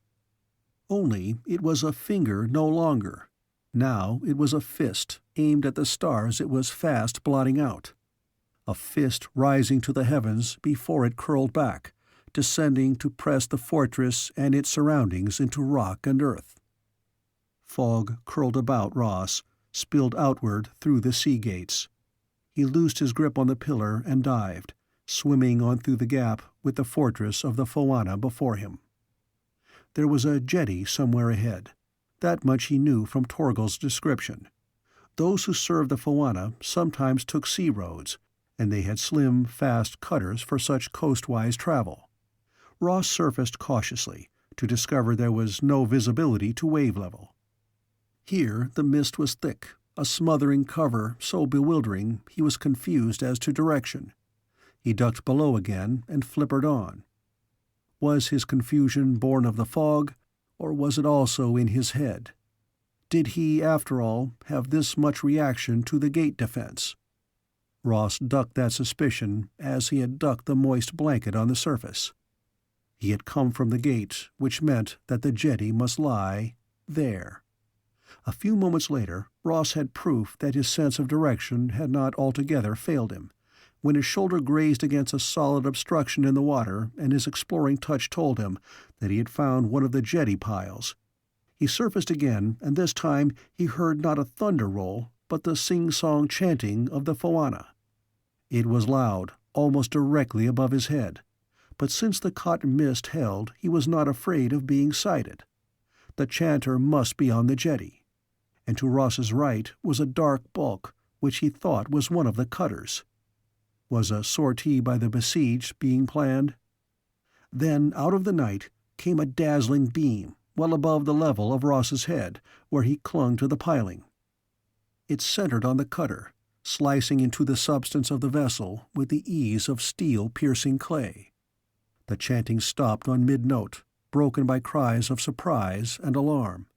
Only it was a finger no longer. Now it was a fist aimed at the stars it was fast blotting out. A fist rising to the heavens before it curled back, descending to press the fortress and its surroundings into rock and earth. Fog curled about Ross, spilled outward through the sea gates. He loosed his grip on the pillar and dived, swimming on through the gap with the fortress of the Foanna before him. There was a jetty somewhere ahead. That much he knew from Torgal's description. Those who served the Foanna sometimes took sea roads, and they had slim, fast cutters for such coastwise travel. Ross surfaced cautiously, to discover there was no visibility to wave level. Here the mist was thick, a smothering cover so bewildering he was confused as to direction. He ducked below again and flippered on. Was his confusion born of the fog, or was it also in his head? Did he, after all, have this much reaction to the gate defense? Ross ducked that suspicion as he had ducked the moist blanket on the surface. He had come from the gate, which meant that the jetty must lie there. A few moments later, Ross had proof that his sense of direction had not altogether failed him, when his shoulder grazed against a solid obstruction in the water and his exploring touch told him that he had found one of the jetty piles. He surfaced again, and this time he heard not a thunder roll, but the sing-song chanting of the Foanna. It was loud, almost directly above his head, but since the cotton mist held, he was not afraid of being sighted. The chanter must be on the jetty, and to Ross's right was a dark bulk which he thought was one of the cutters. Was a sortie by the besieged being planned? Then, out of the night, came a dazzling beam, well above the level of Ross's head, where he clung to the piling. It centered on the cutter, slicing into the substance of the vessel with the ease of steel-piercing clay. The chanting stopped on mid-note, broken by cries of surprise and alarm.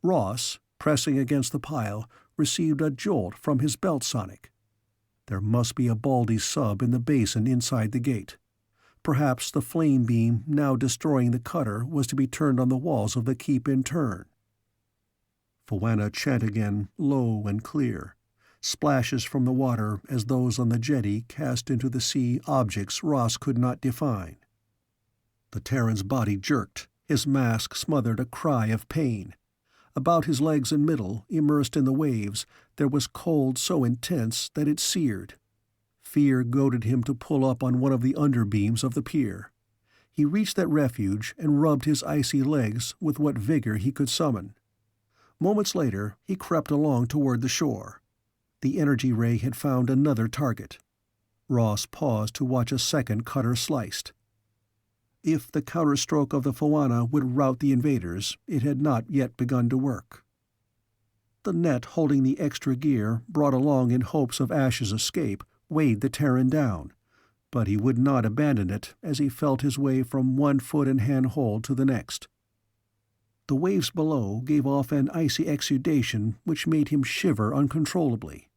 Ross, pressing against the pile, received a jolt from his belt sonic. There must be a Baldies sub in the basin inside the gate. Perhaps the flame beam now destroying the cutter was to be turned on the walls of the keep in turn. Foanna chanted again, low and clear. Splashes from the water as those on the jetty cast into the sea objects Ross could not define. The Terran's body jerked, his mask smothered a cry of pain. About his legs and middle, immersed in the waves, there was cold so intense that it seared. Fear goaded him to pull up on one of the underbeams of the pier. He reached that refuge and rubbed his icy legs with what vigor he could summon. Moments later, he crept along toward the shore. The energy ray had found another target. Ross paused to watch a second cutter sliced. If the counterstroke of the Foanna would rout the invaders, it had not yet begun to work. The net holding the extra gear brought along in hopes of Ash's escape weighed the Terran down, but he would not abandon it as he felt his way from one foot and hand hold to the next. The waves below gave off an icy exudation which made him shiver uncontrollably,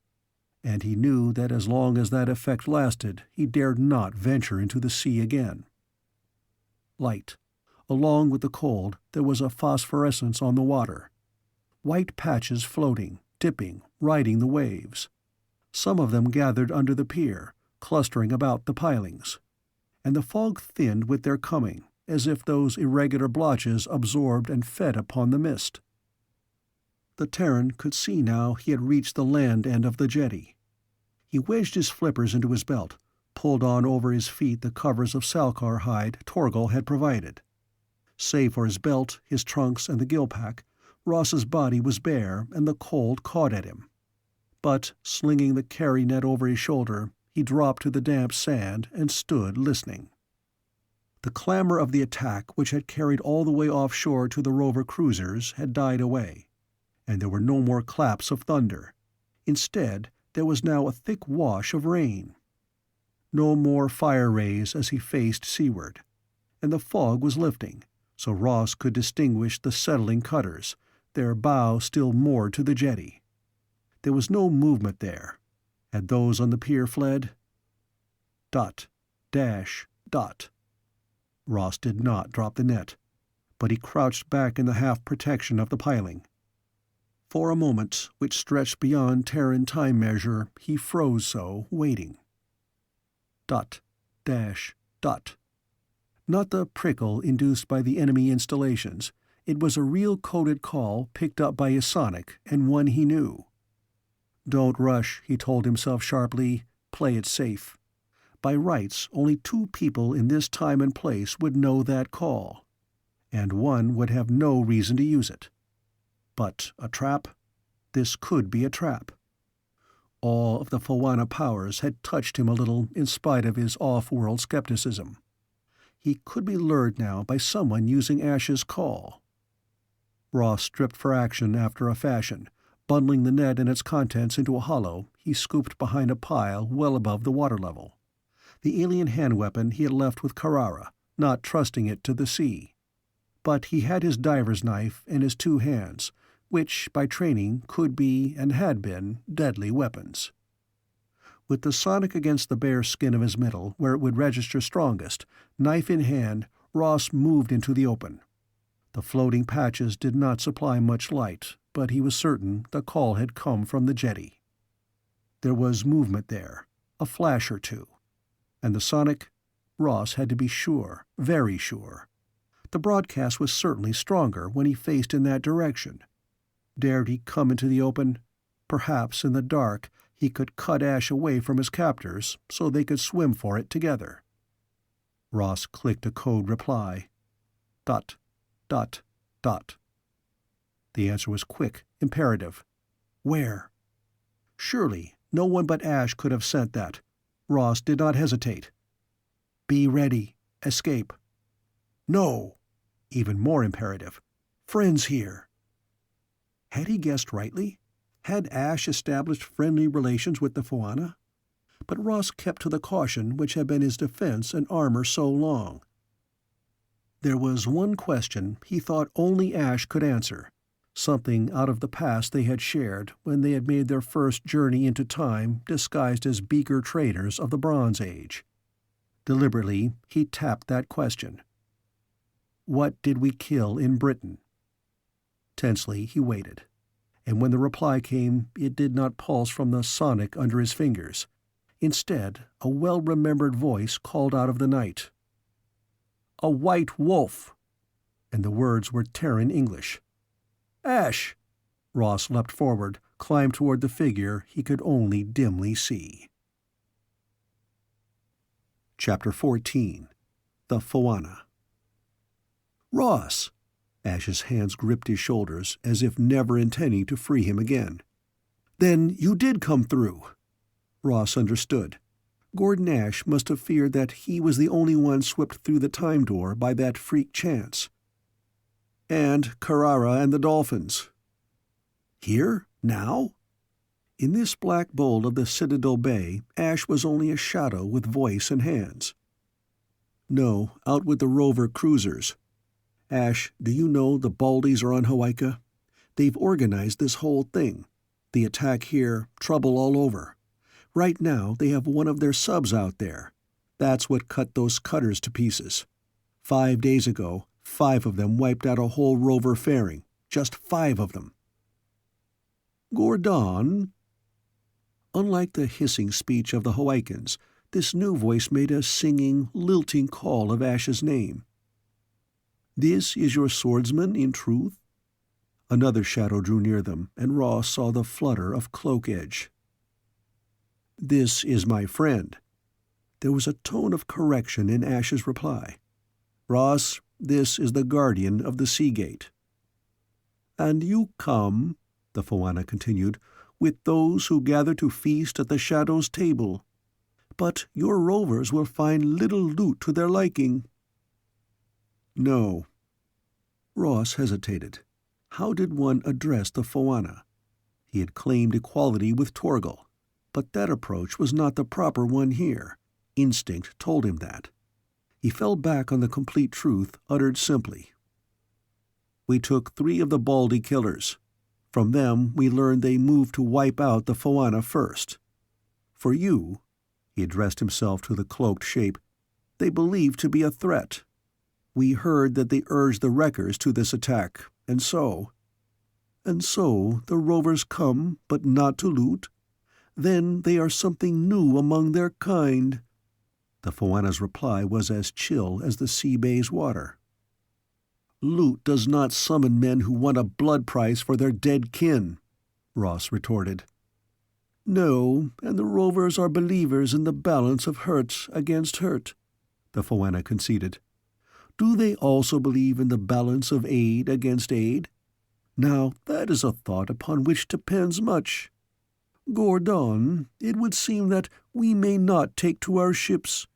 and he knew that as long as that effect lasted he dared not venture into the sea again. Light. Along with the cold, there was a phosphorescence on the water. White patches floating, dipping, riding the waves. Some of them gathered under the pier, clustering about the pilings. And the fog thinned with their coming, as if those irregular blotches absorbed and fed upon the mist. The Terran could see now he had reached the land end of the jetty. He wedged his flippers into his belt, pulled on over his feet the covers of salkar hide Torgal had provided. Save for his belt, his trunks, and the gill-pack, Ross's body was bare and the cold caught at him. But, slinging the carry net over his shoulder, he dropped to the damp sand and stood listening. The clamor of the attack which had carried all the way offshore to the Rover cruisers had died away, and there were no more claps of thunder. Instead, there was now a thick wash of rain. No more fire rays as he faced seaward, and the fog was lifting, so Ross could distinguish the settling cutters, their bow still moored to the jetty. There was no movement there. Had those on the pier fled? Dot, dash, dot. Ross did not drop the net, but he crouched back in the half-protection of the piling. For a moment, which stretched beyond Terran time measure, he froze so, waiting. Dot, dash, dot. Not the prickle induced by the enemy installations. It was a real coded call picked up by his sonic, and one he knew. Don't rush, he told himself sharply. Play it safe. By rights, only 2 people in this time and place would know that call, and one would have no reason to use it. But a trap? This could be a trap. Awe of the Foanna powers had touched him a little in spite of his off-world skepticism. He could be lured now by someone using Ash's call. Ross stripped for action after a fashion. Bundling the net and its contents into a hollow, he scooped behind a pile well above the water level. The alien hand-weapon he had left with Carrara, not trusting it to the sea. But he had his diver's knife and his 2 hands, which, by training, could be, and had been, deadly weapons. With the sonic against the bare skin of his middle, where it would register strongest, knife in hand, Ross moved into the open. The floating patches did not supply much light, but he was certain the call had come from the jetty. There was movement there, a flash or 2. And the sonic? Ross had to be sure, very sure. The broadcast was certainly stronger when he faced in that direction. Dared he come into the open? Perhaps in the dark he could cut Ash away from his captors so they could swim for it together. Ross clicked a code reply. Dot, dot, dot. The answer was quick, imperative. Where? Surely no one but Ash could have sent that. Ross did not hesitate. Be ready. Escape. No. Even more imperative. Friends here. Had he guessed rightly? Had Ash established friendly relations with the Foanna? But Ross kept to the caution which had been his defense and armor so long. There was one question he thought only Ash could answer, something out of the past they had shared when they had made their first journey into time disguised as beaker traders of the Bronze Age. Deliberately, he tapped that question. What did we kill in Britain? Tensely, he waited. And when the reply came, it did not pulse from the sonic under his fingers. Instead, a well-remembered voice called out of the night. A white wolf! And the words were Terran English. Ash! Ross leapt forward, climbed toward the figure he could only dimly see. Chapter 14. The Foanna. Ross! Ash's hands gripped his shoulders, as if never intending to free him again. Then you did come through. Ross understood. Gordon Ash must have feared that he was the only one swept through the time door by that freak chance. And Carrara and the dolphins. Here? Now? In this black bowl of the Citadel Bay, Ash was only a shadow with voice and hands. No, out with the rover cruisers. Ash, do you know the Baldies are on Hawaii? They've organized this whole thing. The attack here, trouble all over. Right now, they have one of their subs out there. That's what cut those cutters to pieces. 5 days ago, 5 of them wiped out a whole rover fairing. Just 5 of them. Gordon? Unlike the hissing speech of the Hawaiians, this new voice made a singing, lilting call of Ash's name. This is your swordsman, in truth? Another shadow drew near them, and Ross saw the flutter of cloak edge. This is my friend. There was a tone of correction in Ash's reply. Ross, this is the guardian of the Seagate. And you come, the Foanna continued, with those who gather to feast at the Shadow's table. But your rovers will find little loot to their liking. No. Ross hesitated. How did one address the Foanna? He had claimed equality with Torgal, but that approach was not the proper one here. Instinct told him that. He fell back on the complete truth, uttered simply. We took 3 of the Baldy killers. From them we learned they moved to wipe out the Foanna first. For you, he addressed himself to the cloaked shape, they believed to be a threat. We heard that they urged the Wreckers to this attack, and so the Rovers come, but not to loot? Then they are something new among their kind. The Foanna's reply was as chill as the sea bay's water. Loot does not summon men who want a blood price for their dead kin, Ross retorted. No, and the Rovers are believers in the balance of hurt against hurt, the Foanna conceded. Do they also believe in the balance of aid against aid? Now, that is a thought upon which depends much. Gordon, it would seem that we may not take to our ships,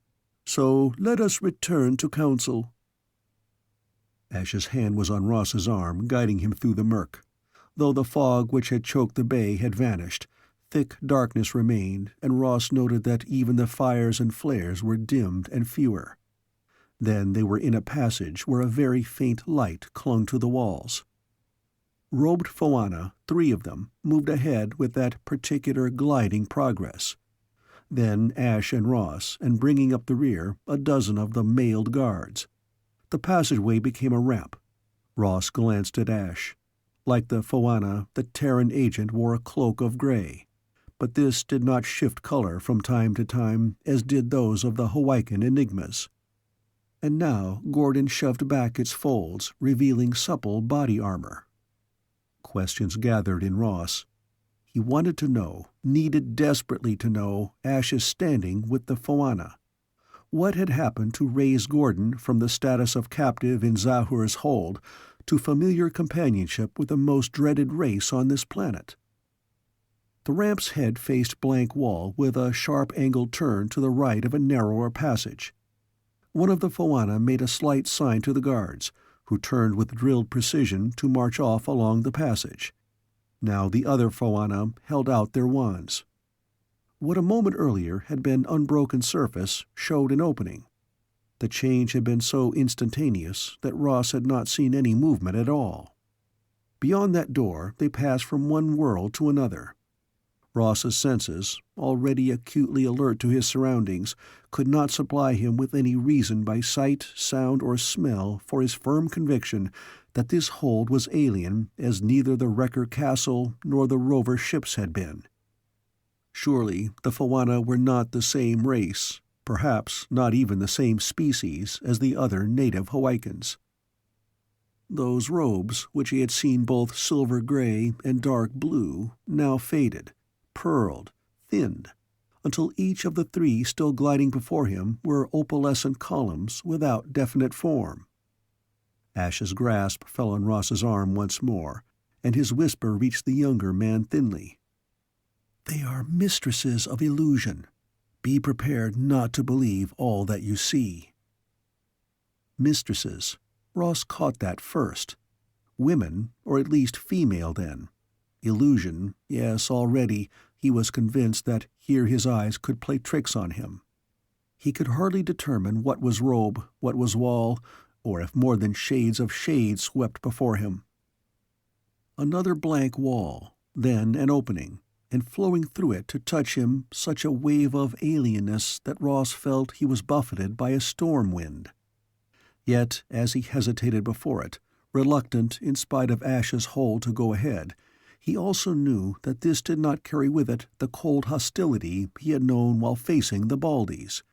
so let us return to council. Ash's hand was on Ross's arm, guiding him through the murk. Though the fog which had choked the bay had vanished, thick darkness remained, and Ross noted that even the fires and flares were dimmed and fewer. Then they were in a passage where a very faint light clung to the walls. Robed Foanna, 3 of them, moved ahead with that particular gliding progress. Then Ash and Ross, and bringing up the rear, a dozen of the mailed guards. The passageway became a ramp. Ross glanced at Ash. Like the Foanna, the Terran agent wore a cloak of gray, but this did not shift color from time to time as did those of the Hawaiian enigmas. And now Gordon shoved back its folds, revealing supple body armor. Questions gathered in Ross. He wanted to know, needed desperately to know, Ash's standing with the Foanna. What had happened to raise Gordon from the status of captive in Zahur's hold to familiar companionship with the most dreaded race on this planet? The ramp's head faced blank wall with a sharp-angled turn to the right of a narrower passage. One of the Foanna made a slight sign to the guards, who turned with drilled precision to march off along the passage. Now the other Foanna held out their wands. What a moment earlier had been unbroken surface showed an opening. The change had been so instantaneous that Ross had not seen any movement at all. Beyond that door they passed from one world to another. Ross's senses, already acutely alert to his surroundings, could not supply him with any reason by sight, sound, or smell for his firm conviction that this hold was alien as neither the Wrecker Castle nor the rover ships had been. Surely the Foanna were not the same race, perhaps not even the same species as the other native Hawaiians. Those robes, which he had seen both silver-gray and dark blue, now faded, pearled, thinned, until each of the three still gliding before him were opalescent columns without definite form. Ash's grasp fell on Ross's arm once more, and his whisper reached the younger man thinly. "They are mistresses of illusion. Be prepared not to believe all that you see." Mistresses. Ross caught that first. Women, or at least female then. Illusion, yes, already he was convinced that here his eyes could play tricks on him. He could hardly determine what was robe, what was wall, or if more than shades of shade swept before him. Another blank wall, then an opening, and flowing through it to touch him such a wave of alienness that Ross felt he was buffeted by a storm wind. Yet, as he hesitated before it, reluctant in spite of Ash's hold to go ahead, he also knew that this did not carry with it the cold hostility he had known while facing the Baldies.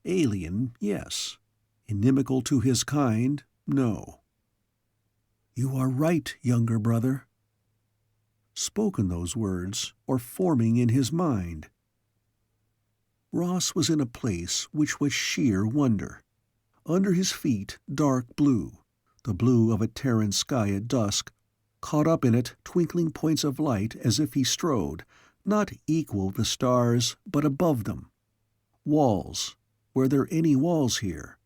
Alien, yes. Inimical to his kind, no. "You are right, younger brother." Spoken those words, or forming in his mind. Ross was in a place which was sheer wonder. Under his feet, dark blue, the blue of a Terran sky at dusk, caught up in it twinkling points of light as if he strode, not equal the stars, but above them. Walls, were there any walls here?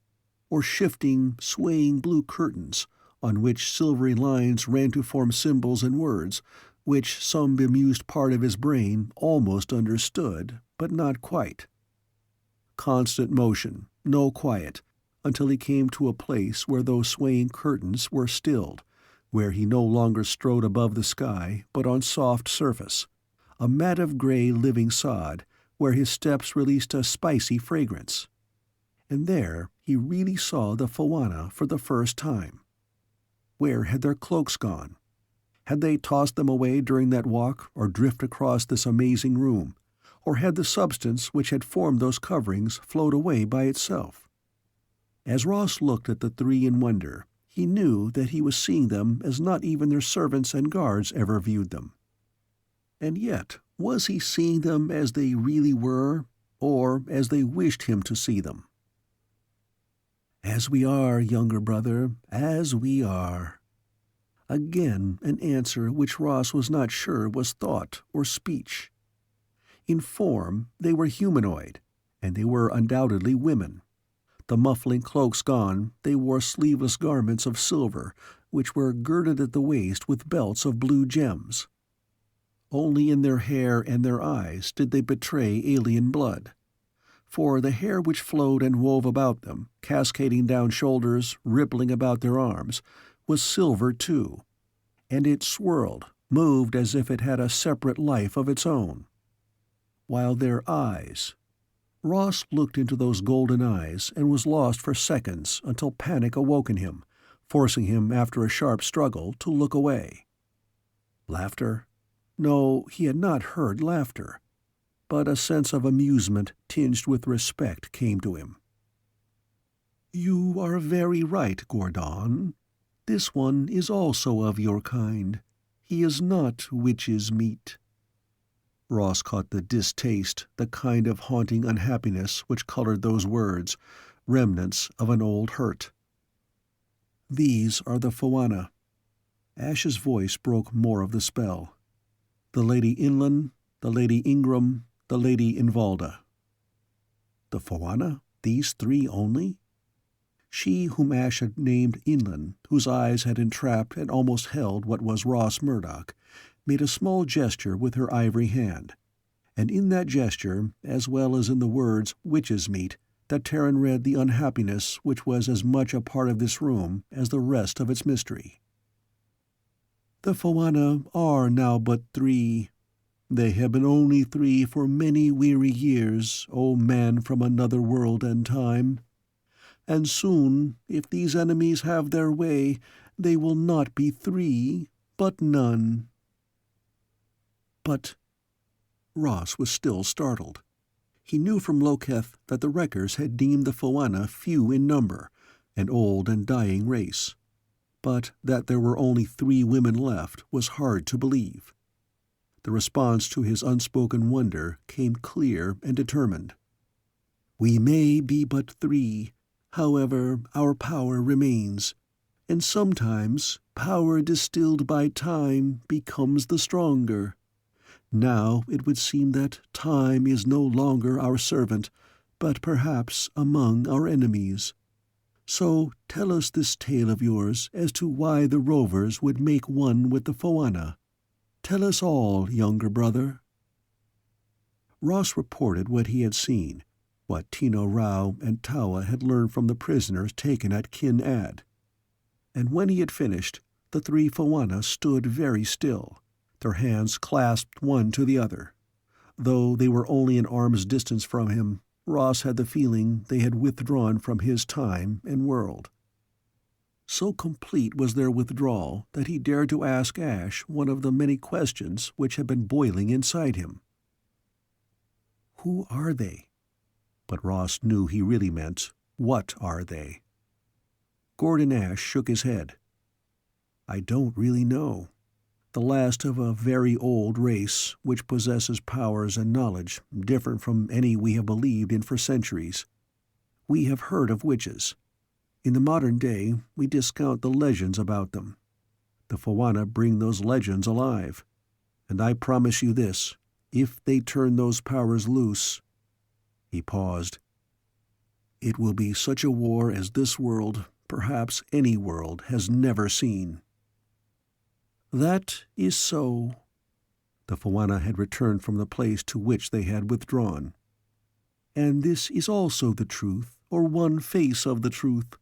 Or shifting, swaying blue curtains, on which silvery lines ran to form symbols and words, which some bemused part of his brain almost understood, but not quite. Constant motion, no quiet, until he came to a place where those swaying curtains were stilled, where he no longer strode above the sky, but on soft surface, a mat of gray living sod, where his steps released a spicy fragrance. And there he really saw the Foanna for the first time. Where had their cloaks gone? Had they tossed them away during that walk, or drift across this amazing room, or had the substance which had formed those coverings flowed away by itself? As Ross looked at the three in wonder, he knew that he was seeing them as not even their servants and guards ever viewed them. And yet, was he seeing them as they really were, or as they wished him to see them? "As we are, younger brother, as we are." Again an answer which Ross was not sure was thought or speech. In form they were humanoid, and they were undoubtedly women. The muffling cloaks gone, they wore sleeveless garments of silver, which were girded at the waist with belts of blue gems. Only in their hair and their eyes did they betray alien blood. For the hair which flowed and wove about them, cascading down shoulders, rippling about their arms, was silver too, and it swirled, moved as if it had a separate life of its own. While their eyes— Ross looked into those golden eyes and was lost for seconds until panic awoke in him, forcing him after a sharp struggle to look away. Laughter? No, he had not heard laughter, but a sense of amusement tinged with respect came to him. "You are very right, Gordon. This one is also of your kind. He is not witch's meat." Ross caught the distaste, the kind of haunting unhappiness which colored those words, remnants of an old hurt. "These are the Foanna." Ash's voice broke more of the spell. "The Lady Inland, the Lady Ingram, the Lady Invalda." The Foanna? These three only? She whom Ash had named Inland, whose eyes had entrapped and almost held what was Ross Murdoch, made a small gesture with her ivory hand, and in that gesture, as well as in the words "witch's meat," that Terran read the unhappiness which was as much a part of this room as the rest of its mystery. "The Foanna are now but three. They have been only three for many weary years, O man from another world and time. And soon, if these enemies have their way, they will not be three, but none." But Ross was still startled. He knew from Loketh that the wreckers had deemed the Foanna few in number, an old and dying race. but that there were only 3 women left was hard to believe. The response to his unspoken wonder came clear and determined. "We may be but 3, however, our power remains, and sometimes power distilled by time becomes the stronger. Now it would seem that time is no longer our servant, but perhaps among our enemies. So tell us this tale of yours as to why the Rovers would make one with the Foanna. Tell us all, younger brother." Ross reported what he had seen, what Tino Rao and Tawa had learned from the prisoners taken at Kyn Add. And when he had finished, the 3 Foanna stood very still, their hands clasped one to the other. Though they were only an arm's distance from him, Ross had the feeling they had withdrawn from his time and world. So complete was their withdrawal that he dared to ask Ash one of the many questions which had been boiling inside him. Who are they? But Ross knew he really meant, what are they? Gordon Ash shook his head. "I don't really know. The last of a very old race, which possesses powers and knowledge different from any we have believed in for centuries. We have heard of witches. In the modern day, we discount the legends about them. The Foanna bring those legends alive. And I promise you this, if they turn those powers loose—" He paused. "It will be such a war as this world, perhaps any world, has never seen." "That is so." The Foanna had returned from the place to which they had withdrawn. "And this is also the truth, or one face of the truth.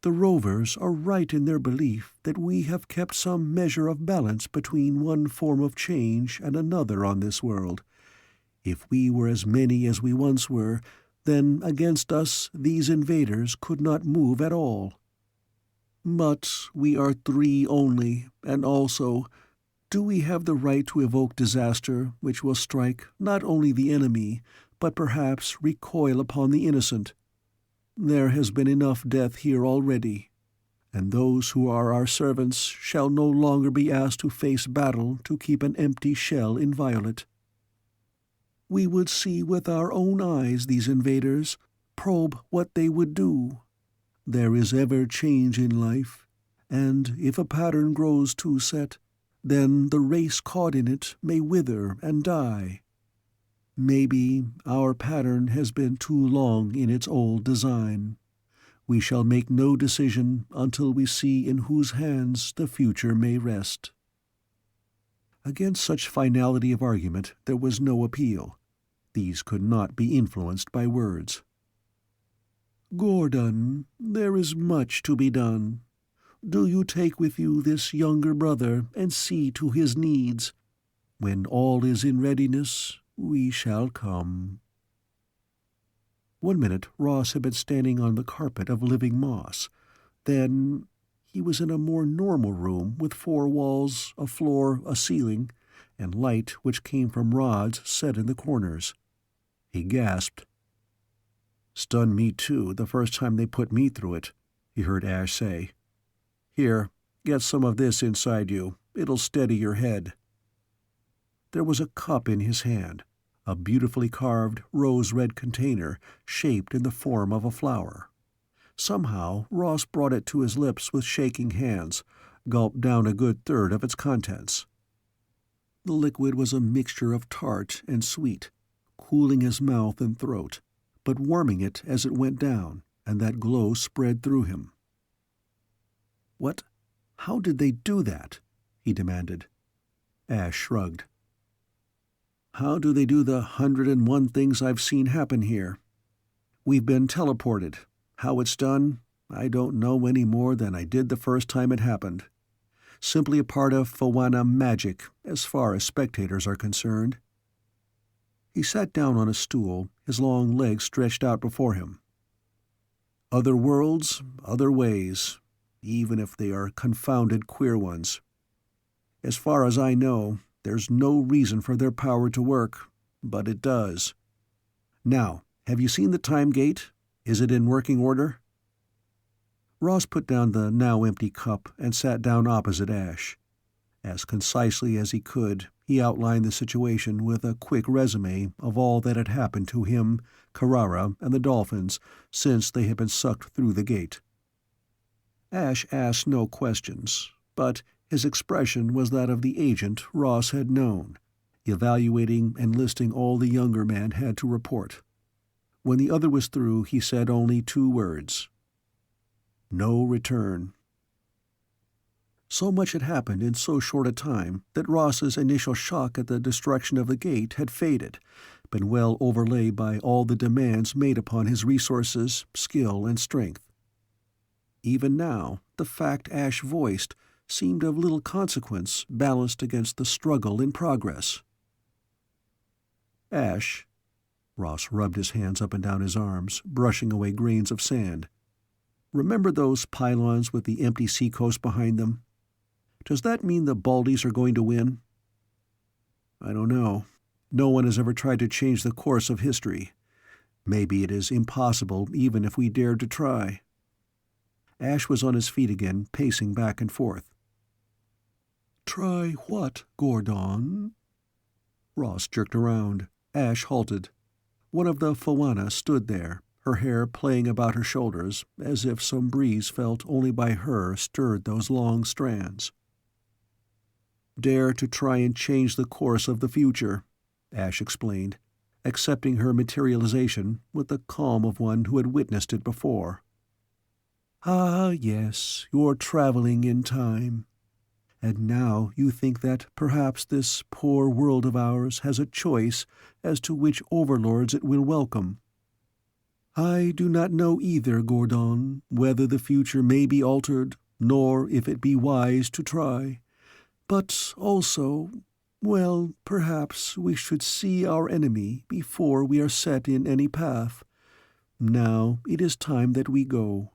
The Rovers are right in their belief that we have kept some measure of balance between one form of change and another on this world. If we were as many as we once were, then against us these invaders could not move at all. But we are 3 only, and also, do we have the right to evoke disaster which will strike not only the enemy, but perhaps recoil upon the innocent? There has been enough death here already, and those who are our servants shall no longer be asked to face battle to keep an empty shell inviolate. We would see with our own eyes these invaders, probe what they would do. There is ever change in life, and if a pattern grows too set, then the race caught in it may wither and die. Maybe our pattern has been too long in its old design. We shall make no decision until we see in whose hands the future may rest." Against such finality of argument there was no appeal. These could not be influenced by words. "Gordon, there is much to be done. Do you take with you this younger brother and see to his needs. When all is in readiness, we shall come." 1 minute Ross had been standing on the carpet of living moss. Then he was in a more normal room with 4 walls, a floor, a ceiling, and light which came from rods set in the corners. He gasped. "Stunned me too the first time they put me through it," he heard Ash say. "Here, get some of this inside you. It'll steady your head." There was a cup in his hand, a beautifully carved rose-red container shaped in the form of a flower. Somehow Ross brought it to his lips with shaking hands, gulped down a good third of its contents. The liquid was a mixture of tart and sweet, cooling his mouth and throat, but warming it as it went down, and that glow spread through him. "What? How did they do that?" he demanded. Ash shrugged. "How do they do the 101 things I've seen happen here? We've been teleported. How it's done, I don't know any more than I did the first time it happened. Simply a part of Foanna magic, as far as spectators are concerned." He sat down on a stool, his long legs stretched out before him. "Other worlds, other ways, even if they are confounded queer ones. As far as I know, there's no reason for their power to work, but it does. Now, have you seen the time gate? Is it in working order?" Ross put down the now empty cup and sat down opposite Ash. As concisely as he could, he outlined the situation with a quick resume of all that had happened to him, Carrara, and the dolphins since they had been sucked through the gate. Ash asked no questions, but his expression was that of the agent Ross had known, evaluating and listing all the younger man had to report. When the other was through, he said only 2 words. No return. So much had happened in so short a time that Ross's initial shock at the destruction of the gate had faded, been well overlaid by all the demands made upon his resources, skill, and strength. Even now, the fact Ash voiced seemed of little consequence balanced against the struggle in progress. Ash, Ross rubbed his hands up and down his arms, brushing away grains of sand. Remember those pylons with the empty seacoast behind them? Does that mean the Baldies are going to win? I don't know. No one has ever tried to change the course of history. Maybe it is impossible even if we dared to try. Ash was on his feet again, pacing back and forth. Try what, Gordon? Ross jerked around. Ash halted. One of the Foanna stood there, her hair playing about her shoulders, as if some breeze felt only by her stirred those long strands. Dare to try and change the course of the future, Ash explained, accepting her materialization with the calm of one who had witnessed it before. Ah, yes, you're traveling in time. And now you think that perhaps this poor world of ours has a choice as to which overlords it will welcome. I do not know either, Gordon, whether the future may be altered, nor if it be wise to try. But also, well, perhaps we should see our enemy before we are set in any path. Now it is time that we go.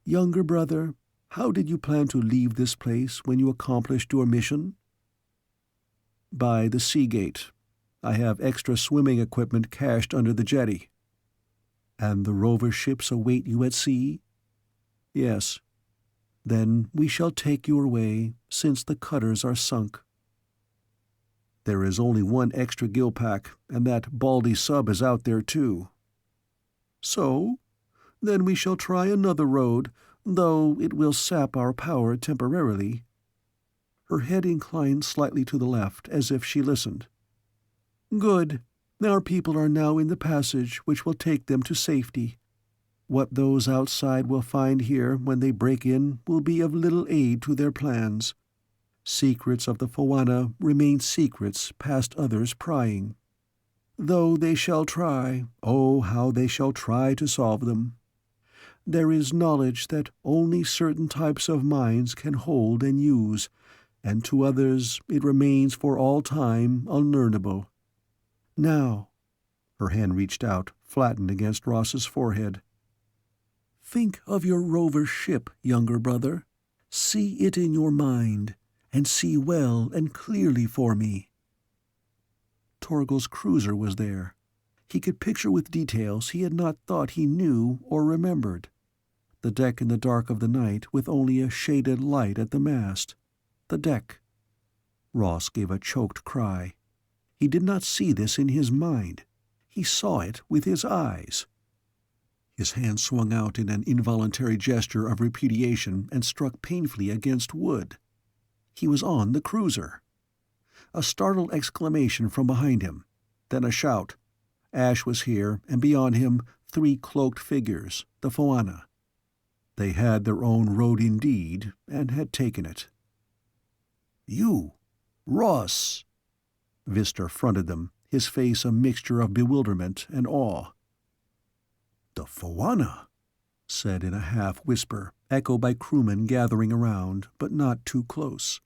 Younger brother, how did you plan to leave this place when you accomplished your mission? By the sea gate. I have extra swimming equipment cached under the jetty. And the rover ships await you at sea? Yes. Then we shall take your way, since the cutters are sunk. There is only one extra gill pack, and that Baldy sub is out there too. So? Then we shall try another road, though it will sap our power temporarily. Her head inclined slightly to the left, as if she listened. Good. Our people are now in the passage which will take them to safety. What those outside will find here when they break in will be of little aid to their plans. Secrets of the Foanna remain secrets past others' prying. Though they shall try, oh, how they shall try to solve them. There is knowledge that only certain types of minds can hold and use, and to others it remains for all time unlearnable. Now, her hand reached out, flattened against Ross's forehead. Think of your rover ship, younger brother. See it in your mind, and see well and clearly for me. Torgal's cruiser was there. He could picture with details he had not thought he knew or remembered. The deck in the dark of the night with only a shaded light at the mast. The deck. Ross gave a choked cry. He did not see this in his mind. He saw it with his eyes. His hand swung out in an involuntary gesture of repudiation and struck painfully against wood. He was on the cruiser. A startled exclamation from behind him, then a shout. Ash was here, and beyond him 3 cloaked figures, the Foanna. They had their own road indeed, and had taken it. You! Ross! Vister fronted them, his face a mixture of bewilderment and awe. The Foanna, said in a half-whisper, echoed by crewmen gathering around, but not too close.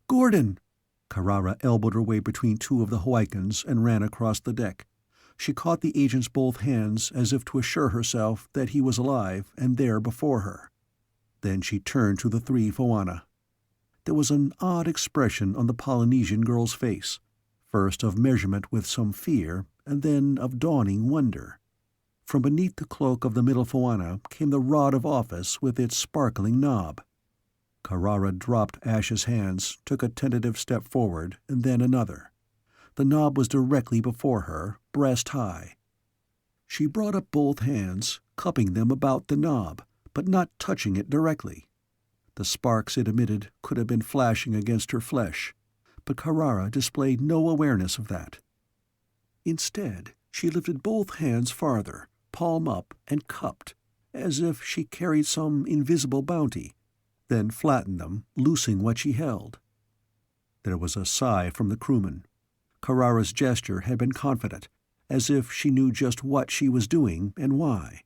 Gordon! Carrara elbowed her way between 2 of the Hawaiians and ran across the deck. She caught the agent's both hands as if to assure herself that he was alive and there before her. Then she turned to the 3 Foanna. There was an odd expression on the Polynesian girl's face, first of measurement with some fear, and then of dawning wonder. From beneath the cloak of the middle Foanna came the rod of office with its sparkling knob. Carrara dropped Ash's hands, took a tentative step forward, and then another. The knob was directly before her, breast high. She brought up both hands, cupping them about the knob, but not touching it directly. The sparks it emitted could have been flashing against her flesh, but Carrara displayed no awareness of that. Instead, she lifted both hands farther, palm up, and cupped, as if she carried some invisible bounty, then flattened them, loosing what she held. There was a sigh from the crewman. Carrara's gesture had been confident, as if she knew just what she was doing and why.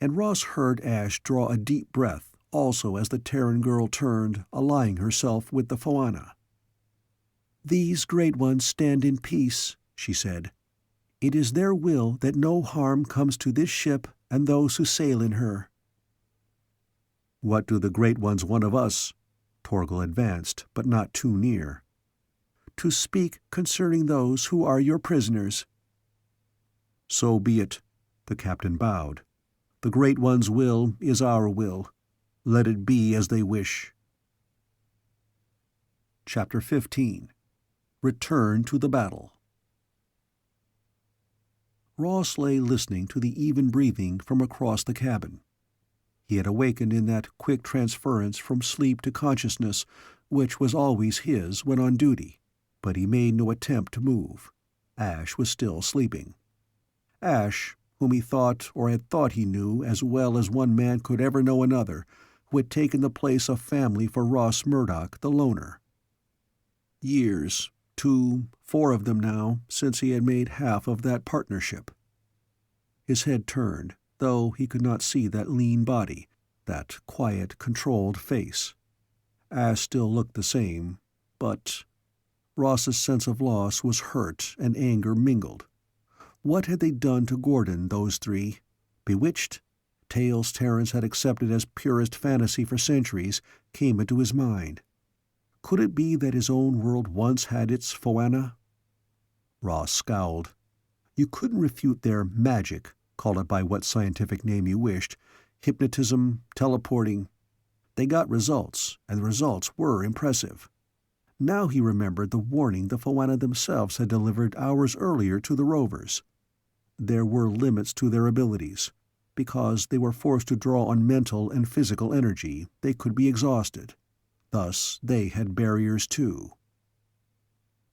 And Ross heard Ash draw a deep breath also as the Terran girl turned, allying herself with the Foanna. "These great ones stand in peace," she said. "It is their will that no harm comes to this ship and those who sail in her." "What do the great ones want of us?" Torgal advanced, but not too near. "To speak concerning those who are your prisoners." "So be it," the captain bowed. "The Great One's will is our will. Let it be as they wish." Chapter 15. Return to the Battle. Ross lay listening to the even breathing from across the cabin. He had awakened in that quick transference from sleep to consciousness which was always his when on duty, but he made no attempt to move. Ash was still sleeping. Ash, whom he thought or had thought he knew as well as one man could ever know another, who had taken the place of family for Ross Murdoch, the loner. Years, 2, 4 of them now, since he had made half of that partnership. His head turned, though he could not see that lean body, that quiet, controlled face. Ash still looked the same, but Ross's sense of loss was hurt and anger mingled. What had they done to Gordon, those three? Bewitched? Tales Terrence had accepted as purest fantasy for centuries came into his mind. Could it be that his own world once had its Foanna? Ross scowled. You couldn't refute their magic, call it by what scientific name you wished, hypnotism, teleporting. They got results, and the results were impressive. Now he remembered the warning the Foanna themselves had delivered hours earlier to the Rovers. There were limits to their abilities. Because they were forced to draw on mental and physical energy, they could be exhausted. Thus, they had barriers too.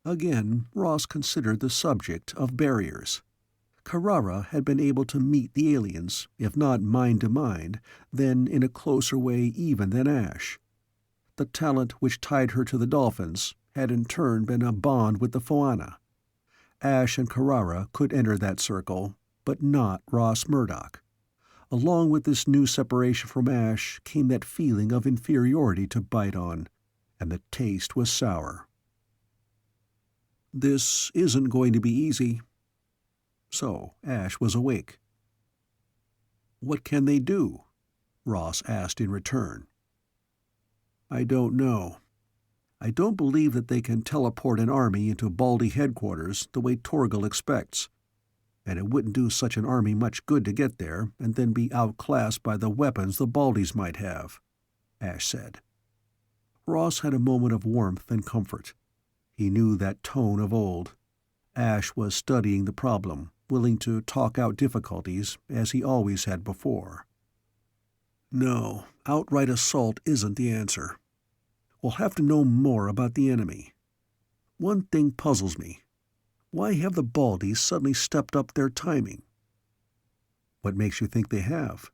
Again, Ross considered the subject of barriers. Carrara had been able to meet the aliens, if not mind to mind, then in a closer way even than Ash. The talent which tied her to the Dolphins had in turn been a bond with the Foanna. Ash and Carrara could enter that circle, but not Ross Murdoch. Along with this new separation from Ash came that feeling of inferiority to bite on, and the taste was sour. This isn't going to be easy. So Ash was awake. What can they do? Ross asked in return. I don't know. I don't believe that they can teleport an army into Baldy headquarters the way Torgal expects. And it wouldn't do such an army much good to get there and then be outclassed by the weapons the Baldies might have, Ash said. Ross had a moment of warmth and comfort. He knew that tone of old. Ash was studying the problem, willing to talk out difficulties, as he always had before. No, outright assault isn't the answer. We'll have to know more about the enemy. One thing puzzles me. Why have the Baldies suddenly stepped up their timing? What makes you think they have?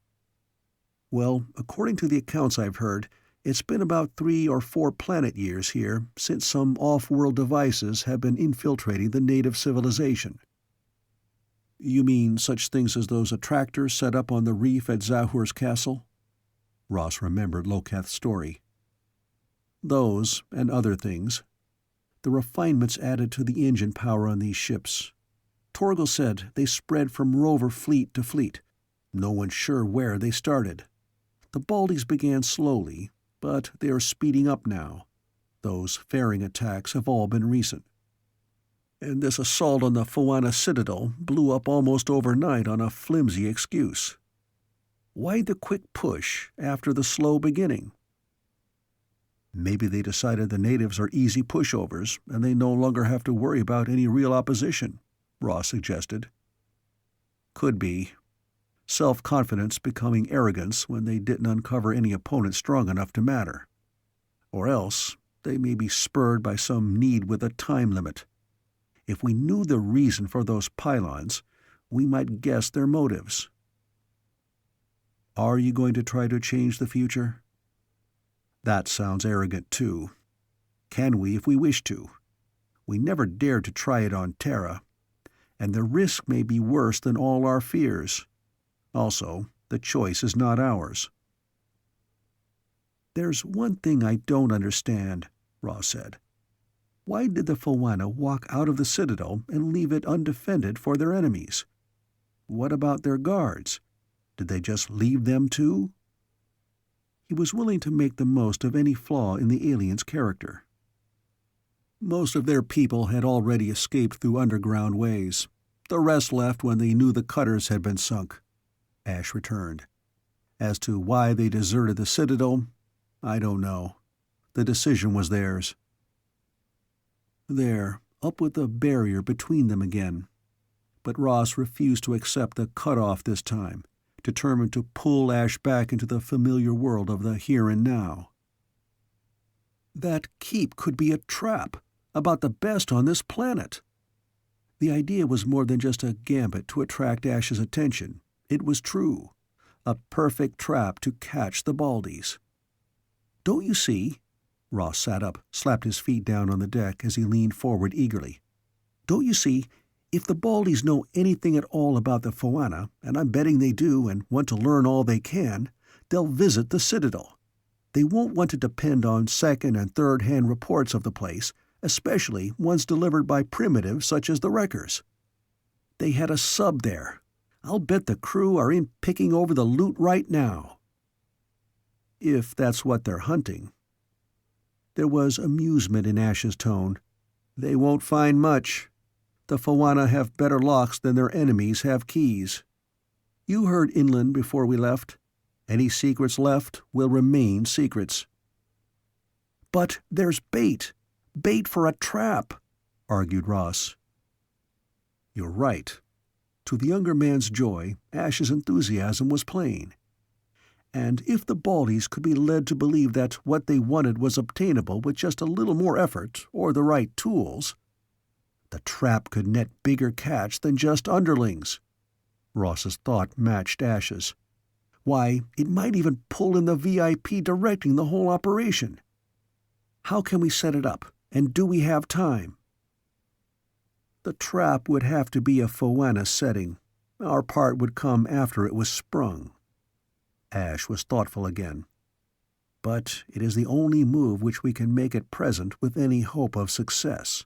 Well, according to the accounts I've heard, it's been about 3 or 4 planet years here since some off-world devices have been infiltrating the native civilization. You mean such things as those attractors set up on the reef at Zahur's castle? Ross remembered Loketh's story. Those, and other things. The refinements added to the engine power on these ships. Torgal said they spread from rover fleet to fleet. No one's sure where they started. The Baldies began slowly, but they are speeding up now. Those fairing attacks have all been recent. And this assault on the Foanna citadel blew up almost overnight on a flimsy excuse. Why the quick push after the slow beginning? Maybe they decided the natives are easy pushovers and they no longer have to worry about any real opposition, Ross suggested. Could be. Self-confidence becoming arrogance when they didn't uncover any opponent strong enough to matter. Or else, they may be spurred by some need with a time limit. If we knew the reason for those pylons, we might guess their motives. Are you going to try to change the future? That sounds arrogant, too. Can we if we wish to? We never dared to try it on Terra, and the risk may be worse than all our fears. Also, the choice is not ours. There's one thing I don't understand, Ross said. Why did the Foanna walk out of the citadel and leave it undefended for their enemies? What about their guards? Did they just leave them too? He was willing to make the most of any flaw in the alien's character. Most of their people had already escaped through underground ways. The rest left when they knew the cutters had been sunk, Ash returned. As to why they deserted the citadel, I don't know. The decision was theirs. There, up with a barrier between them again. But Ross refused to accept the cut-off this time, determined to pull Ash back into the familiar world of the here and now. That keep could be a trap, about the best on this planet. The idea was more than just a gambit to attract Ash's attention. It was true. A perfect trap to catch the Baldies. Don't you see? Ross sat up, slapped his feet down on the deck as he leaned forward eagerly. Don't you see? If the Baldies know anything at all about the Foanna, and I'm betting they do and want to learn all they can, they'll visit the Citadel. They won't want to depend on second- and third-hand reports of the place, especially ones delivered by primitives such as the Wreckers. They had a sub there. I'll bet the crew are in picking over the loot right now. If that's what they're hunting. There was amusement in Ash's tone. They won't find much. The Foanna have better locks than their enemies have keys. You heard inland before we left. Any secrets left will remain secrets. But there's bait. Bait for a trap, argued Ross. You're right. To the younger man's joy, Ash's enthusiasm was plain. And if the Baldies could be led to believe that what they wanted was obtainable with just a little more effort or the right tools, the trap could net bigger catch than just underlings. Ross's thought matched Ash's. Why, it might even pull in the VIP directing the whole operation. How can we set it up, and do we have time? The trap would have to be a Foanna setting. Our part would come after it was sprung. Ash was thoughtful again. But it is the only move which we can make at present with any hope of success.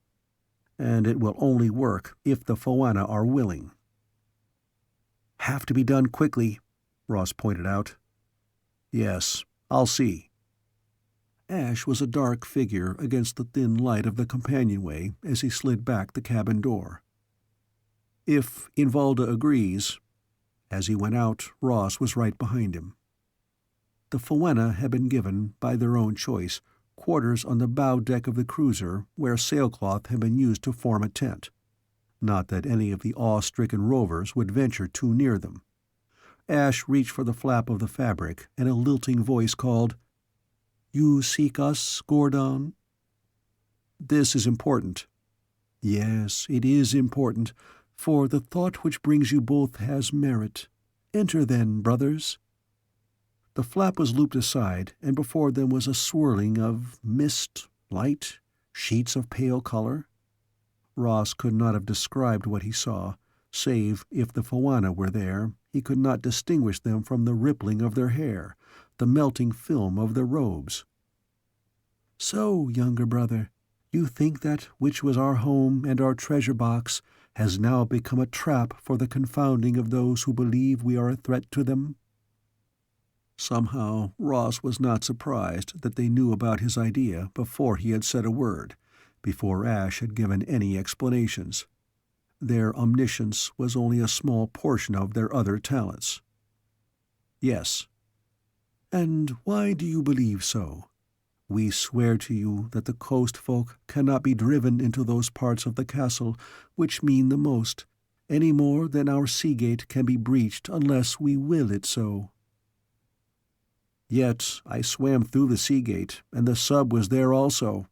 And it will only work if the Foanna are willing. Have to be done quickly, Ross pointed out. Yes, I'll see. Ash was a dark figure against the thin light of the companionway as he slid back the cabin door. If Invalda agrees. As he went out, Ross was right behind him. The Foanna had been given, by their own choice, quarters on the bow deck of the cruiser where sailcloth had been used to form a tent. Not that any of the awe-stricken rovers would venture too near them. Ash reached for the flap of the fabric, and a lilting voice called, "You seek us, Gordon?" "This is important." "Yes, it is important, for the thought which brings you both has merit. Enter then, brothers." The flap was looped aside, and before them was a swirling of mist, light, sheets of pale color. Ross could not have described what he saw, save if the Foanna were there, he could not distinguish them from the rippling of their hair, the melting film of their robes. "So, younger brother, you think that which was our home and our treasure box has now become a trap for the confounding of those who believe we are a threat to them?" Somehow Ross was not surprised that they knew about his idea before he had said a word, before Ash had given any explanations. Their omniscience was only a small portion of their other talents. Yes. And why do you believe so? We swear to you that the coast folk cannot be driven into those parts of the castle which mean the most, any more than our sea gate can be breached unless we will it so. Yet I swam through the sea gate, and the sub was there also.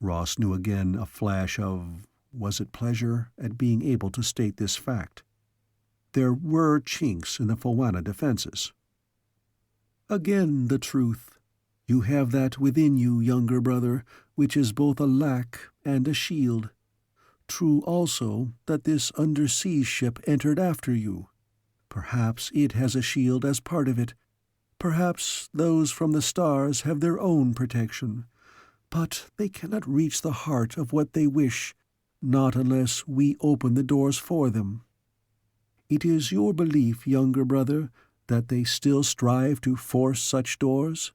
Ross knew again a flash of, was it pleasure, at being able to state this fact. There were chinks in the Foanna defenses. Again the truth. You have that within you, younger brother, which is both a lack and a shield. True also that this undersea ship entered after you. Perhaps it has a shield as part of it. Perhaps those from the stars have their own protection. But they cannot reach the heart of what they wish, not unless we open the doors for them. It is your belief, younger brother, that they still strive to force such doors?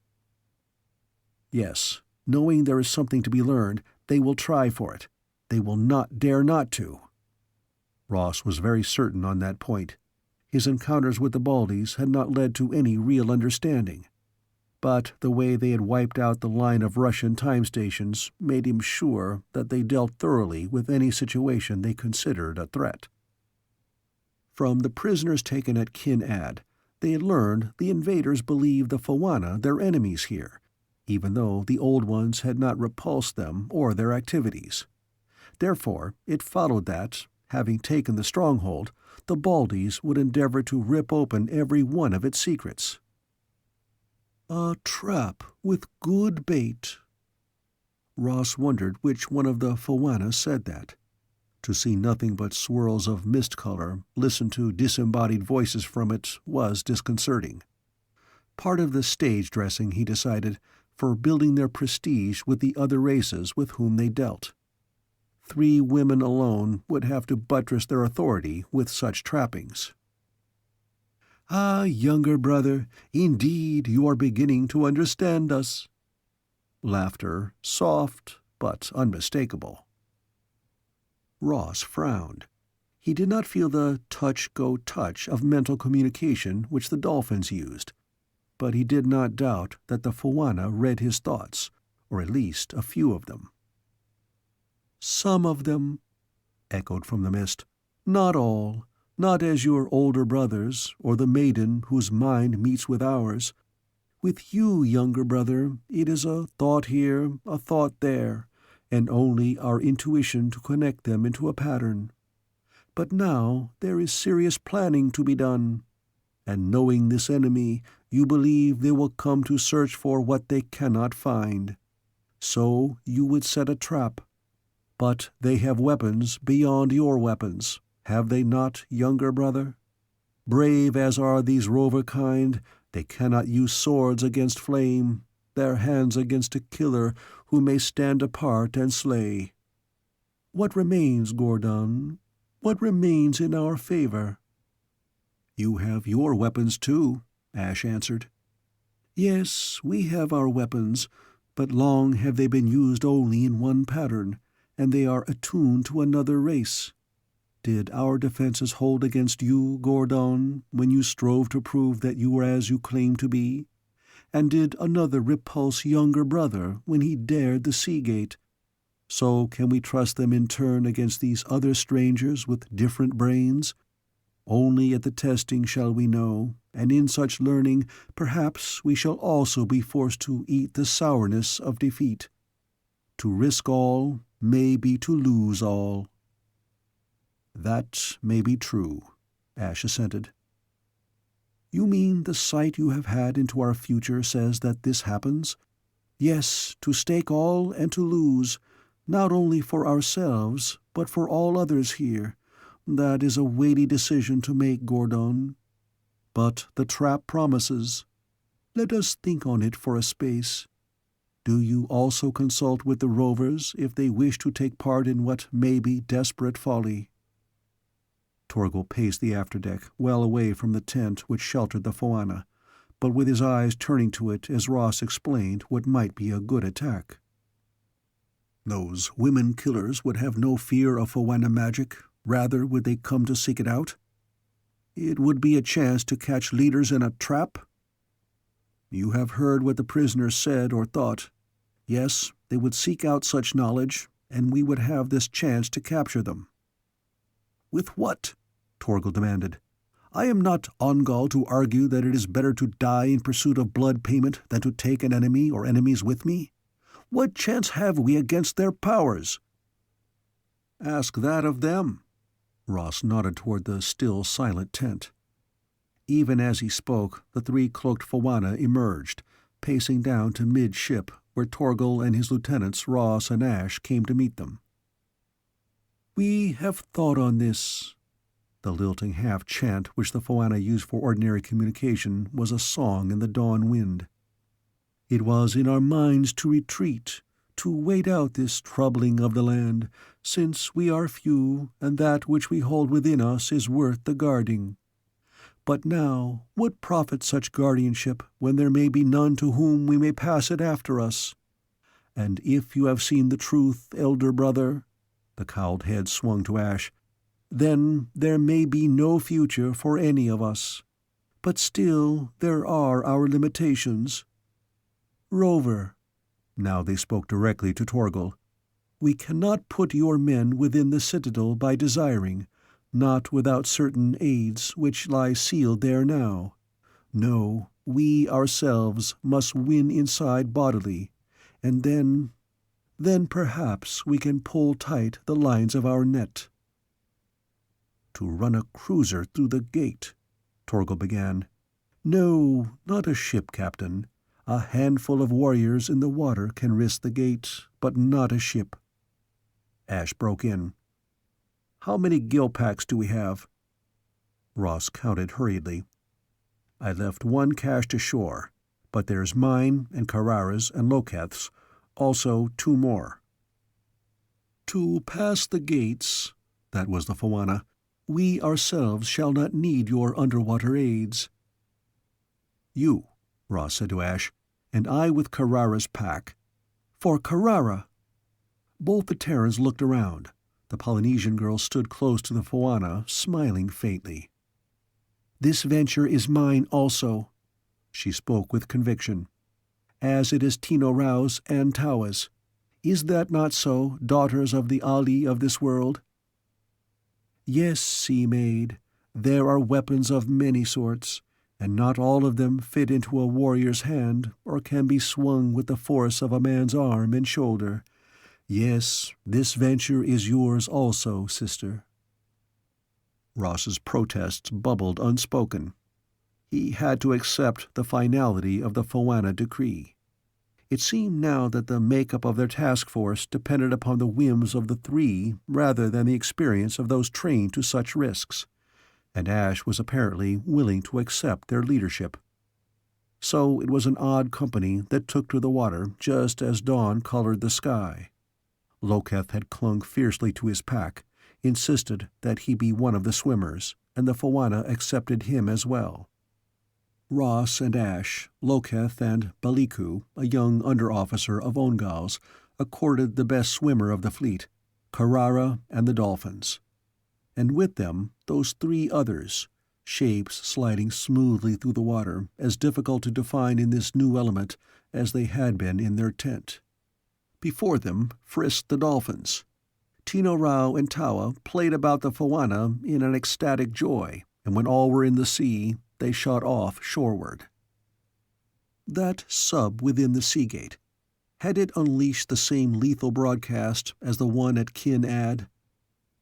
Yes, knowing there is something to be learned, they will try for it. They will not dare not to. Ross was very certain on that point. His encounters with the Baldies had not led to any real understanding. But the way they had wiped out the line of Russian time stations made him sure that they dealt thoroughly with any situation they considered a threat. From the prisoners taken at Kyn Add, they had learned the invaders believed the Foanna their enemies here, even though the Old Ones had not repulsed them or their activities. Therefore, it followed that, having taken the stronghold, the Baldies would endeavor to rip open every one of its secrets. A trap with good bait. Ross wondered which one of the Foanna said that. To see nothing but swirls of mist color, listen to disembodied voices from it, was disconcerting. Part of the stage dressing, he decided, for building their prestige with the other races with whom they dealt. 3 women alone would have to buttress their authority with such trappings. Ah, younger brother, indeed you are beginning to understand us. Laughter, soft but unmistakable. Ross frowned. He did not feel the touch-go-touch of mental communication which the dolphins used, but he did not doubt that the Foanna read his thoughts, or at least a few of them. "Some of them," echoed from the mist. "Not all. Not as your older brothers, or the maiden whose mind meets with ours. With you, younger brother, it is a thought here, a thought there, and only our intuition to connect them into a pattern. But now there is serious planning to be done, and knowing this enemy, you believe they will come to search for what they cannot find. So you would set a trap. But they have weapons beyond your weapons, have they not, younger brother? Brave as are these rover kind, they cannot use swords against flame, their hands against a killer who may stand apart and slay. What remains, Gordon? What remains in our favor?" "You have your weapons too," Ash answered. "Yes, we have our weapons, but long have they been used only in one pattern, and they are attuned to another race. Did our defenses hold against you, Gordon, when you strove to prove that you were as you claimed to be? And did another repulse younger brother when he dared the sea gate? So can we trust them in turn against these other strangers with different brains? Only at the testing shall we know, and in such learning perhaps we shall also be forced to eat the sourness of defeat. To risk all may be to lose all." "That may be true," Ash assented. "You mean the sight you have had into our future says that this happens? Yes, to stake all and to lose, not only for ourselves, but for all others here. That is a weighty decision to make, Gordon. But the trap promises. Let us think on it for a space. Do you also consult with the Rovers if they wish to take part in what may be desperate folly?" Torgal paced the afterdeck, well away from the tent which sheltered the Foanna, but with his eyes turning to it as Ross explained what might be a good attack. Those women killers would have no fear of Foanna magic, rather would they come to seek it out? It would be a chance to catch leaders in a trap? You have heard what the prisoners said or thought. Yes, they would seek out such knowledge, and we would have this chance to capture them. With what? Torgal demanded. I am not Ongal to argue that it is better to die in pursuit of blood payment than to take an enemy or enemies with me. What chance have we against their powers? Ask that of them. Ross nodded toward the still silent tent. Even as he spoke, the three cloaked Foanna emerged, pacing down to mid-ship, where Torgal and his lieutenants Ross and Ash came to meet them. We have thought on this. The lilting half-chant which the Foanna used for ordinary communication was a song in the dawn wind. It was in our minds to retreat, to wait out this troubling of the land, since we are few, and that which we hold within us is worth the guarding. But now, what profit such guardianship when there may be none to whom we may pass it after us? And if you have seen the truth, elder brother, the cowled head swung to Ash, then there may be no future for any of us. But still there are our limitations. Rover, now they spoke directly to Torgal, we cannot put your men within the citadel by desiring, not without certain aids which lie sealed there now. No, we ourselves must win inside bodily, and then perhaps we can pull tight the lines of our net. To run a cruiser through the gate, Torgal began. No, not a ship, Captain. A handful of warriors in the water can risk the gate, but not a ship. Ash broke in. How many gilpacks do we have? Ross counted hurriedly. I left one cached ashore, but there's mine and Carrara's and Loketh's, also 2 more. To pass the gates, that was the Foanna, we ourselves shall not need your underwater aids. You, Ross said to Ash, and I with Carrara's pack. For Carrara! Both the Terrans looked around. The Polynesian girl stood close to the Foanna, smiling faintly. This venture is mine also, she spoke with conviction, as it is Tino Rao's and Tawa's. Is that not so, daughters of the Ali of this world? Yes, sea maid, there are weapons of many sorts, and not all of them fit into a warrior's hand or can be swung with the force of a man's arm and shoulder. Yes, this venture is yours also, sister. Ross's protests bubbled unspoken. He had to accept the finality of the Foanna decree. It seemed now that the makeup of their task force depended upon the whims of the three rather than the experience of those trained to such risks, and Ash was apparently willing to accept their leadership. So it was an odd company that took to the water just as dawn colored the sky. Loketh had clung fiercely to his pack, insisted that he be one of the swimmers, and the Foanna accepted him as well. Ross and Ash, Loketh and Baliku, a young under-officer of Ongal's, accorded the best swimmer of the fleet, Carrara and the Dolphins. And with them, those 3 others, shapes sliding smoothly through the water, as difficult to define in this new element as they had been in their tent. Before them frisked the dolphins. Tino Rao and Tawa played about the Foanna in an ecstatic joy, and when all were in the sea, they shot off shoreward. That sub within the Seagate, had it unleashed the same lethal broadcast as the one at Kyn Add?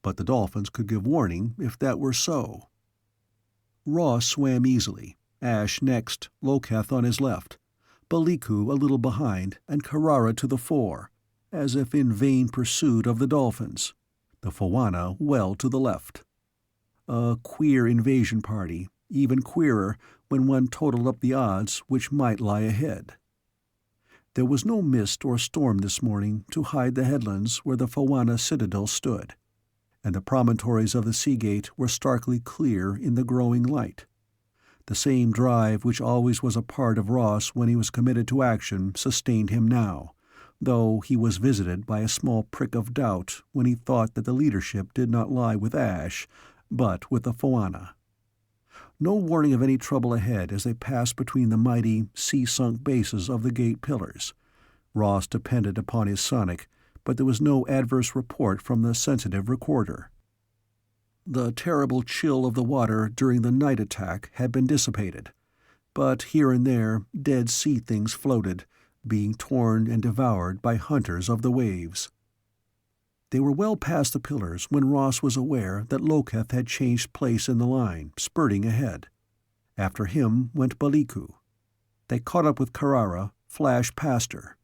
But the dolphins could give warning if that were so. Ross swam easily, Ash next, Loketh on his left, Baliku a little behind, and Carrara to the fore, as if in vain pursuit of the dolphins, the Foanna well to the left. A queer invasion party, even queerer when one totaled up the odds which might lie ahead. There was no mist or storm this morning to hide the headlands where the Foanna citadel stood, and the promontories of the Seagate were starkly clear in the growing light. The same drive which always was a part of Ross when he was committed to action sustained him now, though he was visited by a small prick of doubt when he thought that the leadership did not lie with Ash, but with the Foanna. No warning of any trouble ahead as they passed between the mighty, sea-sunk bases of the gate pillars. Ross depended upon his sonic, but there was no adverse report from the sensitive recorder. The terrible chill of the water during the night attack had been dissipated, but here and there dead sea things floated, being torn and devoured by hunters of the waves. They were well past the pillars when Ross was aware that Loketh had changed place in the line, spurting ahead. After him went Baliku. They caught up with Carrara, flashed past her.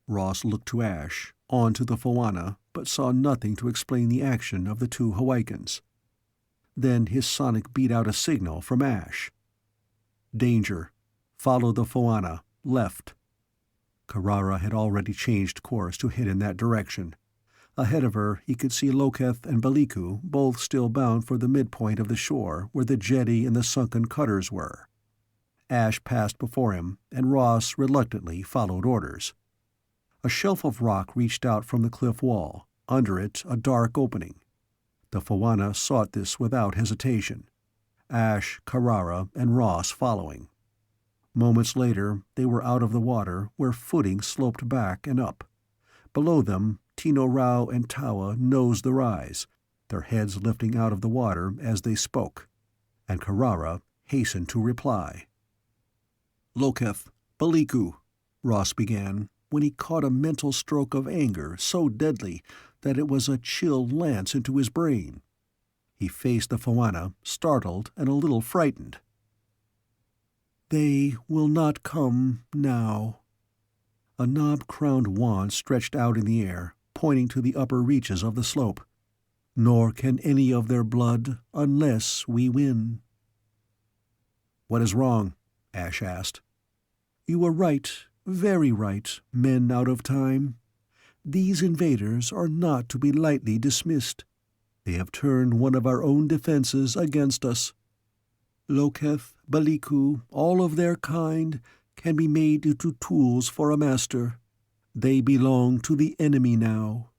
Ross looked to Ash, on to the Foanna, but saw nothing to explain the action of the two Hawaikans. Then his sonic beat out a signal from Ash. "Danger. Follow the Foanna. Left." Carrara had already changed course to head in that direction. Ahead of her he could see Loketh and Baliku, both still bound for the midpoint of the shore where the jetty and the sunken cutters were. Ash passed before him, and Ross reluctantly followed orders. A shelf of rock reached out from the cliff wall, under it a dark opening. The Foanna sought this without hesitation, Ash, Carrara, and Ross following. Moments later they were out of the water where footing sloped back and up. Below them, Tino Rao and Tawa nosed the rise, their heads lifting out of the water as they spoke, and Carrara hastened to reply. "Loketh, Baliku," Ross began, when he caught a mental stroke of anger so deadly that it was a chill lance into his brain. He faced the Foanna, startled and a little frightened. "They will not come now." A knob-crowned wand stretched out in the air, pointing to the upper reaches of the slope. "Nor can any of their blood, unless we win." "What is wrong?" Ash asked. "You were right, very right, men out of time. These invaders are not to be lightly dismissed. They have turned one of our own defenses against us. Loketh, Baliku, all of their kind, can be made into tools for a master. They belong to the enemy now."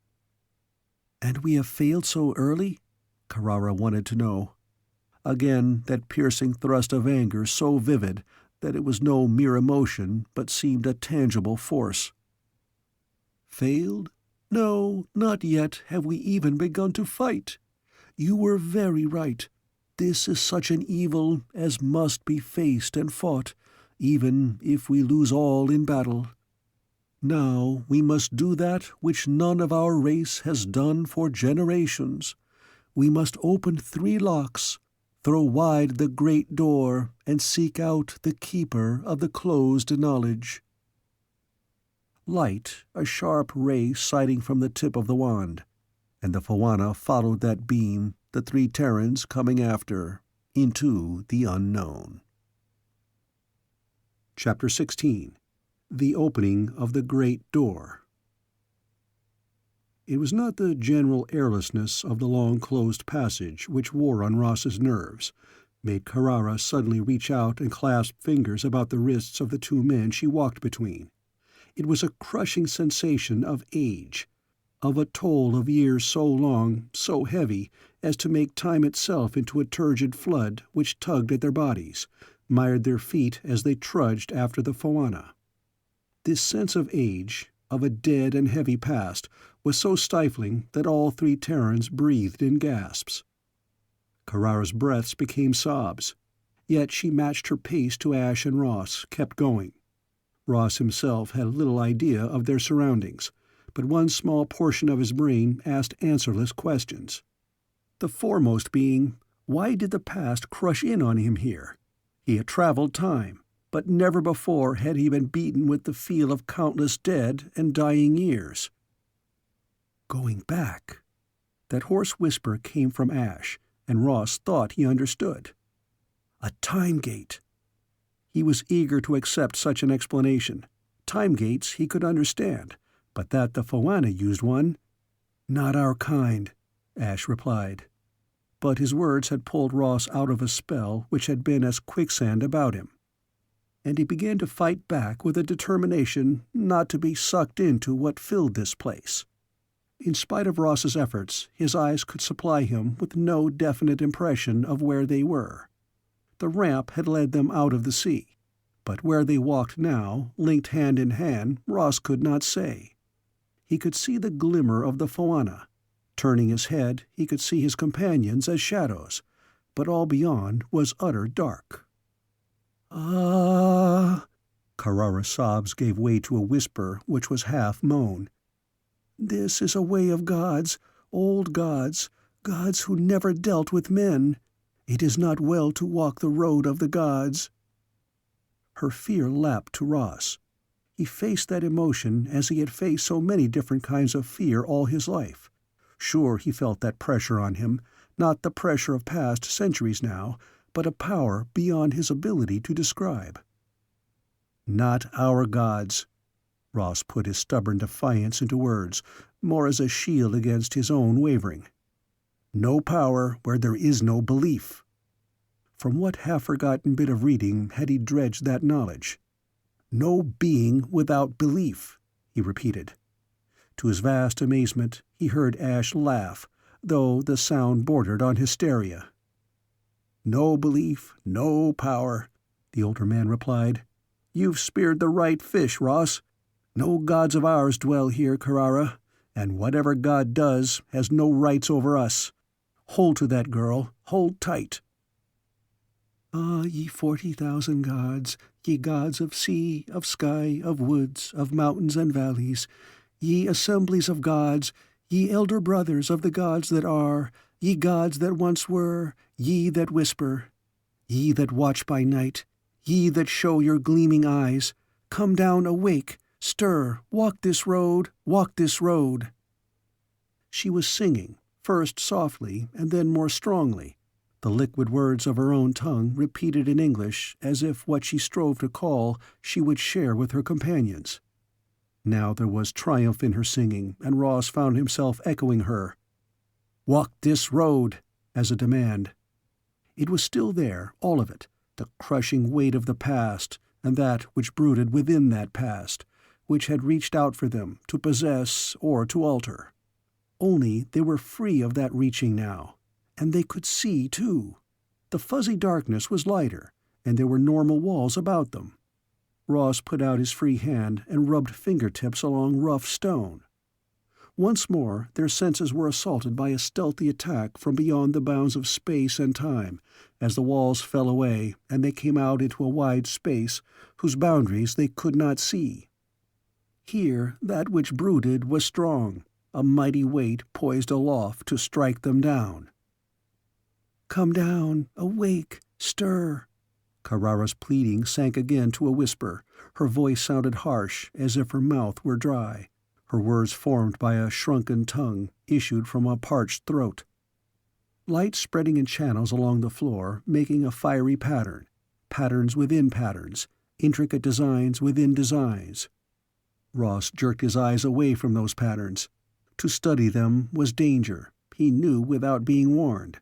"And we have failed so early?" Carrara wanted to know. Again that piercing thrust of anger so vivid that it was no mere emotion but seemed a tangible force. "Failed? No, not yet have we even begun to fight. You were very right. This is such an evil as must be faced and fought, even if we lose all in battle. Now we must do that which none of our race has done for generations. We must open 3 locks, throw wide the great door, and seek out the keeper of the closed knowledge." Light, a sharp ray sighting from the tip of the wand, and the Foanna followed that beam, the 3 Terrans coming after, into the unknown. Chapter 16. The Opening of the Great Door. It was not the general airlessness of the long-closed passage which wore on Ross's nerves, made Carrara suddenly reach out and clasp fingers about the wrists of the 2 men she walked between. It was a crushing sensation of age, of a toll of years so long, so heavy, as to make time itself into a turgid flood which tugged at their bodies, mired their feet as they trudged after the Foanna. This sense of age, of a dead and heavy past, was so stifling that all 3 Terrans breathed in gasps. Carrara's breaths became sobs, yet she matched her pace to Ash and Ross, kept going. Ross himself had little idea of their surroundings, but one small portion of his brain asked answerless questions. The foremost being, why did the past crush in on him here? He had traveled time, but never before had he been beaten with the feel of countless dead and dying years. Going back. That hoarse whisper came from Ash, and Ross thought he understood. A time gate. He was eager to accept such an explanation. Time gates he could understand, but that the Foanna used one? "Not our kind," Ash replied. But his words had pulled Ross out of a spell which had been as quicksand about him. and he began to fight back with a determination not to be sucked into what filled this place. In spite of Ross's efforts, his eyes could supply him with no definite impression of where they were. The ramp had led them out of the sea, but where they walked now, linked hand in hand, Ross could not say. He could see the glimmer of the Foanna. Turning his head, he could see his companions as shadows, but all beyond was utter dark. "Ah!" Carrara's sobs gave way to a whisper which was half moan. "This is a way of gods, old gods, gods who never dealt with men. It is not well to walk the road of the gods." Her fear lapped to Ross. He faced that emotion as he had faced so many different kinds of fear all his life. Sure, he felt that pressure on him, not the pressure of past centuries now, but a power beyond his ability to describe. "Not our gods." Ross put his stubborn defiance into words, more as a shield against his own wavering. "No power where there is no belief." From what half-forgotten bit of reading had he dredged that knowledge? "No being without belief," he repeated. To his vast amazement, he heard Ash laugh, though the sound bordered on hysteria. "No belief, no power," the older man replied. "You've speared the right fish, Ross. No gods of ours dwell here, Carrara, and whatever god does has no rights over us. Hold to that, girl. Hold tight." "Ah, ye 40,000 gods, ye gods of sea, of sky, of woods, of mountains and valleys, ye assemblies of gods, ye elder brothers of the gods that are, ye gods that once were, ye that whisper, ye that watch by night, ye that show your gleaming eyes, come down, awake, stir, walk this road, walk this road." She was singing, first softly and then more strongly, the liquid words of her own tongue repeated in English as if what she strove to call she would share with her companions. Now there was triumph in her singing, and Ross found himself echoing her. "Walk this road," as a demand. It was still there, all of it, the crushing weight of the past, and that which brooded within that past, which had reached out for them, to possess or to alter. Only they were free of that reaching now, and they could see, too. The fuzzy darkness was lighter, and there were normal walls about them. Ross put out his free hand and rubbed fingertips along rough stone. Once more their senses were assaulted by a stealthy attack from beyond the bounds of space and time, as the walls fell away and they came out into a wide space whose boundaries they could not see. Here that which brooded was strong, a mighty weight poised aloft to strike them down. "Come down, awake, stir." Carrara's pleading sank again to a whisper. Her voice sounded harsh, as if her mouth were dry. Her words formed by a shrunken tongue, issued from a parched throat. Light spreading in channels along the floor, making a fiery pattern. Patterns within patterns. Intricate designs within designs. Ross jerked his eyes away from those patterns. To study them was danger, he knew without being warned.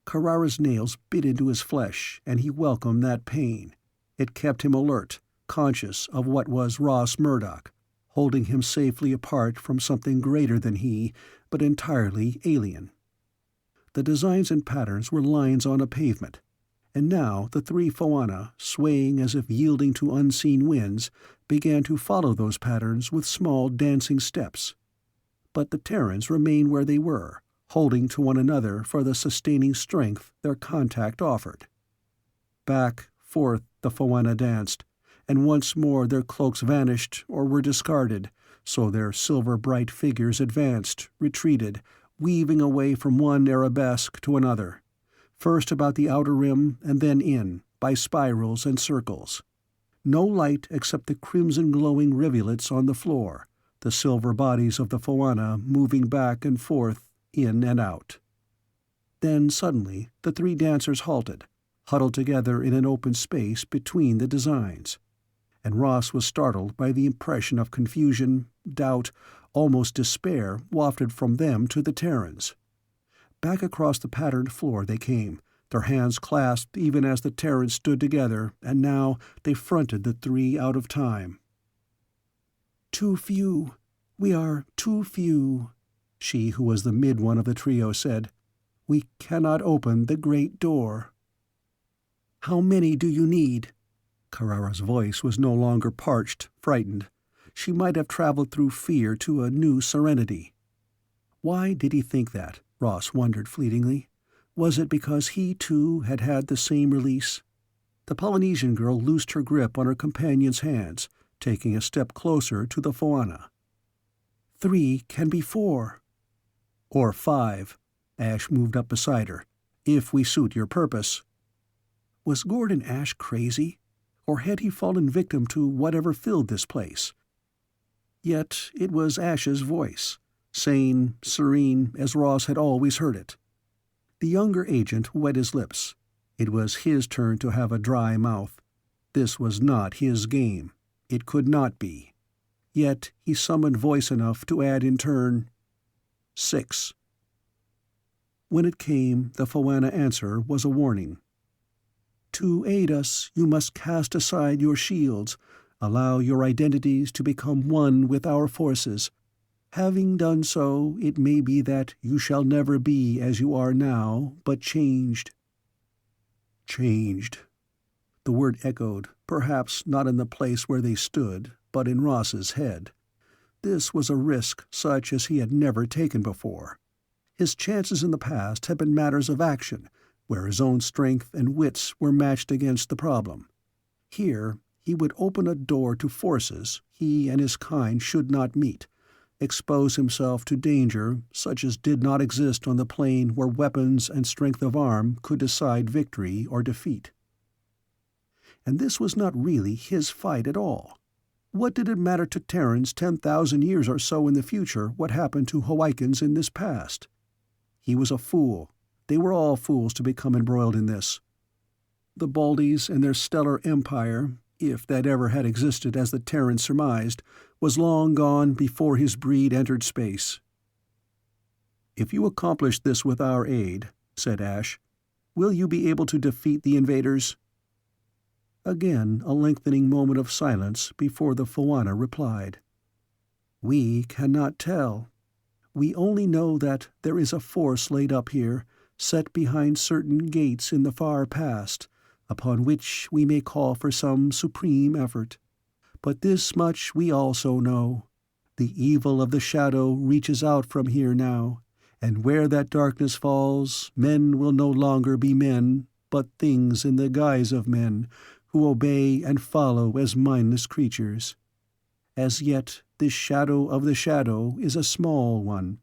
Carrara's nails bit into his flesh, and he welcomed that pain. It kept him alert, conscious of what was Ross Murdoch, holding him safely apart from something greater than he, but entirely alien. The designs and patterns were lines on a pavement, and now the three Foanna, swaying as if yielding to unseen winds, began to follow those patterns with small dancing steps. But the Terrans remained where they were, holding to one another for the sustaining strength their contact offered. Back, forth, the Foanna danced, and once more their cloaks vanished or were discarded, so their silver-bright figures advanced, retreated, weaving away from one arabesque to another, first about the outer rim and then in, by spirals and circles. No light except the crimson-glowing rivulets on the floor, the silver bodies of the Foanna moving back and forth, in and out. Then suddenly the three dancers halted, huddled together in an open space between the designs, and Ross was startled by the impression of confusion, doubt, almost despair wafted from them to the Terrans. Back across the patterned floor they came, their hands clasped even as the Terrans stood together, and now they fronted the three out of time. "Too few. We are too few," she who was the mid one of the trio said. "We cannot open the great door." "How many do you need?" Karara's voice was no longer parched, frightened. She might have traveled through fear to a new serenity. Why did he think that? Ross wondered fleetingly. Was it because he, too, had had the same release? The Polynesian girl loosed her grip on her companion's hands, taking a step closer to the Foanna. 3 can be 4. Or 5. Ash moved up beside her. "If we suit your purpose." Was Gordon Ash crazy? Or had he fallen victim to whatever filled this place? Yet it was Ash's voice, sane, serene, as Ross had always heard it. The younger agent wet his lips. It was his turn to have a dry mouth. This was not his game. It could not be. Yet he summoned voice enough to add in turn, 6. When it came, the Foanna answer was a warning. "To aid us, you must cast aside your shields, allow your identities to become one with our forces. Having done so, it may be that you shall never be as you are now, but changed." Changed. The word echoed, perhaps not in the place where they stood, but in Ross's head. This was a risk such as he had never taken before. His chances in the past had been matters of action, where his own strength and wits were matched against the problem. Here, he would open a door to forces he and his kind should not meet, expose himself to danger such as did not exist on the plane where weapons and strength of arm could decide victory or defeat. And this was not really his fight at all. What did it matter to Terrans 10,000 years or so in the future what happened to Hawaiians in this past? He was a fool. They were all fools to become embroiled in this. The Baldies and their stellar empire, if that ever had existed as the Terrans surmised, was long gone before his breed entered space. "If you accomplish this with our aid," said Ash, "will you be able to defeat the invaders?" Again a lengthening moment of silence before the Foanna replied. "We cannot tell. We only know that there is a force laid up here, set behind certain gates in the far past, upon which we may call for some supreme effort. But this much we also know. The evil of the shadow reaches out from here now, and where that darkness falls, men will no longer be men, but things in the guise of men, who obey and follow as mindless creatures. As yet, this shadow of the shadow is a small one.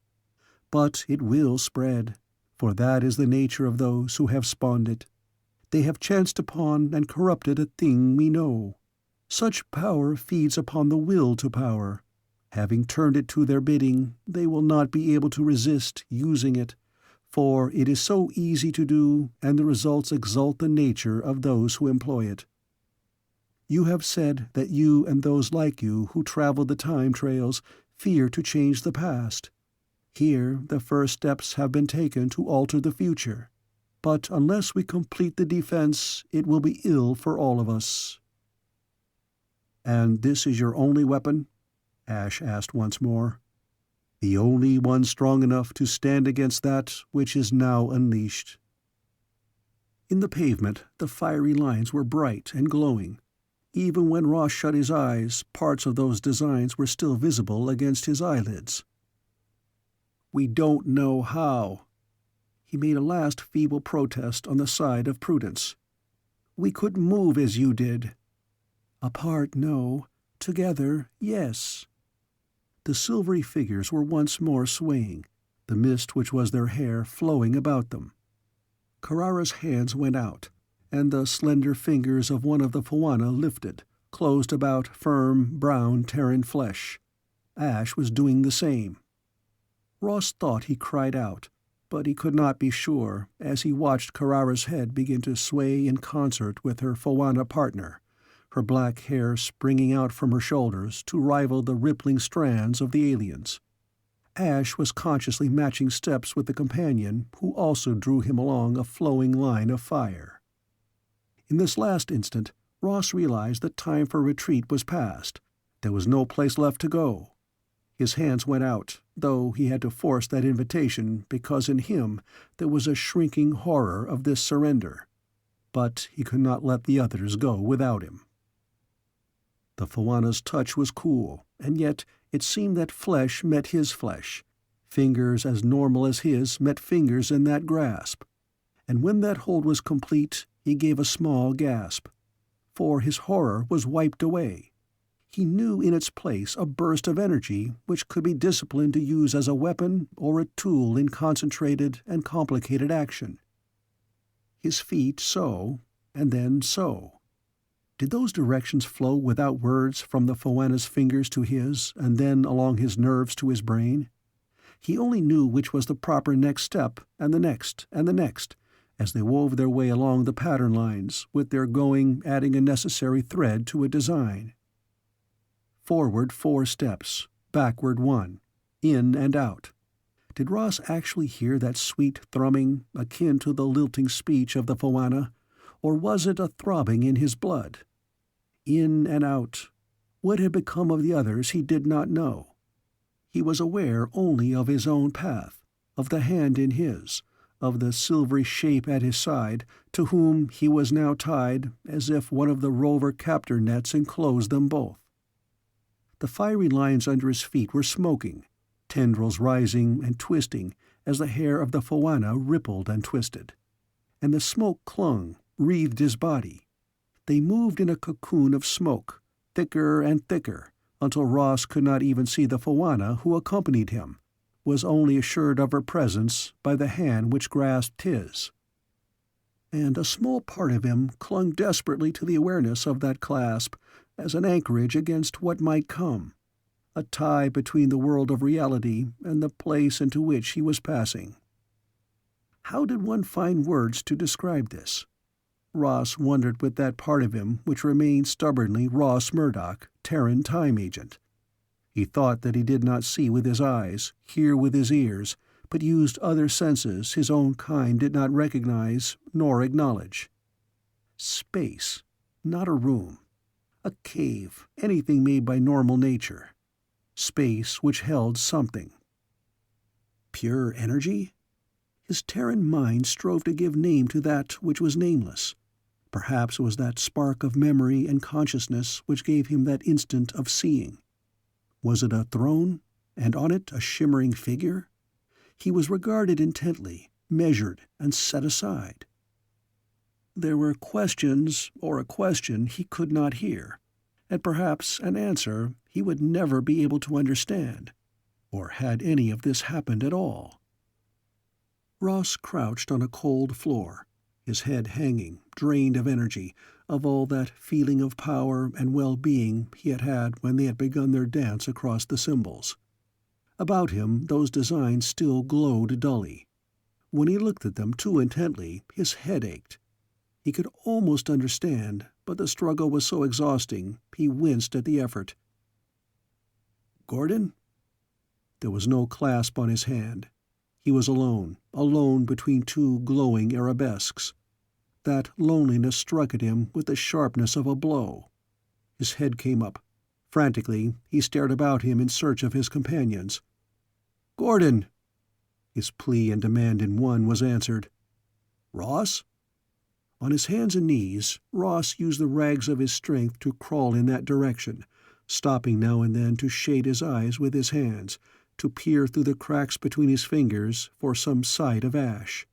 But it will spread, for that is the nature of those who have spawned it. They have chanced upon and corrupted a thing we know. Such power feeds upon the will to power. Having turned it to their bidding, they will not be able to resist using it, for it is so easy to do, and the results exalt the nature of those who employ it. You have said that you and those like you who travel the time trails fear to change the past. Here the first steps have been taken to alter the future. But unless we complete the defense, it will be ill for all of us." "And this is your only weapon?" Ash asked once more. "The only one strong enough to stand against that which is now unleashed." In the pavement, the fiery lines were bright and glowing. Even when Ross shut his eyes, parts of those designs were still visible against his eyelids. "We don't know how." He made a last feeble protest on the side of prudence. "We couldn't move as you did." "Apart, no. Together, yes." The silvery figures were once more swaying, the mist which was their hair flowing about them. Karara's hands went out, and the slender fingers of one of the Foanna lifted, closed about firm, brown Terran flesh. Ash was doing the same. Ross thought he cried out, but he could not be sure as he watched Karara's head begin to sway in concert with her Foanna partner, her black hair springing out from her shoulders to rival the rippling strands of the aliens. Ash was consciously matching steps with the companion who also drew him along a flowing line of fire. In this last instant, Ross realized that time for retreat was past. There was no place left to go. His hands went out, though he had to force that invitation because in him there was a shrinking horror of this surrender. But he could not let the others go without him. The Foanna's touch was cool, and yet it seemed that flesh met his flesh. Fingers as normal as his met fingers in that grasp. And when that hold was complete, he gave a small gasp. For his horror was wiped away. He knew in its place a burst of energy which could be disciplined to use as a weapon or a tool in concentrated and complicated action. His feet so, and then so. Did those directions flow without words from the Foanna's fingers to his, and then along his nerves to his brain? He only knew which was the proper next step, and the next, and the next, as they wove their way along the pattern lines, with their going adding a necessary thread to a design. Forward 4 steps, backward 1, in and out. Did Ross actually hear that sweet thrumming, akin to the lilting speech of the Foanna, or was it a throbbing in his blood? In and out. What had become of the others he did not know. He was aware only of his own path, of the hand in his, of the silvery shape at his side, to whom he was now tied as if one of the rover captor nets enclosed them both. The fiery lines under his feet were smoking, tendrils rising and twisting as the hair of the Foanna rippled and twisted. And the smoke clung, wreathed his body. They moved in a cocoon of smoke, thicker and thicker, until Ross could not even see the Foanna who accompanied him, was only assured of her presence by the hand which grasped his. And a small part of him clung desperately to the awareness of that clasp as an anchorage against what might come, a tie between the world of reality and the place into which he was passing. How did one find words to describe this? Ross wondered with that part of him which remained stubbornly Ross Murdoch, Terran time agent. He thought that he did not see with his eyes, hear with his ears, but used other senses his own kind did not recognize nor acknowledge. Space, not a room. A cave, anything made by normal nature. Space which held something. Pure energy? His Terran mind strove to give name to that which was nameless. Perhaps it was that spark of memory and consciousness which gave him that instant of seeing. Was it a throne, and on it a shimmering figure? He was regarded intently, measured, and set aside. There were questions, or a question he could not hear, and perhaps an answer he would never be able to understand. Or had any of this happened at all? Ross crouched on a cold floor, his head hanging, drained of energy, of all that feeling of power and well-being he had had when they had begun their dance across the symbols. About him those designs still glowed dully. When he looked at them too intently, his head ached. He could almost understand, but the struggle was so exhausting he winced at the effort. "Gordon?" There was no clasp on his hand. He was alone between 2 glowing arabesques. That loneliness struck at him with the sharpness of a blow. His head came up. Frantically, he stared about him in search of his companions. "Gordon!" His plea and demand in one was answered. "Ross?" On his hands and knees, Ross used the rags of his strength to crawl in that direction, stopping now and then to shade his eyes with his hands, to peer through the cracks between his fingers for some sight of Ash.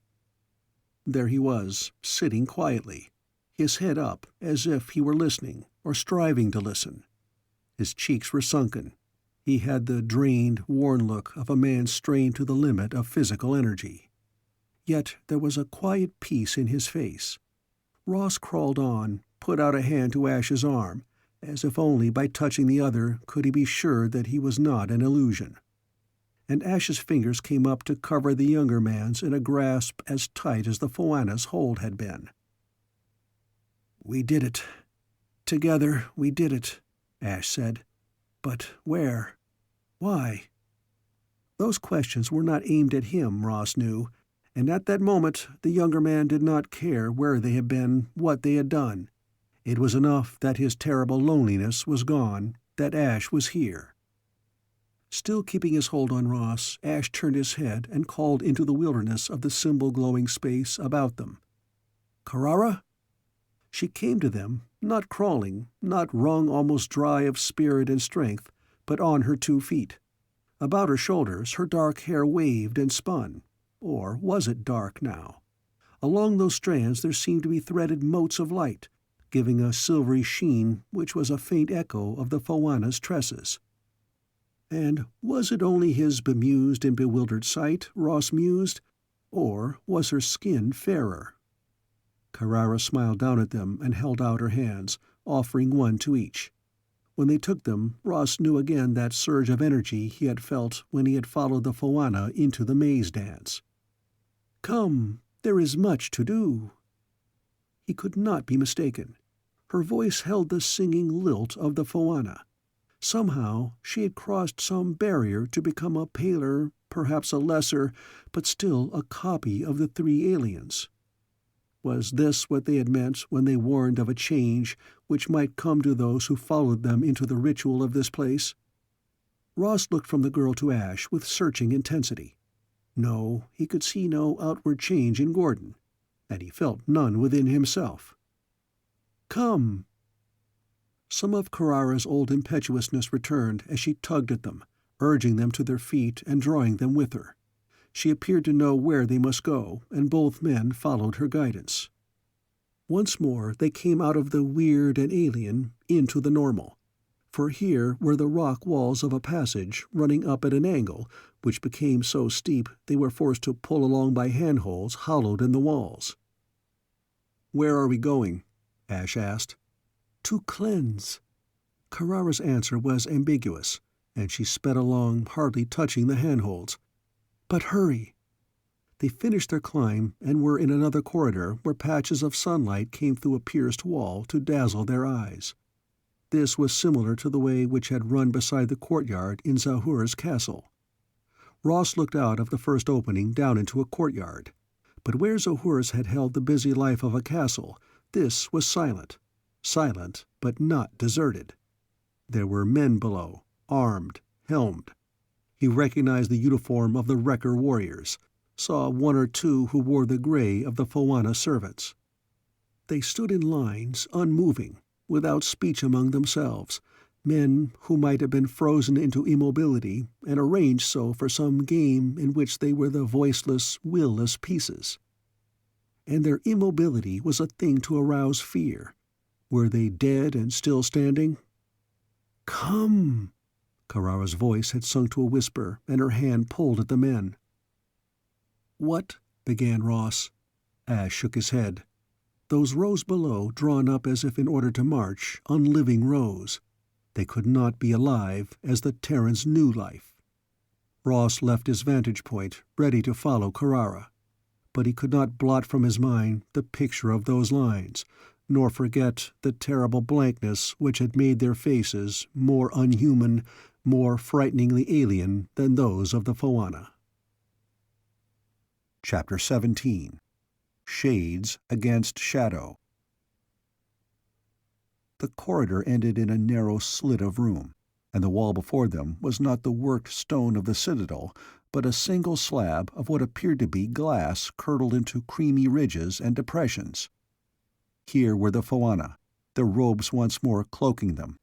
There he was, sitting quietly, his head up as if he were listening, or striving to listen. His cheeks were sunken. He had the drained, worn look of a man strained to the limit of physical energy. Yet there was a quiet peace in his face. Ross crawled on, put out a hand to Ash's arm, as if only by touching the other could he be sure that he was not an illusion. And Ash's fingers came up to cover the younger man's in a grasp as tight as the Foanna's hold had been. "We did it. Together we did it," Ash said. "But where? Why?" Those questions were not aimed at him, Ross knew, and at that moment the younger man did not care where they had been, what they had done. It was enough that his terrible loneliness was gone, that Ash was here. Still keeping his hold on Ross, Ash turned his head and called into the wilderness of the symbol-glowing space about them. "Karara?" She came to them, not crawling, not wrung almost dry of spirit and strength, but on her 2 feet. About her shoulders her dark hair waved and spun. Or was it dark now? Along those strands there seemed to be threaded motes of light, giving a silvery sheen which was a faint echo of the Foanna's tresses. And was it only his bemused and bewildered sight, Ross mused, or was her skin fairer? Karara smiled down at them and held out her hands, offering one to each. When they took them, Ross knew again that surge of energy he had felt when he had followed the Foanna into the maze dance. "Come, there is much to do." He could not be mistaken. Her voice held the singing lilt of the Foanna. Somehow she had crossed some barrier to become a paler, perhaps a lesser, but still a copy of the 3 aliens. Was this what they had meant when they warned of a change which might come to those who followed them into the ritual of this place? Ross looked from the girl to Ash with searching intensity. No, he could see no outward change in Gordon, and he felt none within himself. "Come." Some of Karara's old impetuousness returned as she tugged at them, urging them to their feet and drawing them with her. She appeared to know where they must go, and both men followed her guidance. Once more they came out of the weird and alien into the normal, for here were the rock walls of a passage running up at an angle which became so steep they were forced to pull along by handholds hollowed in the walls. "Where are we going?" Ash asked. "To cleanse." Karara's answer was ambiguous, and she sped along, hardly touching the handholds. "But hurry." They finished their climb and were in another corridor where patches of sunlight came through a pierced wall to dazzle their eyes. This was similar to the way which had run beside the courtyard in Zahur's castle. Ross looked out of the first opening down into a courtyard, but where Zahur's had held the busy life of a castle, this was silent, but not deserted. There were men below, armed, helmed. He recognized the uniform of the Wrecker warriors, saw 1 or 2 who wore the gray of the Foanna servants. They stood in lines, unmoving, without speech among themselves, men who might have been frozen into immobility and arranged so for some game in which they were the voiceless, will-less pieces. And their immobility was a thing to arouse fear. Were they dead and still standing? "Come!" Karara's voice had sunk to a whisper, and her hand pulled at the men. "What—" began Ross. Ash shook his head. Those rows below, drawn up as if in order to march, unliving rows. They could not be alive as the Terrans knew life. Ross left his vantage point, ready to follow Karara. But he could not blot from his mind the picture of those lines, nor forget the terrible blankness which had made their faces more unhuman, more frighteningly alien than those of the Foanna. Chapter 17. Shades Against Shadow. The corridor ended in a narrow slit of room, and the wall before them was not the worked stone of the citadel, but a single slab of what appeared to be glass curdled into creamy ridges and depressions. Here were the Foanna, their robes once more cloaking them.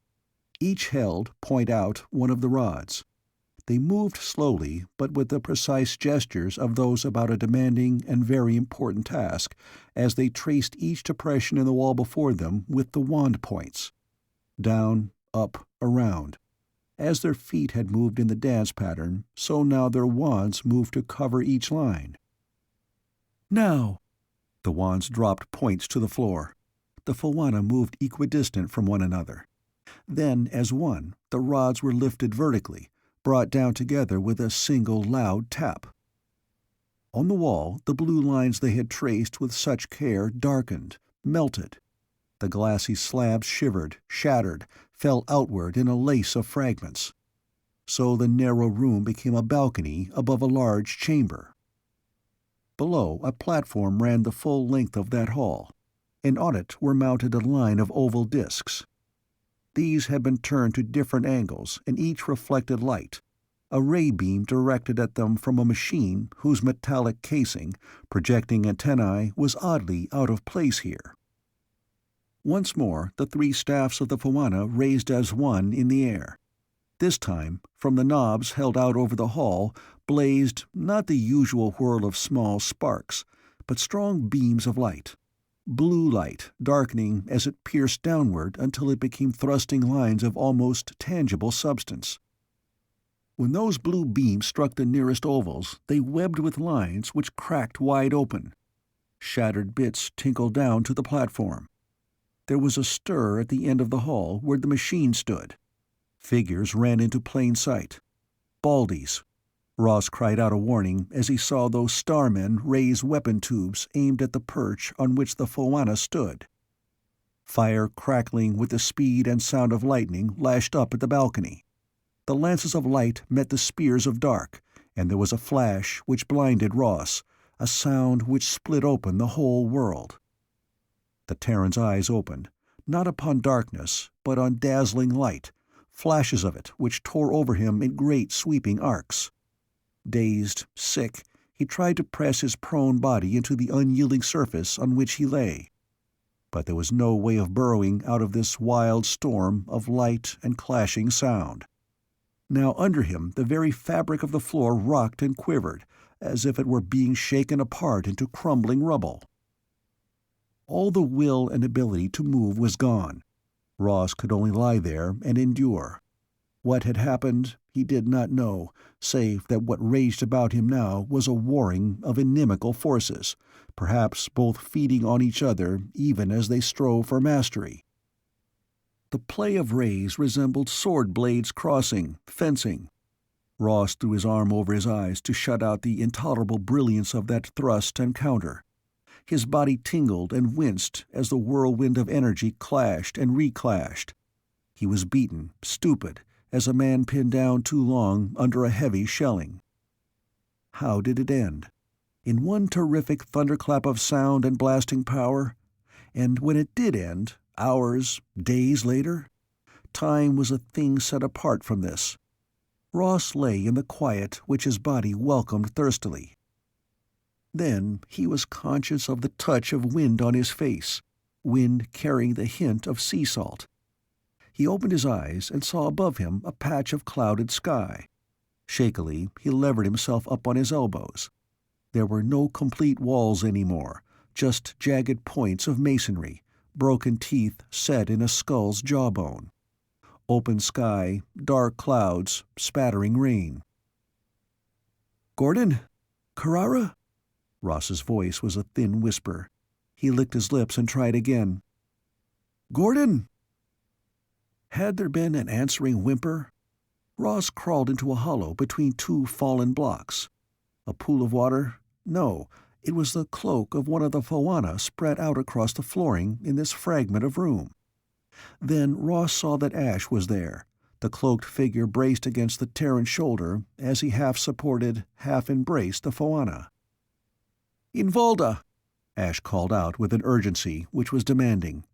Each held, point out, one of the rods. They moved slowly, but with the precise gestures of those about a demanding and very important task, as they traced each depression in the wall before them with the wand points. Down, up, around. As their feet had moved in the dance pattern, so now their wands moved to cover each line. "Now!" The wands dropped points to the floor. The Foanna moved equidistant from one another. Then, as one, the rods were lifted vertically, brought down together with a single loud tap. On the wall, the blue lines they had traced with such care darkened, melted. The glassy slabs shivered, shattered, fell outward in a lace of fragments. so the narrow room became a balcony above a large chamber. Below, a platform ran the full length of that hall, and on it were mounted a line of oval discs. These had been turned to different angles, and each reflected light, a ray beam directed at them from a machine whose metallic casing, projecting antennae, was oddly out of place here. Once more, the three staffs of the Foanna raised as one in the air. This time, from the knobs held out over the hall, blazed not the usual whirl of small sparks, but strong beams of light. Blue light, darkening as it pierced downward until it became thrusting lines of almost tangible substance. When those blue beams struck the nearest ovals, they webbed with lines which cracked wide open. Shattered bits tinkled down to the platform. There was a stir at the end of the hall where the machine stood. Figures ran into plain sight. Baldies. Ross cried out a warning as he saw those starmen raise weapon tubes aimed at the perch on which the Foanna stood. Fire crackling with the speed and sound of lightning lashed up at the balcony. The lances of light met the spears of dark, and there was a flash which blinded Ross, a sound which split open the whole world. The Terran's eyes opened, not upon darkness, but on dazzling light, flashes of it which tore over him in great sweeping arcs. Dazed, sick, he tried to press his prone body into the unyielding surface on which he lay. But there was no way of burrowing out of this wild storm of light and clashing sound. Now under him the very fabric of the floor rocked and quivered, as if it were being shaken apart into crumbling rubble. All the will and ability to move was gone. Ross could only lie there and endure. What had happened, he did not know, save that what raged about him now was a warring of inimical forces, perhaps both feeding on each other even as they strove for mastery. The play of rays resembled sword blades crossing, fencing. Ross threw his arm over his eyes to shut out the intolerable brilliance of that thrust and counter. His body tingled and winced as the whirlwind of energy clashed and reclashed. He was beaten, stupid, as a man pinned down too long under a heavy shelling. How did it end? In one terrific thunderclap of sound and blasting power? And when it did end, hours, days later? Time was a thing set apart from this. Ross lay in the quiet which his body welcomed thirstily. Then he was conscious of the touch of wind on his face, wind carrying the hint of sea salt. He opened his eyes and saw above him a patch of clouded sky. Shakily, he levered himself up on his elbows. There were no complete walls anymore, just jagged points of masonry, broken teeth set in a skull's jawbone. Open sky, dark clouds, spattering rain. "Gordon? Carrara?" Ross's voice was a thin whisper. He licked his lips and tried again. "Gordon?" Had there been an answering whimper? Ross crawled into a hollow between two fallen blocks. A pool of water? No, it was the cloak of one of the Foanna spread out across the flooring in this fragment of room. Then Ross saw that Ash was there, the cloaked figure braced against the Terran's shoulder as he half-supported, half-embraced the Foanna. "Invalda!" Ash called out with an urgency which was demanding.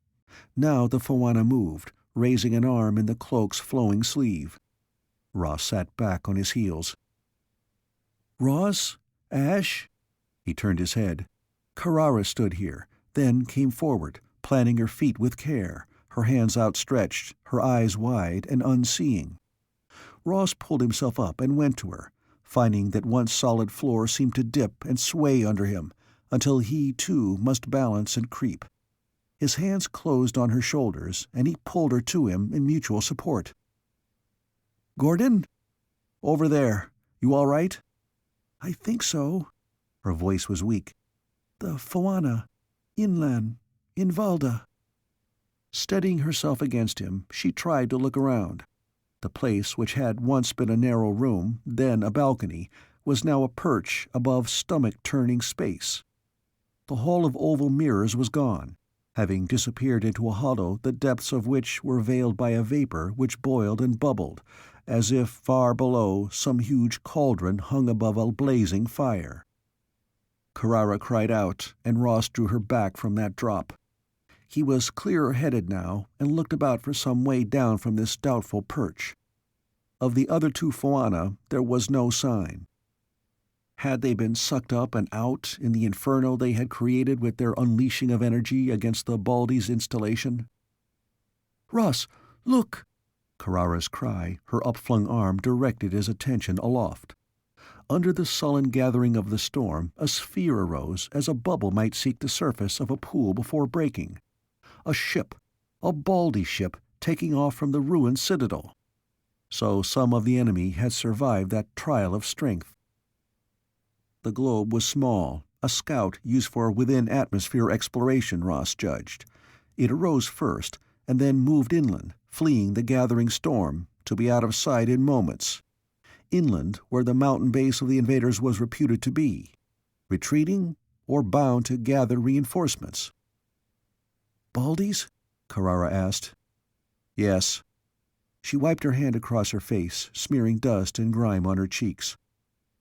Now the Foanna moved, raising an arm in the cloak's flowing sleeve. Ross sat back on his heels. "Ross? Ash?" He turned his head. Carrara stood here, then came forward, planting her feet with care, her hands outstretched, her eyes wide and unseeing. Ross pulled himself up and went to her, finding that once solid floor seemed to dip and sway under him, until he, too, must balance and creep. His hands closed on her shoulders, and he pulled her to him in mutual support. "Gordon? Over there. You all right?" "I think so." Her voice was weak. "The Foanna. Inland. Invalda." Steadying herself against him, she tried to look around. The place, which had once been a narrow room, then a balcony, was now a perch above stomach-turning space. The hall of oval mirrors was gone, having disappeared into a hollow the depths of which were veiled by a vapor which boiled and bubbled, as if far below some huge cauldron hung above a blazing fire. Carrara cried out, and Ross drew her back from that drop. He was clearer-headed now, and looked about for some way down from this doubtful perch. Of the other two Foanna, there was no sign. Had they been sucked up and out in the inferno they had created with their unleashing of energy against the Baldies installation? "Ross, look!" Carrara's cry, her upflung arm directed his attention aloft. Under the sullen gathering of the storm, a sphere arose as a bubble might seek the surface of a pool before breaking. A ship, a Baldy ship, taking off from the ruined citadel. So some of the enemy had survived that trial of strength. The globe was small, a scout used for within-atmosphere exploration, Ross judged. It arose first, and then moved inland, fleeing the gathering storm, to be out of sight in moments. Inland, where the mountain base of the invaders was reputed to be. Retreating, or bound to gather reinforcements? "Baldies?" Carrara asked. "Yes." She wiped her hand across her face, smearing dust and grime on her cheeks.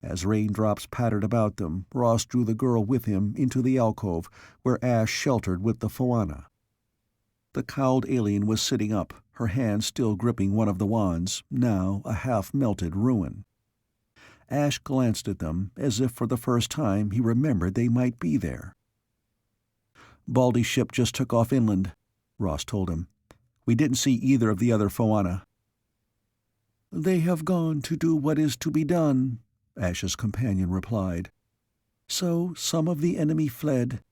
As raindrops pattered about them, Ross drew the girl with him into the alcove where Ash sheltered with the Foanna. The cowled alien was sitting up, her hand still gripping one of the wands, now a half-melted ruin. Ash glanced at them, as if for the first time he remembered they might be there. "Baldy's ship just took off inland," Ross told him. "We didn't see either of the other Foanna." "They have gone to do what is to be done," Ash's companion replied. "So some of the enemy fled.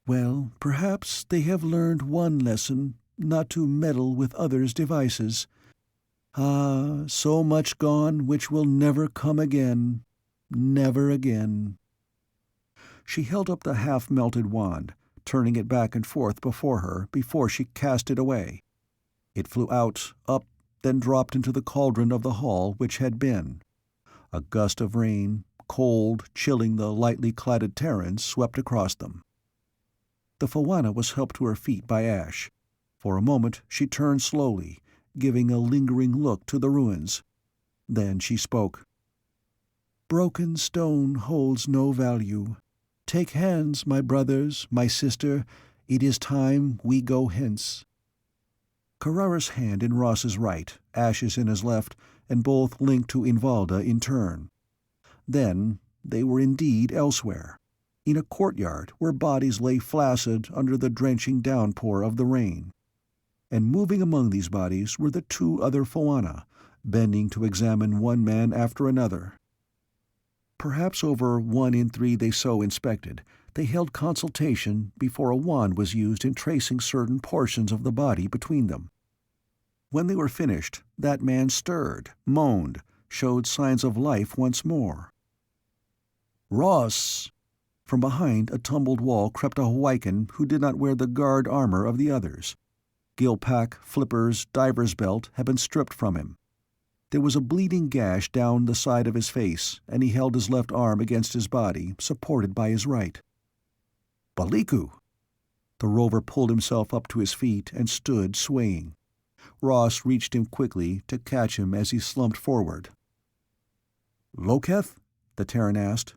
Well, perhaps they have learned one lesson, not to meddle with others' devices. Ah, so much gone which will never come again. Never again." She held up the half-melted wand, turning it back and forth before her before she cast it away. It flew out, up, then dropped into the cauldron of the hall which had been. A gust of rain, cold, chilling the lightly cladded Terrans, swept across them. The Foanna was helped to her feet by Ash. For a moment she turned slowly, giving a lingering look to the ruins. Then she spoke. "Broken stone holds no value. Take hands, my brothers, my sister. It is time we go hence." Carrara's hand in Ross's right, Ash's in his left, and both linked to Invalda in turn. Then they were indeed elsewhere, in a courtyard where bodies lay flaccid under the drenching downpour of the rain. And moving among these bodies were the two other Foanna, bending to examine one man after another. Perhaps over 1 in 3 they so inspected, they held consultation before a wand was used in tracing certain portions of the body between them. When they were finished, that man stirred, moaned, showed signs of life once more. "Ross!" From behind a tumbled wall crept a Hawaiian who did not wear the guard armor of the others. Gilpack, flippers, diver's belt had been stripped from him. There was a bleeding gash down the side of his face, and he held his left arm against his body, supported by his right. "Baliku!" The rover pulled himself up to his feet and stood swaying. Ross reached him quickly to catch him as he slumped forward. "Loketh?" the Terran asked.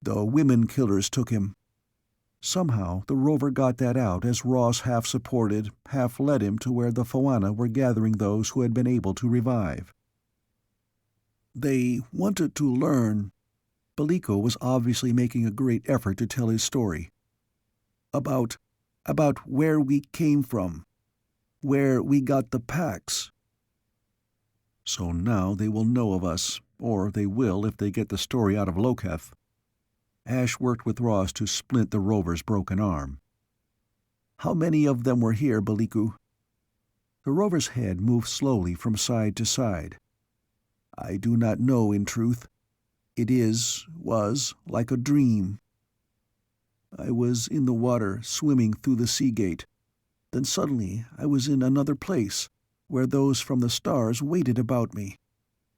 "The women killers took him." Somehow the rover got that out as Ross half supported, half led him to where the Foanna were gathering those who had been able to revive. "They wanted to learn." Baliku was obviously making a great effort to tell his story. About where we came from. Where we got the packs." "So now they will know of us, or they will if they get the story out of Loketh." Ash worked with Ross to splint the rover's broken arm. "How many of them were here, Baliku?" The rover's head moved slowly from side to side. "I do not know, in truth. It was like a dream. I was in the water, swimming through the sea gate. Then suddenly I was in another place, where those from the stars waited about me.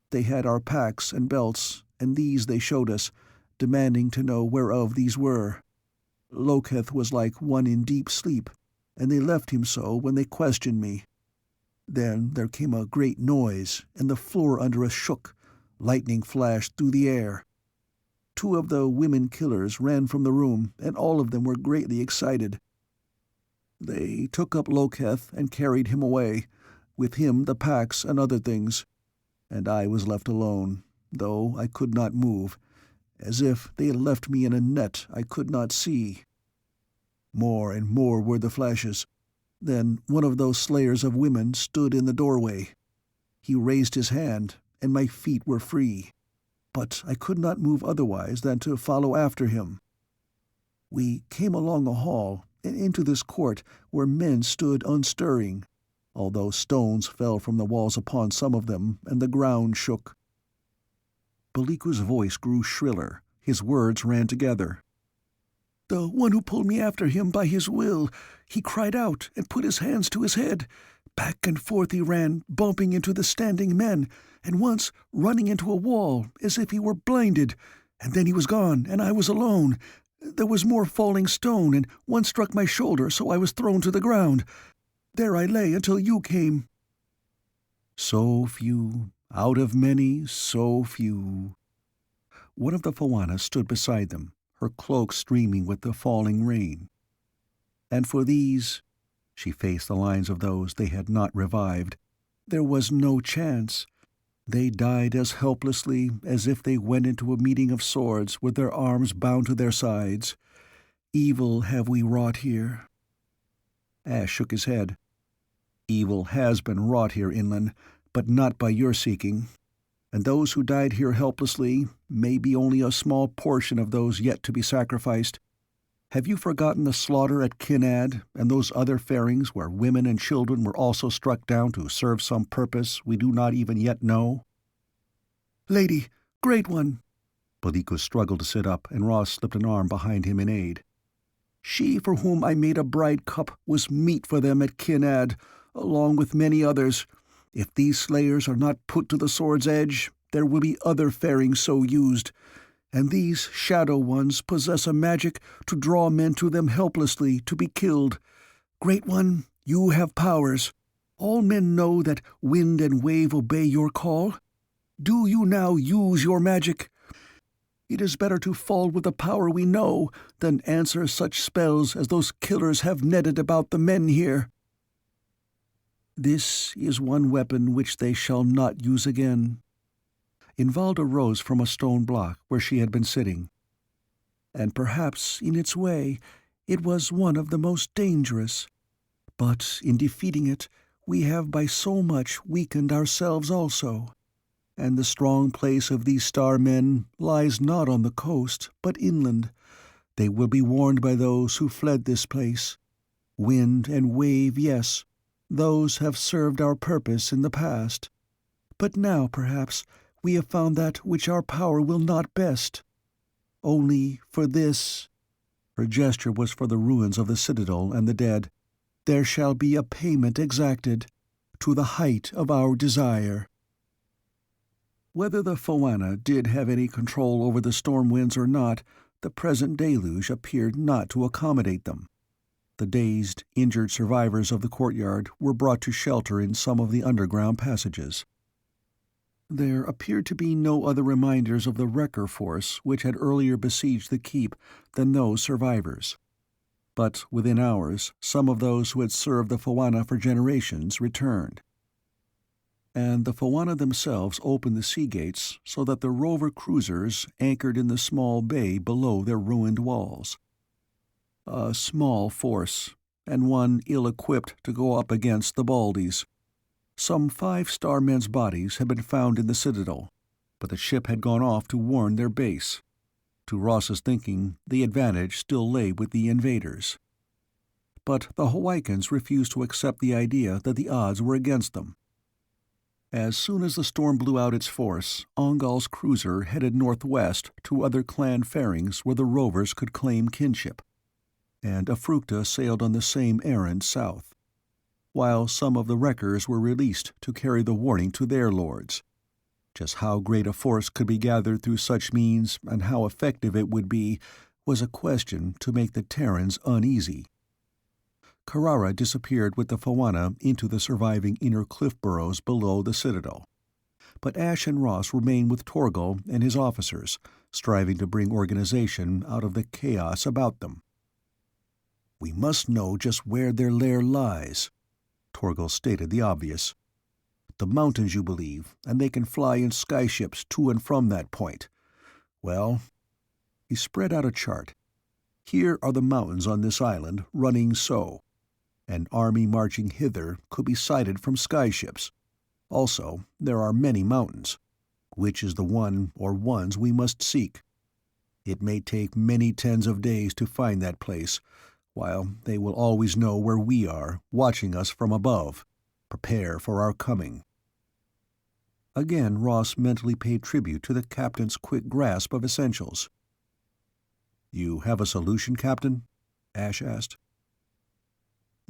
They had our packs and belts, and these they showed us, demanding to know whereof these were. Loketh was like one in deep sleep, and they left him so when they questioned me. Then there came a great noise, and the floor under us shook. Lightning flashed through the air. 2 of the women killers ran from the room, and all of them were greatly excited. They took up Loketh and carried him away, with him the packs and other things, and I was left alone, though I could not move, as if they had left me in a net I could not see. More and more were the flashes. Then one of those slayers of women stood in the doorway. He raised his hand, and my feet were free, but I could not move otherwise than to follow after him. We came along a hall and into this court where men stood unstirring, although stones fell from the walls upon some of them, and the ground shook. Baliku's voice grew shriller. His words ran together. "The one who pulled me after him by his will, he cried out and put his hands to his head. Back and forth he ran, bumping into the standing men, and once running into a wall as if he were blinded, and then he was gone, and I was alone. There was more falling stone, and one struck my shoulder, so I was thrown to the ground. There I lay until you came." So few, out of many, so few. One of the Foanna stood beside them, her cloak streaming with the falling rain. And for these, she faced the lines of those they had not revived, there was no chance. They died as helplessly as if they went into a meeting of swords with their arms bound to their sides. Evil have we wrought here. Ash shook his head. Evil has been wrought here inland, but not by your seeking. And those who died here helplessly may be only a small portion of those yet to be sacrificed. Have you forgotten the slaughter at Kyn Add, and those other fairings where women and children were also struck down to serve some purpose we do not even yet know? "Lady, Great One!" Baliku struggled to sit up, and Ross slipped an arm behind him in aid. "She for whom I made a bride cup was meat for them at Kyn Add, along with many others. If these slayers are not put to the sword's edge, there will be other fairings so used. And these shadow ones possess a magic to draw men to them helplessly to be killed. Great One, you have powers. All men know that wind and wave obey your call. Do you now use your magic? It is better to fall with the power we know than answer such spells as those killers have netted about the men here. This is one weapon which they shall not use again." Invalda rose from a stone block where she had been sitting. "And perhaps, in its way, it was one of the most dangerous. But in defeating it, we have by so much weakened ourselves also. And the strong place of these star men lies not on the coast, but inland. They will be warned by those who fled this place. Wind and wave, yes, those have served our purpose in the past. But now, perhaps, we have found that which our power will not best. Only for this," her gesture was for the ruins of the citadel and the dead, "there shall be a payment exacted, to the height of our desire." Whether the Foanna did have any control over the storm winds or not, the present deluge appeared not to accommodate them. The dazed, injured survivors of the courtyard were brought to shelter in some of the underground passages. There appeared to be no other reminders of the wrecker force which had earlier besieged the keep than those survivors. But within hours, some of those who had served the Foanna for generations returned. And the Foanna themselves opened the sea gates so that the rover cruisers anchored in the small bay below their ruined walls. A small force, and one ill-equipped to go up against the Baldies. Some 5 star men's bodies had been found in the citadel, but the ship had gone off to warn their base. To Ross's thinking, the advantage still lay with the invaders. But the Hawaiians refused to accept the idea that the odds were against them. As soon as the storm blew out its force, Ongal's cruiser headed northwest to other clan fairings where the Rovers could claim kinship, and Afrukta sailed on the same errand south, while some of the wreckers were released to carry the warning to their lords. Just how great a force could be gathered through such means, and how effective it would be, was a question to make the Terrans uneasy. Carrara disappeared with the Foanna into the surviving inner cliff burrows below the citadel. But Ash and Ross remained with Torgal and his officers, striving to bring organization out of the chaos about them. "We must know just where their lair lies," Torgal stated the obvious. "The mountains, you believe, and they can fly in skyships to and from that point. Well," he spread out a chart. "Here are the mountains on this island, running so. An army marching hither could be sighted from skyships. Also, there are many mountains. Which is the one or ones we must seek? It may take many tens of days to find that place, while they will always know where we are, watching us from above. Prepare for our coming." Again Ross mentally paid tribute to the captain's quick grasp of essentials. "You have a solution, Captain?" Ash asked.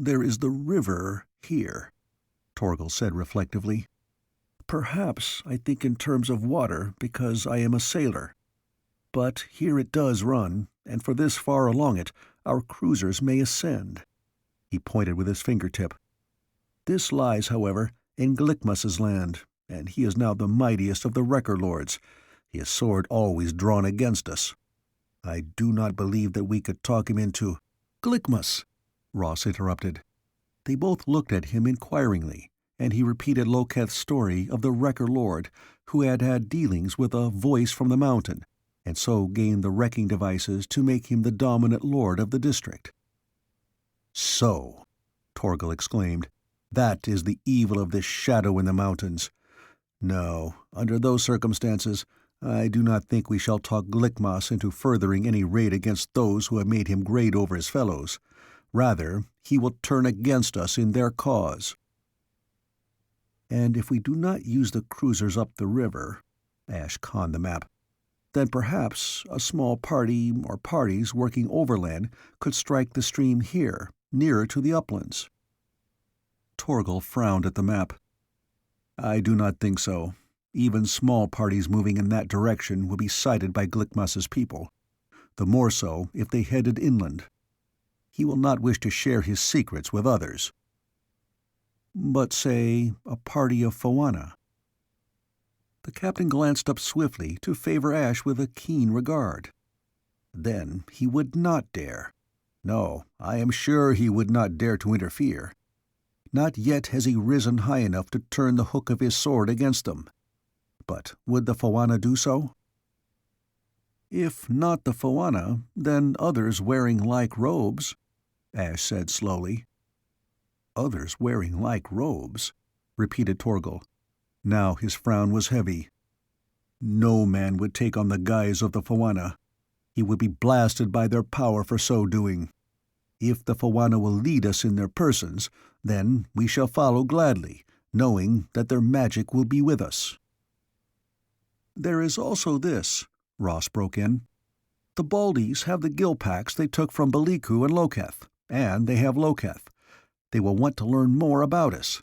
"There is the river here," Torgal said reflectively. "Perhaps I think in terms of water because I am a sailor. But here it does run, and for this far along it our cruisers may ascend." He pointed with his fingertip. "This lies, however, in Glickmus's land, and he is now the mightiest of the Wrecker Lords, his sword always drawn against us. I do not believe that we could talk him into—" "Glickmus!" Ross interrupted. They both looked at him inquiringly, and he repeated Loketh's story of the Wrecker Lord, who had had dealings with a voice from the mountain, and so gained the wrecking devices to make him the dominant lord of the district. "So," Torgal exclaimed, "that is the evil of this shadow in the mountains. No, under those circumstances, I do not think we shall talk Glickmas into furthering any raid against those who have made him great over his fellows. Rather, he will turn against us in their cause." "And if we do not use the cruisers up the river," Ash conned the map, "then perhaps a small party or parties working overland could strike the stream here, nearer to the uplands." Torgal frowned at the map. "I do not think so. Even small parties moving in that direction would be sighted by Glickmus's people. The more so if they headed inland. He will not wish to share his secrets with others." "But say, a party of Foanna." The captain glanced up swiftly to favor Ash with a keen regard. "Then he would not dare. No, I am sure he would not dare to interfere. Not yet has he risen high enough to turn the hook of his sword against them. But would the Foanna do so?" "If not the Foanna, then others wearing like robes," Ash said slowly. "Others wearing like robes," repeated Torgal. Now his frown was heavy. "No man would take on the guise of the Foanna. He would be blasted by their power for so doing. If the Foanna will lead us in their persons, then we shall follow gladly, knowing that their magic will be with us." "There is also this," Ross broke in. "The Baldies have the gill packs they took from Baliku and Loketh, and they have Loketh. They will want to learn more about us.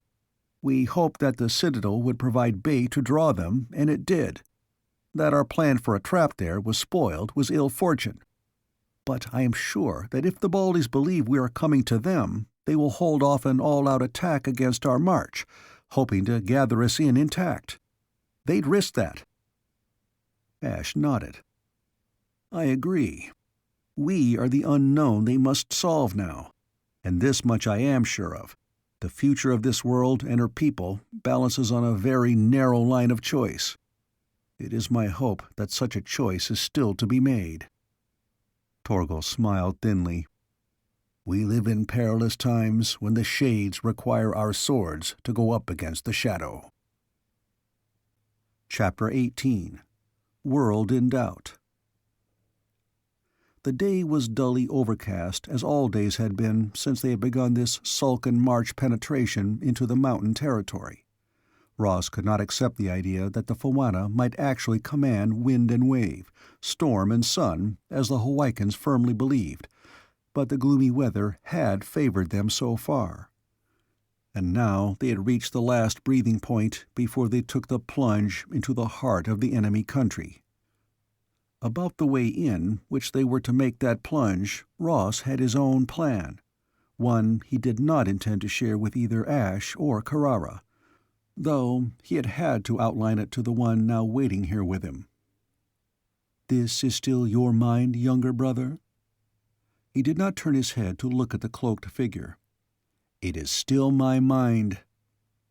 We hoped that the Citadel would provide bait to draw them, and it did. That our plan for a trap there was spoiled was ill fortune. But I am sure that if the Baldies believe we are coming to them, they will hold off an all-out attack against our march, hoping to gather us in intact. They'd risk that." Ash nodded. "I agree. We are the unknown they must solve now. And this much I am sure of. The future of this world and her people balances on a very narrow line of choice. It is my hope that such a choice is still to be made." Torgal smiled thinly. "We live in perilous times when the shades require our swords to go up against the shadow." Chapter 18. World in Doubt. The day was dully overcast, as all days had been since they had begun this sullen march penetration into the mountain territory. Ross could not accept the idea that the Foanna might actually command wind and wave, storm and sun, as the Hawaiians firmly believed, but the gloomy weather had favored them so far. And now they had reached the last breathing point before they took the plunge into the heart of the enemy country. About the way in which they were to make that plunge, Ross had his own plan, one he did not intend to share with either Ash or Carrara, though he had had to outline it to the one now waiting here with him. "This is still your mind, younger brother?" He did not turn his head to look at the cloaked figure. "It is still my mind."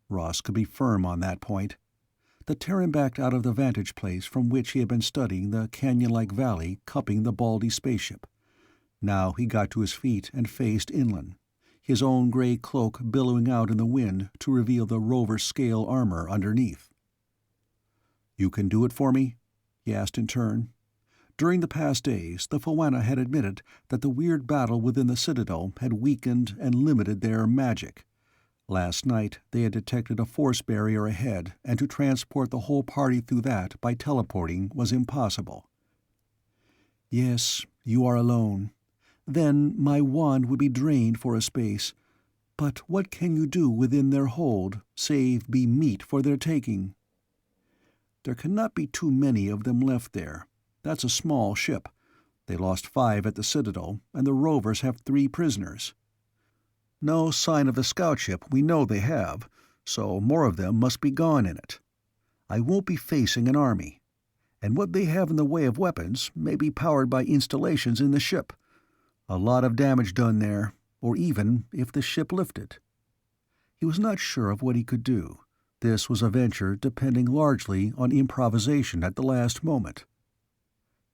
Ross could be firm on that point. The Terran backed out of the vantage place from which he had been studying the canyon-like valley cupping the Baldy spaceship. Now he got to his feet and faced inland, his own gray cloak billowing out in the wind to reveal the Rover scale armor underneath. "You can do it for me?" he asked in turn. During the past days, the Foanna had admitted that the weird battle within the Citadel had weakened and limited their magic. Last night they had detected a force barrier ahead, and to transport the whole party through that by teleporting was impossible. "Yes, you are alone. Then my wand would be drained for a space. But what can you do within their hold, save be meat for their taking? There cannot be too many of them left there. That's a small ship. They lost 5 at the Citadel, and the Rovers have 3 prisoners. No sign of the scout ship we know they have, so more of them must be gone in it. I won't be facing an army. And what they have in the way of weapons may be powered by installations in the ship. A lot of damage done there, or even if the ship lifted." He was not sure of what he could do. This was a venture depending largely on improvisation at the last moment.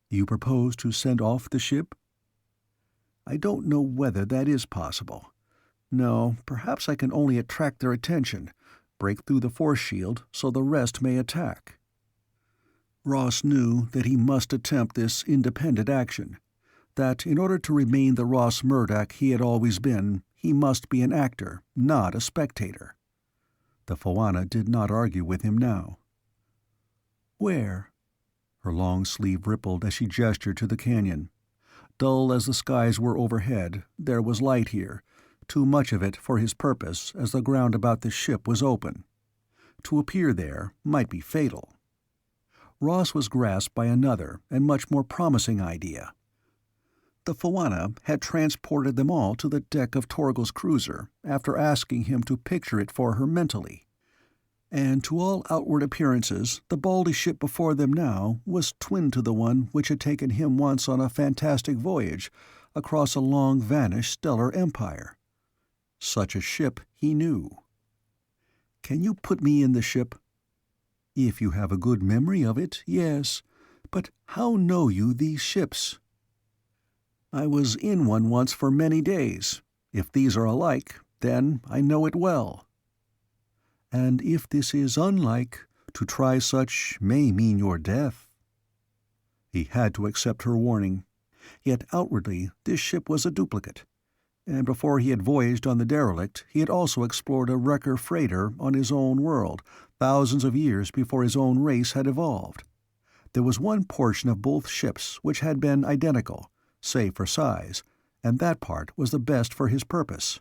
"You propose to send off the ship?" "I don't know whether that is possible. No, perhaps I can only attract their attention, break through the force shield so the rest may attack." Ross knew that he must attempt this independent action, that in order to remain the Ross Murdoch he had always been, he must be an actor, not a spectator. The Foanna did not argue with him now. "Where?" Her long sleeve rippled as she gestured to the canyon. Dull as the skies were overhead, there was light here, too much of it for his purpose, as the ground about the ship was open. To appear there might be fatal. Ross was grasped by another and much more promising idea. The Foanna had transported them all to the deck of Torgal's cruiser after asking him to picture it for her mentally. And to all outward appearances, the Baldy ship before them now was twin to the one which had taken him once on a fantastic voyage across a long-vanished stellar empire. Such a ship he knew. "Can you put me in the ship?" "If you have a good memory of it, yes. But how know you these ships?" "I was in one once for many days. If these are alike, then I know it well." "And if this is unlike, to try such may mean your death." He had to accept her warning. Yet outwardly this ship was a duplicate. And before he had voyaged on the derelict, he had also explored a wrecker freighter on his own world, thousands of years before his own race had evolved. There was one portion of both ships which had been identical, save for size, and that part was the best for his purpose.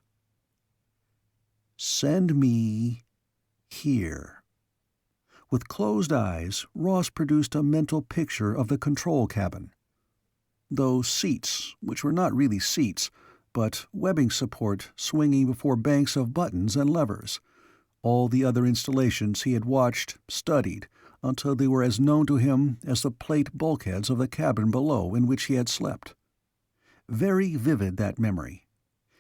"Send me here." With closed eyes, Ross produced a mental picture of the control cabin. Those seats, which were not really seats, but webbing support swinging before banks of buttons and levers. All the other installations he had watched, studied, until they were as known to him as the plate bulkheads of the cabin below in which he had slept. Very vivid, that memory.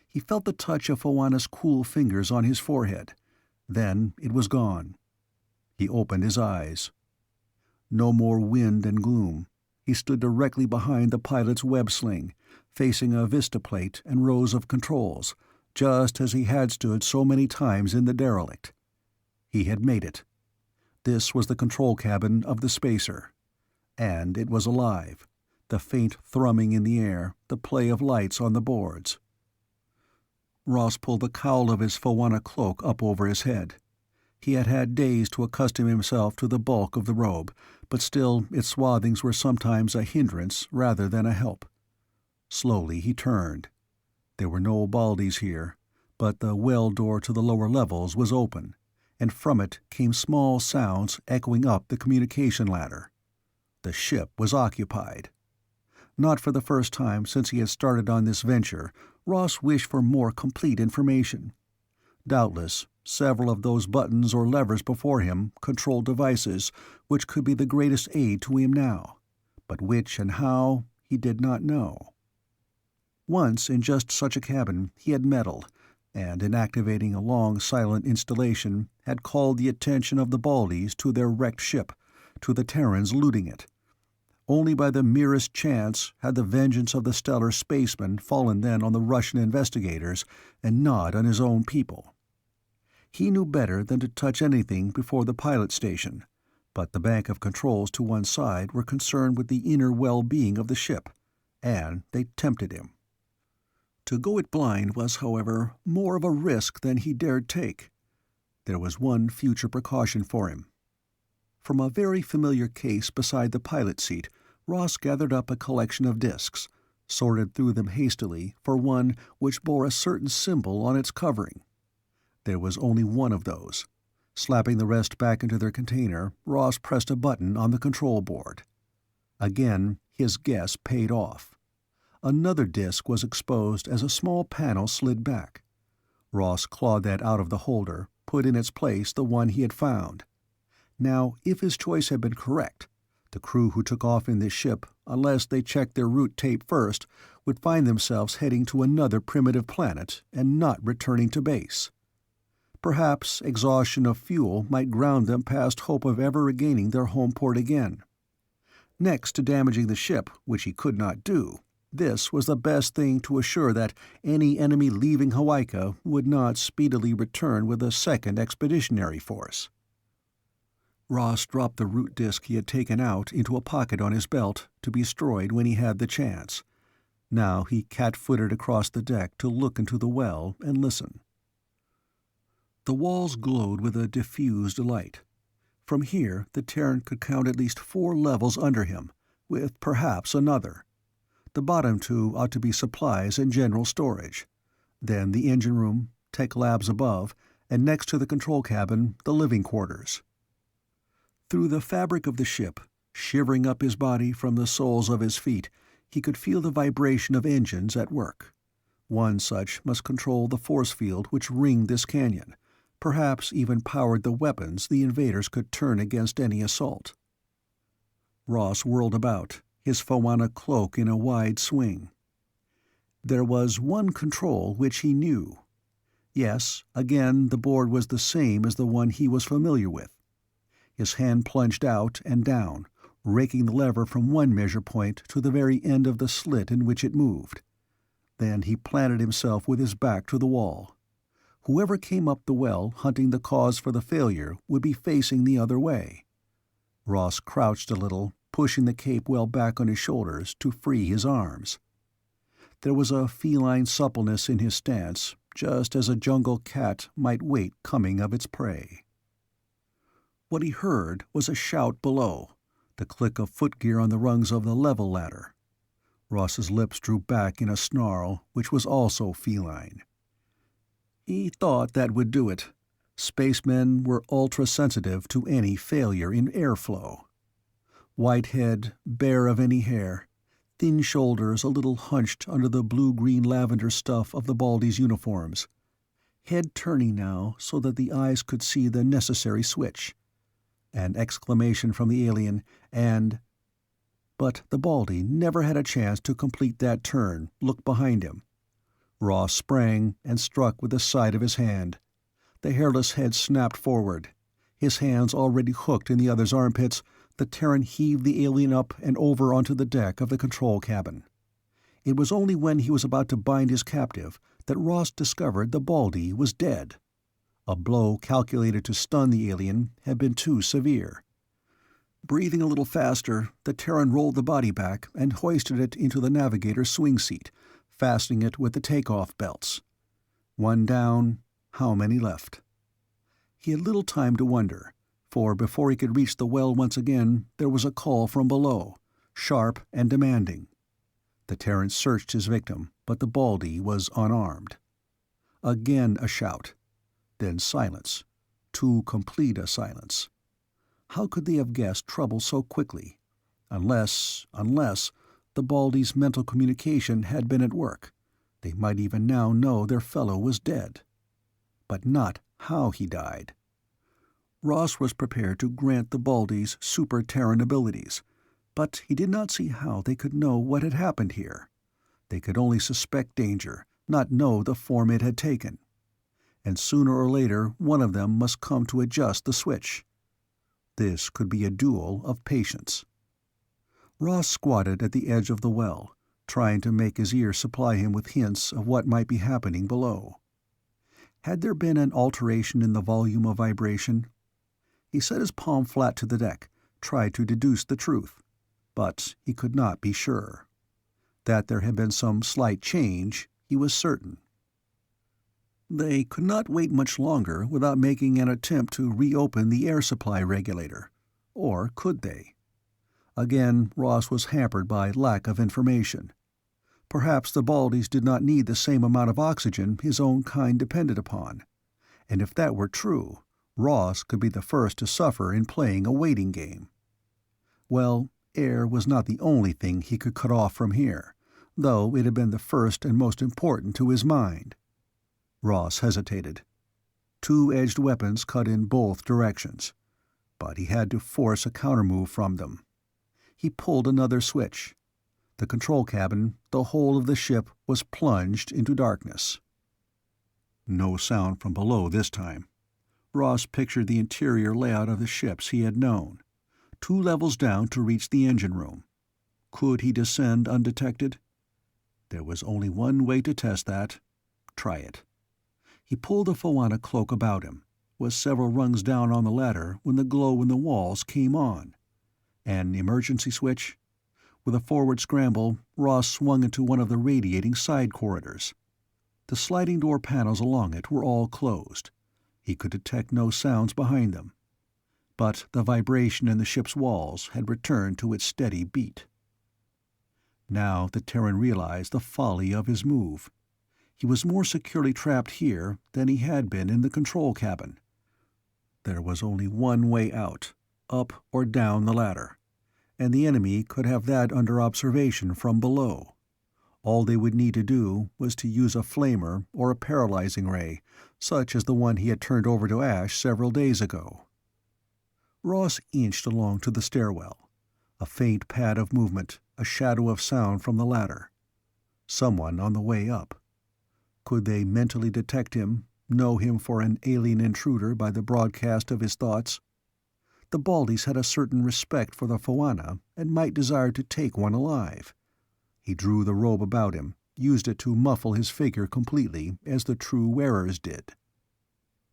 He felt the touch of Foanna's cool fingers on his forehead. Then it was gone. He opened his eyes. No more wind and gloom. He stood directly behind the pilot's web sling, facing a vista plate and rows of controls, just as he had stood so many times in the derelict. He had made it. This was the control cabin of the spacer. And it was alive. The faint thrumming in the air, the play of lights on the boards. Ross pulled the cowl of his Foanna cloak up over his head. He had had days to accustom himself to the bulk of the robe, but still its swathings were sometimes a hindrance rather than a help. Slowly he turned. There were no Baldies here, but the well door to the lower levels was open, and from it came small sounds echoing up the communication ladder. The ship was occupied. Not for the first time since he had started on this venture, Ross wished for more complete information. Doubtless, several of those buttons or levers before him controlled devices which could be the greatest aid to him now, but which and how he did not know. Once in just such a cabin he had meddled, and in activating a long silent installation had called the attention of the Baldies to their wrecked ship, to the Terrans looting it. Only by the merest chance had the vengeance of the stellar spaceman fallen then on the Russian investigators and not on his own people. He knew better than to touch anything before the pilot station, but the bank of controls to one side were concerned with the inner well-being of the ship, and they tempted him. To go it blind was, however, more of a risk than he dared take. There was one future precaution for him. From a very familiar case beside the pilot seat, Ross gathered up a collection of discs, sorted through them hastily for one which bore a certain symbol on its covering. There was only one of those. Slapping the rest back into their container, Ross pressed a button on the control board. Again, his guess paid off. Another disc was exposed as a small panel slid back. Ross clawed that out of the holder, put in its place the one he had found. Now, if his choice had been correct, the crew who took off in this ship, unless they checked their route tape first, would find themselves heading to another primitive planet and not returning to base. Perhaps exhaustion of fuel might ground them past hope of ever regaining their home port again. Next to damaging the ship, which he could not do, this was the best thing to assure that any enemy leaving Hawaika would not speedily return with a second expeditionary force. Ross dropped the root disc he had taken out into a pocket on his belt to be destroyed when he had the chance. Now he cat-footed across the deck to look into the well and listen. The walls glowed with a diffused light. From here the Terran could count at least 4 levels under him, with perhaps another. The bottom 2 ought to be supplies and general storage. Then the engine room, tech labs above, and next to the control cabin, the living quarters. Through the fabric of the ship, shivering up his body from the soles of his feet, he could feel the vibration of engines at work. One such must control the force field which ringed this canyon, perhaps even powered the weapons the invaders could turn against any assault. Ross whirled about, his Foanna cloak in a wide swing. There was one control which he knew. Yes, again the board was the same as the one he was familiar with. His hand plunged out and down, raking the lever from one measure point to the very end of the slit in which it moved. Then he planted himself with his back to the wall. Whoever came up the well hunting the cause for the failure would be facing the other way. Ross crouched a little, pushing the cape well back on his shoulders to free his arms. There was a feline suppleness in his stance, just as a jungle cat might wait coming of its prey. What he heard was a shout below, the click of footgear on the rungs of the level ladder. Ross's lips drew back in a snarl which was also feline. He thought that would do it. Spacemen were ultra-sensitive to any failure in airflow. White head, bare of any hair, thin shoulders a little hunched under the blue-green lavender stuff of the Baldies' uniforms. Head turning now so that the eyes could see the necessary switch. An exclamation from the alien, and— But the Baldy never had a chance to complete that turn, look behind him. Ross sprang and struck with the side of his hand. The hairless head snapped forward. His hands already hooked in the other's armpits, the Terran heaved the alien up and over onto the deck of the control cabin. It was only when he was about to bind his captive that Ross discovered the Baldy was dead. A blow calculated to stun the alien had been too severe. Breathing a little faster, the Terran rolled the body back and hoisted it into the navigator's swing seat, fastening it with the takeoff belts. One down, how many left? He had little time to wonder, for before he could reach the well once again, there was a call from below, sharp and demanding. The Terran searched his victim, but the Baldy was unarmed. Again a shout. Then silence. Too complete a silence. How could they have guessed trouble so quickly? Unless the Baldy's mental communication had been at work. They might even now know their fellow was dead. But not how he died. Ross was prepared to grant the Baldies super-Terran abilities, but he did not see how they could know what had happened here. They could only suspect danger, not know the form it had taken. And sooner or later one of them must come to adjust the switch. This could be a duel of patience. Ross squatted at the edge of the well, trying to make his ear supply him with hints of what might be happening below. Had there been an alteration in the volume of vibration? He set his palm flat to the deck, tried to deduce the truth, but he could not be sure. That there had been some slight change, he was certain. They could not wait much longer without making an attempt to reopen the air supply regulator. Or could they? Again, Ross was hampered by lack of information. Perhaps the Baldies did not need the same amount of oxygen his own kind depended upon. And if that were true, Ross could be the first to suffer in playing a waiting game. Well, air was not the only thing he could cut off from here, though it had been the first and most important to his mind. Ross hesitated. Two-edged weapons cut in both directions, but he had to force a countermove from them. He pulled another switch. The control cabin, the whole of the ship, was plunged into darkness. No sound from below this time. Ross pictured the interior layout of the ships he had known. 2 levels down to reach the engine room. Could he descend undetected? There was only one way to test that. Try it. He pulled the Foanna cloak about him, was several rungs down on the ladder when the glow in the walls came on. An emergency switch? With a forward scramble, Ross swung into one of the radiating side corridors. The sliding door panels along it were all closed. He could detect no sounds behind them. But the vibration in the ship's walls had returned to its steady beat. Now the Terran realized the folly of his move. He was more securely trapped here than he had been in the control cabin. There was only one way out, up or down the ladder, and the enemy could have that under observation from below. All they would need to do was to use a flamer or a paralyzing ray, such as the one he had turned over to Ash several days ago. Ross inched along to the stairwell. A faint pad of movement, a shadow of sound from the ladder. Someone on the way up. Could they mentally detect him, know him for an alien intruder by the broadcast of his thoughts? The Baldies had a certain respect for the Foanna and might desire to take one alive. He drew the robe about him, used it to muffle his figure completely, as the true wearers did.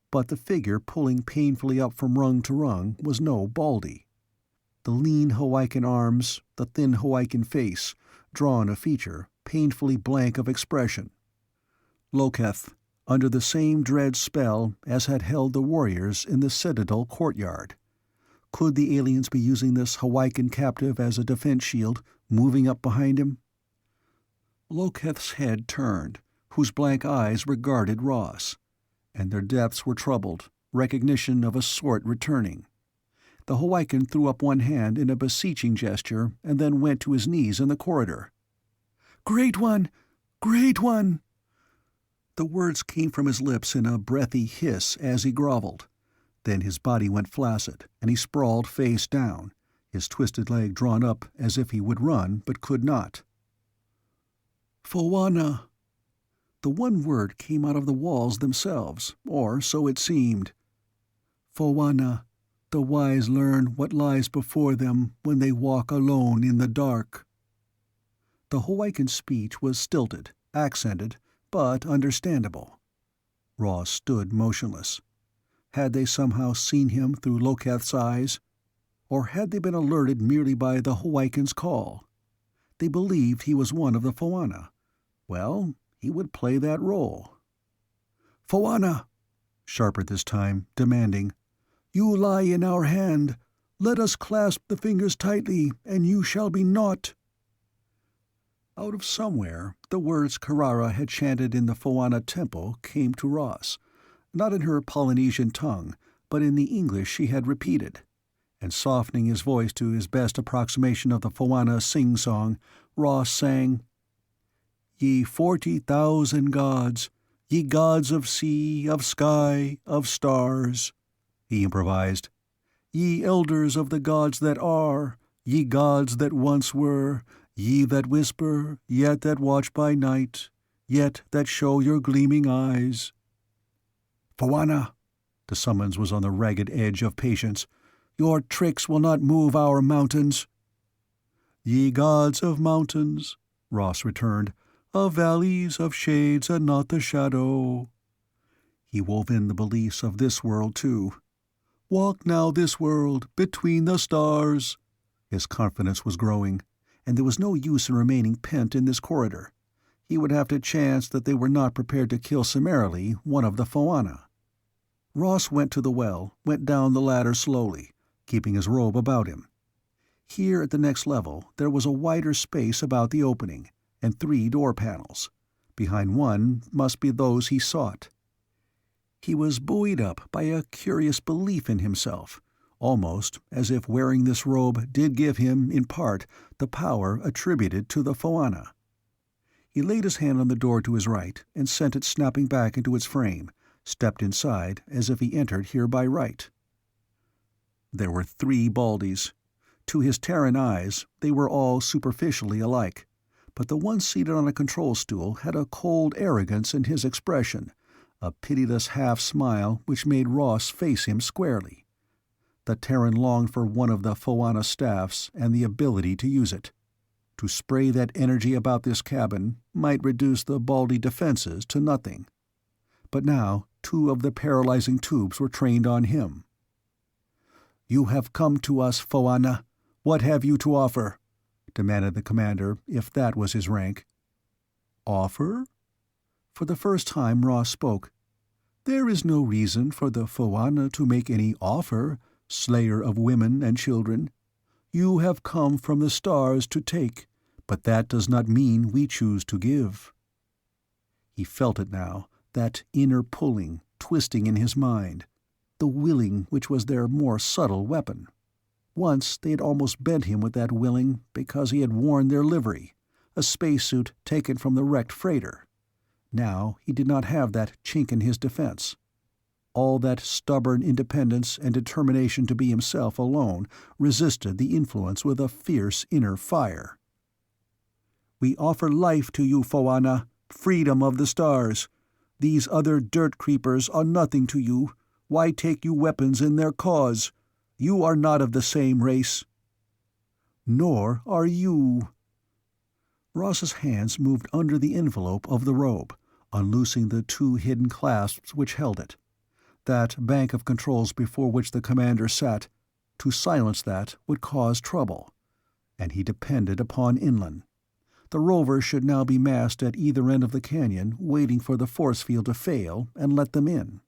But the figure pulling painfully up from rung to rung was no Baldy. The lean Hawaiian arms, the thin Hawaiian face, drawn of feature, painfully blank of expression. Loketh, under the same dread spell as had held the warriors in the Citadel courtyard. Could the aliens be using this Hawaiian captive as a defense shield, moving up behind him? Loketh's head turned, whose blank eyes regarded Ross, and their depths were troubled, recognition of a sort returning. The Hawaiian threw up one hand in a beseeching gesture and then went to his knees in the corridor. "Great One! Great One!" The words came from his lips in a breathy hiss as he groveled. Then his body went flaccid, and he sprawled face down, his twisted leg drawn up as if he would run but could not. "Foanna." The one word came out of the walls themselves, or so it seemed. "Foanna, the wise learn what lies before them when they walk alone in the dark." The Hawaiian speech was stilted, accented, but understandable. Ross stood motionless. Had they somehow seen him through Loketh's eyes? Or had they been alerted merely by the Hawaiian's call? They believed he was one of the Foanna. Well, he would play that role. "Foanna!" Sharper this time, demanding. "You lie in our hand. Let us clasp the fingers tightly, and you shall be naught." Out of somewhere, the words Carrara had chanted in the Foanna temple came to Ross, not in her Polynesian tongue, but in the English she had repeated. And softening his voice to his best approximation of the Foanna sing-song, Ross sang, Ye 40,000 gods, ye gods of sea, of sky, of stars, he improvised. Ye elders of the gods that are, ye gods that once were, ye that whisper, yet that watch by night, yet that show your gleaming eyes. Foanna, the summons was on the ragged edge of patience. Your tricks will not move our mountains. Ye gods of mountains, Ross returned, of valleys, of shades, and not the shadow. He wove in the beliefs of this world, too. Walk now this world, between the stars. His confidence was growing, and there was no use in remaining pent in this corridor. He would have to chance that they were not prepared to kill summarily one of the Foanna. Ross went to the well, went down the ladder slowly, keeping his robe about him. Here at the next level there was a wider space about the opening, and 3 door panels. Behind one must be those he sought. He was buoyed up by a curious belief in himself, almost as if wearing this robe did give him, in part, the power attributed to the Foanna. He laid his hand on the door to his right and sent it snapping back into its frame, stepped inside as if he entered here by right. There were 3 Baldies. To his Terran eyes, they were all superficially alike, but the one seated on a control stool had a cold arrogance in his expression, a pitiless half-smile which made Ross face him squarely. The Terran longed for one of the Foanna staffs and the ability to use it. To spray that energy about this cabin might reduce the Baldy defenses to nothing. But now 2 of the paralyzing tubes were trained on him. "You have come to us, Foanna. What have you to offer?" demanded the commander, if that was his rank. "Offer?" For the first time Ross spoke. "There is no reason for the Foanna to make any offer, slayer of women and children. You have come from the stars to take, but that does not mean we choose to give." He felt it now, that inner pulling, twisting in his mind, the willing which was their more subtle weapon. Once they had almost bent him with that willing because he had worn their livery, a spacesuit taken from the wrecked freighter. Now he did not have that chink in his defense. All that stubborn independence and determination to be himself alone resisted the influence with a fierce inner fire. "We offer life to you, Foanna, freedom of the stars. These other dirt creepers are nothing to you. Why take you weapons in their cause? You are not of the same race." "Nor are you." Ross's hands moved under the envelope of the robe, unloosing the 2 hidden clasps which held it. That bank of controls before which the commander sat, to silence that would cause trouble. And he depended upon Inland. The Rovers should now be massed at either end of the canyon, waiting for the force field to fail and let them in.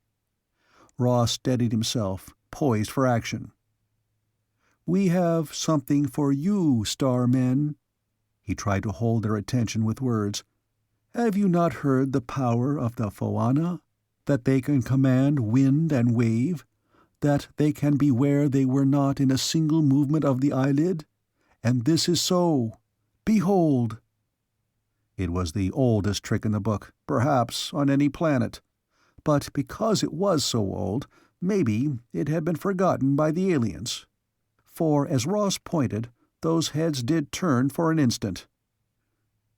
Ross steadied himself, poised for action. "We have something for you, Starmen." He tried to hold their attention with words. "Have you not heard the power of the Foanna? That they can command wind and wave? That they can be where they were not in a single movement of the eyelid? And this is so. Behold!" It was the oldest trick in the book, perhaps on any planet. But because it was so old, maybe it had been forgotten by the aliens. For as Ross pointed, those heads did turn for an instant.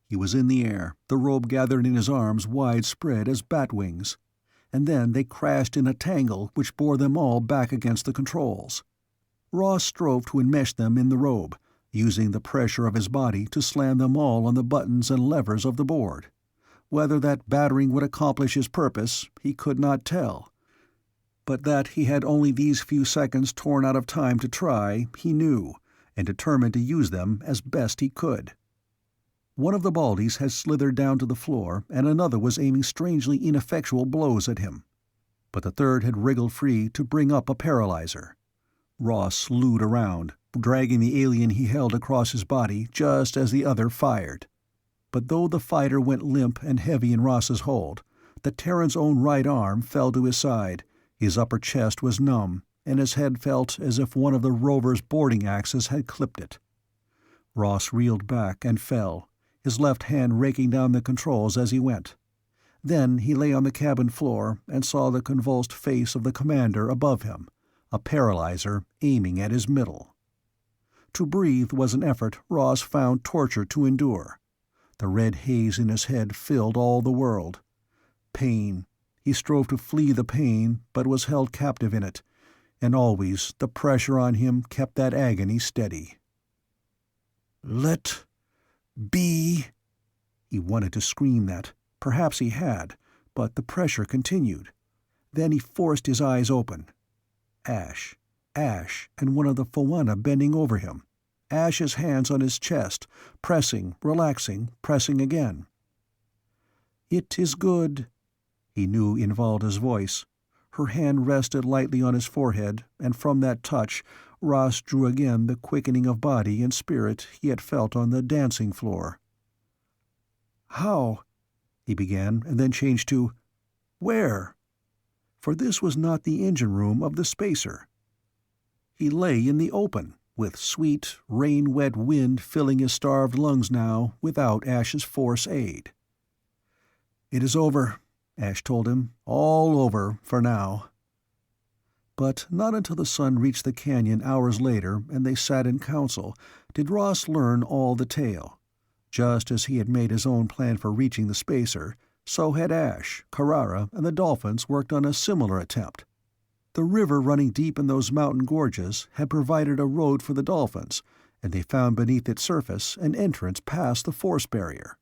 He was in the air, the robe gathered in his arms wide-spread as bat wings. And then they crashed in a tangle which bore them all back against the controls. Ross strove to enmesh them in the robe, using the pressure of his body to slam them all on the buttons and levers of the board. Whether that battering would accomplish his purpose, he could not tell. But that he had only these few seconds torn out of time to try, he knew, and determined to use them as best he could. One of the Baldies had slithered down to the floor, and another was aiming strangely ineffectual blows at him. But the third had wriggled free to bring up a paralyzer. Ross slewed around, dragging the alien he held across his body just as the other fired. But though the fighter went limp and heavy in Ross's hold, the Terran's own right arm fell to his side, his upper chest was numb, and his head felt as if one of the Rovers' boarding axes had clipped it. Ross reeled back and fell, his left hand raking down the controls as he went. Then he lay on the cabin floor and saw the convulsed face of the commander above him, a paralyzer aiming at his middle. To breathe was an effort Ross found torture to endure. The red haze in his head filled all the world. Pain. He strove to flee the pain, but was held captive in it, and always the pressure on him kept that agony steady. Let be. He wanted to scream that. Perhaps he had, but the pressure continued. Then he forced his eyes open. Ash, and one of the Foanna bending over him. Ash's hands on his chest, pressing, relaxing, pressing again. "It is good," he knew Invalda's voice. Her hand rested lightly on his forehead, and from that touch Ross drew again the quickening of body and spirit he had felt on the dancing floor. "How?" he began, and then changed to, "Where?" For this was not the engine room of the spacer. He lay in the open, with sweet, rain-wet wind filling his starved lungs now, without Ash's force aid. "It is over," Ash told him. "All over, for now." But not until the sun reached the canyon hours later and they sat in council did Ross learn all the tale. Just as he had made his own plan for reaching the spacer, so had Ash, Carrara, and the Dolphins worked on a similar attempt. The river running deep in those mountain gorges had provided a road for the Dolphins, and they found beneath its surface an entrance past the force barrier.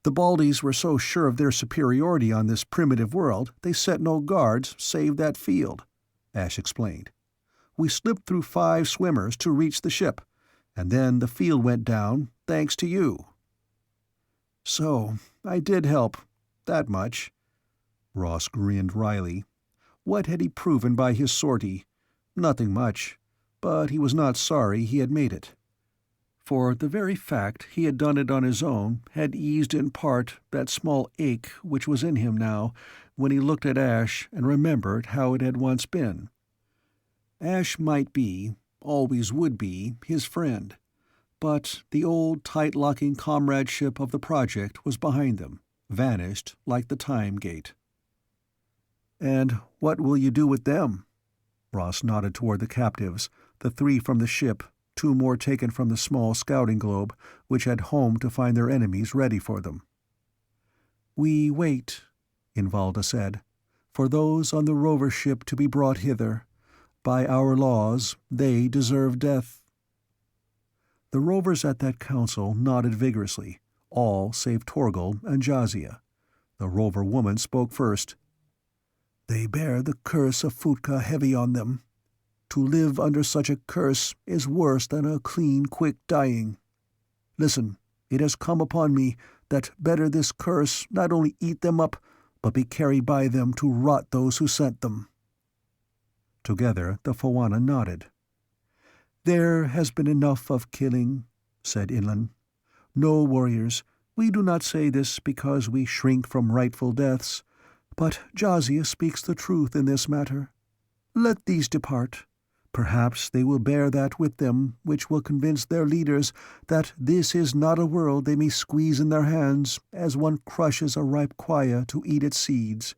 The Baldies were so sure of their superiority on this primitive world, they set no guards save that field, Ash explained. "We slipped through 5 swimmers to reach the ship, and then the field went down, thanks to you." "So, I did help. That much." Ross grinned wryly. What had he proven by his sortie? Nothing much, but he was not sorry he had made it. For the very fact he had done it on his own had eased in part that small ache which was in him now when he looked at Ash and remembered how it had once been. Ash might be, always would be, his friend, but the old tight-locking comradeship of the project was behind them, vanished like the time gate. "And what will you do with them?" Ross nodded toward the captives, the 3 from the ship, 2 more taken from the small scouting globe, which had homed to find their enemies ready for them. "We wait," Invalda said, "for those on the rover ship to be brought hither. By our laws, they deserve death." The rovers at that council nodded vigorously, all save Torgal and Jazia. The rover woman spoke first. "They bear the curse of Futka heavy on them. To live under such a curse is worse than a clean, quick dying. Listen, it has come upon me that better this curse not only eat them up, but be carried by them to rot those who sent them." Together the Foanna nodded. "There has been enough of killing," said Inland. "No, warriors, we do not say this because we shrink from rightful deaths, but Jazia speaks the truth in this matter. Let these depart. Perhaps they will bear that with them which will convince their leaders that this is not a world they may squeeze in their hands as one crushes a ripe quaya to eat its seeds.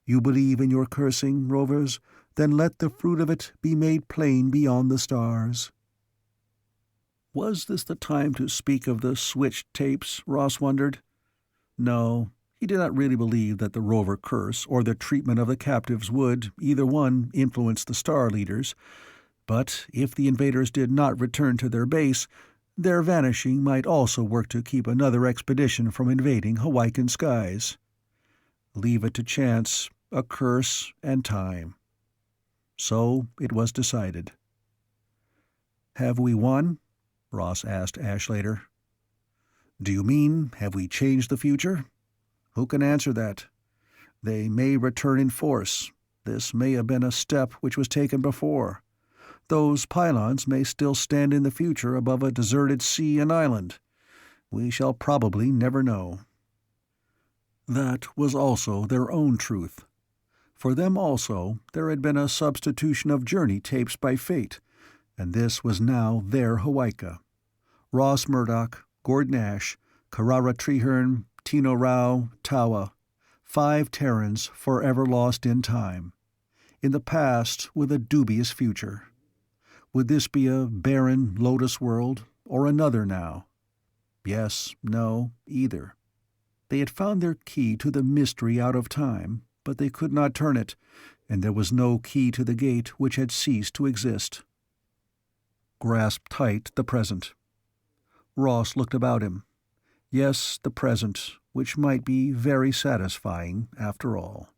You believe in your cursing, rovers? Then let the fruit of it be made plain beyond the stars." Was this the time to speak of the switched tapes, Ross wondered? No, he did not really believe that the rover curse or the treatment of the captives would, either one, influence the star leaders, but if the invaders did not return to their base, their vanishing might also work to keep another expedition from invading Hawaiian skies. Leave it to chance, a curse, and time. So it was decided. "Have we won?" Ross asked Ash later. "Do you mean, have we changed the future? Who can answer that? They may return in force. This may have been a step which was taken before. Those pylons may still stand in the future above a deserted sea and island. We shall probably never know." That was also their own truth. For them also there had been a substitution of journey tapes by fate, and this was now their Hawaika. Ross Murdoch, Gordon Ash, Karara Treherne, Tino Rao, Tawa. 5 Terrans forever lost in time. In the past with a dubious future. Would this be a barren Lotus World, or another now? Yes, no, either. They had found their key to the mystery out of time, but they could not turn it, and there was no key to the gate which had ceased to exist. Grasp tight the present. Ross looked about him. Yes, the present, which might be very satisfying after all.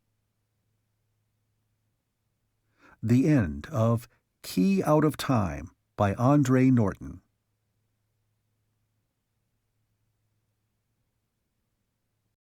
The end of Key Out of Time by Andre Norton.